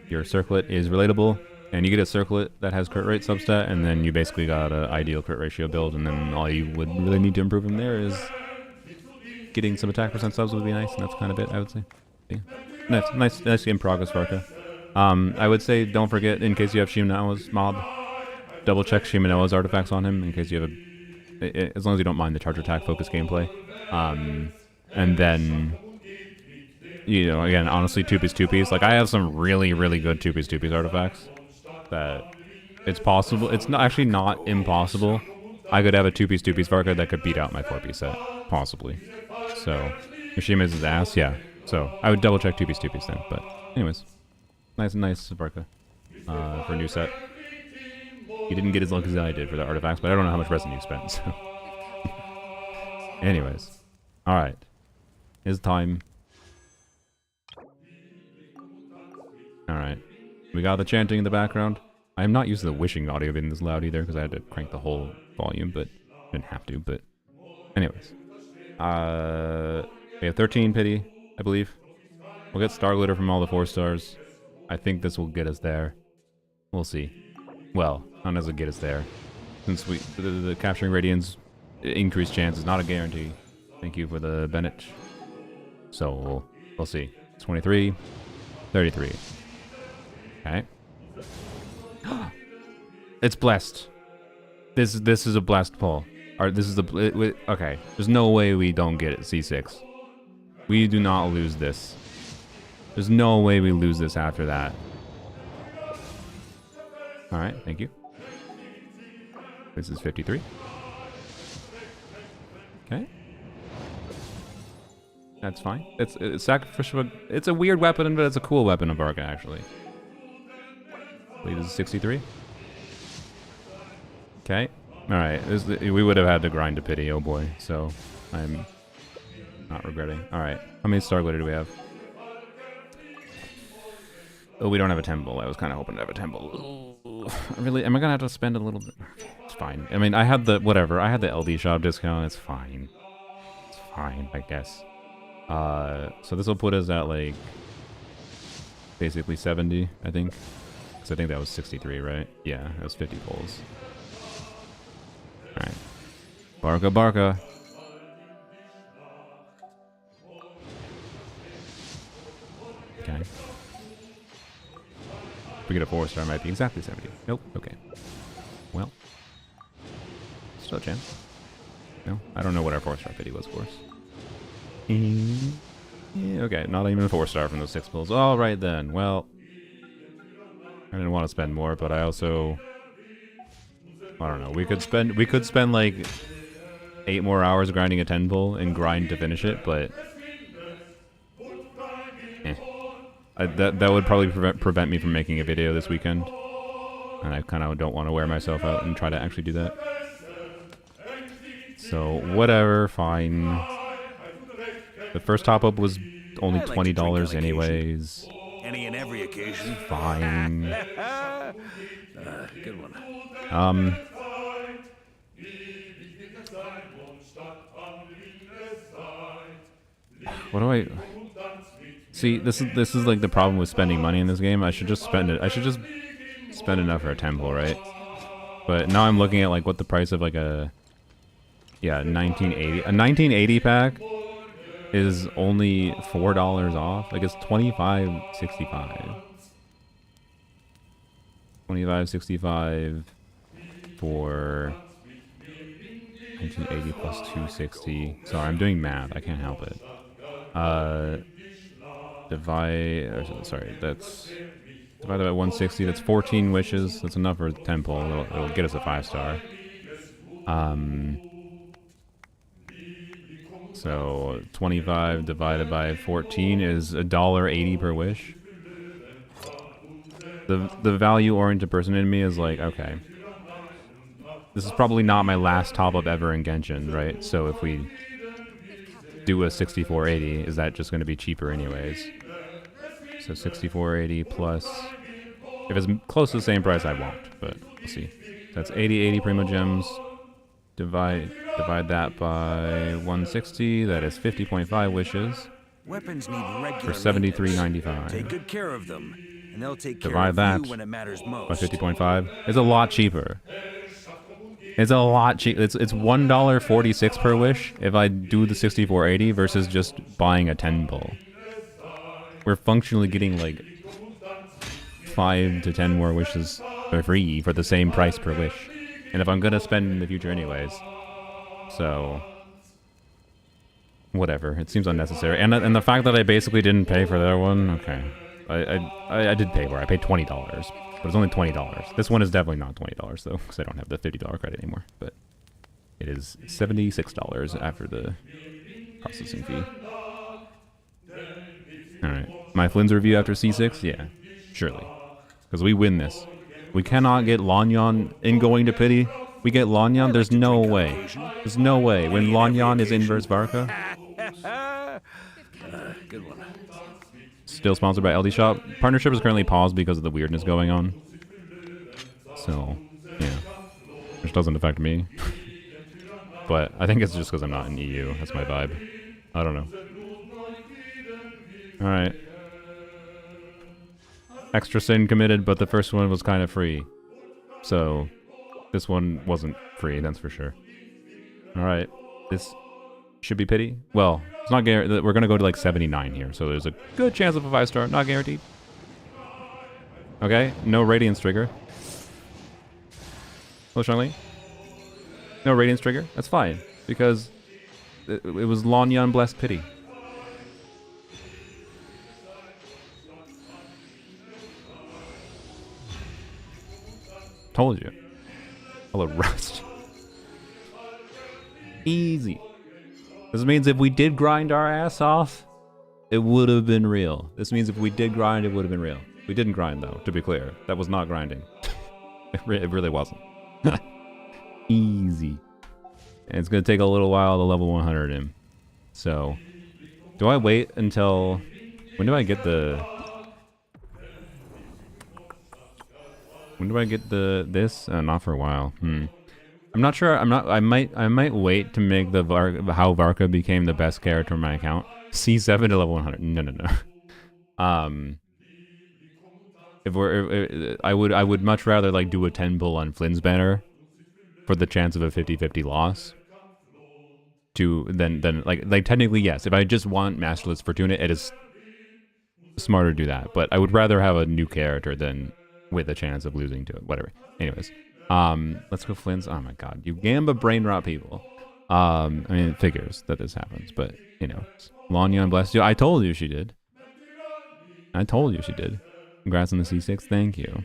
Your circlet is relatable, and you get a circlet that has crit rate substat, and then you basically got an ideal crit ratio build, and then all you would really need to improve from there is getting some attack percent subs would be nice, and that's kind of it, I would say. Yeah. Nice in progress, Varka. I would say don't forget, in case you have Shimanoa's mob, double check Shimanoa's artifacts on him in case you have as long as you don't mind the charge attack focus gameplay. And then, you know, again, honestly, 2-piece. Like, I have some really, really good 2-piece artifacts that it's possible. It's not, actually not impossible. I could have a 2-piece Varka that could beat out my 4-piece set, possibly. So, Mishima's his ass, yeah. So, I would double check 2-piece then. But, anyways, nice Varka for a new set. You didn't get as lucky as I did for the artifacts, but I don't know how much resin you spent, so. Anyways. Alright. It's time. Alright. We got the chanting in the background. I am not used to the wishing audio being this loud either, because I had to crank the whole volume, but I didn't have to, but... Anyways. We have 13 pity, I believe. We'll get Starlitter from all the 4 stars. I think this will get us there. We'll see. Well, not as it get us there. Since the capturing Radiant's increased chance is not a guarantee. Thank you for the Bennett. So, we'll see. 23, 33. Okay. It's blessed. This is a blessed pull. This is okay. There's no way we don't get it, C6. We do not lose this. There's no way we lose this after that. Alright, thank you. This is 53. Okay. That's fine. It's sacrificial. It's a weird weapon, but it's a cool weapon of Varka, actually. I believe this is 63. Okay. Alright, we would have had to grind to pity, oh boy. So, I'm not regretting. Alright, how many Starlitter do we have? Oh, we don't have a temple. I was kind of hoping to have a temple. Really? Am I going to have to spend a little bit? It's fine. I mean, I had the, whatever. I had the LD shop discount. It's fine. It's fine, I guess. So this will put us at, like, basically 70, I think. Because I think that was 63, right? Yeah, that was 50 pulls. Alright. Barka. Okay. If we get a 4-star, it might be exactly 70. Nope. Okay. Well. Still a chance. No? I don't know what our 4-star pity was for us. Yeah, okay, not even a 4-star from those 6 pulls. Alright then. Well. I didn't want to spend more, but I also... I don't know. We could spend like 8 more hours grinding a 10 pull and grind to finish it, but... that would probably prevent me from making a video this weekend. And I kind of don't want to wear myself out and try to actually do that. So, whatever, fine. The first top-up was only $20 anyways. Any and every occasion. Fine. Good one. What do I... See, this is like the problem with spending money in this game. I should just spend it. I should just spend enough for a temple, right? But now I'm looking at like what the price of like a 1980. A 1980 pack is only $4 off. Like it's $25.65. $25.65 for 1980 plus 260. Sorry, I'm doing math. I can't help it. That's divided by 160. That's 14 wishes. That's enough for a temple. It'll get us a 5-star. So 25 divided by 14 is $1.80 per wish. The value-oriented person in me is like, okay, this is probably not my last top-up ever in Genshin, right? So if we do a 6480, is that just going to be cheaper anyways? So 6480 plus... If it's close to the same price, I won't, but we'll see. That's 80 Primogems. Divide that by 160. That is 50.5 wishes. Weapons need regular For maintenance. $73.95. Take good care of them, and they'll take care Divide of that you when it matters by most. 50.5. It's a lot cheaper. It's a lot cheap. It's $1.46 per wish if I do the 6480 versus just buying a 10 bull. We're functionally getting like 5 to 10 more wishes for free for the same price per wish. And if I'm gonna spend in the future anyways, so whatever. It seems unnecessary. And the fact that I basically didn't pay for that one, okay. I did pay for it. I paid $20, but it's only $20. This one is definitely not $20 though, because I don't have the $50 credit anymore. But it is $76 after the processing fee. All right, my Flynn's review after C6, yeah, surely, because we win this. We cannot get Lanyan in going to pity. We get Lanyan. There's no way. There's no way when Lanyan is inverse Varka. Good one. Still sponsored by LD Shop. Partnership is currently paused because of the weirdness going on. So, yeah. Which doesn't affect me. But I think it's just because I'm not in EU. That's my vibe. I don't know. Alright. Extra sin committed, but the first one was kind of free. So, this one wasn't free, that's for sure. Alright. This should be pity. Well, it's not guaranteed. We're going to go to like 79 here, so there's a good chance of a 5-star. Not guaranteed. Okay, no Radiance trigger. Hello, Charlene. No Radiance trigger. That's fine, because it was Lanyan Blessed Pity. Told you. Hello, Rust. Easy. This means if we did grind our ass off, it would have been real. This means if we did grind, it would have been real. We didn't grind, though, to be clear. That was not grinding. It really wasn't. Easy. And it's going to take a little while to level 100 him. So, do I wait until... When do I get the... When do I get this? Not for a while. I'm not sure. I might wait to make the how Varka became the best character on my account. C7 to level 100. No. I would much rather like do a 10 pull on Flynn's banner for the chance of a 50-50 loss. Then like technically yes. If I just want Masterless Fortuna, it is smarter to do that. But I would rather have a new character than with a chance of losing to it. Whatever. Anyways. Let's go Flynn's. Oh my god, you Gamba brain rot people. I mean, it figures that this happens, but you know, Lanyan bless you. I told you she did. I told you she did. Congrats on the C6. Thank you.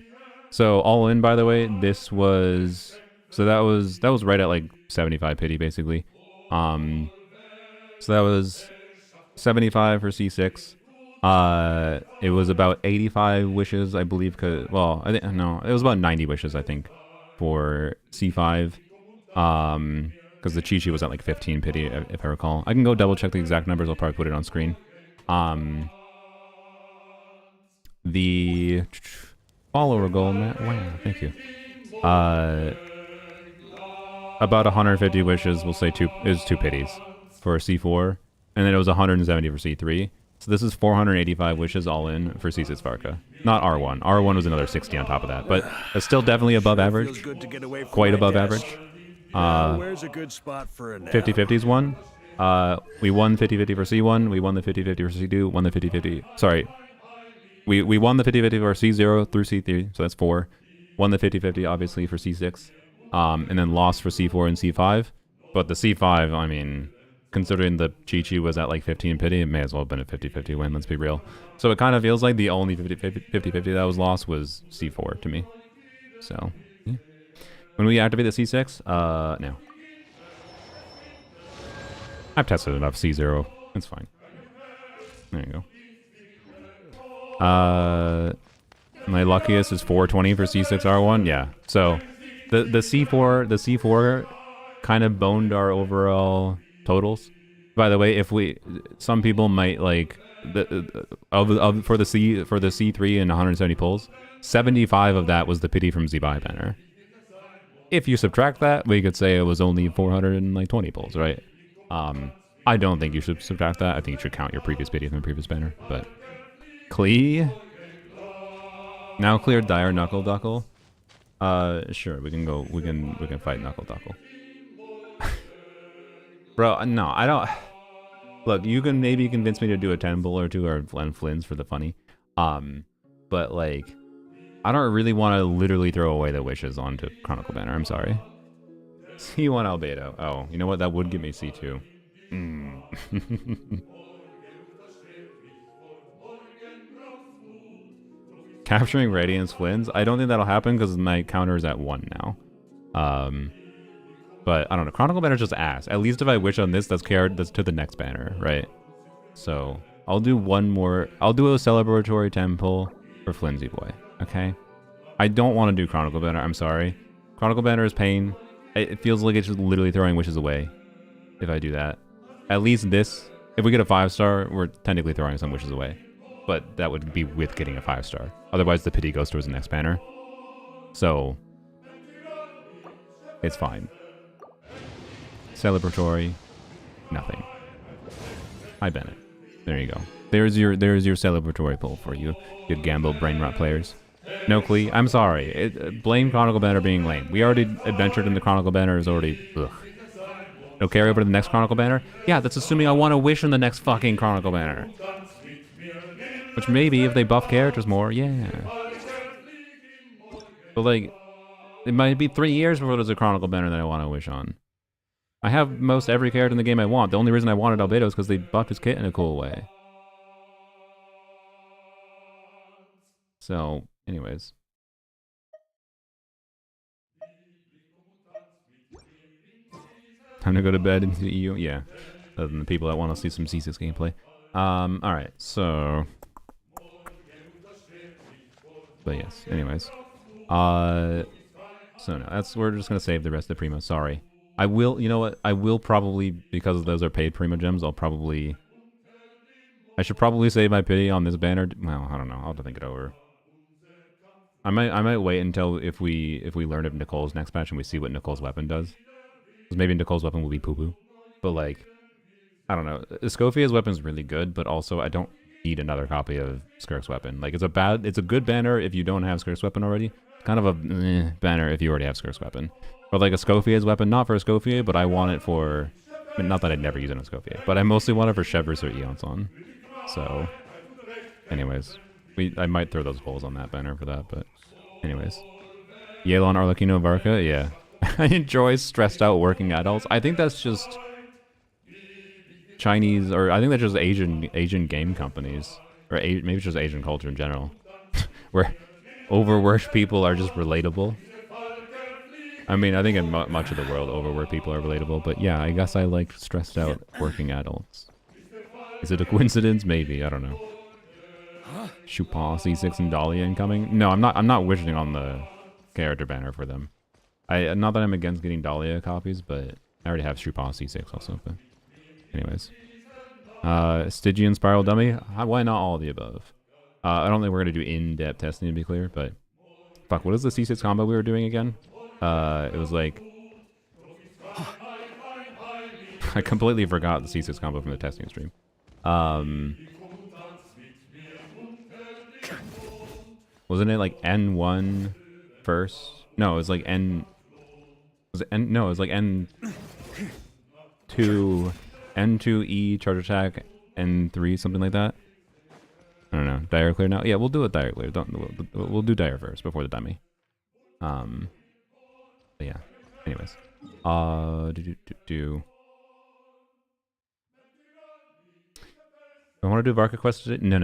So all in, by the way, this was that was right at like 75 pity basically. So that was 75 for C6. It was about 85 wishes, I believe. Well, I think no, it was about 90 wishes, I think, for C5. Because the Chi-Chi was at like 15 pity, if I recall. I can go double check the exact numbers. I'll probably put it on screen. The follower goal, Matt. Wow, thank you. About 150 wishes, we'll say two pities for C4, and then it was 170 for C3. So this is 485 wishes all in for C6 Varka. Not R1. R1 was another 60 on top of that, but it's still definitely above average. Quite above average. Where's a good spot for a nap? 50-50s won. We won 50-50 for C1. We won the 50-50 for C2. Won the 50-50. Sorry. We won the 50-50 for C0 through C3, so that's 4. Won the 50-50 obviously for C6. And then lost for C4 and C5. But the C5, I mean, considering the Chi-Chi was at like 15 pity, it may as well have been a 50-50 win, let's be real. So it kind of feels like the only 50-50 that was lost was C4 to me. So, yeah. When we activate the C6, no. I've tested enough C0. It's fine. There you go. My luckiest is 420 for C6 R1. Yeah. So the C4 kind of boned our overall totals. By the way, if we, some people might like for the C3 and 170 pulls, 75 of that was the pity from Zebai banner. If you subtract that, we could say it was only 420 pulls, right? I don't think you should subtract that. I think you should count your previous pity from the previous banner. But Klee, now cleared Dire Knuckle Duckle. Sure, we can go. We can fight Knuckle Duckle. Bro, no, I don't. Look, you can maybe convince me to do a 10 bull or two or Flynn's for the funny. But like, I don't really want to literally throw away the wishes onto Chronicle banner. I'm sorry. C1 Albedo. Oh, you know what? That would give me C2. Capturing Radiance Flynn's. I don't think that'll happen because my counter is at 1 now. But I don't know. Chronicle banner just ass. At least if I wish on this, that's to the next banner, right? So I'll do one more. I'll do a celebratory temple for Flimsy Boy. Okay. I don't want to do Chronicle banner. I'm sorry. Chronicle banner is pain. It feels like it's just literally throwing wishes away. If I do that, at least this. If we get a 5-star, we're technically throwing some wishes away. But that would be with getting a 5-star. Otherwise, the pity goes towards the next banner. So it's fine. Celebratory, nothing. Hi Bennett. There you go. There's your celebratory pull for you, good gamble brain rot players. No Klee, I'm sorry. Blame Chronicle banner being lame. We already adventured in the Chronicle banner is already ugh. No carry over to the next Chronicle banner? Yeah, that's assuming I want to wish in the next fucking Chronicle banner. Which maybe if they buff characters more, yeah. But like, it might be 3 years before there's a Chronicle banner that I want to wish on. I have most every character in the game I want. The only reason I wanted Albedo is because they buffed his kit in a cool way. So, anyways. Time to go to bed into EU? Yeah. Other than the people that want to see some C6 gameplay. Alright, so... But yes, anyways. So no, we're just gonna save the rest of the Primo, sorry. I will, you know what, I will probably, because those are paid Primogems, I should probably save my pity on this banner. Well, I don't know, I'll have to think it over. I might wait until if we learn of Nicole's next patch and we see what Nicole's weapon does. Because maybe Nicole's weapon will be poo-poo. But like, I don't know, Escofia's weapon's really good, but also I don't need another copy of Skirk's weapon. Like, it's a good banner if you don't have Skirk's weapon already. Kind of a banner if you already have Skirk's weapon. But like Escofia's weapon, not for Escofia, but I want it for... I mean, not that I'd never use an Escofia, but I mostly want it for Chevers or Eonson. So, anyways. I might throw those polls on that banner for that, but anyways. Yelan Arlecchino Varka, yeah. I enjoy stressed out working adults. I think that's just Chinese, or I think that's just Asian game companies. Or maybe it's just Asian culture in general. Where overworked people are just relatable. I mean, I think in much of the world, overworked people are relatable. But yeah, I guess I like stressed out working adults. Is it a coincidence? Maybe, I don't know. Chupin, C6, and Dahlia incoming? No, I'm not wishing on the character banner for them. Not that I'm against getting Dahlia copies, but I already have Chupin C6 also. But anyways. Stygian Spiral Dummy? Why not all of the above? I don't think we're going to do in-depth testing to be clear, but... Fuck, what is the C6 combo we were doing again? It was like... I completely forgot the C6 combo from the testing stream. Wasn't it like N1 first? No, it was like N... Was it N... No, it was like N2... N2E, charge attack, N3, something like that. I don't know. Dire clear now? Yeah, we'll do a dire clear. We'll do dire first before the dummy. But yeah. Anyways. Do. I want to do Varka quest today? No.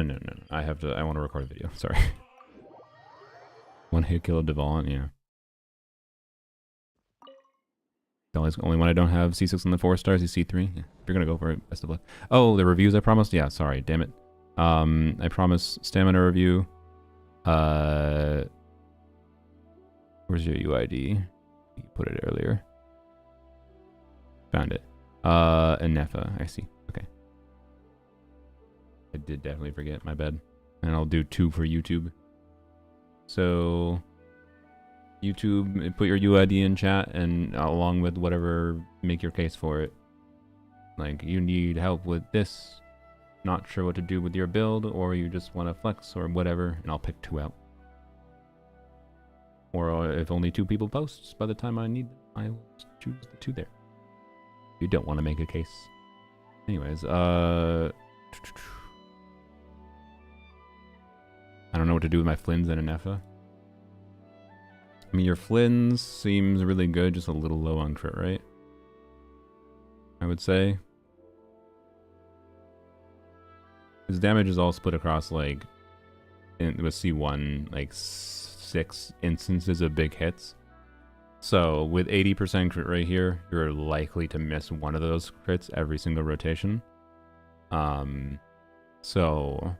I want to record a video. Sorry. One hit kill of Devon, yeah. The only one I don't have C6 on the 4 stars is C3. Yeah. If you're gonna go for it, best of luck. Oh, the reviews I promised? Yeah, sorry, damn it. I promised stamina review. Where's your UID? You put it earlier. Found it. Anefa, I see. I did definitely forget, my bad. And I'll do 2 for YouTube. So, YouTube, put your UID in chat, and along with whatever, make your case for it. Like, you need help with this, not sure what to do with your build, or you just want to flex, or whatever, and I'll pick 2 out. Or if only 2 people post, by the time I need them, I will choose the 2 there. You don't want to make a case. Anyways, I don't know what to do with my Flins and Anefa. I mean, your Flins seems really good, just a little low on crit, right? I would say. His damage is all split across, like, with C1, like, 6 instances of big hits. So, with 80% crit rate here, you're likely to miss one of those crits every single rotation. So,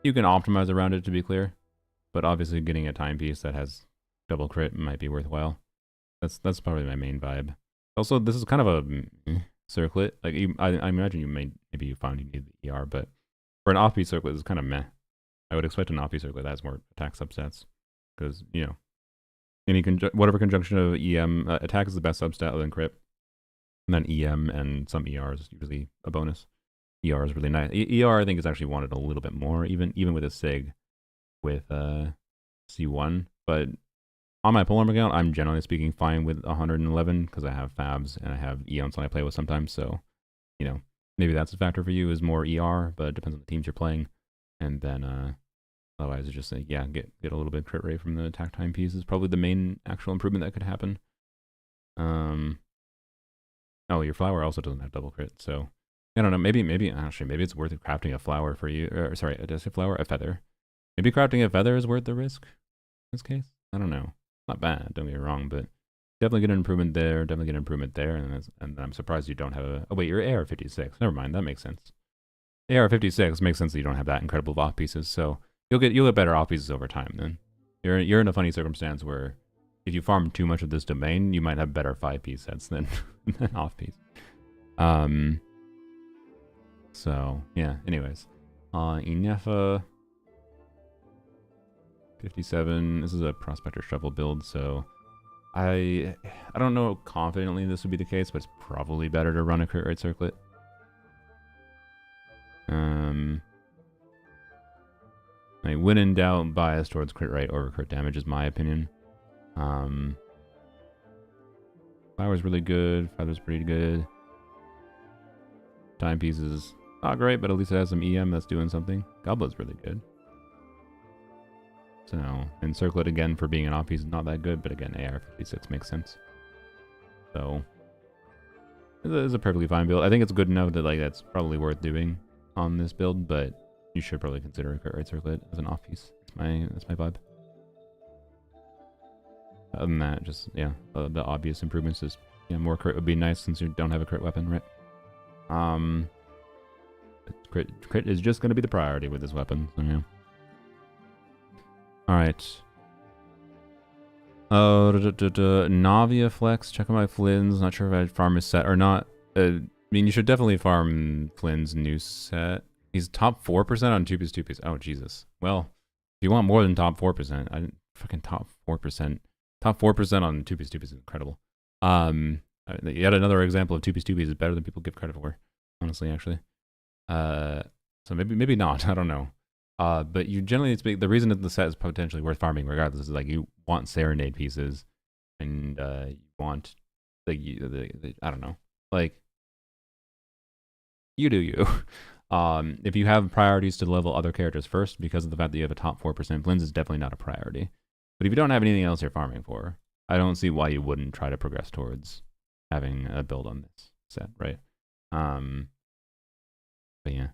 you can optimize around it, to be clear. But obviously getting a timepiece that has double crit might be worthwhile. That's probably my main vibe. Also, this is kind of a circlet. Like, I imagine maybe you found you need the ER, but for an off-piece circlet, it's kind of meh. I would expect an off-piece circlet that has more attack substats. Because, you know, whatever conjunction of EM, attack is the best substat other than crit. And then EM and some ER is usually a bonus. ER is really nice. ER, I think, is actually wanted a little bit more, even with a SIG with C1. But on my polearm account, I'm generally speaking fine with 111 because I have Fabs and I have Eons that I play with sometimes. So, you know, maybe that's a factor for you, is more ER, but it depends on the teams you're playing. And then otherwise, it's just yeah, get a little bit of crit rate from the attack timepiece is probably the main actual improvement that could happen. Oh, your flower also doesn't have double crit, so I don't know. Maybe it's worth crafting a flower for you. Or sorry, a flower, a feather. Maybe crafting a feather is worth the risk in this case. I don't know. Not bad, don't get me wrong, but definitely get an improvement there, definitely get an improvement there, and I'm surprised you don't have a... Oh wait, you're AR-56. Never mind, that makes sense. AR-56 makes sense that you don't have that incredible off pieces, so you'll get better off pieces over time then. You're in a funny circumstance where if you farm too much of this domain, you might have better 5-piece sets than off piece. So yeah, anyways. Inefa 57. This is a prospector shovel build, so I don't know confidently this would be the case, but it's probably better to run a crit rate circlet. Like, when in doubt, bias towards crit rate over crit damage is my opinion. Flower's really good. Feather's pretty good. Timepiece is not great, but at least it has some EM that's doing something. Goblet's really good. So, and circlet again for being an off piece is not that good, but again, AR-56 makes sense. So, it's a perfectly fine build. I think it's good enough that, like, that's probably worth doing on this build, but you should probably consider a crit rate circlet as an off piece. That's my vibe. Other than that, just, yeah, the obvious improvements is, yeah, more crit would be nice since you don't have a crit weapon, right? Crit is just going to be the priority with this weapon, so yeah. Alright. Navia Flex, check out my Flynn's. Not sure if I farm his set or not. I mean, you should definitely farm Flynn's new set. He's top 4% on 2-piece. Oh, Jesus. Well, if you want more than top 4%, fucking top 4%. Top 4% on 2-piece is incredible. Yet another example of 2-piece is better than people give credit for. Honestly, actually. So maybe not. I don't know. But you generally speak, the reason that the set is potentially worth farming regardless is like you want Serenade pieces, and you want I don't know, like you do you. If you have priorities to level other characters first, because of the fact that you have a top 4%, Flynn's is definitely not a priority. But if you don't have anything else you're farming for, I don't see why you wouldn't try to progress towards having a build on this set, right? But yeah.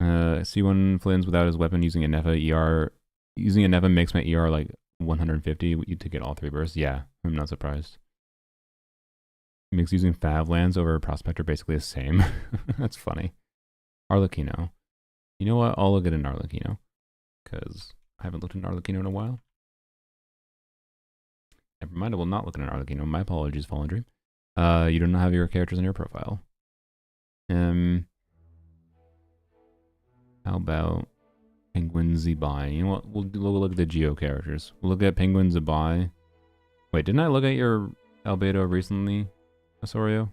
C1 Flynn's without his weapon using a Nefa ER. Using a Nefa makes my ER like 150 to get all 3 bursts. Yeah, I'm not surprised. Makes using Fav lands over Prospector basically the same. That's funny. Arlecchino. You know what? I'll look at an Arlecchino. Because I haven't looked at an Arlecchino in a while. Never mind, I will not look at an Arlecchino. My apologies, Fallen Dream. You don't have your characters in your profile. How about Penguin Zebai? You know what? We'll look at the Geo characters. We'll look at Penguin Zebai. Wait, didn't I look at your albedo recently, Osorio?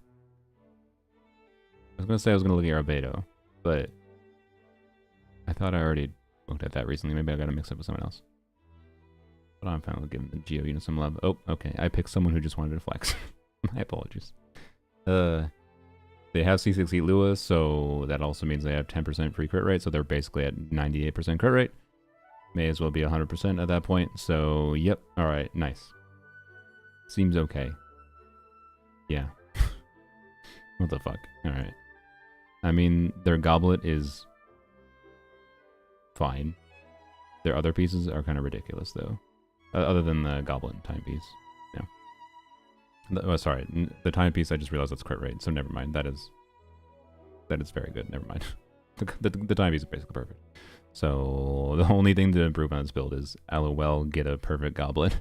I was gonna say I was gonna look at your albedo, but I thought I already looked at that recently. Maybe I gotta mix it with someone else. But I'm finally giving the Geo unit some love. Oh, okay. I picked someone who just wanted to flex. My apologies. They have C6 Heat Lua, so that also means they have 10% free crit rate, so they're basically at 98% crit rate. May as well be 100% at that point, so yep. Alright, nice. Seems okay. Yeah. What the fuck? Alright. I mean, their goblet is fine. Their other pieces are kind of ridiculous, though. Other than the goblet timepiece. Oh, sorry. The timepiece, I just realized that's crit rate, so never mind. That is very good. Never mind. The timepiece is basically perfect. So the only thing to improve on this build is LOL, get a perfect goblet.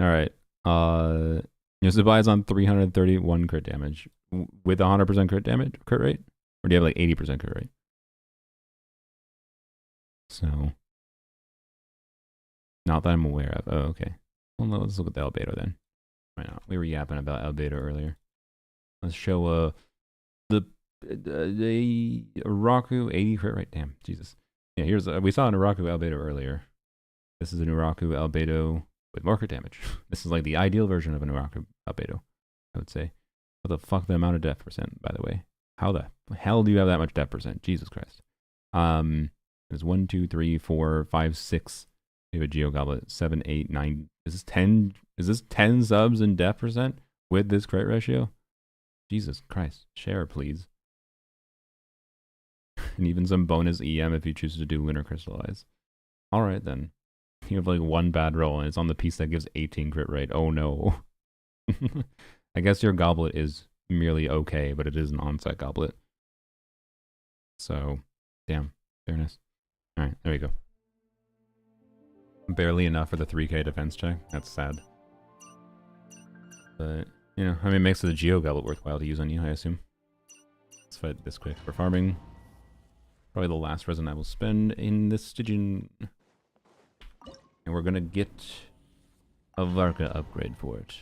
Alright. Yosubai is on 331 crit damage. With 100% crit rate? Or do you have like 80% crit rate? So. Not that I'm aware of. Oh, okay. Well, let's look at the albedo then. Why not? We were yapping about albedo earlier. Let's show the Uraku 80 crit rate. Damn, Jesus. Yeah, here's we saw an Uraku albedo earlier. This is an Uraku albedo with more crit damage. This is like the ideal version of an Uraku albedo, I would say. What the fuck the amount of def percent, by the way? How the hell do you have that much def percent? Jesus Christ. There's 1, 2, 3, 4, 5, 6. We have a Geo Goblet, 7, 8, 9. Is this 10? Is this 10 subs in def percent with this crit ratio? Jesus Christ. Share, please. And even some bonus EM if you choose to do Lunar Crystallize. Alright then. You have like one bad roll and it's on the piece that gives 18 crit rate. Oh no. I guess your goblet is merely okay, but it is an on-set goblet. So, damn. Fairness. Alright, there we go. Barely enough for the 3k defense check. That's sad. But, you know, I mean, it makes the Geo Goblet worthwhile to use on you, I assume. Let's fight this quick for farming. Probably the last resin I will spend in this Stygian. And we're gonna get a Varka upgrade for it.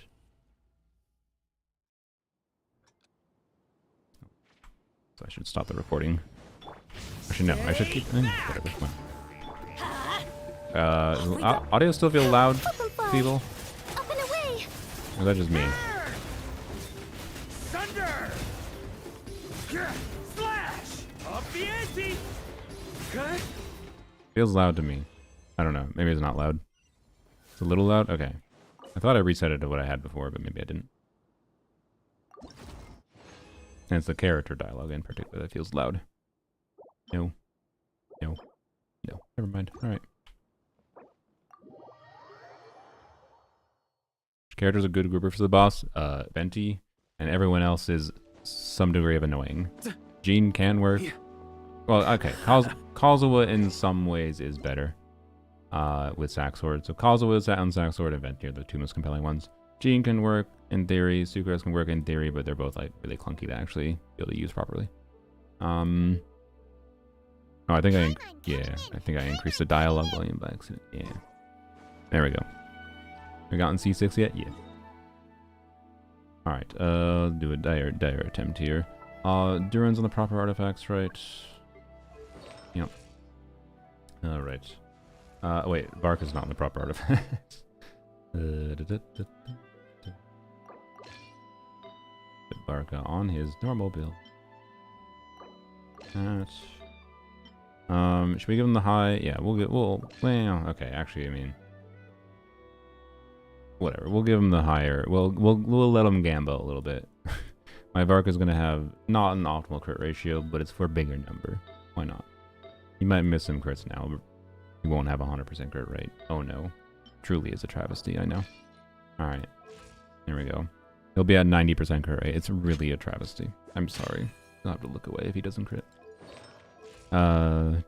So I should stop the recording. Actually, no, I should keep. Whatever, come on. Audio still feel loud, people? Up and away. Or is that just me? Thunder! Slash! Up the ante! Cut! Feels loud to me. I don't know. Maybe it's not loud. It's a little loud? Okay. I thought I reset it to what I had before, but maybe I didn't. And it's the character dialogue in particular that feels loud. No. No. No. Never mind. Alright. Character's a good grouper for the boss. Venti. And everyone else is some degree of annoying. Jean can work. Well, okay. Kazuha in some ways is better. With Sack Sword. So Kazuha and Sack Sword and Venti are the two most compelling ones. Jean can work in theory. Sucrose can work in theory, but they're both like really clunky to actually be able to use properly. Oh, I think I increased the dialogue volume by accident. Yeah. There we go. We gotten C6 yet? Yeah. Alright, do a dire attempt here. Duran's on the proper artifacts, right? Yep. Alright. Wait, Varka's not on the proper artifacts. Put Varka on his normal build. Should we give him the high? Yeah, well, okay, actually, I mean, whatever. We'll give him the higher. We'll let him gamble a little bit. My Varka's gonna have not an optimal crit ratio, but it's for a bigger number. Why not? He might miss some crits now, but he won't have 100% crit rate. Oh no. Truly is a travesty, I know. Alright. There we go. He'll be at 90% crit rate. It's really a travesty. I'm sorry. You'll have to look away if he doesn't crit. Dire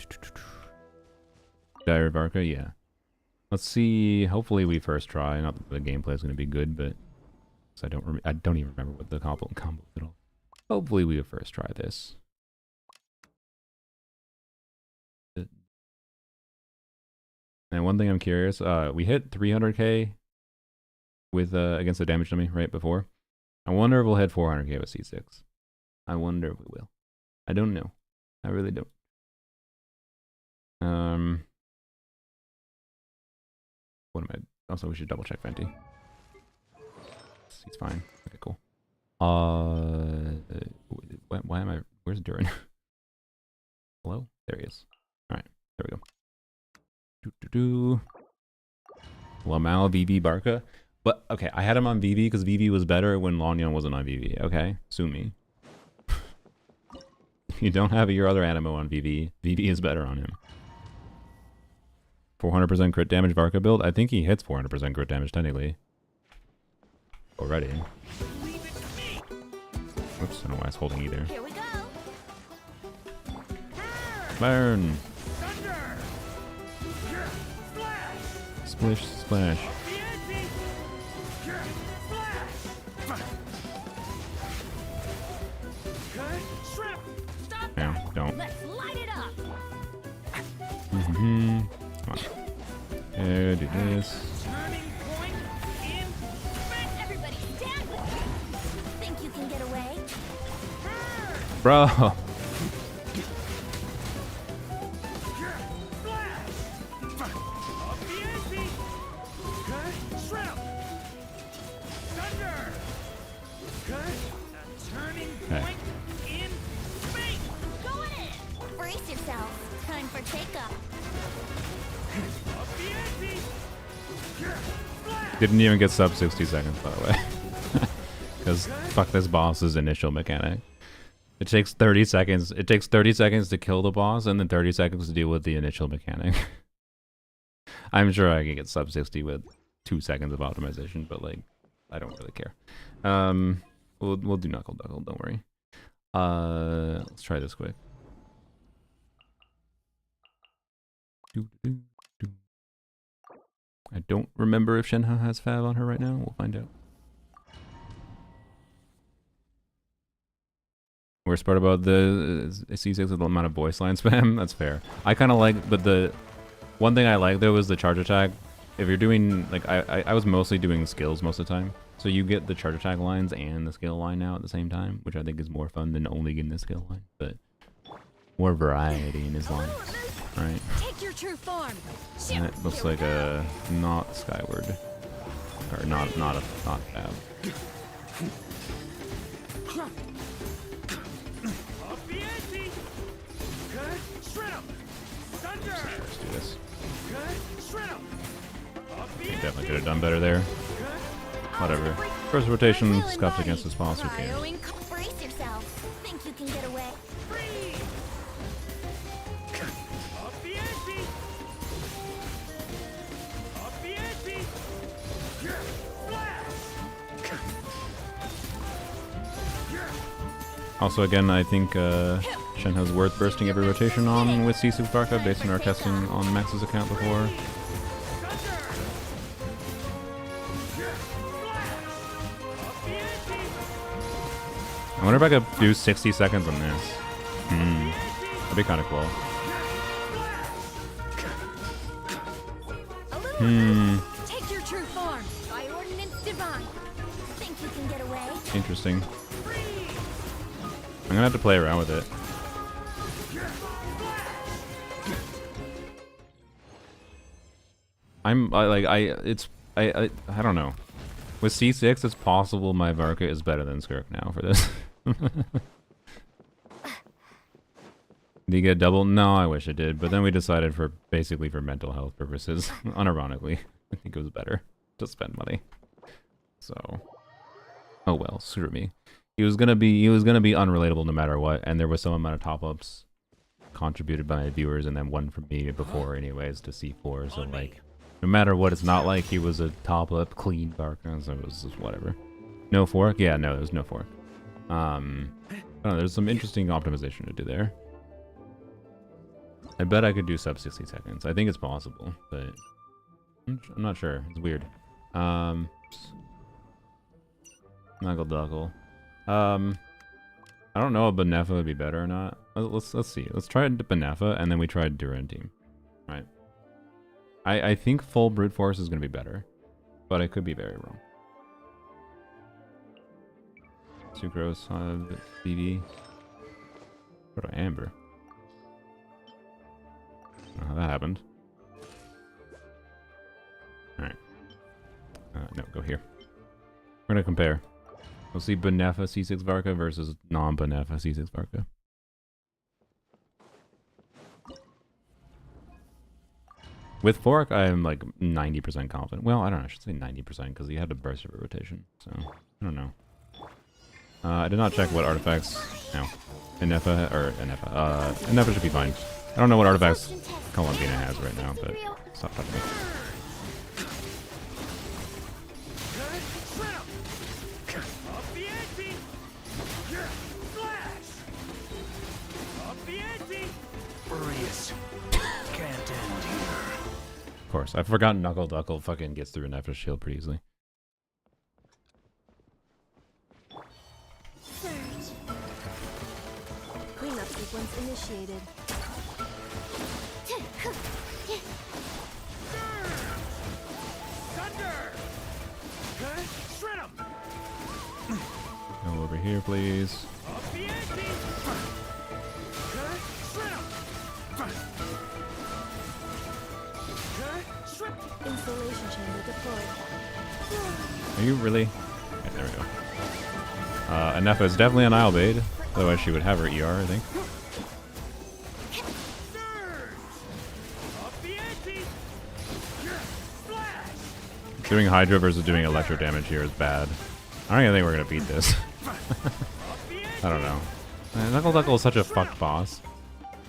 Varka, yeah. Let's see. Hopefully we first try. Not that the gameplay is going to be good, but I don't even remember what the combo is at all. Hopefully we first try this. And one thing I'm curious, we hit 300k with against the damage dummy right before. I wonder if we'll hit 400k with C6. I wonder if we will. I don't know. I really don't. What am I? Also, we should double check Venti. He's fine. Okay, cool. Why am I? Where's Durin? Hello? There he is. All right, there we go. Lamal VV Barca. But okay, I had him on VV because VV was better when Lonyon wasn't on VV. Okay, sue me. You don't have your other Animo on VV. VV is better on him. 400% crit damage Varka build. I think he hits 400% crit damage technically. Already. Oops, I don't know why I was holding either. Here we go. Burn! Splish, splash. No, don't. Let's light it up. Come on. Do this. Everybody stand with me. Think you can get away? Bro! Okay. Going in. Brace yourself. Time for take-up. Didn't even get sub 60 seconds, by the way. Because fuck this boss's initial mechanic. It takes 30 seconds. It takes 30 seconds to kill the boss and then 30 seconds to deal with the initial mechanic. I'm sure I can get sub 60 with 2 seconds of optimization, but like, I don't really care. We'll do knuckle duckle, don't worry. Let's try this quick. I don't remember if Shenhe has Fab on her right now. We'll find out. Worst part about the C6 is the amount of voice line spam. That's fair. I kind of like, but the one thing I like though is the charge attack. If you're doing, like, I was mostly doing skills most of the time. So you get the charge attack lines and the skill line now at the same time, which I think is more fun than only getting the skill line. But more variety in his lines, right? Take your true form. And it looks like a not Skyward, or not Fab. Let's do this. I definitely could have done better there. Whatever. First rotation scuffed against his boss. Who cares? Brace yourself. Think you can get away? Also, again, I think Shenhe's worth bursting every rotation on with C6 Varka based on our testing on Max's account before. I wonder if I could do 60 seconds on this. That'd be kind of cool. Take your true form. By ordinance divine. Think you can get away? Interesting. I'm gonna have to play around with it. I don't know. With C6, it's possible my Varka is better than Skirk now for this. Did you get double? No, I wish it did, but then we decided for basically for mental health purposes, unironically, I think it was better to spend money. So, oh well, screw me. He was gonna be unrelatable no matter what, and there was some amount of top-ups contributed by viewers and then one from me before anyways to C4, so like no matter what, it's not like he was a top-up clean Varka, so it was just whatever. No fork? Yeah, no, there's no fork. I don't know, there's some interesting optimization to do there. I bet I could do sub 60 seconds. I think it's possible, but I'm not sure. It's weird. Knuckle duckle. I don't know if Benefa would be better or not. Let's see. Let's try Benefa and then we try Duran team. Right. I think full brute force is going to be better, but I could be very wrong. Sucrose, BB. Go to Amber. Oh, that happened. Alright. No, go here. We're gonna compare. We'll see Benefa C6 Varka versus non-Benefa C6 Varka. With Fork, I'm like 90% confident. Well, I don't know. I should say 90% because he had a burst of rotation. So, I don't know. I did not check what artifacts. No. Inefa should be fine. I don't know what artifacts Columbina has right now, but stop touching me. Of course, I forgot Knuckle Duckle fucking gets through Inefa's shield pretty easily. Surge. Cleanup sequence initiated. Thunder! Shred 'em! Go over here, please. Up the ante! Shred 'em! Installation chamber deployed. Are you really? Okay, there we go. Inefa is definitely an Islebade, otherwise she would have her ER, I think. Doing Hydra versus doing electro damage here is bad. I don't even think we're gonna beat this. I don't know. Knuckle Duckle is such a fucked boss.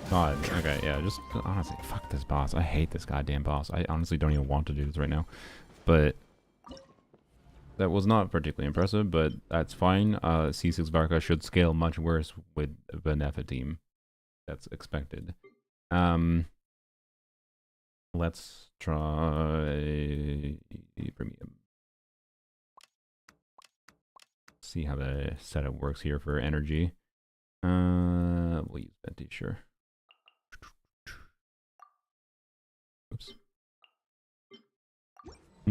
God, okay, yeah, just honestly, fuck this boss. I hate this goddamn boss. I honestly don't even want to do this right now. But that was not particularly impressive, but that's fine. C6 Varka should scale much worse with a Benefa team. That's expected. Let's try Premium. See how the setup works here for energy. We'll use Venti, sure. Oops. I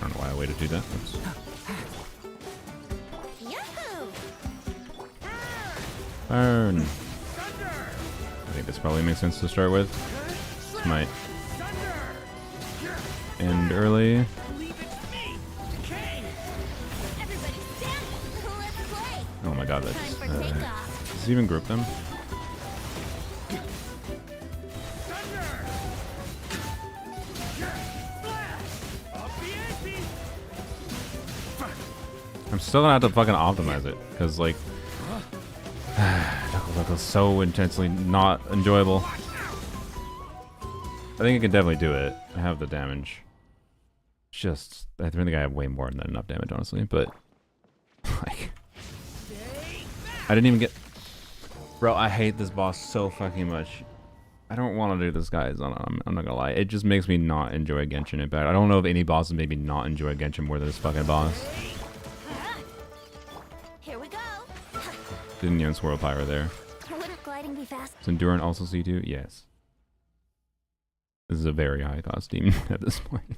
don't know why I waited to do that. Oops. Yahoo! Burn. I think this probably makes sense to start with. This might end early. Oh my god, that's... does it even group them? I'm still gonna have to fucking optimize it, because like... Knuckle Duckle's so intensely not enjoyable. I think I can definitely do it. I have the damage. Just... I think I have way more than enough damage, honestly, but... like... I didn't even get... Bro, I hate this boss so fucking much. I don't want to do this, guys. I'm not gonna lie. It just makes me not enjoy Genshin Impact. I don't know if any bosses made me not enjoy Genshin more than this fucking boss. Here we go. Didn't even swirl Pyro there. Wouldn't gliding be fast? Is Endurant also C2? Yes. This is a very high cost team at this point.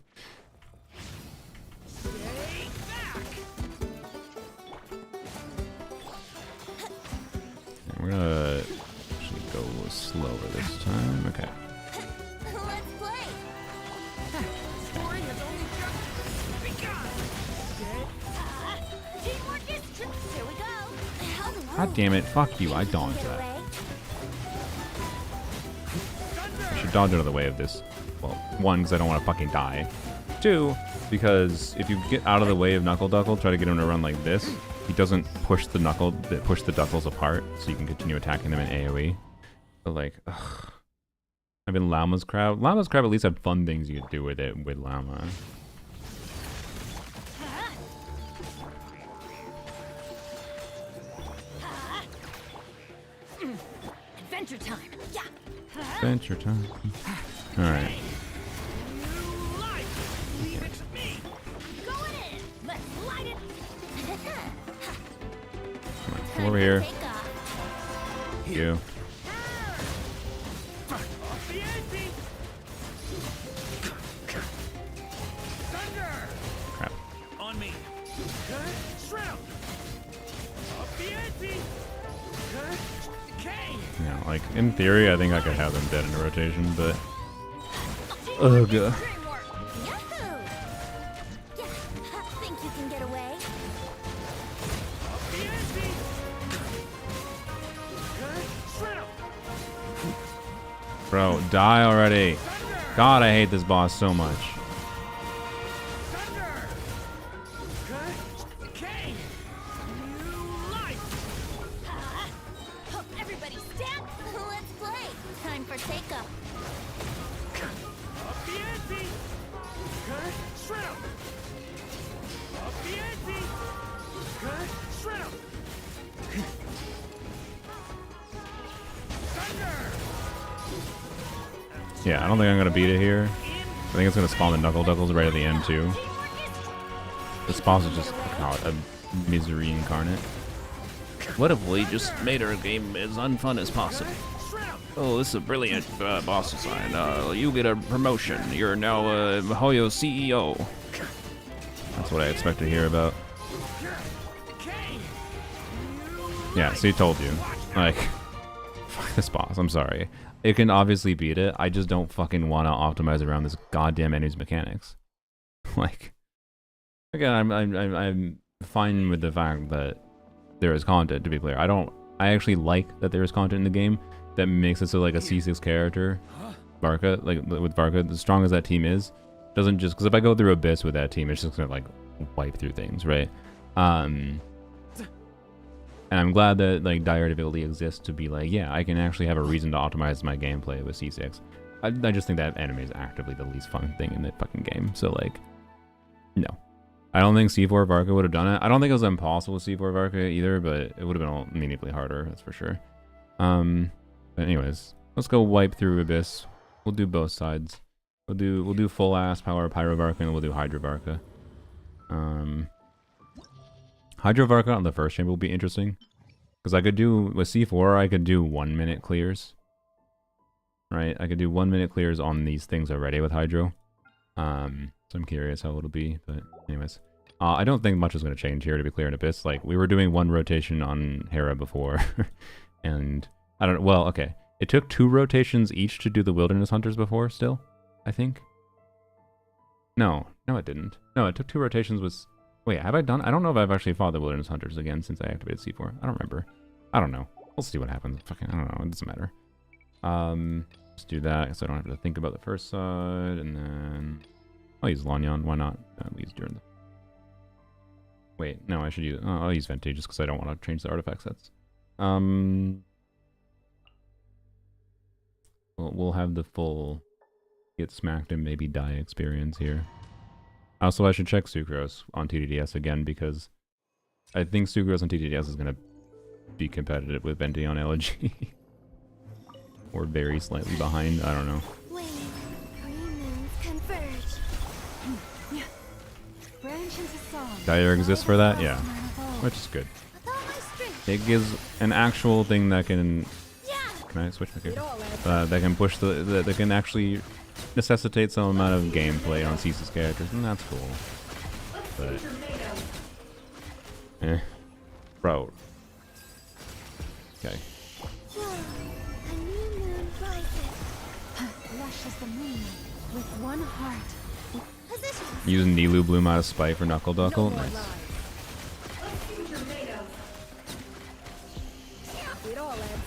We're gonna actually go slower this time. Okay. Let's play. Story has only just begun. Teamwork is true. Here we go. God damn it. Fuck you. I dodged that. I should dodge out of the way of this. Well, one, because I don't want to fucking die. Two, because if you get out of the way of Knuckle Duckle, try to get him to run like this, he doesn't push the Duckles apart, so you can continue attacking them in AoE. But like, ugh. I've been Llama's Crab. Llama's Crab at least had fun things you could do with it with Llama. Adventure time. Yeah. Adventure time. Alright. over here. Take off. You. Off the ante! Thunder! Crap. On me. Shrimp! Off the ante! Decay! Yeah, like in theory, I think I could have them dead in a rotation, but ugh. Yahoo! Yeah, think you can get away? Off the ante! Shrimp! Bro, die already. God, I hate this boss so much. Thunder! Decay! New life! Oh, everybody stand! Let's play! Time for take-up. Off the ante! Shrimp! Off the ante! Shrimp! Thunder! Yeah, I don't think I'm gonna beat it here. I think it's gonna spawn the Knuckle Duckles right at the end too. This boss is just a misery incarnate. What if we just made our game as unfun as possible? Oh, this is a brilliant boss design. You get a promotion. You're now Hoyo CEO. That's what I expect to hear about. Yeah, see, told you. Like, fuck this boss. I'm sorry. It can obviously beat it. I just don't fucking want to optimize around this goddamn enemy's mechanics. Like, again, I'm fine with the fact that there is content. To be clear, I actually like that there is content in the game that makes it so like a C6 character, Varka, like with Varka, as strong as that team is, doesn't just because if I go through Abyss with that team, it's just gonna like wipe through things, right? And I'm glad that like dire ability exists to be like, yeah, I can actually have a reason to optimize my gameplay with C6. I just think that enemy is actively the least fun thing in the fucking game. So like, no. I don't think C4 Varka would have done it. I don't think it was impossible with C4 Varka either, but it would have been meaningfully harder, that's for sure. But anyways, let's go wipe through Abyss. We'll do both sides. We'll do full ass power Pyro Varka and we'll do Hydro Varka. Hydro Varka on the first chamber will be interesting. Because I could do, with C4, I could do 1 minute clears. Right? I could do 1 minute clears on these things already with Hydro. So I'm curious how it'll be, but anyways. I don't think much is going to change here, to be clear, in Abyss. Like, we were doing 1 rotation on Hera before. And, I don't know, well, okay. It took 2 rotations each to do the Wilderness Hunters before, still, I think. No, it didn't. No, it took 2 rotations with... Wait, have I done... I don't know if I've actually fought the Wilderness Hunters again since I activated C4. I don't remember. I don't know. We'll see what happens. Fucking, I don't know. It doesn't matter. Let's do that so I don't have to think about the first side. And then... I'll use Lanyon. Why not? I'll use during the... Wait, no, I should use... I'll use Venti just because I don't want to change the artifact sets. We'll have the full get smacked and maybe die experience here. Also, I should check Sucrose on TDDS again because I think Sucrose on TDDS is going to be competitive with Venti on LG. Or very slightly behind, I don't know. Wait, green moons converge. Branch into song. Dire exists for that? Yeah. Which is good. With all my strength. It gives an actual thing that can... Yeah. Can I switch my character? That can push the... That can actually necessitate some amount of gameplay on C6 characters, and that's cool. But... Bro. Okay. A new moon rises. Lush as the moon, with one heart. Position. Using Nilu Bloom out of spite for Knuckle Duckle. Nice.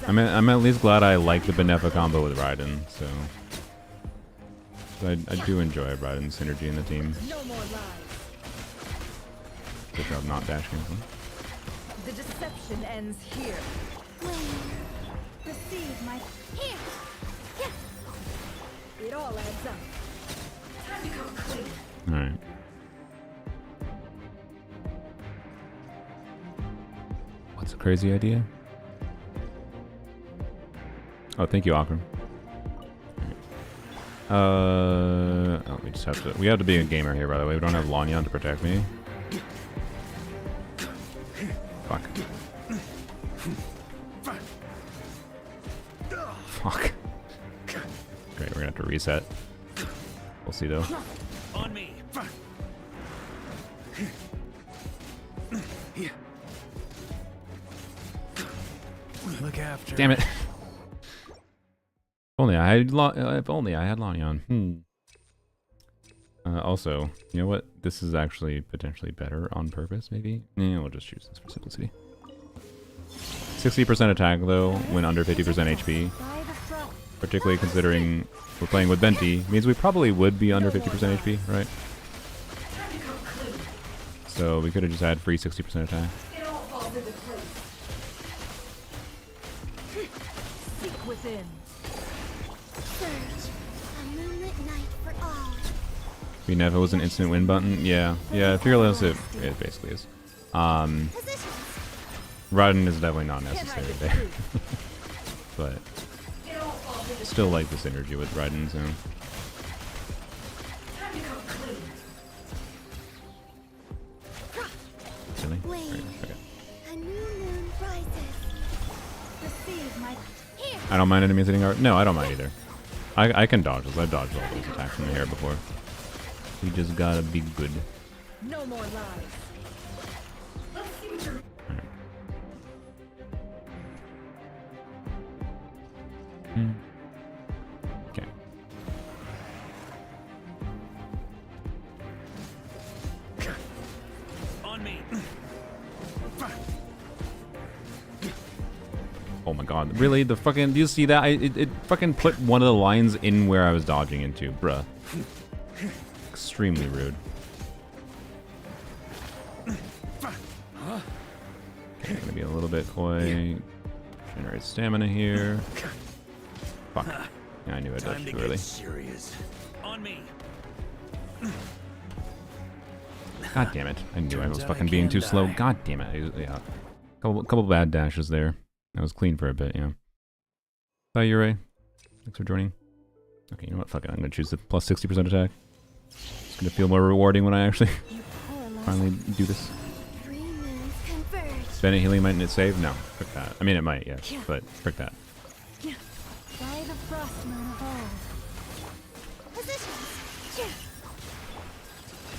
I'm at least glad I like the Benefa combo with Raiden, so... I do enjoy Raiden's synergy in the team. No more lies. Good job not dashing. The deception ends here. Receive my... Here. Yeah. It all adds up. Time to go clean. Alright. What's a crazy idea? Oh, thank you, Akram. Oh, we just have to... We have to be a gamer here, by the way. We don't have Lanyon to protect me. Fuck. Fuck. Great, we're gonna have to reset. We'll see though. On me. Look after. Damn it. If only I had Lanion. Also, you know what? This is actually potentially better on purpose, maybe? Yeah, we'll just choose this for simplicity. 60% attack, though, when under 50% HP. Particularly considering we're playing with Venti, means we probably would be under 50% HP, right? So we could have just had free 60% attack. Seek within. Surge. A moonlit night for all. I mean, if it was an instant win button, yeah. Yeah, Fearless, it basically is. Positions. Raiden is definitely not necessary there. But still like the synergy with Raiden, so. Really? Wait. Right, okay. A new moon rises. Receive my. Here. I don't mind enemies hitting our. No, I don't mind either. I can dodge those. I've dodged all those attacks in the air before. We just gotta be good. No more lies. Okay. On me. Oh my god. Really? The fucking. Do you see that? It fucking put one of the lines in where I was dodging into. Bruh. Extremely rude. Okay, gonna be a little bit coy. Generate stamina here. Fuck. Yeah, I knew I Time dodged to too get early. serious. On me. God damn it. I knew I Turns was out fucking I being can too slow. die. God damn it. Yeah. Couple bad dashes there. That was clean for a bit, yeah. Bye, Yurei. Thanks for joining. Okay, you know what? Fuck it. I'm gonna choose the plus 60% attack. It's gonna feel more rewarding when I actually You paralyze. finally do this. Three moons converge. Bennett healing might it save? No. Frick that. I mean, it might, yeah. But frick that. By the frost moon of old. Positions.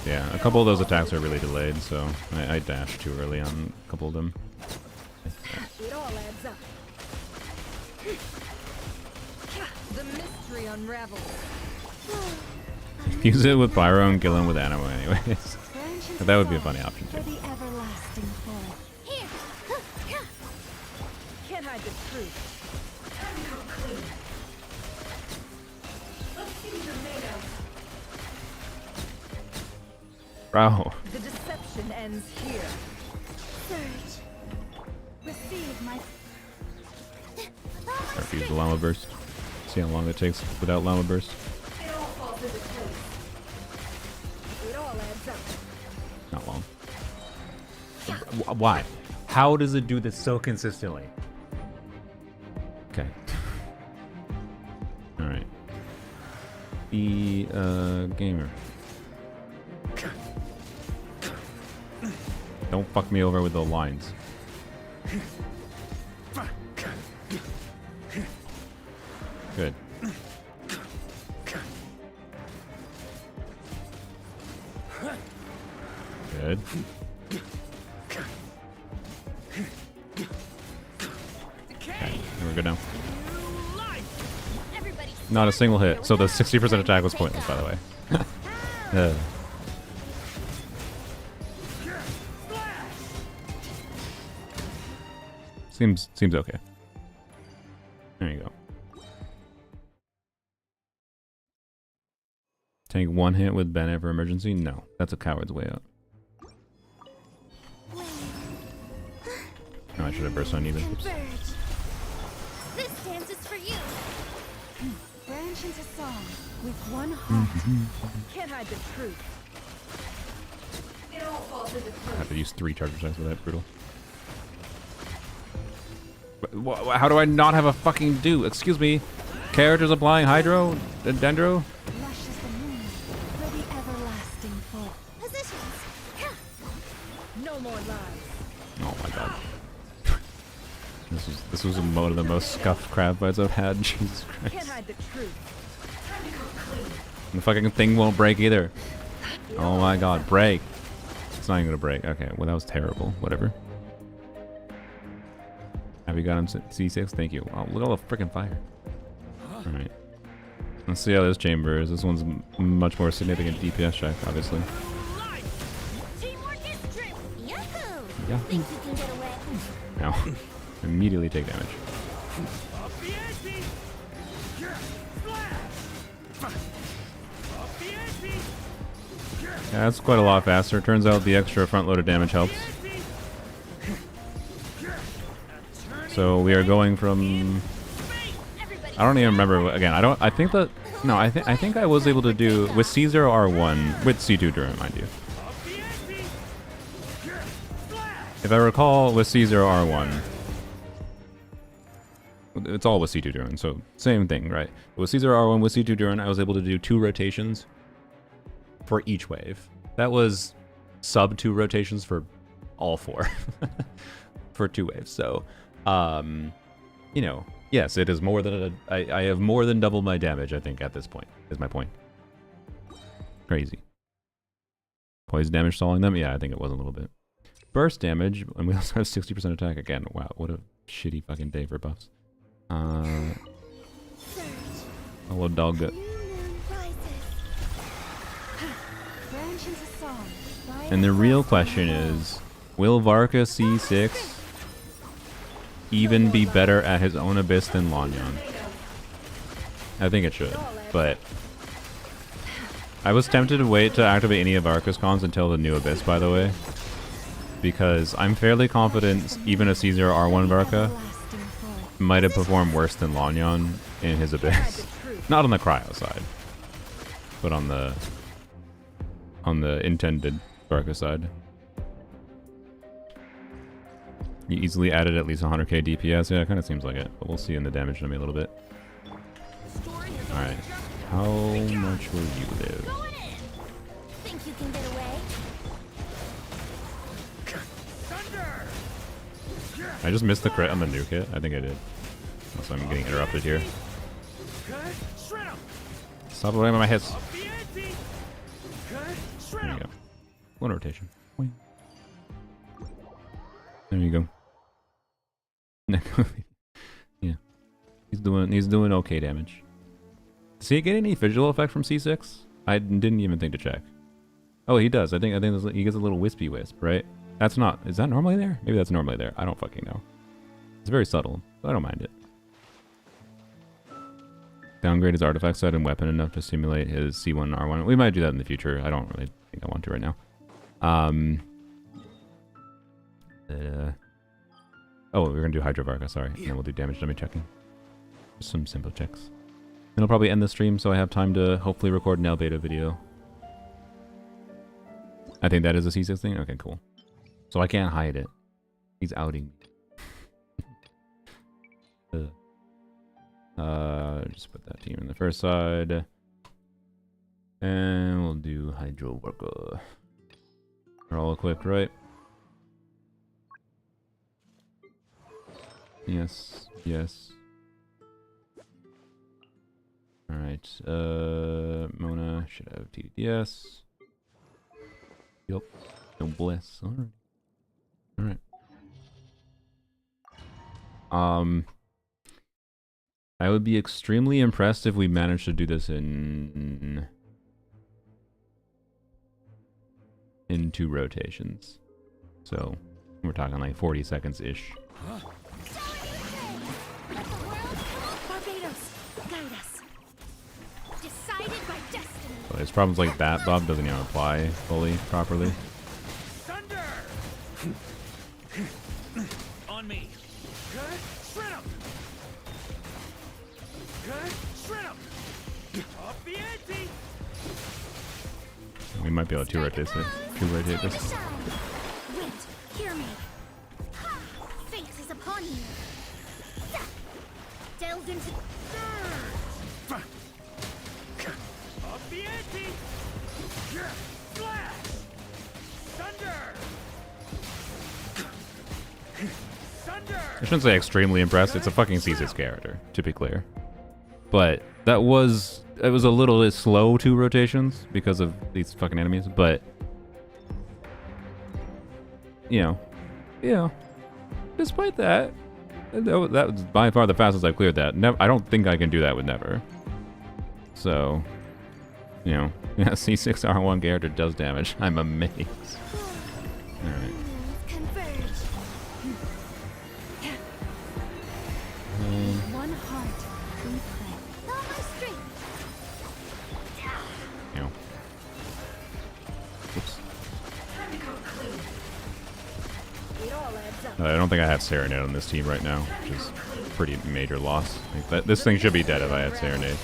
Yeah, a couple of those attacks are really delayed, so I dashed too early on a couple of them. It all adds up. The mystery unravels. Use it with Pyro and kill him with Animo anyways. Branch That would be a funny option for too. the everlasting fall. Here. Can't hide the truth. Bro. The deception ends here. Surge. Receive my. Refuse the Llama Burst. See how long it takes without Llama Burst. It all adds up. Not long. Why? How does it do this so consistently? Okay. Alright. The gamer. Don't fuck me over with the lines. Good. Good. Okay, we're good now. Everybody. Not a single hit, so the 60% attack was pointless, by the way. Seems okay. There you go. Take one hit with Bennett for emergency? No, that's a coward's way out. No, I should have burst uneven. Oops. Converge. This dance is for you. Branch into song with one heart. Can't hide the truth. It all falls into I have to use 3 charger shots with that, brutal. How do I not have a fucking do? Excuse me. Characters applying Hydro? Dendro? Lush as the moon for the everlasting fall. Positions. No more lies. Oh my god. This was one of the most scuffed crab fights I've had. Jesus Can't Christ. hide the truth. The fucking thing won't break either. Oh my god, break. It's not even gonna break. Okay, well that was terrible. Whatever. Have you got him C6? Thank you. Oh, look at all the freaking fire. Alright. Let's see how this chamber is. This one's much more significant DPS check, obviously. Teamwork is true. Yahoo! Yeah. Think you can get away? Now, immediately take damage. Yeah, that's quite a lot faster. Turns out the extra front-loaded damage helps. So we are going from... I don't even remember. Again, I think that... No, I think I was able to do... With C0R1, with C2 Durant, mind you. If I recall, with C0R1... It's all with C2 Durant, so same thing, right? With C0R1, with C2 Durant, I was able to do 2 rotations for each wave. That was sub 2 rotations for all 4. For 2 waves, so... you know, yes, it is more than I have more than doubled my damage, I think, at this point, is my point. Crazy. Poison damage stalling them? Yeah, I think it was a little bit. Burst damage, and we also have 60% attack again. Wow, what a shitty fucking day for buffs. Hello, dog. And the real question is, will Varka C6 even be better at his own abyss than Lanyan? I think it should, but I was tempted to wait to activate any of Varka's cons until the new abyss, by the way, because I'm fairly confident even a C0R1 Varka might have performed worse than Lanyan in his abyss. Not on the cryo side, but on the intended Varka side. You easily added at least 100k DPS. Yeah, it kind of seems like it, but we'll see in the damage in a little bit. Alright. How much will you live? Think you can get away? I just missed the crit on the nuke hit. I think I did. Also, I'm getting interrupted here. Stop away my hits. There you go. One rotation. Wait. There you go. Yeah, he's doing okay damage. Does he get any visual effect from C6? I didn't even think to check. Oh, he does. I think he gets a little wispy wisp, right? That's not. Is that normally there? Maybe that's normally there. I don't fucking know. It's very subtle, but I don't mind it. Downgrade his artifact set and weapon enough to simulate his C1R1. We might do that in the future. I don't really think I want to right now. Oh, we're gonna do Hydro Varka, sorry. And then we'll do damage dummy checking. Just some simple checks. And I'll probably end the stream so I have time to hopefully record an L beta video. I think that is a C6 thing? Okay, cool. So I can't hide it. He's outing me. Just put that team in the first side. And we'll do Hydro Varka. They're all equipped, right? Yes, yes. Alright, Mona should have TDS. Yup, no bless. Alright. I would be extremely impressed if we managed to do this in 2 rotations. So, we're talking like 40 seconds-ish. So there's problems like that. Bob doesn't even apply fully, properly. Thunder! On me. Good. Shred 'em. Good. Shred 'em. Off the ante. We might be able to rotate this. Wait, hear me. Fate is upon you. Delve into. Off the ante. Flash. Thunder. Thunder. I shouldn't say extremely impressed. It's a fucking C6 character, to be clear. But it was a little bit slow, 2 rotations because of these fucking enemies. But you know, despite that, that was by far the fastest I've cleared that. I don't think I can do that with Never. So, you know, yeah, C6 R1 character does damage. I'm amazed. All right. One heart, we play. You know. Oops. It all adds up. I don't think I have Serenade on this team right now, which is a pretty major loss. Like this thing should be dead if I had Serenade.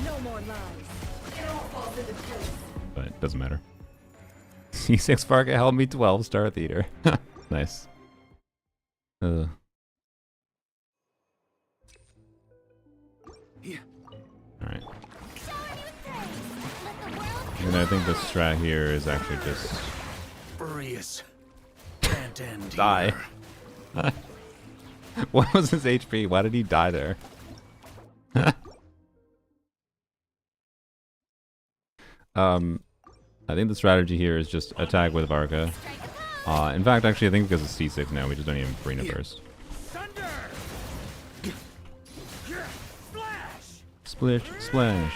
No more lies. It all falls into place. But it doesn't matter. C6 Varka held me 12-star theater. Nice. Alright. And I think the strat here is actually just Furious. die. What was his HP? Why did he die there? I think the strategy here is just attack with Varka. In fact, actually, I think because it's C6 now, we just don't even Brina first. Splish, splash.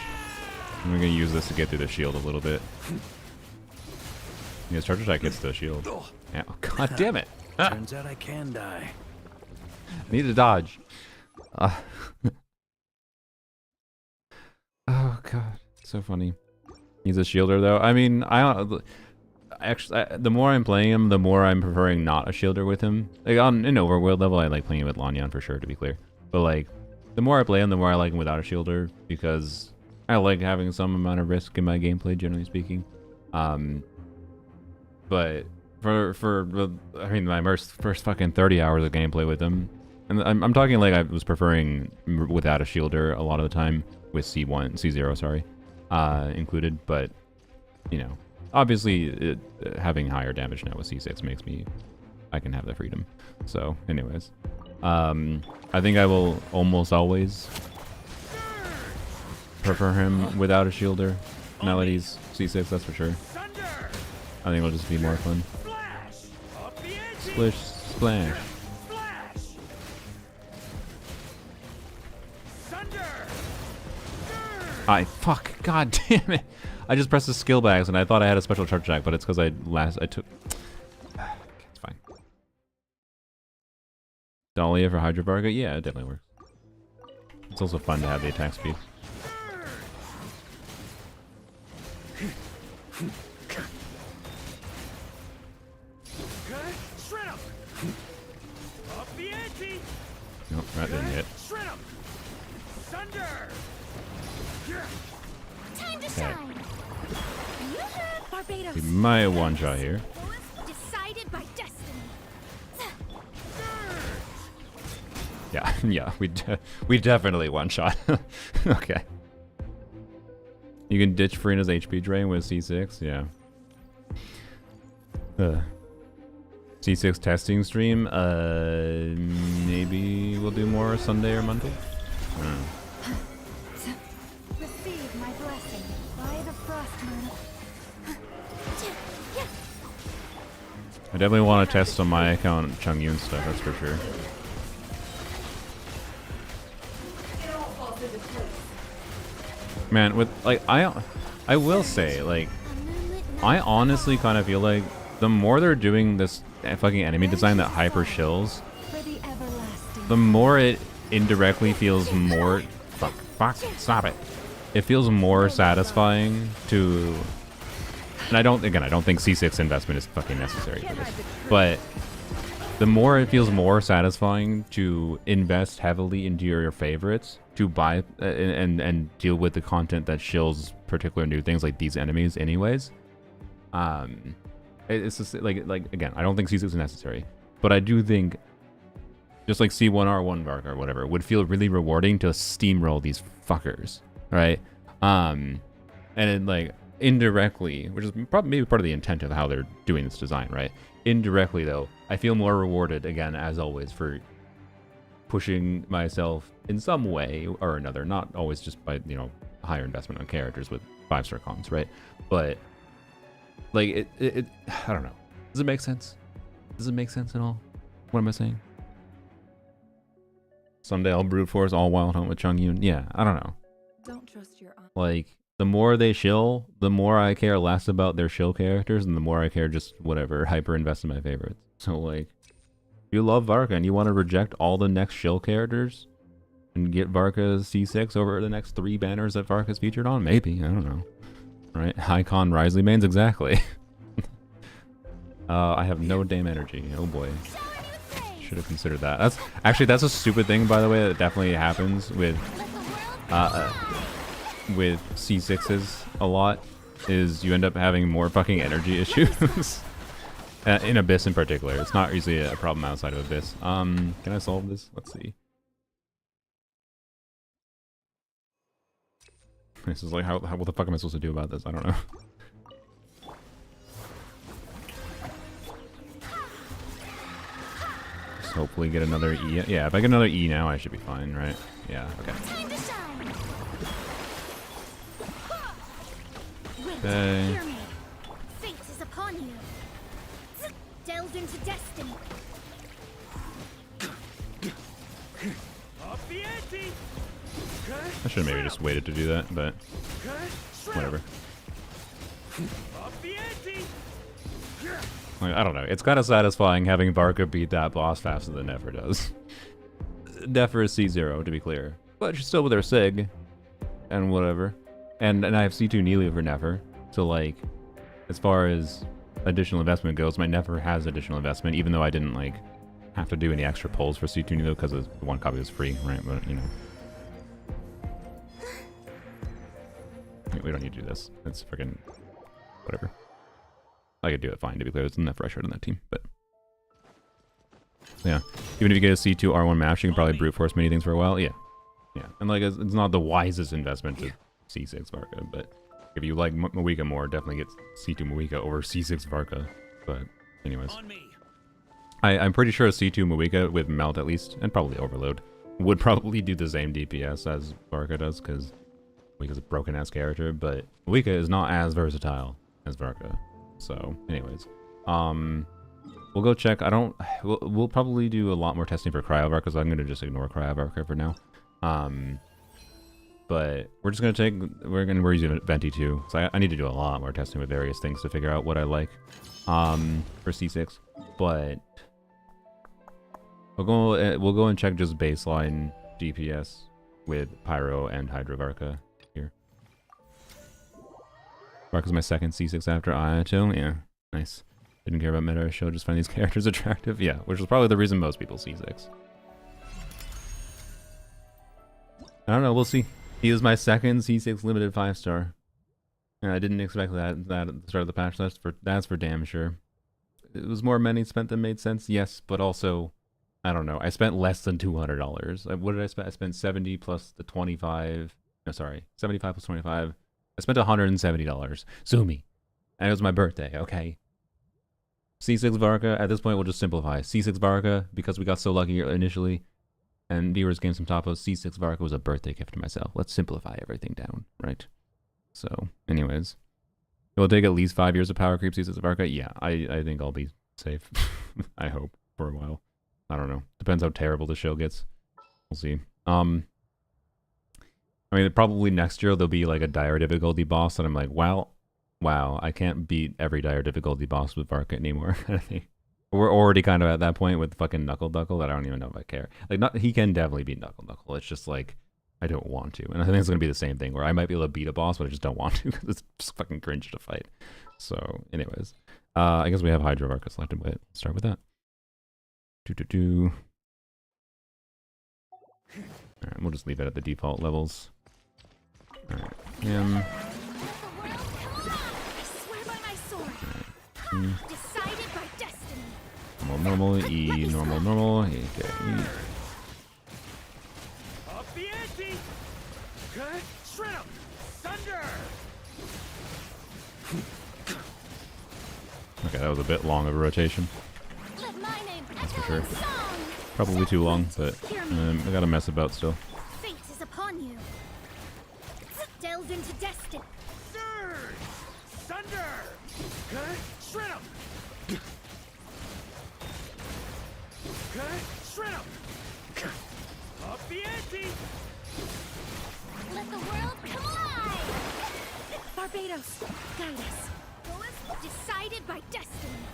And we're gonna use this to get through the shield a little bit. Yeah, charge attack hits the shield. Yeah, oh, god damn it! Turns out I can die. I need to dodge. Oh god, so funny. He's a shielder though. I mean, the more I'm playing him, the more I'm preferring not a shielder with him. Like in overworld level, I like playing him with Lanyan for sure, to be clear. But like, the more I play him, the more I like him without a shielder, because I like having some amount of risk in my gameplay, generally speaking. But for I mean, my first fucking 30 hours of gameplay with him, and I'm talking like I was preferring without a shielder a lot of the time, with C0, sorry, included. But you know, obviously having higher damage now with C6 makes I can have the freedom. So anyways, I think I will almost always prefer him without a shielder. Melodies C6, that's for sure. I think it'll just be more fun. Splish, splash. Fuck, god damn it. I just pressed the skill bags and I thought I had a special charge attack, but it's because I took... It's fine. Dahlia for Hydra Varga? Yeah, it definitely works. It's also fun to have the attack speed. Nope, that didn't hit. Okay. We might one-shot here. Decided by destiny. Yeah, yeah, we definitely one-shot. Okay. You can ditch Farina's HP drain with C6, yeah. C6 testing stream, maybe we'll do more Sunday or Monday? I don't know. Receive my blessing by the frost moon. I definitely want to test on my account Chongyun stuff, that's for sure. Man, with like I will say, like, I honestly kind of feel like the more they're doing this fucking enemy design that hyper shills, the more it indirectly feels more fuck, stop it. It feels more satisfying to, and I don't think C6 investment is fucking necessary for this, but the more it feels more satisfying to invest heavily into your favorites, to buy and deal with the content that shills particular new things like these enemies anyways. It's just like again, I don't think C6 is necessary, but I do think just like C1R1 Varka or whatever would feel really rewarding to steamroll these fuckers, right? And it, like, indirectly, which is probably maybe part of the intent of how they're doing this design, right? Indirectly though, I feel more rewarded again, as always, for pushing myself in some way or another, not always just by, you know, higher investment on characters with 5-star cons, right? But like it I don't know. Does it make sense? Does it make sense at all? What am I saying? Someday I'll brute force all Wild Hunt with Chungyun. Yeah, I don't know. Don't trust your aunt. Like, the more they shill, the more I care less about their shill characters, and the more I care just whatever, hyper invest in my favorites. So like, if you love Varka and you want to reject all the next shill characters and get Varka's C6 over the next 3 banners that Varka's featured on, maybe, I don't know. Right? Icon Risley mains, exactly. I have no damn energy. Oh boy. Should have considered that. That's a stupid thing, by the way, that definitely happens with C6s a lot, is you end up having more fucking energy issues. In Abyss in particular. It's not usually a problem outside of Abyss. Can I solve this? Let's see. This is like, what the fuck am I supposed to do about this? I don't know. Hopefully get another E. Yeah, if I get another E now, I should be fine, right? Yeah, okay. Okay. Fate is upon you. Delve into destiny. I should have maybe just waited to do that, but whatever. Like, I don't know. It's kind of satisfying having Varka beat that boss faster than Nefer does. Nefer is C0, to be clear. But she's still with her Sig. And whatever. And I have C2 Nelia for Nefer. So, like, as far as additional investment goes, my Nefer has additional investment, even though I didn't, like, have to do any extra pulls for C2 Nelia because the one copy was free, right? But, you know. We don't need to do this. It's freaking whatever. I could do it fine, to be clear. It's Nefer I showed on that team, but yeah. Even if you get a C2 R1 match, you can probably brute force many things for a while. Yeah. Yeah. And like, it's not the wisest investment to C6 Varka, but if you like Moika more, definitely get C2 Moika over C6 Varka. But anyways. I'm pretty sure a C2 Moika with Melt at least, and probably Overload, would probably do the same DPS as Varka does, because Moika's a broken ass character, but Moika is not as versatile as Varka. So, anyways, we'll go check. We'll probably do a lot more testing for Cryovarka, so I'm gonna just ignore Cryovarka for now. But we're just gonna we're using Venti too, so I need to do a lot more testing with various things to figure out what I like, for C6. But we'll go and check just baseline DPS with Pyro and Hydrovarka here. Varka's my second C6 after Ayato. Yeah, nice. Didn't care about meta show, just find these characters attractive. Yeah, which is probably the reason most people C6. I don't know, we'll see. He was my second C6 limited 5-star. And I didn't expect that at the start of the patch. That's for damn sure. It was more money spent than made sense, yes, but also, I don't know. I spent less than $200. What did I spend? I spent 70 plus the 25. No, sorry, 75 plus 25. I spent $170. Sue me. And it was my birthday, okay? C6 Varka, at this point we'll just simplify. C6 Varka, because we got so lucky initially, and viewers gained some topos, C6 Varka was a birthday gift to myself. Let's simplify everything down, right? So, anyways. It will take at least 5 years of power creep C6 Varka. Yeah, I think I'll be safe. I hope, for a while. I don't know. Depends how terrible the show gets. We'll see. I mean, probably next year there'll be like a dire difficulty boss that I'm like, wow, I can't beat every dire difficulty boss with Varka anymore. We're already kind of at that point with fucking Knuckle Duckle that I don't even know if I care. Like, he can definitely beat Knuckle Duckle. It's just like, I don't want to. And I think it's going to be the same thing where I might be able to beat a boss, but I just don't want to because it's just fucking cringe to fight. So, anyways. I guess we have Hydro Varka selected. Let's start with that. Alright, we'll just leave it at the default levels. Alright, him. Decided by destiny. Normal, E, normal, okay, E. Up the ante! Cut! Shred 'em! Thunder! Okay, that was a bit long of a rotation. Let my name That's for echo sure. in song. Probably too long, but I gotta mess about still. Fate is upon you. Delve into destiny. Surge! Thunder! Okay, shred 'em! Okay, shred 'em! Up the ante! Let the world come alive! Barbados, guide us. Decided by destiny.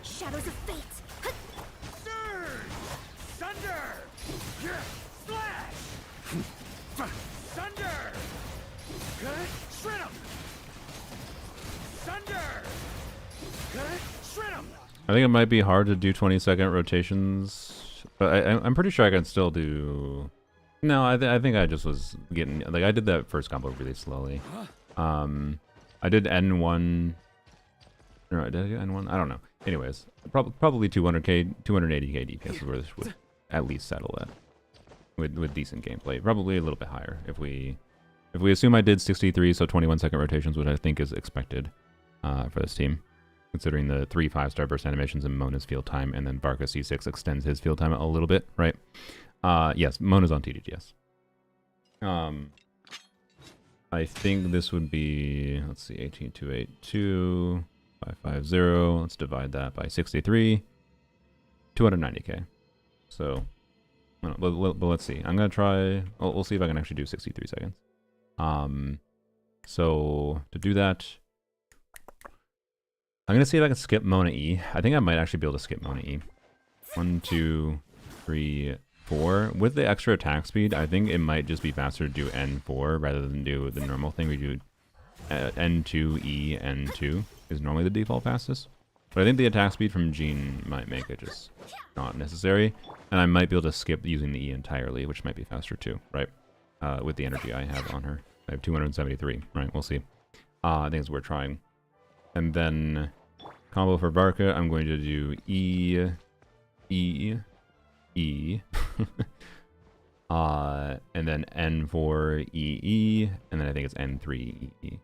Shadows of fate. Surge! Thunder! Flash! Thunder! Okay, shred 'em! Thunder! Okay, shred 'em! I think it might be hard to do 20-second rotations, but I'm pretty sure I can still do. No, I think I just was getting like I did that first combo really slowly. I did N1. No, did I do N1? I don't know. Anyways, probably 200k, 280k DPS is where this would at least settle at with decent gameplay. Probably a little bit higher if we assume I did 63, so 21-second rotations, which I think is expected for this team, considering the 3 5-star burst animations and Mona's field time, and then Varka C6 extends his field time a little bit, right? Yes, Mona's on TDGS. I think this would be, let's see, 18282, 550. Let's divide that by 63. 290k. So, but let's see. I'm gonna try. We'll see if I can actually do 63 seconds. So to do that, I'm gonna see if I can skip Mona E. I think I might actually be able to skip Mona E. 1, 2, 3, 4. With the extra attack speed, I think it might just be faster to do N4 rather than do the normal thing we do. N2, E, N2 is normally the default fastest. But I think the attack speed from Jean might make it just not necessary. And I might be able to skip using the E entirely, which might be faster too, right? With the energy I have on her. I have 273, right? We'll see. I think it's worth trying. And then combo for Varka, I'm going to do E, E, E. And then N4, E, E. And then I think it's N3, E, E.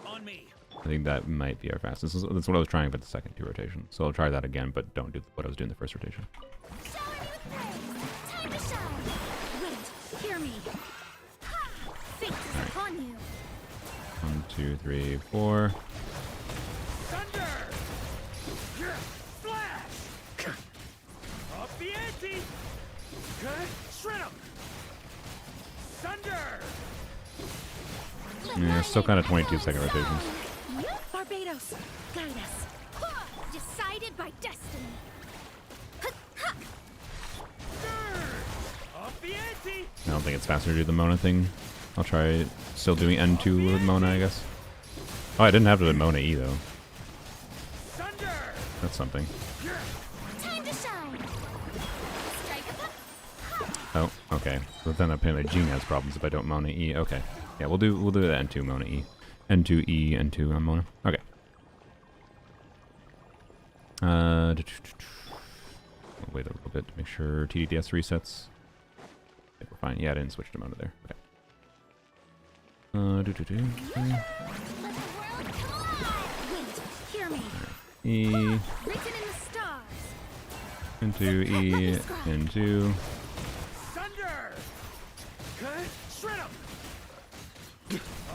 On me! I think that might be our fastest. That's what I was trying for the second 2 rotation. So I'll try that again, but don't do what I was doing the first rotation. Shower me with praise. Time to shine. Wait, hear me. Ha! Fate is upon you. 1, 2, 3, 4. Thunder! Flash! Up the ante! Okay, shred 'em! Thunder! Yeah, still kind of 22-second rotations. Barbados, guide us. Decided by destiny. Up the ante! I don't think it's faster to do the Mona thing. I'll try still doing N2 with Mona, I guess. Oh, I didn't have to do Mona E, though. Thunder! That's something. Time to shine. Strike Oh, okay. But then apparently Jean has problems if I don't Mona E. Okay. Yeah, we'll do the N2 Mona E. N2 E, N2 on Mona. Okay. I'll wait a little bit to make sure TDDS resets. I think we're fine. Yeah, I didn't switch to Mona there. Okay. Let the world come alive. Wait, hear me. E, Written in the stars. N2 E, N2. Thunder! Okay, shred 'em!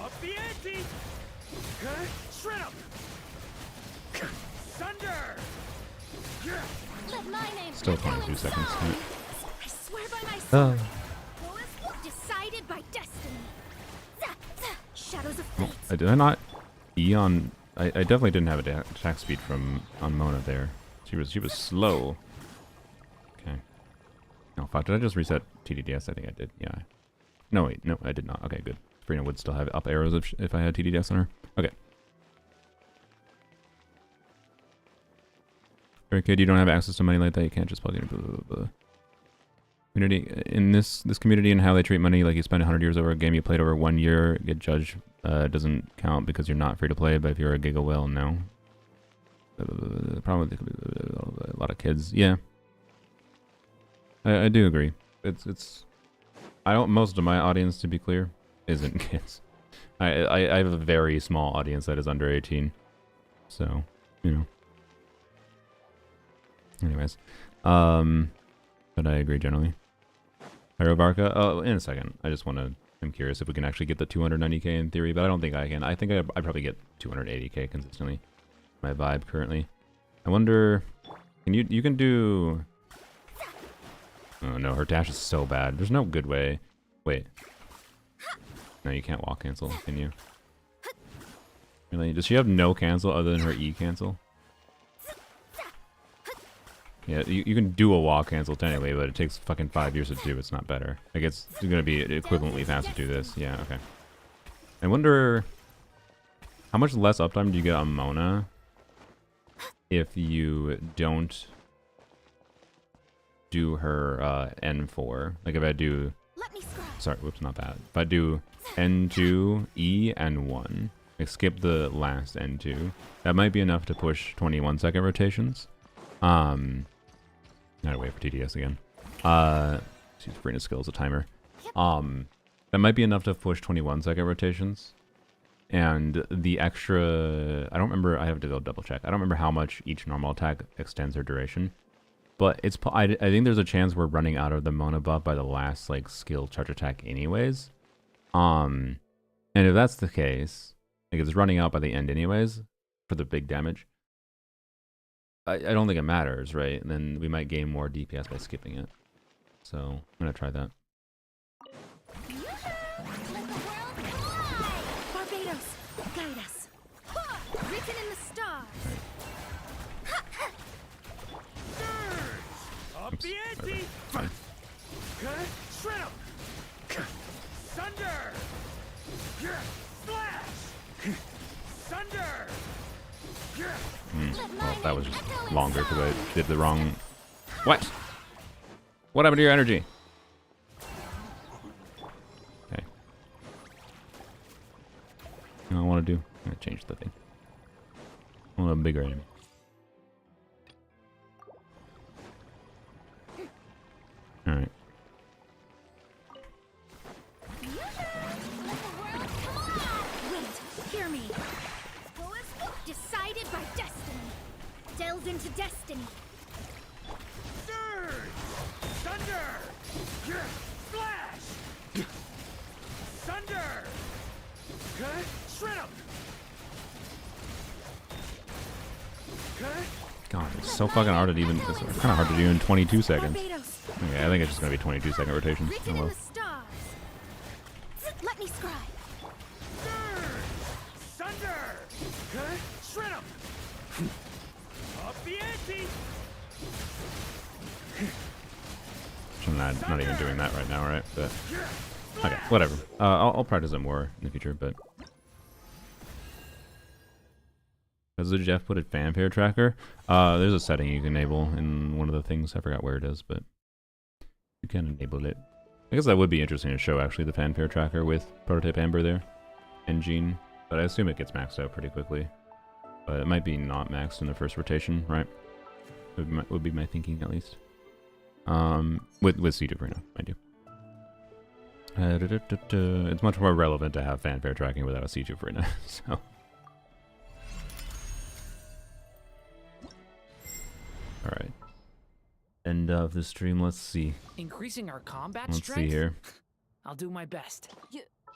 Up the ante! Okay, shred 'em! Thunder! Let my name Still echo 22 in seconds. song. Yeah. I swear by my sword. Oh. Decided by destiny. Shadows of Oh, fate. did I not E on? I definitely didn't have a attack speed from on Mona there. She was slow. Okay. Oh fuck! Did I just reset TDDS? I think I did. Yeah. No wait, no, I did not. Okay, good. Sabrina would still have up arrows if I had TDDS on her. Okay. Very good. You don't have access to money like that. You can't just plug in. Blah, blah, blah. Community in this community and how they treat money, like you spend 100 years over a game you played over 1 year, get judged, doesn't count because you're not free to play. But if you're a giga whale, no. The problem with a lot of kids, yeah. I do agree. It's. I don't. Most of my audience, to be clear, isn't kids. I have a very small audience that is under 18, so you know. Anyways, But I agree generally. Varka. Oh, in a second. I just want to. I'm curious if we can actually get the 290k in theory, but I don't think I can. I think I probably get 280k consistently. My vibe currently. I wonder. Can you can do? Oh no, her dash is so bad. There's no good way. Wait. No, you can't walk cancel, can you? Really? Does she have no cancel other than her E cancel? Yeah, you can do a walk cancel technically, but it takes fucking 5 years to do. It's not better. Like it's gonna be equivalently fast to do this. Yeah, okay. I wonder how much less uptime do you get on Mona if you don't do her N4. Like if I do, sorry, whoops, not that. If I do N2, E, and 1, like skip the last N2, that might be enough to push 21-second rotations. Gotta wait for TDS again. She's bringing skill as a timer. That might be enough to push 21-second rotations. And the extra, I don't remember, I have to go double check. I don't remember how much each normal attack extends their duration. But it's, I think there's a chance we're running out of the Mona buff by the last, like, skill charge attack anyways. And if that's the case, like, it's running out by the end anyways, for the big damage. I don't think it matters, right? And then we might gain more DPS by skipping it. So, I'm gonna try that. Barbados, guide us. Written in the stars. Up the ante! Cut! Shred 'em! Sunder! Flash! Sunder! Well, that was just longer because I did the wrong... What? What happened to your energy? Okay. You know what I want to do? I'm going to change the thing. I want a bigger enemy. Alright. Wait, hear me. Decided by destiny. Delve into destiny. Surge! Thunder! Flash! Thunder! Cut! Shred 'em! Cut! God, it's so fucking hard to even... It's kind of hard to do in 22 seconds. Okay, I think it's just going to be 22-second rotations. Oh, Written in well. the stars. Let me scribe. Thunder! Cut! Shred 'em! Up the ante! I'm not even doing that right now, right? But okay, whatever. I'll practice it more in the future, but does the Jeff put a fanfare tracker? There's a setting you can enable in one of the things. I forgot where it is, but you can enable it. I guess that would be interesting to show actually the fanfare tracker with Prototype Amber there and Jean, but I assume it gets maxed out pretty quickly. But it might be not maxed in the first rotation, right? Would be my thinking at least. With C2 Varka, mind you. It's much more relevant to have fanfare tracking without a C2 Varka, so. Alright. End of the stream, let's see. Increasing our combat Let's strength? see here. I'll do my best.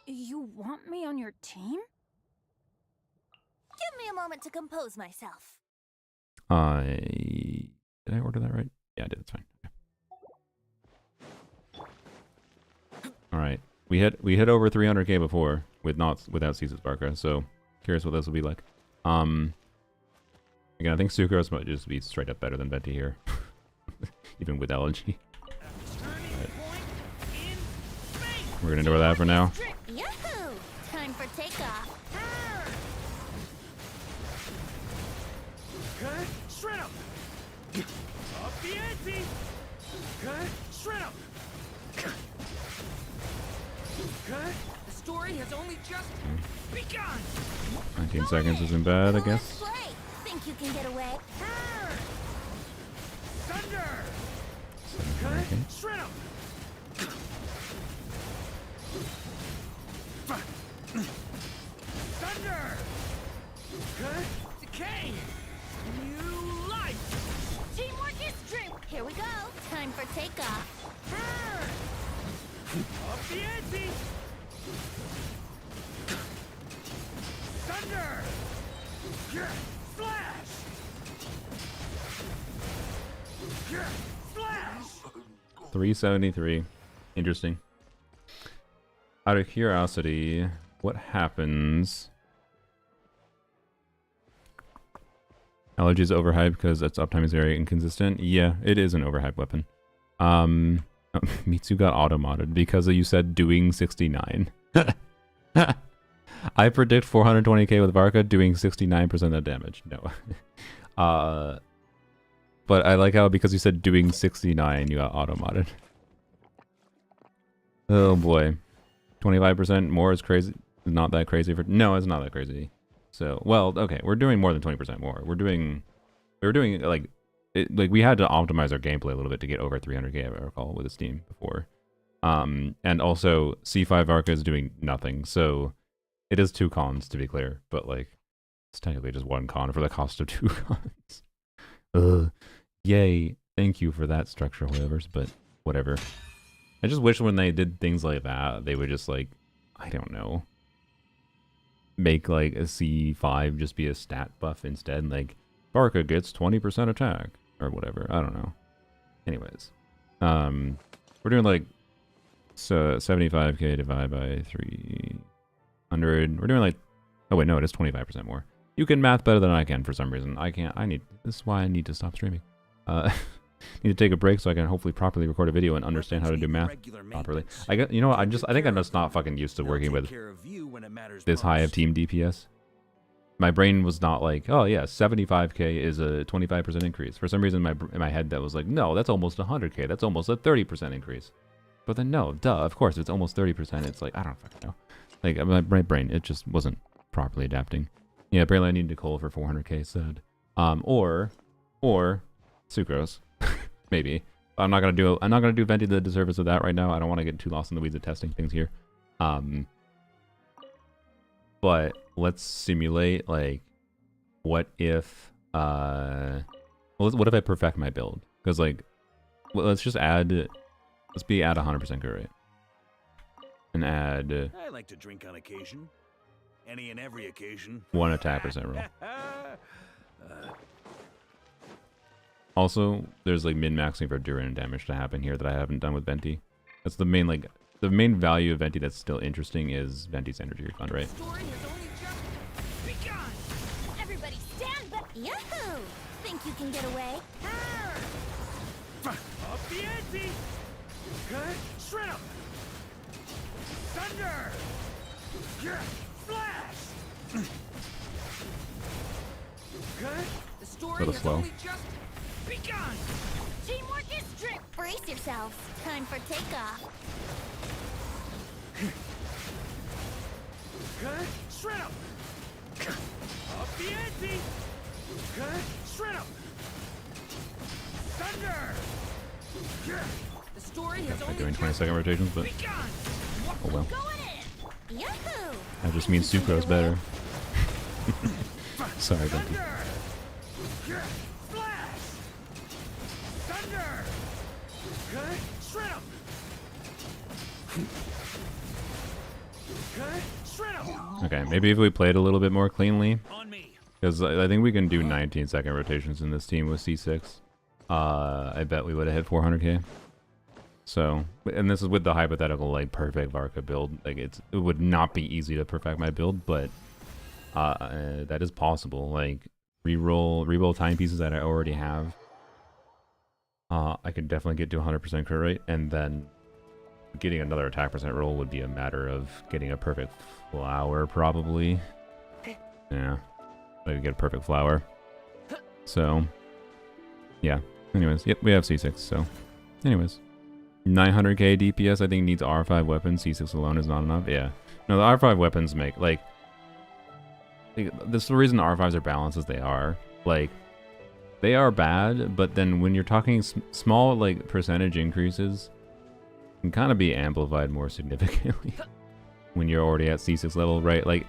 You want me on your team? Give me a moment to compose myself. Did I order that right? Yeah, I did, it's fine. Okay. Alright. We hit over 300k before without C6 Varka, so curious what this will be like. Again, I think Sucrose might just be straight up better than Venti here. Even with LNG. We're gonna ignore that for now. Yahoo! Time for takeoff. Cut! Shred 'em! Up the ante! Cut! Shred 'em! Cut! The story has only just begun. 19 seconds isn't bad, I guess. Play. Think you can get away? Thunder! Okay. Shred 'em! Thunder! Cut! Decay! New life! Teamwork is strength. Here we go. Time Time for takeoff. Up the ante! Thunder! Flash! Flash! 373. Interesting. Out of curiosity, what happens? Allergy is overhyped because its uptime is very inconsistent. Yeah, it is an overhyped weapon. Mitsu got auto-modded because you said doing 69. I predict 420k with Varka doing 69% of the damage. No. But I like how because you said doing 69, you got auto-modded. Oh boy. 25% more is crazy. Not that crazy for... No, it's not that crazy. So, well, okay, we're doing more than 20% more. We were doing, like... we had to optimize our gameplay a little bit to get over 300k, I recall, with Steam before. And also, C5 Varka is doing nothing, so... It is 2 cons, to be clear, but, like... It's technically just 1 con for the cost of 2 cons. Ugh. Yay. Thank you for that structure, Hoyovers, but whatever. I just wish when they did things like that, they would just, like... I don't know. Make, like, a C5 just be a stat buff instead, like... Varka gets 20% attack, or whatever. I don't know. Anyways. We're doing, like... So, 75k divided by 300. We're doing, like... Oh, wait, no, it is 25% more. You can math better than I can for some reason. I can't. This is why I need to stop streaming. Need to take a break so I can hopefully properly record a video and understand how to do math properly. You know what, I think I'm just not fucking used to working with this high of team DPS. My brain was not like, oh yeah, 75k is a 25% increase. For some reason in my head that was like, no, that's almost 100k. That's almost a 30% increase. But then no, duh, of course it's almost 30%. It's like, I don't fucking know. Like my brain, it just wasn't properly adapting. Yeah, apparently I need Nicole for 400k said. Or Sucrose. Maybe. But I'm not gonna do Venti the disservice of that right now. I don't want to get too lost in the weeds of testing things here. But let's simulate, like, what if what if I perfect my build? Because, like, well, let's add 100% crit rate. And add I like to drink on occasion. Any and every occasion. 1 attack percent roll. Also, there's like min-maxing for Durin damage to happen here that I haven't done with Venti. That's the main, like, the main value of Venti that's still interesting is Venti's energy refund, right? Everybody stand back. Yahoo! Think you can get away? Up the ante! Shred 'em! Thunder! Flash! The story Little has slow. only just begun. Teamwork is strict. Brace yourselves. Time for takeoff. Shred 'em! Up the ante! Shred 'em! Thunder! The story has I'm only doing just 20-second rotations, but begun. oh well. Going in. Yahoo! That just means Sucrose better. Sorry, Venti. Thunder! Flash! Thunder! Shred 'em! Shred 'em! Okay, maybe if we played a little bit more cleanly, On me. because I think we can do 19-second rotations in this team with C6. I bet we would have hit 400k. So, and this is with the hypothetical, like, perfect Varka build. Like, it would not be easy to perfect my build, but that is possible. Like, reroll timepieces that I already have. I could definitely get to 100% crit rate, and then getting another attack percent roll would be a matter of getting a perfect flower, probably. Yeah, I could get a perfect flower. So, yeah. Anyways, yep, we have C6, so. Anyways. 900k DPS, I think, needs R5 weapons. C6 alone is not enough. Yeah. No, the R5 weapons make, like... This is the reason the R5s are balanced as they are. Like, they are bad, but then when you're talking small, like, percentage increases, can kind of be amplified more significantly when you're already at C6 level, right? Like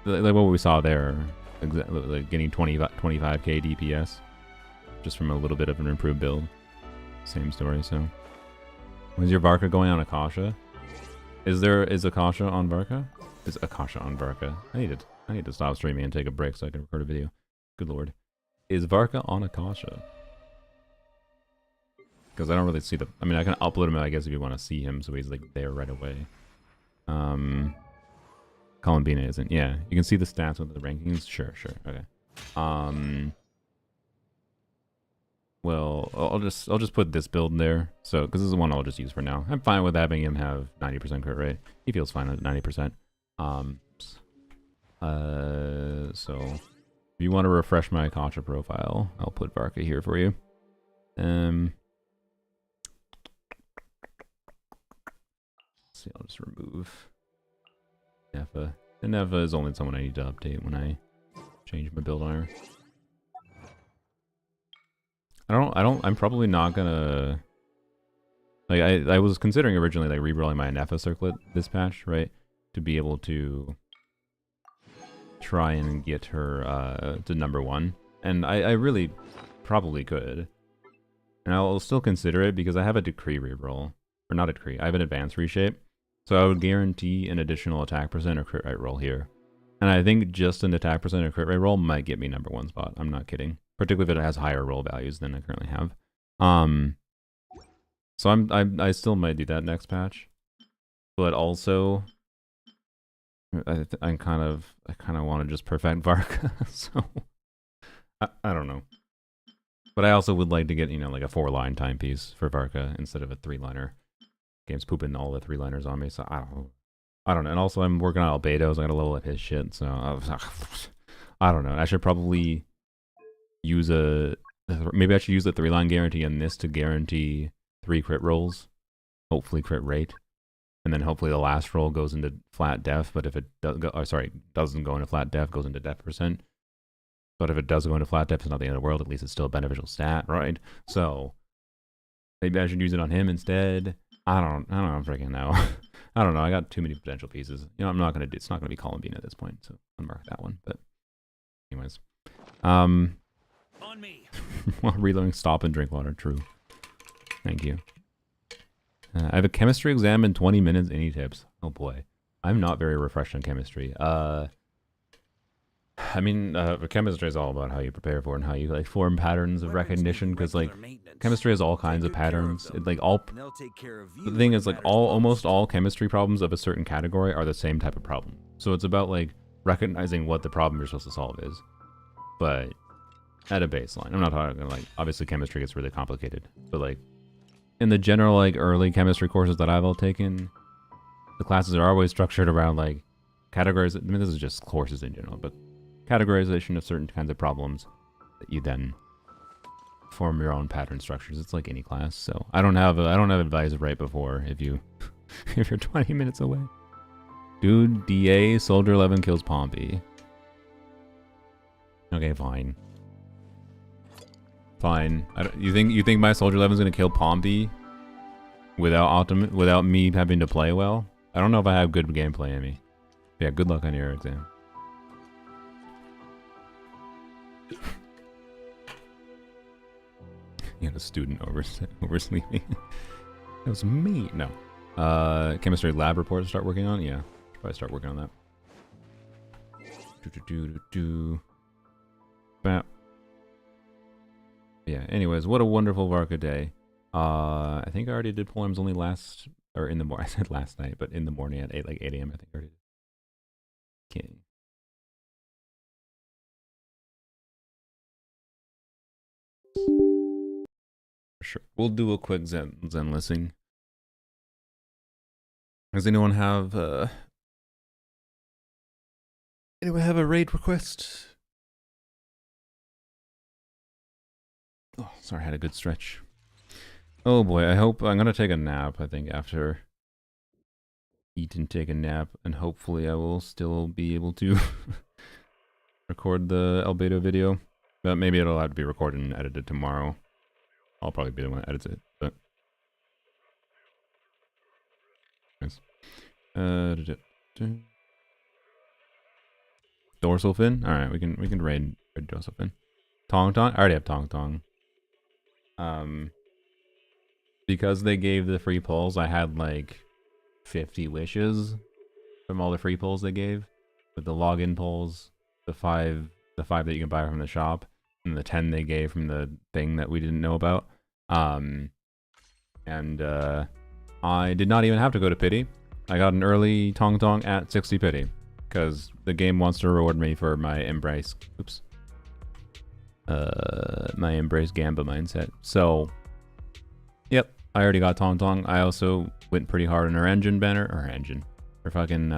what we saw there, like getting 25k DPS just from a little bit of an improved build. same story. So, was your Varka going on Akasha? Is Akasha on Varka? Is Akasha on Varka? I need to stop streaming and take a break so I can record a video. Good lord. Is Varka on Akasha? Because I don't really see the... I mean, I can upload him, I guess, if you want to see him, so he's, like, there right away. Columbina isn't. Yeah, you can see the stats with the rankings. Sure, okay. Well, I'll just put this build in there. So, because this is the one I'll just use for now. I'm fine with having him have 90% crit rate. He feels fine at 90%. So if you want to refresh my Gacha profile, I'll put Varka here for you. See, I'll just remove Nefa. And Nefa is only someone I need to update when I change my build on her. I'm probably not gonna... Like, I was considering originally, like, re-rolling my Nefa circlet this patch, right? To be able to try and get her to #1. And I really probably could. And I'll still consider it because I have a decree reroll. Or not a decree, I have an advanced reshape. So I would guarantee an additional attack percent or crit rate roll here. And I think just an attack percent or crit rate roll might get me #1 spot. I'm not kidding. Particularly if it has higher roll values than I currently have. So I still might do that next patch. But also I kind of want to just perfect Varka. So I don't know. But I also would like to get, you know, like a 4-line timepiece for Varka instead of a 3-liner. Game's pooping all the 3-liners on me, so I don't know. And also I'm working on Albedo, so I gotta level up his shit, so I don't know. I should probably use maybe I should use the 3-line guarantee in this to guarantee 3 crit rolls. Hopefully crit rate. And then hopefully the last roll goes into flat def, but if it doesn't go into flat def, goes into def %. But if it does go into flat def, it's not the end of the world. At least it's still a beneficial stat, right? So maybe I should use it on him instead. I don't freaking know. I don't know. I got too many potential pieces. You know, it's not gonna be Columbine at this point, so unmark that one. But anyways. On me. While reloading, stop and drink water. True. Thank you. I have a chemistry exam in 20 minutes. Any tips? Oh boy. I'm not very refreshed on chemistry. I mean, chemistry is all about how you prepare for it and how you like form patterns of recognition. Because like, chemistry has all kinds of patterns. The thing is, like, almost all chemistry problems of a certain category are the same type of problem. So it's about like recognizing what the problem you're supposed to solve is, but at a baseline. I'm not talking like, obviously chemistry gets really complicated, but like in the general like early chemistry courses that I've all taken, the classes are always structured around like categories. I mean, this is just courses in general, but categorization of certain kinds of problems that you then form your own pattern structures. It's like any class. So I don't have advice right before if you're 20 minutes away. Dude, DA Soldier 11 kills Pompey. Okay, fine. Fine. You think my Soldier 11 is gonna kill Pompey without me having to play well? I don't know if I have good gameplay in me. Yeah, good luck on your exam. You had a student oversleeping. That was me. No. Chemistry lab report to start working on? Yeah. Should probably start working on that. Yeah, anyways, what a wonderful Varka day. I think I already did poems only I said last night, but in the morning at 8 a.m. I think I already did. Okay. Sure. We'll do a quick Zenlessing. Does anyone have a raid request? Oh, sorry, I had a good stretch. Oh boy, I'm gonna take a nap, I think, after eat and take a nap, and hopefully I will still be able to record the Albedo video. But maybe it'll have to be recorded and edited tomorrow. I'll probably be the one that edits it, but nice. Dorsal fin? Alright, we can raid dorsal fin. Tong Tong? I already have Tong Tong. because they gave the free pulls, I had like 50 wishes from all the free pulls they gave, with the login pulls, the five that you can buy from the shop, and the 10 they gave from the thing that we didn't know about. I did not even have to go to pity. I got an early Tong Tong at 60 pity, because the game wants to reward me for my embrace. Oops. My embrace Gamba mindset. So, yep, I already got Tong Tong. I also went pretty hard on her engine banner, her fucking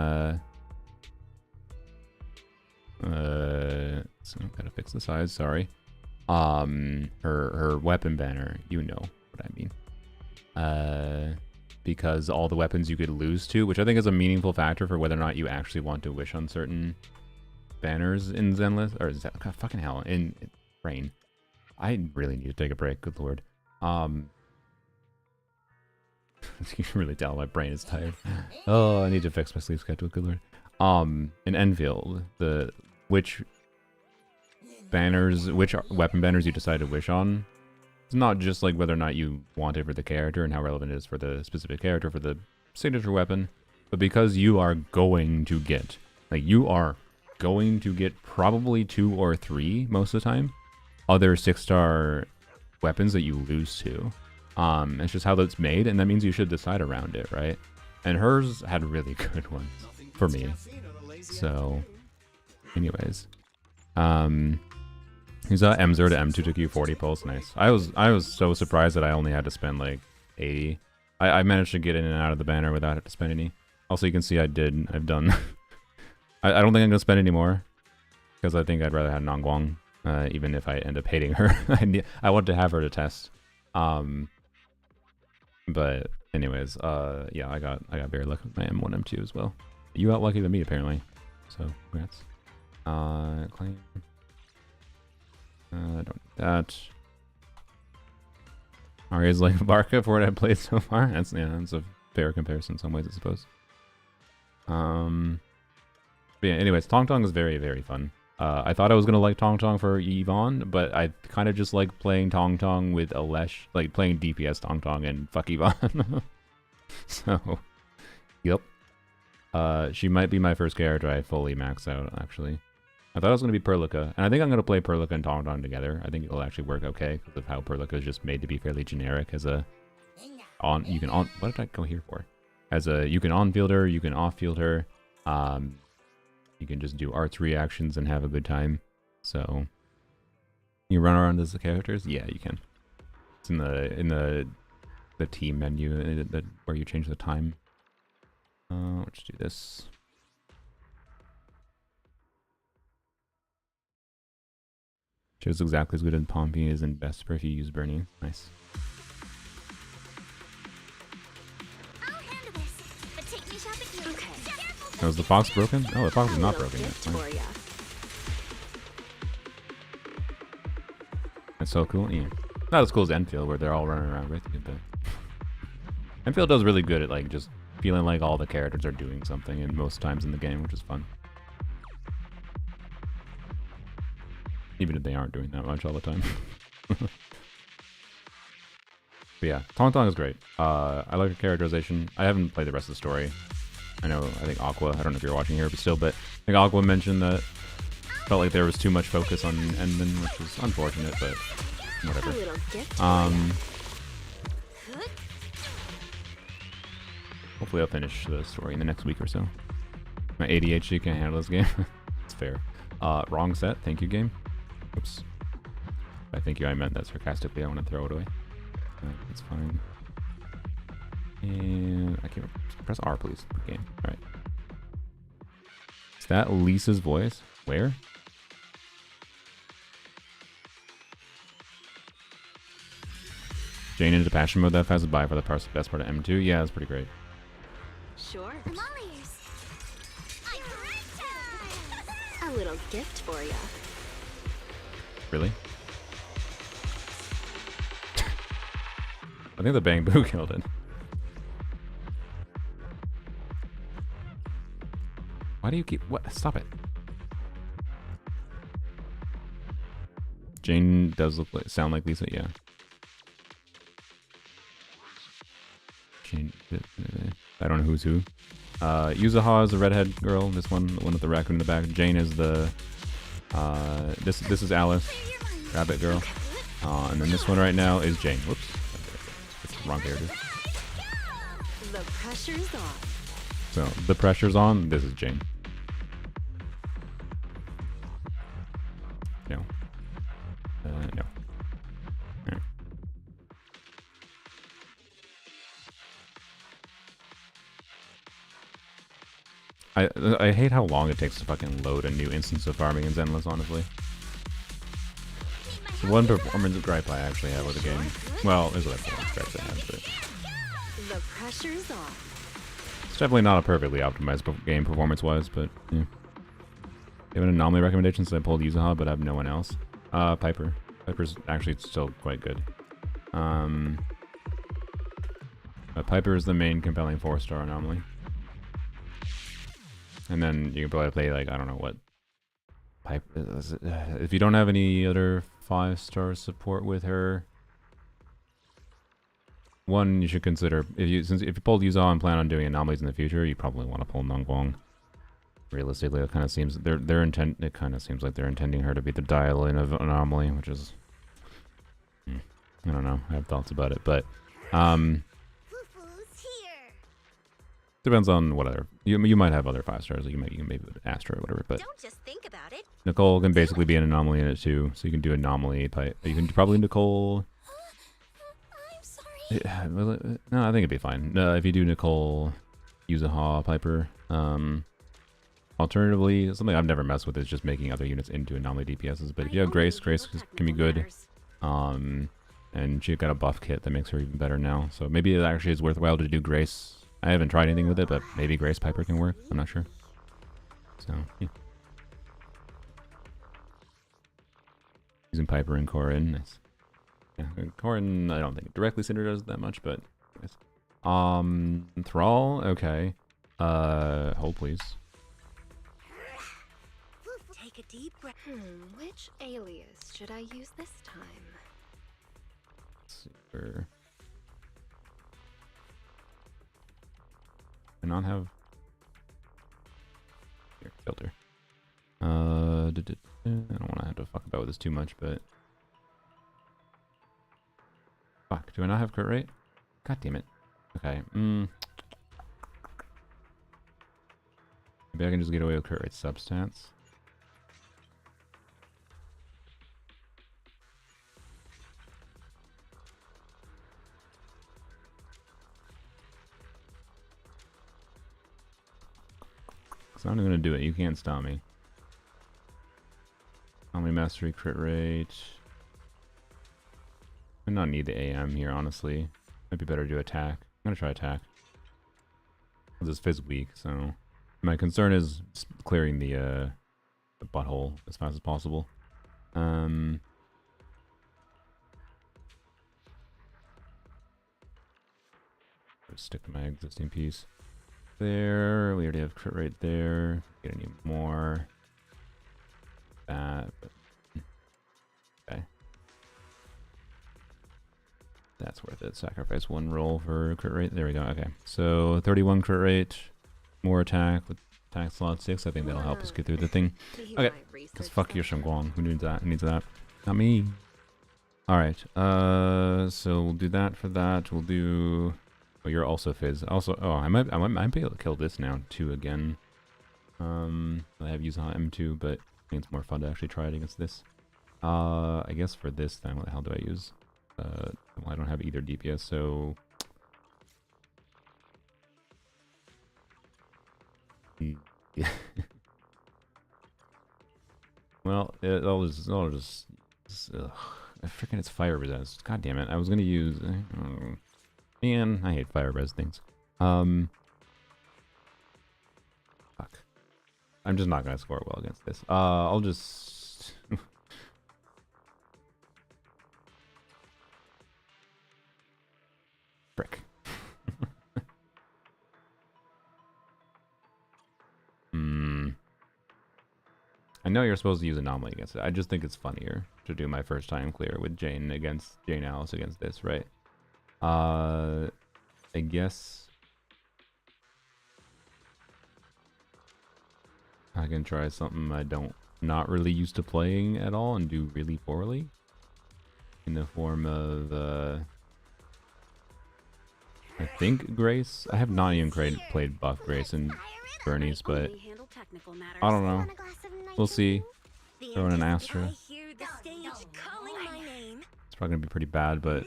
so gotta fix the size. Sorry. Her weapon banner. You know what I mean. Because all the weapons you could lose to, which I think is a meaningful factor for whether or not you actually want to wish on certain banners in Zenless, or God, fucking hell, in Rain. I really need to take a break, good lord. You can really tell my brain is tired. Oh, I need to fix my sleep schedule, good lord. In Enfield, which weapon banners you decide to wish on, it's not just like whether or not you want it for the character and how relevant it is for the specific character for the signature weapon, but because you are going to get, probably 2 or 3 most of the time, other 6-star weapons that you lose to. It's just how that's made, and that means you should decide around it, right? And hers had really good ones for me. So, anyways, he's M0 to M2 took you 40 pulls. Nice. I was so surprised that I only had to spend like 80. I managed to get in and out of the banner without having to spend any. Also, you can see I've done. I don't think I'm gonna spend any more because I think I'd rather have Nongguang, even if I end up hating her. I want to have her to test. But anyways, yeah, I got very lucky with my M1, M2 as well. You got lucky than me apparently. So congrats. Claim. I don't need that. Aria's like Varka for what I've played so far. That's a fair comparison in some ways, I suppose. But yeah, anyways, Tong Tong is very, very fun. I thought I was gonna like Tong Tong for Yvonne, but I kind of just like playing Tong Tong with Alesh, like playing DPS Tong Tong and fuck Yvonne. So, yep. She might be my first character I fully max out, actually. I thought it was going to be Perlica, and I think I'm going to play Perlica and Tong Tong together. I think it'll actually work okay because of how Perlica is just made to be fairly generic as a what did I go here for? You can on-field her, you can off-field her, you can just do arts reactions and have a good time. So, you run around as the characters? Yeah, you can. It's in the team menu where you change the time. Let's do this. Shows exactly as good in Pompey as in Vesper if you use Burning. Nice. I'll handle this, but take me shopping too. Okay. Oh, is the fox broken? Oh, the fox is not broken yet. Fine. That's so cool. Yeah. Not as cool as Enfield where they're all running around with you, but Enfield does really good at like just feeling like all the characters are doing something and most times in the game, which is fun. Even if they aren't doing that much all the time. But yeah, Tong Tong is great. I like her characterization. I haven't played the rest of the story. I think Aqua, I don't know if you're watching here, but still, but I think Aqua mentioned that felt like there was too much focus on Endman, which was unfortunate, but whatever. Hopefully I'll finish the story in the next week or so. My ADHD can't handle this game. It's fair. Wrong set. Thank you, game. Oops. I think I meant that sarcastically. I want to throw it away. It's fine. And I can't press R, please. Game. All right. Is that Lisa's voice? Where? Jane into passion mode that passes by for the best part of M2. Yeah, that's pretty great. Sure. I'm all ears. A little gift for ya. Really? I think the Bang Boo killed it. Why do you keep... What? Stop it. Jane does sound like Lisa, yeah. I don't know who's who. Yuzuha is the redhead girl. This one, the one with the raccoon in the back. Jane is the this is Alice, rabbit girl. And then this one right now is Jane. Whoops, it's the wrong character. The pressure's on. So the pressure's on. This is Jane. No. No. Alright. I hate how long it takes to fucking load a new instance of farming in Zenless, honestly. The one performance gripe I actually have with the game. Well, there's other gripes I have, but The pressure's on. it's definitely not a perfectly optimized game performance-wise, but yeah. You have an anomaly recommendation, so I pulled Yuzuha, but I have no one else. Piper. Piper's actually still quite good. But Piper is the main compelling 4-star anomaly. And then you can probably play, like, I don't know what Piper is. If you don't have any other 5-star support with her, one you should consider, if you pulled Yuzuha and plan on doing anomalies in the future, you probably want to pull Nongguang. Realistically, it kind of seems it kind of seems like they're intending her to be the dial-in of anomaly, which is, I don't know. I have thoughts about it, but Foo-foo's here. depends on what other you might have other 5-stars. Like you can maybe Astra or whatever, but Don't just think about it. Nicole can basically be an anomaly in it too, so you can do anomaly. You can probably Nicole. I'm sorry. No, I think it'd be fine. If you do Nicole, Yuzuha, Piper. Alternatively, something I've never messed with is just making other units into anomaly DPSs. But if you have Grace, Grace can be good. And she got a buff kit that makes her even better now. So maybe it actually is worthwhile to do Grace. I haven't tried anything with it, but maybe Grace Piper can work. I'm not sure. So, yeah. Using Piper and Corrin. Nice. Yeah, Corrin, I don't think directly Cinder does that much, but anyways. Thrall, okay. Hold please. Take a deep breath. Which alias should I use this time? Super. I not have here filter. I don't want to have to fuck about with this too much, but fuck. Do I not have crit rate? God damn it. Okay. Maybe I can just get away with crit rate substats. So I'm gonna do it. You can't stop me. Omni Mastery crit rate. I don't need the AM here, honestly. Might be better to do attack. I'm gonna try attack. This Fizz weak, so my concern is clearing the butthole as fast as possible. Stick to my existing piece. There, we already have crit rate there. Get any more? That, but okay. That's worth it. Sacrifice one roll for crit rate. There we go. Okay, so 31 crit rate, more attack with attack slot 6. I think that'll help us get through the thing. Okay, because fuck your Shangguang. Who needs that? Who needs that? Not me. All right. So we'll do that for that. We'll do. Oh, you're also Fizz. Also, oh, I might be able to kill this now too again. I have Yuzuha M2, but I think it's more fun to actually try it against this. I guess for this then, what the hell do I use? Well, I don't have either DPS, so yeah. Well, I'll just freaking it's fire resist. God damn it! I was gonna use. Man, I hate fire res things. Fuck. I'm just not gonna score well against this. I'll just. Frick. I know you're supposed to use anomaly against it. I just think it's funnier to do my first time clear with Jane Alice against this, right? I guess I can try something not really used to playing at all and do really poorly. In the form of, I think Grace. I have not even played buff Grace and Bernie's, but I don't know. We'll see. Throw in an Astra. It's probably gonna be pretty bad, but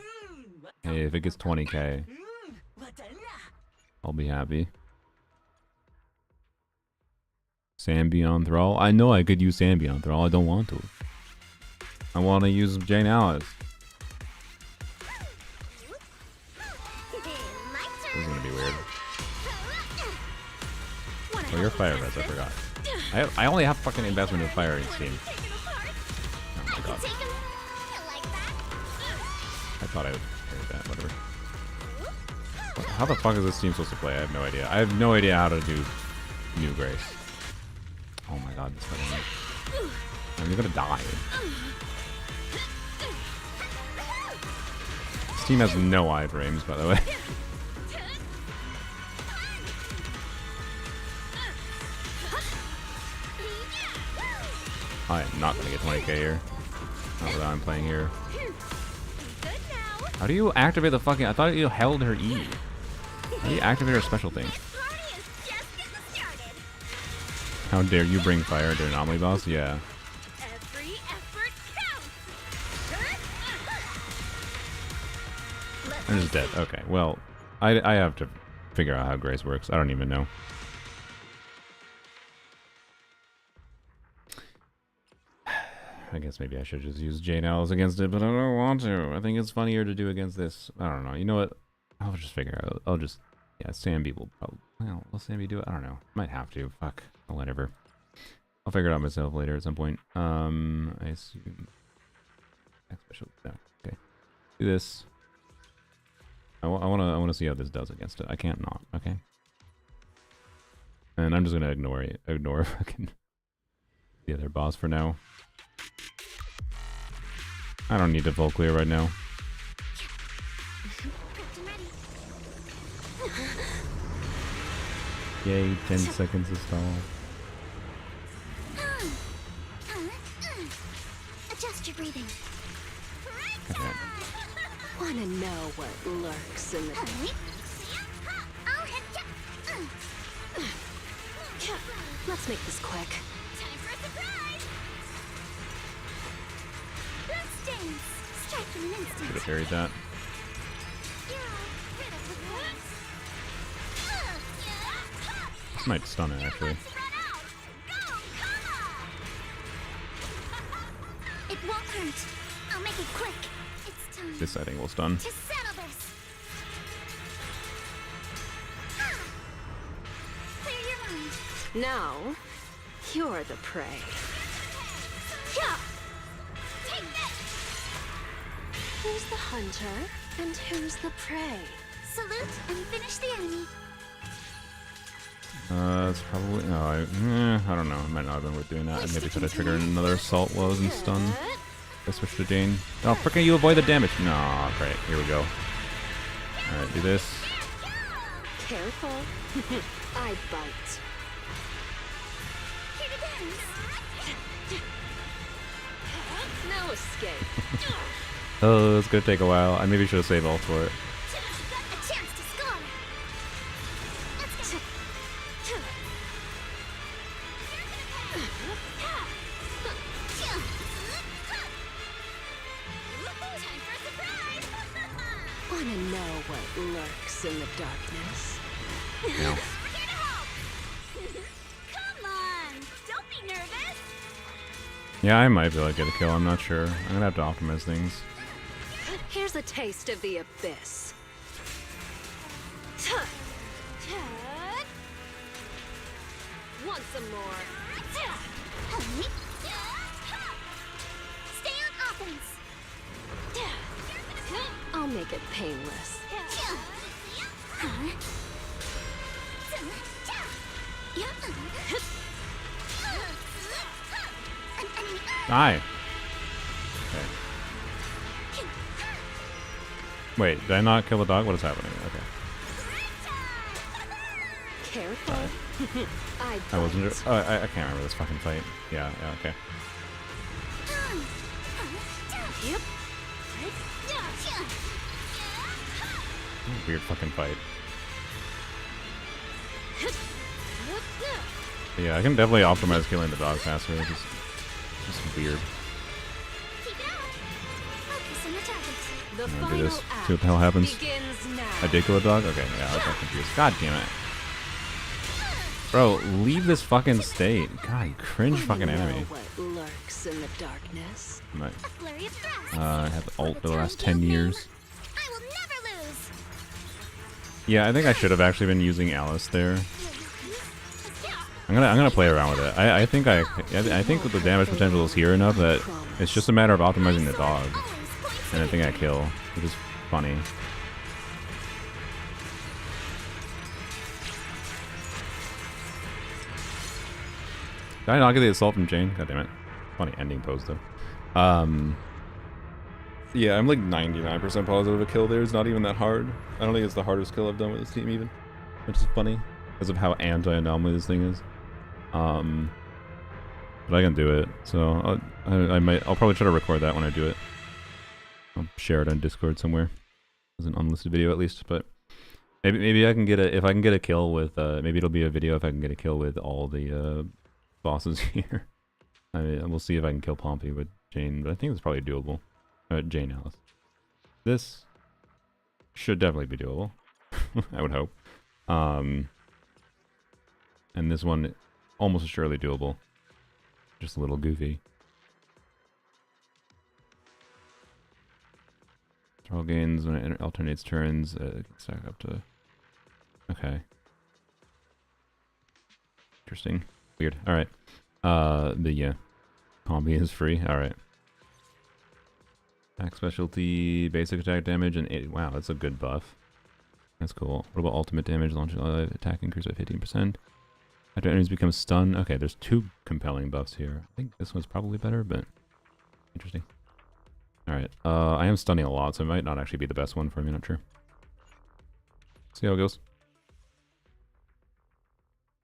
hey, if it gets 20k, I'll be happy. Sambion Thrall. I know I could use Sambion Thrall. I don't want to. I want to use Jane Alice. This is gonna be weird. Oh, you're fire res, I forgot. I only have fucking investment in fire in Steam. Oh my god. I thought I would hear that, whatever. How the fuck is this team supposed to play? I have no idea. I have no idea how to do New Grace. Oh my god, this fucking... I'm gonna die. This team has no iframes, by the way. I am not gonna get 20k here. Not without I'm playing here. How do you activate the fucking... I thought you held her E. How do you activate her special thing? How dare you bring fire to an anomaly boss? Yeah. I'm just dead. Okay, well, I have to figure out how Grace works. I don't even know. I guess maybe I should just use Jane Alice against it, but I don't want to. I think it's funnier to do against this. I don't know. You know what? I'll just figure out. I'll just... Yeah, Sambi will probably... Well, will Sambi do it? I don't know. Might have to. Fuck. Whatever. I'll figure it out myself later at some point. I assume... Special... No. Okay. Do this. I want to see how this does against it. I can't not. Okay. And I'm just gonna ignore fucking the other boss for now. I don't need to full clear right now. Yay, 10 seconds to stall. Adjust your breathing. Okay. Wanna know what lurks in the... Let's make this quick. Time for a surprise! Let's dance! Strike in an instant. Should have parried that. This might stun it, actually. It won't hurt. I'll make it quick. It's time This I think will stun. to settle this. Clear your mind. Now, you're the prey. Take this. Who's the hunter and who's the prey? Salute and finish the enemy. It's probably... No, I don't know. It might not have been worth doing that. I maybe could have triggered another assault while I was in stun. I switched to Jane. Oh, frickin' you avoid the damage. No, great. Here we go. Alright, do this. Careful. I bite. Here to dance. No escape. Oh, it's gonna take a while. I maybe should have saved ult for it. A chance to score. Let's go. Time for a surprise. Wanna know what lurks in the darkness? No. We're here to help. Come on, don't be nervous. Yeah, I might be able to get a kill. I'm not sure. I'm gonna have to optimize things. Here's a taste of the abyss. Want some more? Stay on offense. I'll make it painless. Die. Okay. Wait, did I not kill the dog? What is happening? Okay. Careful. I wasn't sure. Oh, I can't remember this fucking fight. Yeah, okay. Yep. Weird fucking fight. Yeah, I can definitely optimize killing the dog faster. It's just weird. The I'm gonna final do this. act See what the hell happens. begins now. I did kill a dog? Okay, yeah, I was confused. God damn it. Bro, leave this fucking state. God, cringe fucking enemy. What lurks in the darkness? Might, A flurry of thrust. I have ult for the last 10 years. I will never lose. Yeah, I think I should have actually been using Alice there. I'm gonna play around with it. I think that the damage potential is here enough that it's just a matter of optimizing the dog. And I think I kill, which is funny. Did I not get the assault from Jane? God damn it. Funny ending pose though. Yeah, I'm like 99% positive a kill there is not even that hard. I don't think it's the hardest kill I've done with this team even. Which is funny. Because of how anti-anomaly this thing is. But I can do it. So I'll probably try to record that when I do it. I'll share it on Discord somewhere. As an unlisted video at least, but maybe I can get if I can get a kill with maybe it'll be a video if I can get a kill with all the bosses here. I mean, we'll see if I can kill Pompey with Jane, but I think it's probably doable. Jane Alice. This should definitely be doable. I would hope. And this one almost surely doable. Just a little goofy. Control gains when it alternates turns. Stack up to. Okay. Interesting. Weird. All right. Yeah. Pompey is free. All right. Attack specialty, basic attack damage, and wow, that's a good buff. That's cool. What about ultimate damage? Launch attack increase by 15%. After enemies become stunned. Okay, there's two compelling buffs here. I think this one's probably better, but interesting. Alright, I am stunning a lot, so it might not actually be the best one for me, not sure. See how it goes.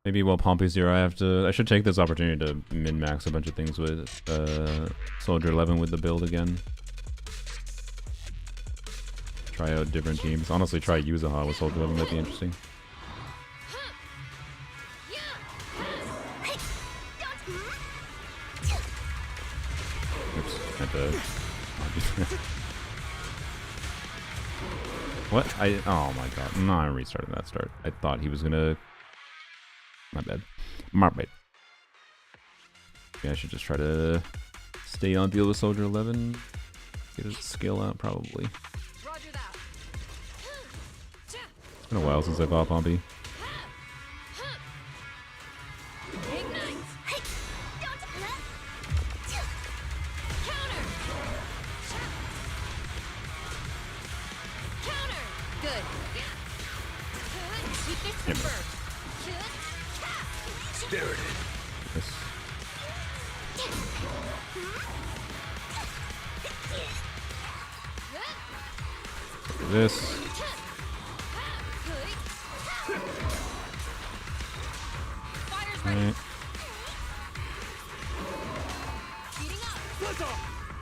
Maybe while Pompey's here, I should take this opportunity to min-max a bunch of things with Soldier 11 with the build again. Try out different teams. Honestly, try Yuzaha with Soldier 11, might be interesting. Oops, had to... What? Oh my god. No, I'm restarting that start. I thought he was gonna... My bad. My bad. Yeah, I should just try to stay on deal with Soldier 11. Get his skill out, probably. Roger that. It's been a while since I bought Pompey. Ignite. Counter. Good. Keep this Yeah, confirmed. Spirited. This. This. Fire's ready. Right. Speeding up.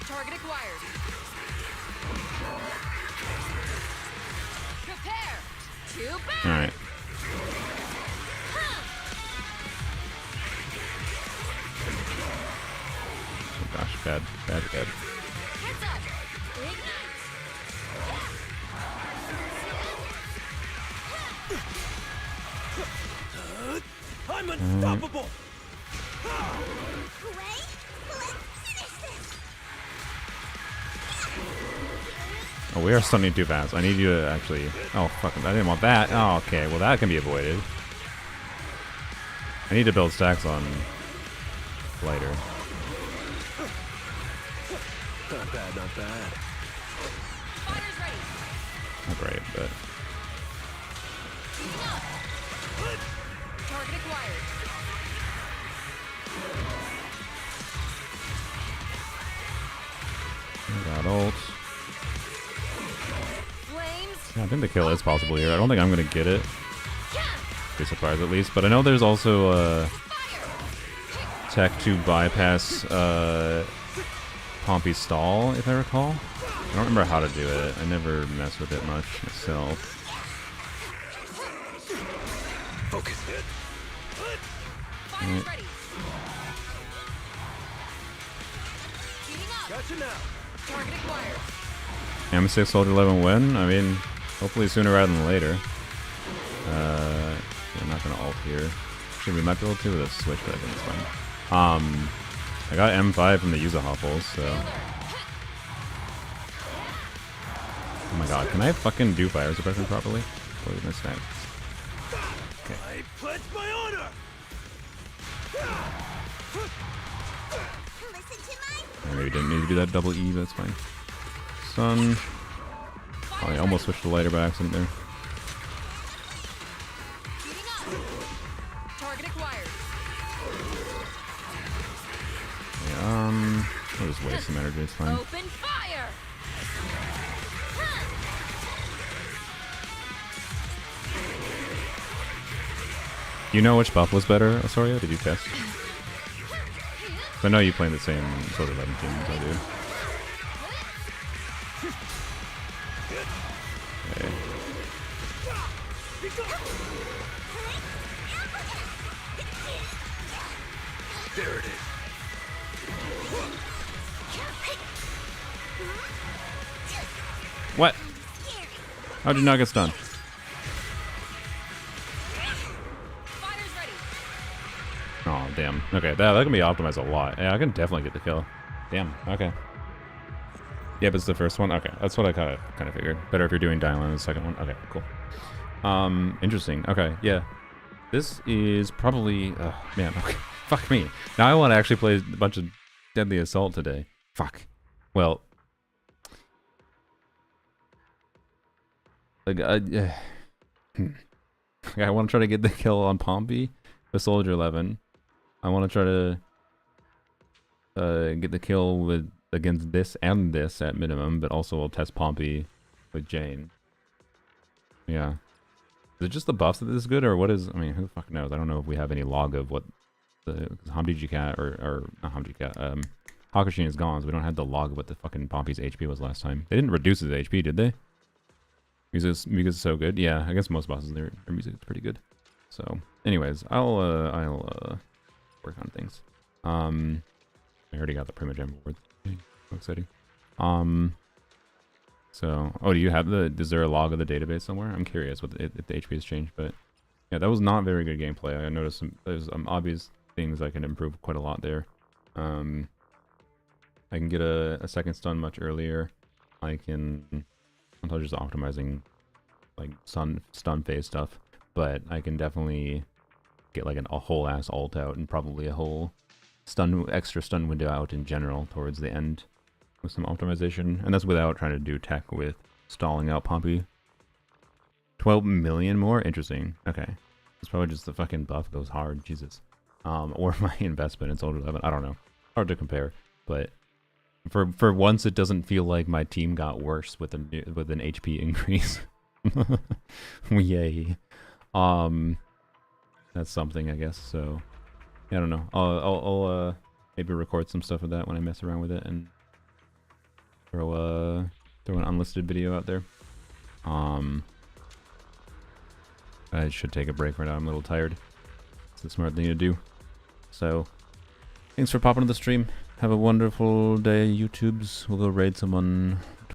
Target acquired. Prepare. To burn. Alright. Oh gosh, bad. Heads up. Ignite. I'm unstoppable! Wait, let's finish this. Oh, we are stunning too fast. I need you to actually... Oh, fuck. I didn't want that. Oh, okay. Well, that can be avoided. I need to build stacks on lighter. Not bad, not bad. Fire's ready. Not great, but... Target acquired. I got ult. Flames. Yeah, I think the kill is possible here. I don't think I'm going to get it. Be surprised at least. But I know there's also tech to bypass Pompey's stall, if I recall. I don't remember how to do it. I never mess with it much myself. Focus. Fire's ready. Heating up. Gotcha now. Target acquired. M6 Soldier 11 win? I mean, hopefully sooner rather than later. We're not gonna ult here. Actually, we might be able to with a switch, but I think it's fine. I got M5 from the Yuza Hopples, so... Oh my god, can I fucking do fire suppression properly? Or is my snap? Okay. I pledge my honor. Listen to my I maybe didn't need to do that double E, but that's fine. Sun. Oh, I almost switched to lighter by accident there. Heating up. Target acquired. Okay, I'll just waste some energy, it's fine. Open fire. Do you know which buff was better, Osorio? Did you test? I know you play in the same sort of 11 team as I do. Okay. There it is. What? How'd you not get stunned? Fire's ready. Oh, damn. Okay, that can be optimized a lot. Yeah, I can definitely get the kill. Damn, okay. Yep, it's the first one. Okay, that's what I kind of figured. Better if you're doing dial in the second one. Okay, cool. Interesting. Okay, yeah. This is probably... man, okay. Fuck me. Now I want to actually play a bunch of Deadly Assault today. Fuck. Well... Like, I want to try to get the kill on Pompey with Soldier 11. I want to try to get the kill with against this and this at minimum, but also we'll test Pompey with Jane. Yeah. Is it just the buffs that this is good, or what is... I mean, who the fuck knows? I don't know if we have any log of what the... Hamdi Cat, or not Hamdi Cat, Hakushin is gone, so we don't have the log of what the fucking Pompey's HP was last time. They didn't reduce his HP, did they? Because it's so good. Yeah, I guess most bosses, their music is pretty good. So, anyways, I'll work on things. I already got the Primogem award. So exciting. So, oh, do you have is there a log of the database somewhere? I'm curious if the HP has changed, but yeah, that was not very good gameplay. I noticed there's some obvious things I can improve quite a lot there. I can get a second stun much earlier. I can... I'm just optimizing like stun phase stuff, but I can definitely get like a whole ass ult out and probably a whole extra stun window out in general towards the end with some optimization, and that's without trying to do tech with stalling out Pompey. 12 million more? Interesting. Okay. It's probably just the fucking buff goes hard, Jesus. Or my investment in Soldier 11, I don't know. Hard to compare, but for once, it doesn't feel like my team got worse with an HP increase. Yay! That's something, I guess. So yeah, I don't know. I'll maybe record some stuff with that when I mess around with it and throw an unlisted video out there. I should take a break right now. I'm a little tired. It's the smart thing to do. So thanks for popping to the stream. Have a wonderful day, YouTubes. We'll go raid someone